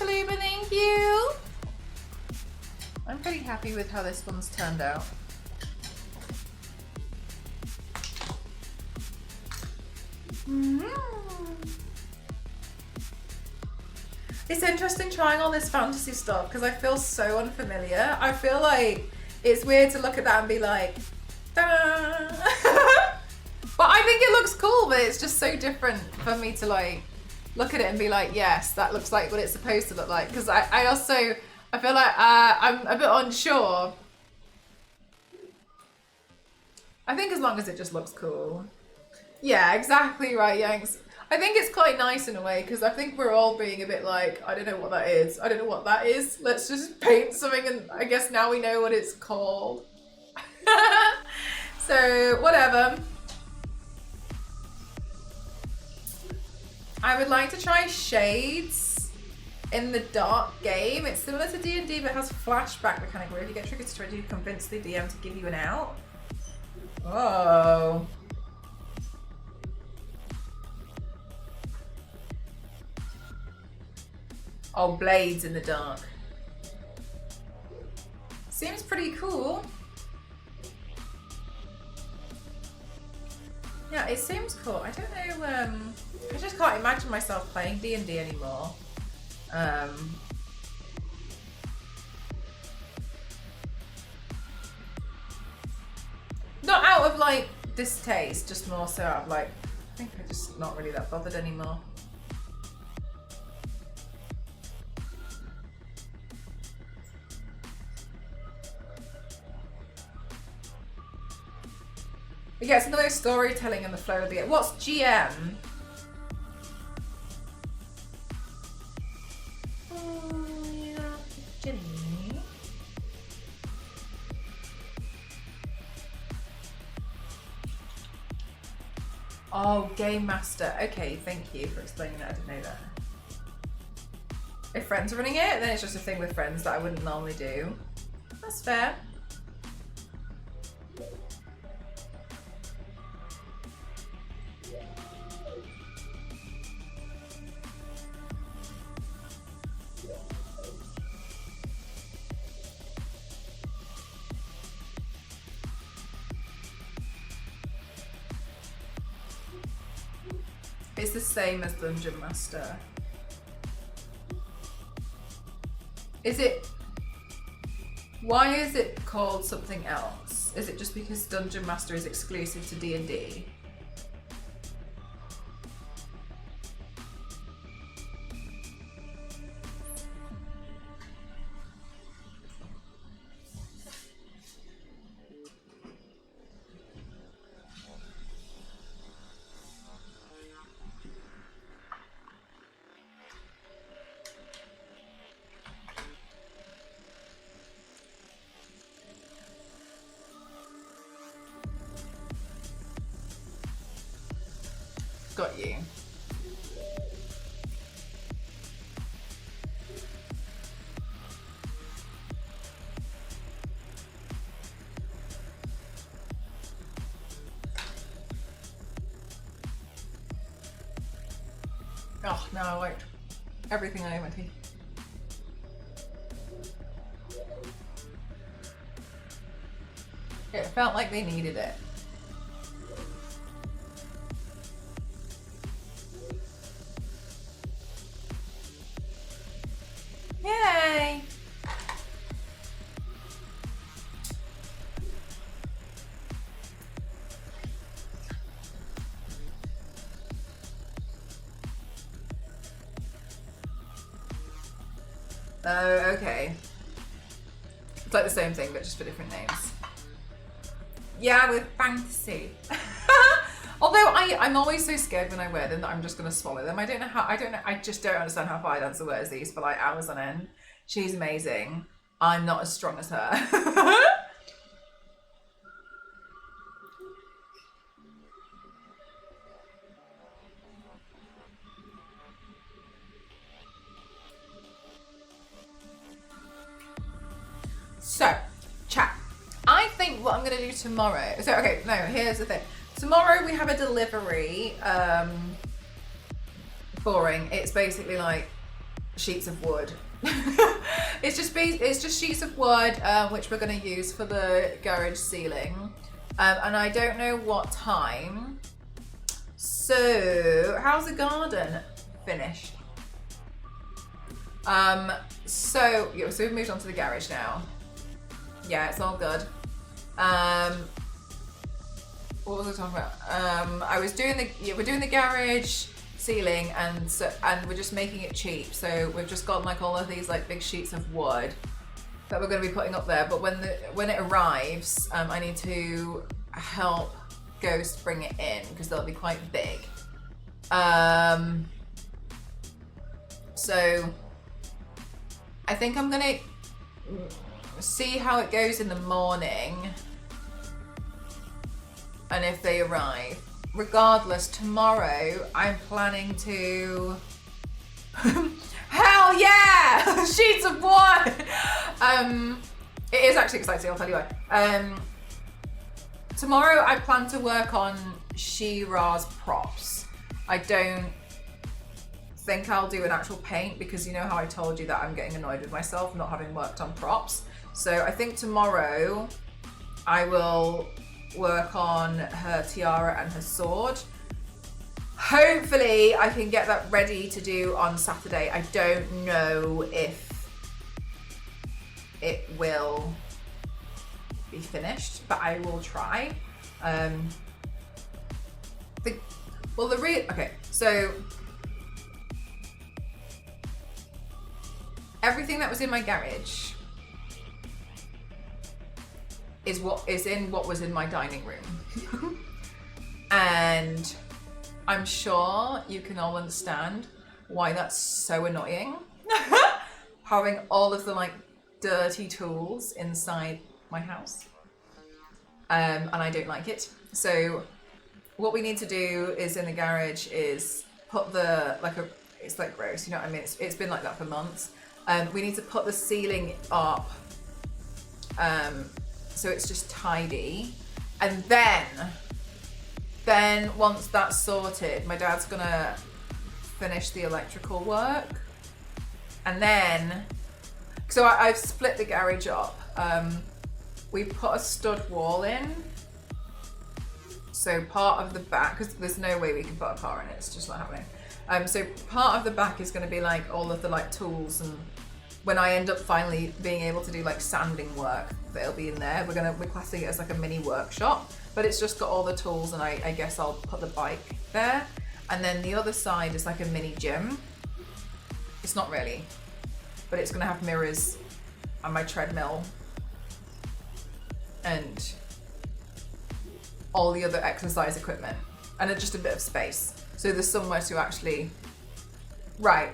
Luba, thank you. I'm pretty happy with how this one's turned out. It's interesting trying all this fantasy stuff because I feel so unfamiliar. I feel like it's weird to look at that and be like, ta-da! But I think it looks cool, but it's just so different for me to like look at it and be like, yes, that looks like what it's supposed to look like. Because I feel like I'm a bit unsure. I think as long as it just looks cool. Yeah, exactly right, Yanks. I think it's quite nice in a way because I think we're all being a bit like, I don't know what that is. I don't know what that is. Let's just paint something and I guess now we know what it's called. So, whatever. I would like to try shades in the dark game. It's similar to D&D but has flashback mechanic where if you get triggered to try to convince the DM to give you an out. Oh. Oh, blades in the dark. Seems pretty cool. Yeah, it seems cool. I don't know, I just can't imagine myself playing D&D anymore. Not out of like distaste, just more so out of like, I think I'm just not really that bothered anymore. Yeah, it's another storytelling and the flow of the game. What's GM? Oh, Game Master. Okay, thank you for explaining that. I didn't know that. If friends are running it, then it's just a thing with friends that I wouldn't normally do. That's fair. It's the same as Dungeon Master. Is it... Why is it called something else? Is it just because Dungeon Master is exclusive to D&D? Got you. Oh no, I won't. Everything I owe my teeth. It felt like they needed it. Yay! Oh, okay. It's like the same thing, but just for different names. Yeah, with fantasy. Although I'm always so scared when I wear them that I'm just gonna swallow them. I just don't understand how Fire Dancer wears these for like hours on end. She's amazing. I'm not as strong as her. So, chat. I think what I'm gonna do tomorrow. So, okay, no, here's the thing. Tomorrow we have a delivery. Boring. It's basically like sheets of wood. it's just sheets of wood, which we're gonna use for the garage ceiling. And I don't know what time. So, how's the garden finished? So we've moved on to the garage now. Yeah, it's all good. What was I talking about? We're doing the garage ceiling, and we're just making it cheap. So we've just got like all of these like big sheets of wood that we're going to be putting up there. But when it arrives, I need to help Ghost bring it in because they'll be quite big. So I think I'm gonna see how it goes in the morning and if they arrive. Regardless, tomorrow I'm planning to hell yeah! Sheets of wood! It is actually exciting, I'll tell you why. Tomorrow I plan to work on She-Ra's props. I don't think I'll do an actual paint because you know how I told you that I'm getting annoyed with myself not having worked on props. So I think tomorrow I will work on her tiara and her sword. Hopefully I can get that ready to do on Saturday. I don't know if it will be finished, but I will try. Okay, so everything that was in my garage is what was in my dining room. And I'm sure you can all understand why that's so annoying. Having all of the like dirty tools inside my house. And I don't like it. So what we need to do is in the garage is put it's like gross, you know what I mean? It's been like that for months. We need to put the ceiling up so it's just tidy. And then once that's sorted, my dad's gonna finish the electrical work. And then, so I've split the garage up. We put a stud wall in. So part of the back, because there's no way we can put a car in it, it's just not happening. So part of the back is gonna be like all of the like tools, and when I end up finally being able to do like sanding work, that'll be in there. We're classing it as like a mini workshop, but it's just got all the tools, and I guess I'll put the bike there. And then the other side is like a mini gym. It's not really, but it's gonna have mirrors and my treadmill and all the other exercise equipment, and just a bit of space. So there's somewhere to actually, right.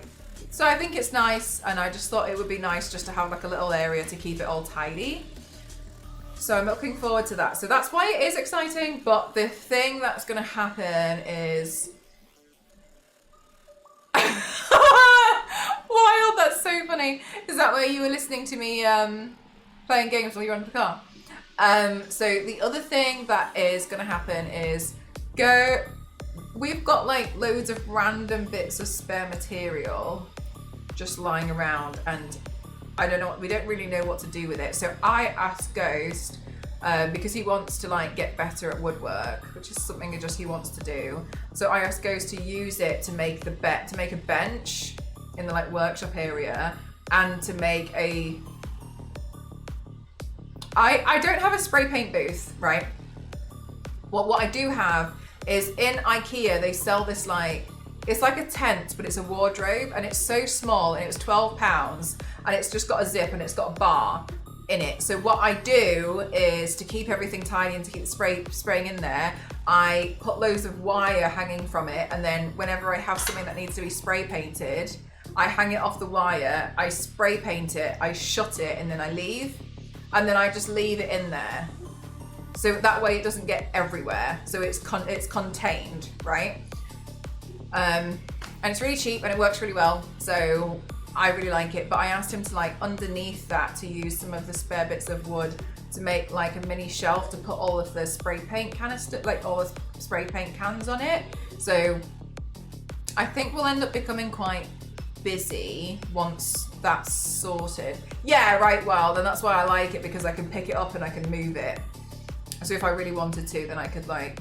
So I think it's nice, and I just thought it would be nice just to have like a little area to keep it all tidy. So I'm looking forward to that. So that's why it is exciting, but the thing that's gonna happen is wild, that's so funny. Is that where you were listening to me playing games while you were in the car? So the other thing that is gonna happen is we've got like loads of random bits of spare material just lying around, and I don't know, we don't really know what to do with it. So I asked Ghost, because he wants to like get better at woodwork, which is something he wants to do. So I asked Ghost to use it to make a bench in the like workshop area, and to make a. I don't have a spray paint booth, right? What I do have is in IKEA they sell this like, it's like a tent, but it's a wardrobe, and it's so small, and it was £12, and it's just got a zip and it's got a bar in it. So what I do is, to keep everything tiny and to keep the spraying in there, I put loads of wire hanging from it, and then whenever I have something that needs to be spray painted, I hang it off the wire, I spray paint it, I shut it, and then I leave. And then I just leave it in there. So that way it doesn't get everywhere. So it's contained, right? And it's really cheap and it works really well. So I really like it. But I asked him to like underneath that to use some of the spare bits of wood to make like a mini shelf to put all of the spray paint canister, like all the spray paint cans on it. So I think we'll end up becoming quite busy once that's sorted. Yeah, right, well, then that's why I like it, because I can pick it up and I can move it. So if I really wanted to, then I could like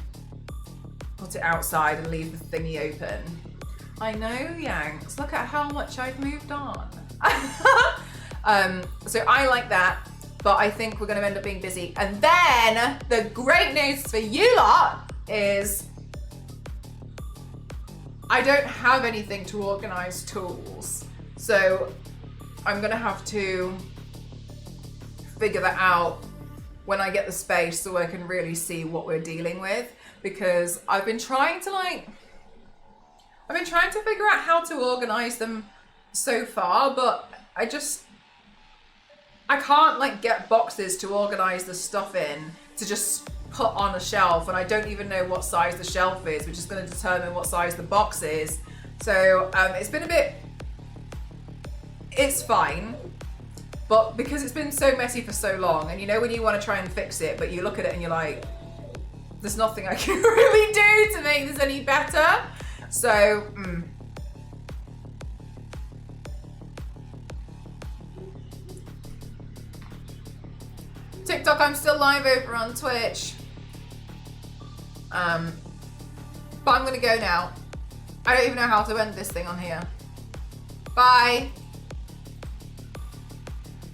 put it outside and leave the thingy open. I know, Yanks, look at how much I've moved on. So I like that, but I think we're gonna end up being busy. And then the great news for you lot is I don't have anything to organize tools. So I'm gonna have to figure that out when I get the space, so I can really see what we're dealing with, because I've been trying to figure out how to organize them so far, but I can't like get boxes to organize the stuff in to just put on a shelf, and I don't even know what size the shelf is, which is going to determine what size the box is. So it's been a bit, it's fine, but because it's been so messy for so long, and you know when you want to try and fix it, but you look at it and you're like, there's nothing I can really do to make this any better. So TikTok, I'm still live over on Twitch. But I'm gonna go now. I don't even know how to end this thing on here. Bye.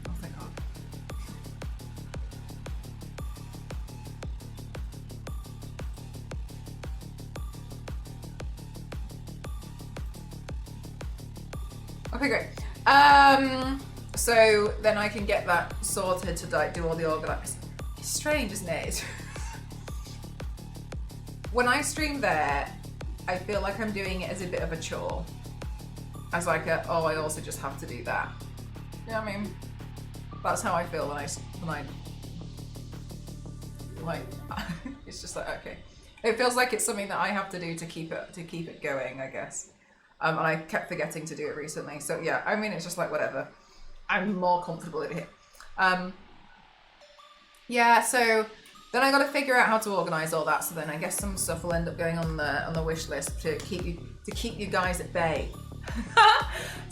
Oh, thank God. Okay, great. So then I can get that sorted to like do all the organize. It's strange, isn't it? When I stream there, I feel like I'm doing it as a bit of a chore. As like oh, I also just have to do that. You know what I mean? That's how I feel when I like, it's just like, okay. It feels like it's something that I have to do to keep it going, I guess. And I kept forgetting to do it recently. So yeah, I mean, it's just like, whatever. I'm more comfortable in here. Yeah, so then I got to figure out how to organize all that. So then I guess some stuff will end up going on the wish list to keep you guys at bay.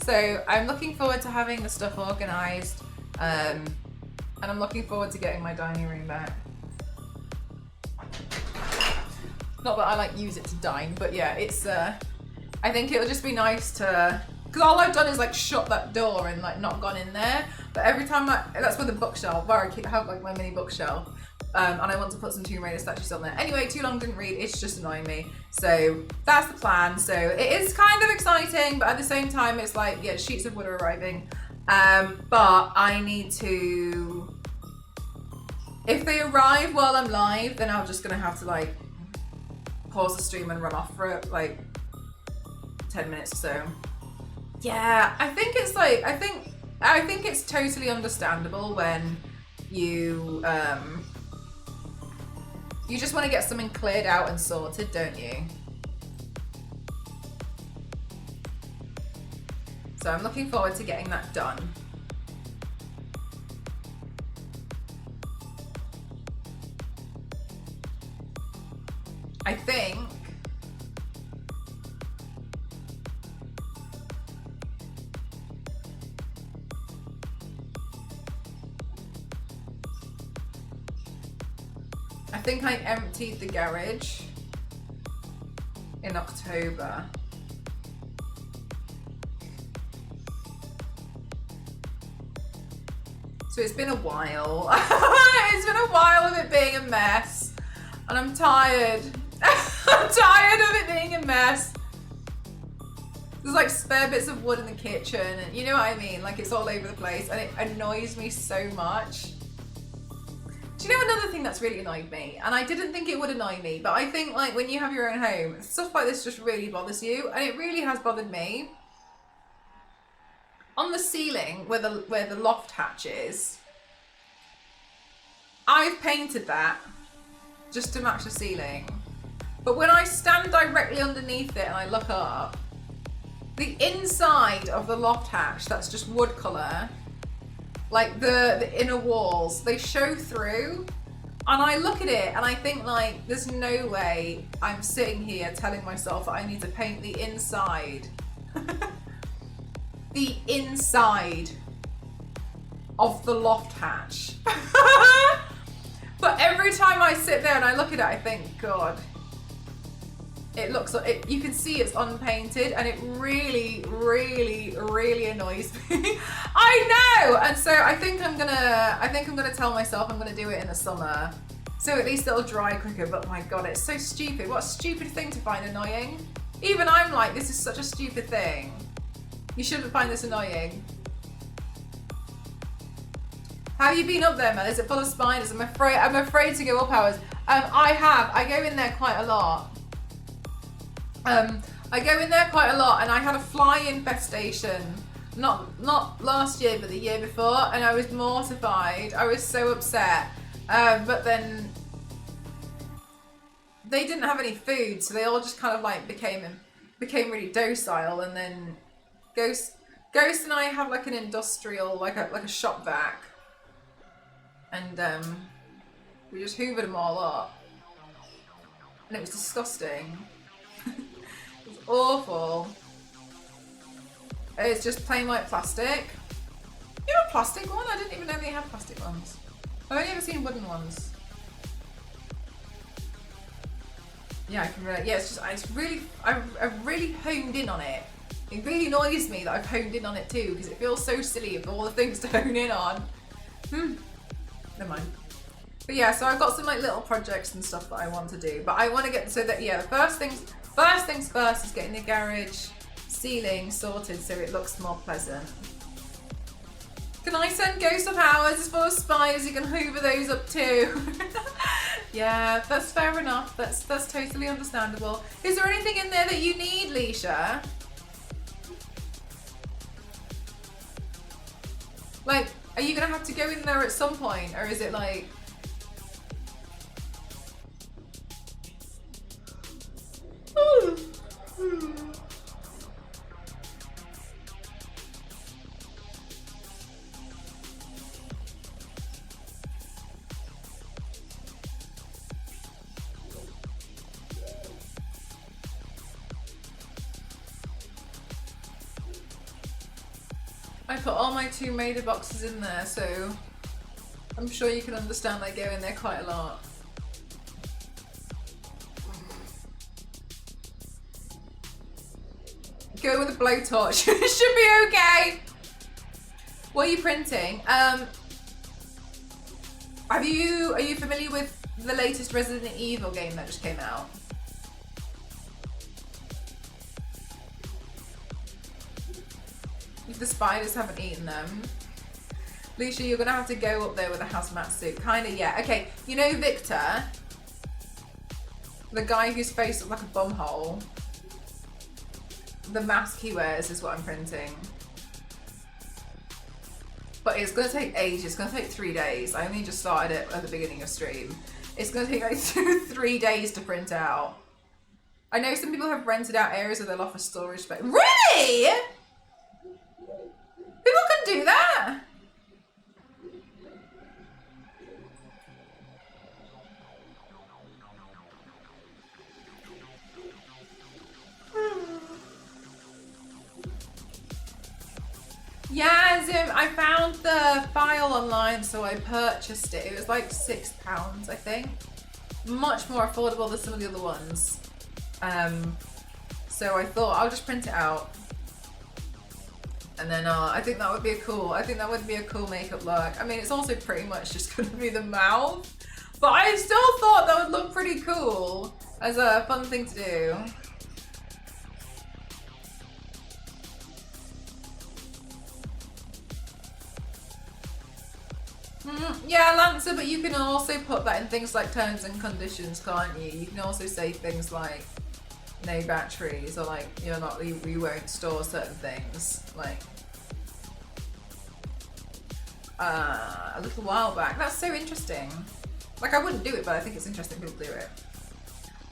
So I'm looking forward to having the stuff organized, and I'm looking forward to getting my dining room back. Not that I like use it to dine, but yeah, it's I think it'll just be nice to, because all I've done is like shut that door and like not gone in there. But every time that's with the bookshelf, where I have like my mini bookshelf, and I want to put some Tomb Raider statues on there. Anyway, too long didn't read, it's just annoying me. So that's the plan. So it is kind of exciting, but at the same time, it's like, yeah, sheets of wood are arriving. But I need to, if they arrive while I'm live, then I'm just gonna have to like pause the stream and run off for like 10 minutes or so. Yeah, I think it's like, I think it's totally understandable when you you just want to get something cleared out and sorted, don't you? So I'm looking forward to getting that done. I think I think I emptied the garage in October. So it's been a while. It's been a while of it being a mess. And I'm tired. I'm tired of it being a mess. There's like spare bits of wood in the kitchen, and you know what I mean? Like it's all over the place, and it annoys me so much. Do you know another thing that's really annoyed me? And I didn't think it would annoy me, but I think like when you have your own home, stuff like this just really bothers you, and it really has bothered me. On the ceiling where the loft hatch is, I've painted that just to match the ceiling. But when I stand directly underneath it and I look up, the inside of the loft hatch, that's just wood colour, like the inner walls, they show through. And I look at it and I think like, there's no way I'm sitting here telling myself that I need to paint the inside. The inside of the loft hatch. But every time I sit there and I look at it, I think, God, it looks like it, you can see it's unpainted, and it really, really, really annoys me. I know, and so I think I'm gonna tell myself I'm gonna do it in the summer, so at least it'll dry quicker. But my God, it's so stupid. What a stupid thing to find annoying. Even I'm like, this is such a stupid thing. You shouldn't find this annoying. How have you been up there, Mel? Is it full of spiders? I'm afraid to go up hours. I go in there quite a lot. I go in there quite a lot, and I had a fly infestation, not last year, but the year before, and I was mortified. I was so upset. But then they didn't have any food, so they all just kind of like became really docile. And then Ghost and I have like an industrial, like a shop vac, and we just hoovered them all up, and it was disgusting. It was awful. It's just plain white plastic. You have a plastic one? I didn't even know they had plastic ones. I've only ever seen wooden ones. Yeah, I can relate. Yeah, I've really honed in on it. It really annoys me that I've honed in on it too, because it feels so silly of all the things to hone in on. Never mind. But yeah, so I've got some like little projects and stuff that I want to do, but I want to get, so that, yeah, the first things first is getting the garage ceiling sorted so it looks more pleasant. Can I send Ghost of Hours? It's full of spiders, you can hoover those up too. Yeah, that's fair enough. That's totally understandable. Is there anything in there that you need, Leisha? Like, are you gonna have to go in there at some point, or is it like... I put all my 2 Maida boxes in there, so I'm sure you can understand they go in there quite a lot. Go with a blowtorch. It should be okay. What are you printing? Are you familiar with the latest Resident Evil game that just came out? If the spiders haven't eaten them. Lucia, you're gonna have to go up there with a hazmat suit. Kinda, yeah. Okay, you know Victor? The guy whose face looks like a bumhole. The mask he wears is what I'm printing. But it's gonna take ages. It's gonna take 3 days. I only just started it at the beginning of stream. It's gonna take like 3 days to print out. I know some people have rented out areas of their lot for storage, but really? People can do that? Yeah, Zim, I found the file online, so I purchased it. It was like £6, I think. much more affordable than some of the other ones. So I thought I'll just print it out. And then I think that would be a cool makeup look. I mean, it's also pretty much just gonna be the mouth. But I still thought that would look pretty cool as a fun thing to do. Yeah, Lancer, but you can also put that in things like terms and conditions, can't you? You can also say things like no batteries, or like we won't store certain things. Like a little while back. That's so interesting. Like, I wouldn't do it, but I think it's interesting people do it.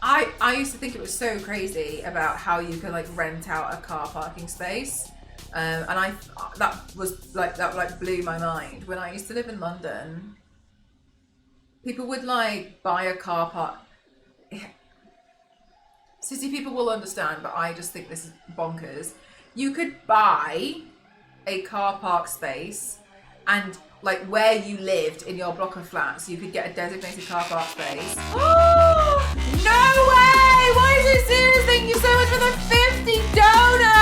I used to think it was so crazy about how you could like rent out a car parking space. And that blew my mind. When I used to live in London, people would like buy a car park. City people will understand, but I just think this is bonkers. You could buy a car park space, and like where you lived in your block of flats, you could get a designated car park space. Oh, no way! Why is it serious? Thank you so much for the 50 dono!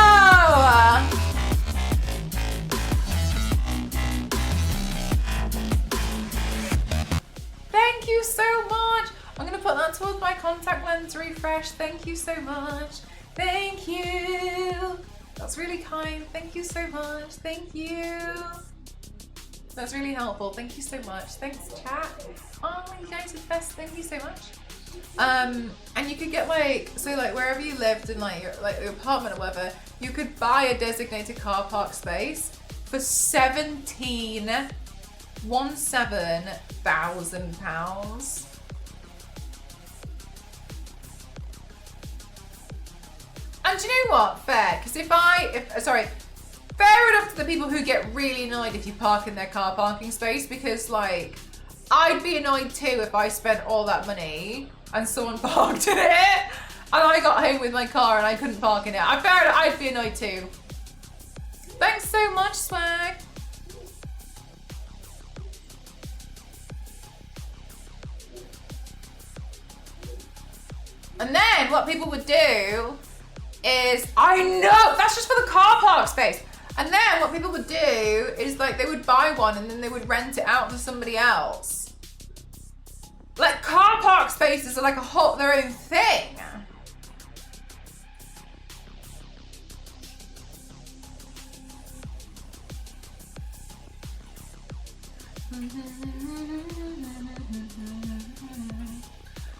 Thank you so much. I'm gonna put that towards my contact lens refresh. Thank you so much. Thank you. That's really kind. Thank you so much. Thank you. That's really helpful. Thank you so much. Thanks, chat. Oh, you guys are the best. Thank you so much. And you could get like wherever you lived in like your apartment or whatever, you could buy a designated car park space for £17,000. And do you know what? Fair, because fair enough to the people who get really annoyed if you park in their car parking space, because like, I'd be annoyed too if I spent all that money and someone parked in it and I got home with my car and I couldn't park in it. I'd be annoyed too. Thanks so much, Swag. And then what people would do is, I know, that's just for the car park space. And then what people would do is like they would buy one and then they would rent it out to somebody else. Like car park spaces are like their own thing.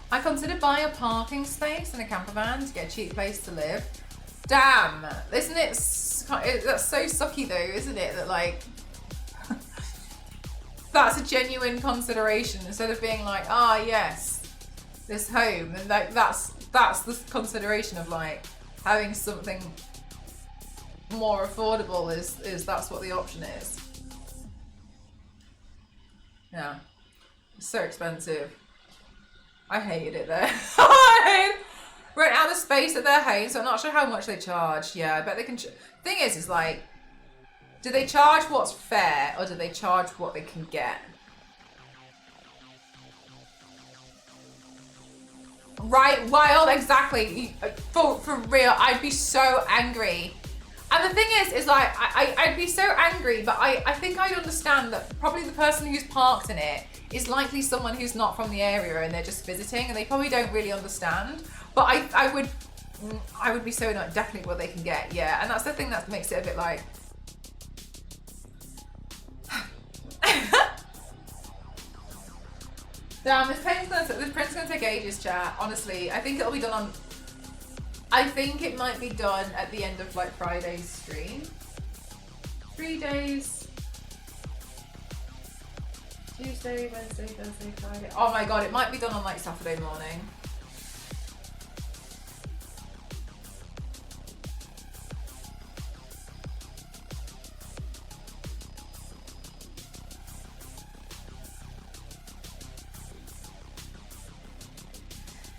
I considered buying a parking space in a camper van to get a cheap place to live. Damn, isn't it? That's so sucky though, isn't it? That like, that's a genuine consideration instead of being like, yes, this home, and like that's the consideration of like having something more affordable is that's what the option is. Yeah, it's so expensive. I hated it there. Rent out the space at their home, so I'm not sure how much they charge. Yeah, I bet they can. Thing is like, do they charge what's fair or do they charge what they can get? Right, wild, exactly. For real, I'd be so angry. And the thing is like, I'd be so angry, but I think I'd understand that probably the person who's parked in it is likely someone who's not from the area and they're just visiting and they probably don't really understand. But I would be so annoyed, definitely what they can get, yeah. And that's the thing that makes it a bit like... Damn, this print's gonna take ages, chat. Honestly, I think it'll be done on... I think it might be done at the end of like Friday's stream. 3 days. Tuesday, Wednesday, Thursday, Friday. Oh my god, it might be done on like Saturday morning.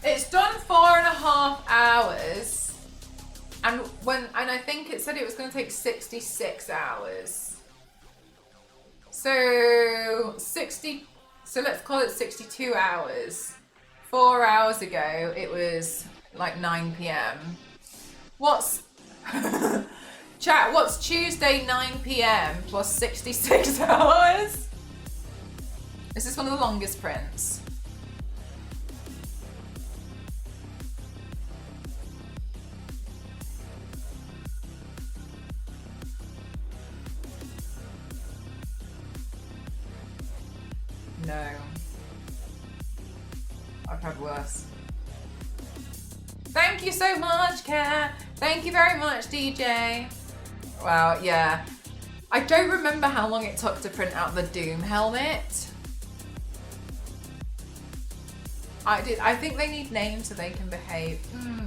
It's done 4.5 hours, and I think it said it was going to take 66 hours. So let's call it 62 hours 4 hours ago, it was like 9 p.m. What's chat? What's Tuesday 9 p.m. plus 66 hours? Is this one of the longest prints? No. I've had worse. Thank you so much, Kat. Thank you very much, DJ. Wow, yeah. I don't remember how long it took to print out the Doom helmet. I think they need names so they can behave.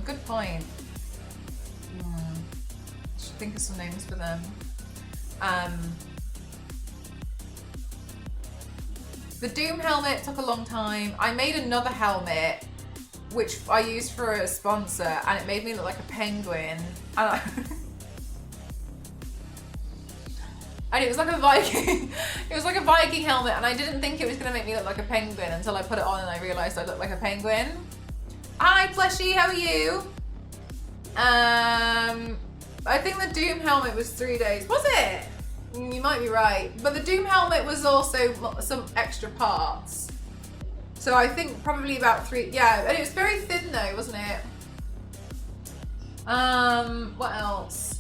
Good point. I should think of some names for them. The Doom helmet took a long time. I made another helmet, which I used for a sponsor, and it made me look like a penguin. And it was like a Viking. It was like a Viking helmet, and I didn't think it was gonna make me look like a penguin until I put it on and I realized I looked like a penguin. Hi, Fleshy, how are you? I think the Doom helmet was 3 days. Was it? You might be right, but the Doom helmet was also some extra parts. So I think probably about 3, yeah, and it was very thin though, wasn't it? What else?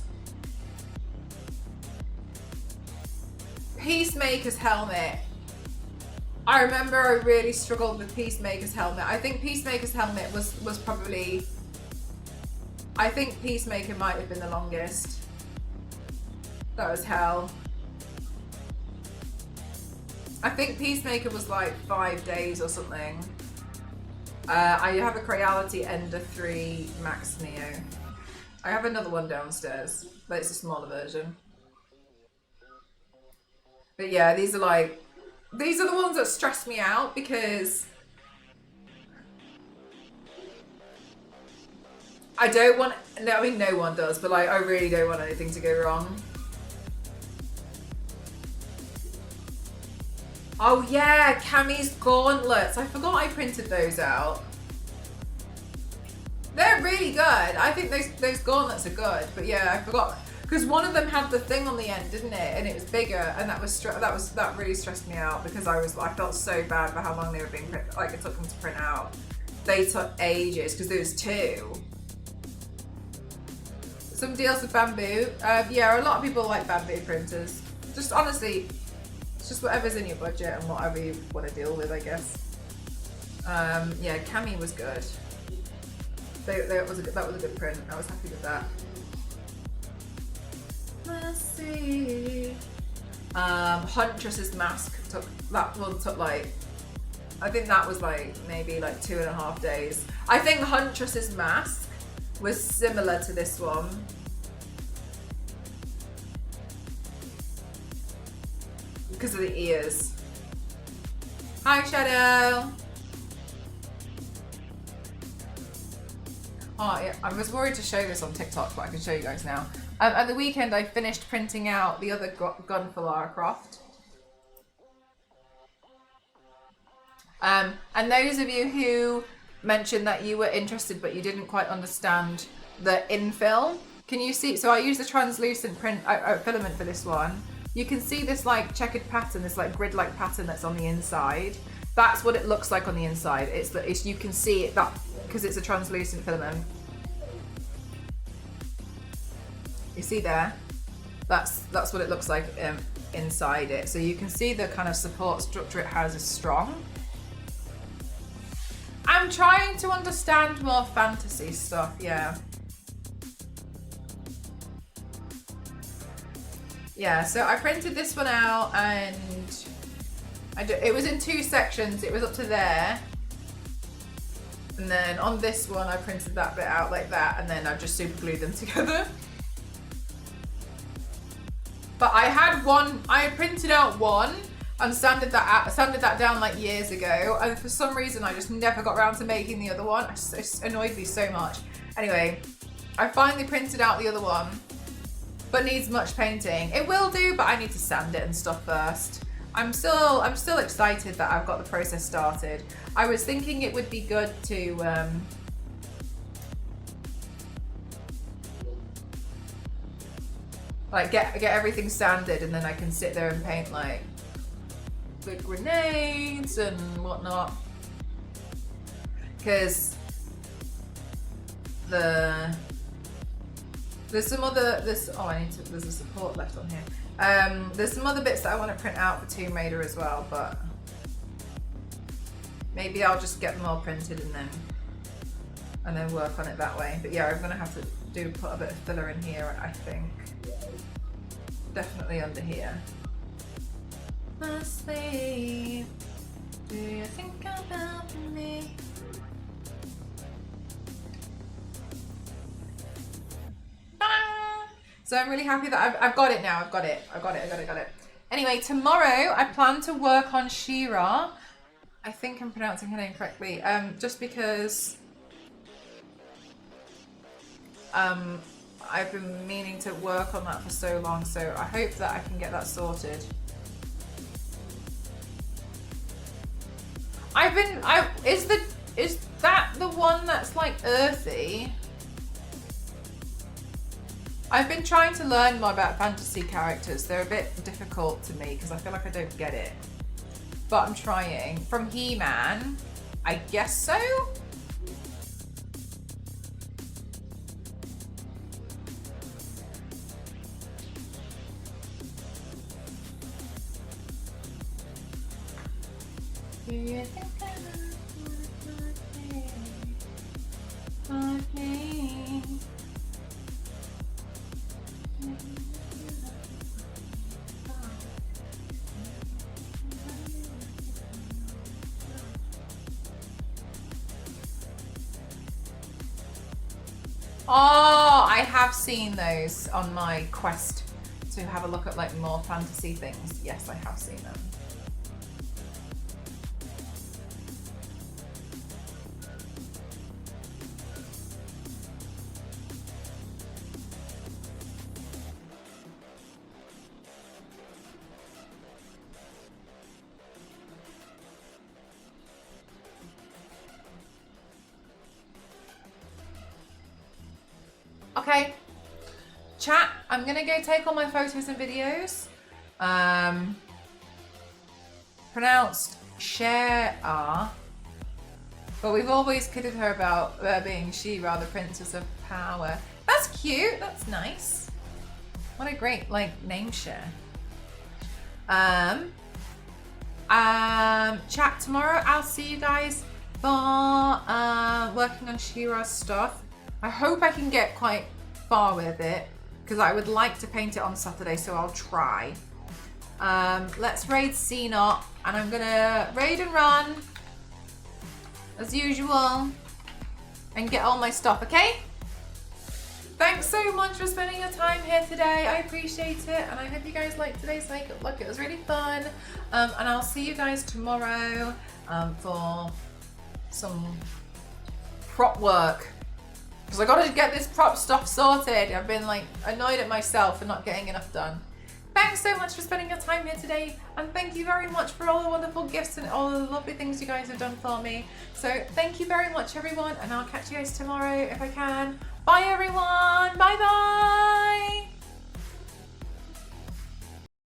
Peacemaker's helmet. I remember I really struggled with Peacemaker's helmet. I think Peacemaker's helmet was probably, I think Peacemaker might have been the longest. That was hell. I think Peacemaker was like 5 days or something. I have a Creality Ender 3 Max Neo. I have another one downstairs, but it's a smaller version. But yeah, these are the ones that stress me out because I don't want, no, I mean no one does, but like I really don't want anything to go wrong. Oh yeah, Cammy's gauntlets. I forgot I printed those out. They're really good. I think those gauntlets are good, but yeah, I forgot because one of them had the thing on the end, didn't it? And it was bigger, and that really stressed me out because I felt so bad for how long they were being printed. Like it took them to print out. They took ages because there was 2. Some deals with bamboo. Yeah, a lot of people like bamboo printers. Just honestly. It's just whatever's in your budget and whatever you want to deal with, I guess. Yeah, Cami was good. That was a good print. I was happy with that. Let's see. Huntress's mask took like, I think that was like maybe like 2.5 days. I think Huntress's mask was similar to this one. Because of the ears. Hi, Shadow. Oh, yeah, I was worried to show this on TikTok, but I can show you guys now. At the weekend, I finished printing out the other gun for Lara Croft. And those of you who mentioned that you were interested, but you didn't quite understand the infill, can you see? So I used the translucent filament for this one. You can see this like checkered pattern, this like grid-like pattern that's on the inside. That's what it looks like on the inside. You can see it that because it's a translucent filament. You see there? That's what it looks like inside it. So you can see the kind of support structure it has is strong. I'm trying to understand more fantasy stuff, yeah. Yeah, so I printed this one out and it was in 2 sections. It was up to there. And then on this one, I printed that bit out like that, and then I just super glued them together. But I had printed out one and sanded that down like years ago, and for some reason I just never got around to making the other one. It annoyed me so much. Anyway, I finally printed out the other one, but needs much painting. It will do, but I need to sand it and stuff first. I'm still excited that I've got the process started. I was thinking it would be good to like get everything sanded, and then I can sit there and paint like good grenades and whatnot. Because there's some other there's a support left on here. There's some other bits that I want to print out for Tomb Raider as well, but maybe I'll just get them all printed and then work on it that way. But yeah, I'm gonna have to put a bit of filler in here, I think. Definitely under here. My slave, do you think about me? So I'm really happy that I've got it now. I've got it. Anyway, tomorrow I plan to work on She-Ra. I think I'm pronouncing her name correctly. Just because I've been meaning to work on that for so long, so I hope that I can get that sorted. Is that the one that's like earthy? I've been trying to learn more about fantasy characters. They're a bit difficult to me because I feel like I don't get it. But I'm trying. From He-Man, I guess so? Do you think I love me? Oh, I have seen those on my quest to have a look at like more fantasy things. Yes, I have seen them. Okay, chat, I'm gonna go take all my photos and videos. Pronounced Cher-Ah, but we've always kidded her about being She-Ra, the Princess of Power. That's cute, that's nice. What a great, like, name share. Chat, tomorrow I'll see you guys for working on She-Ra's stuff. I hope I can get quite far with it because I would like to paint it on Saturday, so I'll try. Let's raid C-Not, and I'm gonna raid and run as usual and get all my stuff, okay? Thanks so much for spending your time here today. I appreciate it, and I hope you guys liked today's makeup look. It was really fun. And I'll see you guys tomorrow for some prop work. Because I gotta get this prop stuff sorted. I've been like annoyed at myself for not getting enough done. Thanks so much for spending your time here today, and thank you very much for all the wonderful gifts and all the lovely things you guys have done for me. So thank you very much, everyone, and I'll catch you guys tomorrow if I can. Bye everyone, bye bye.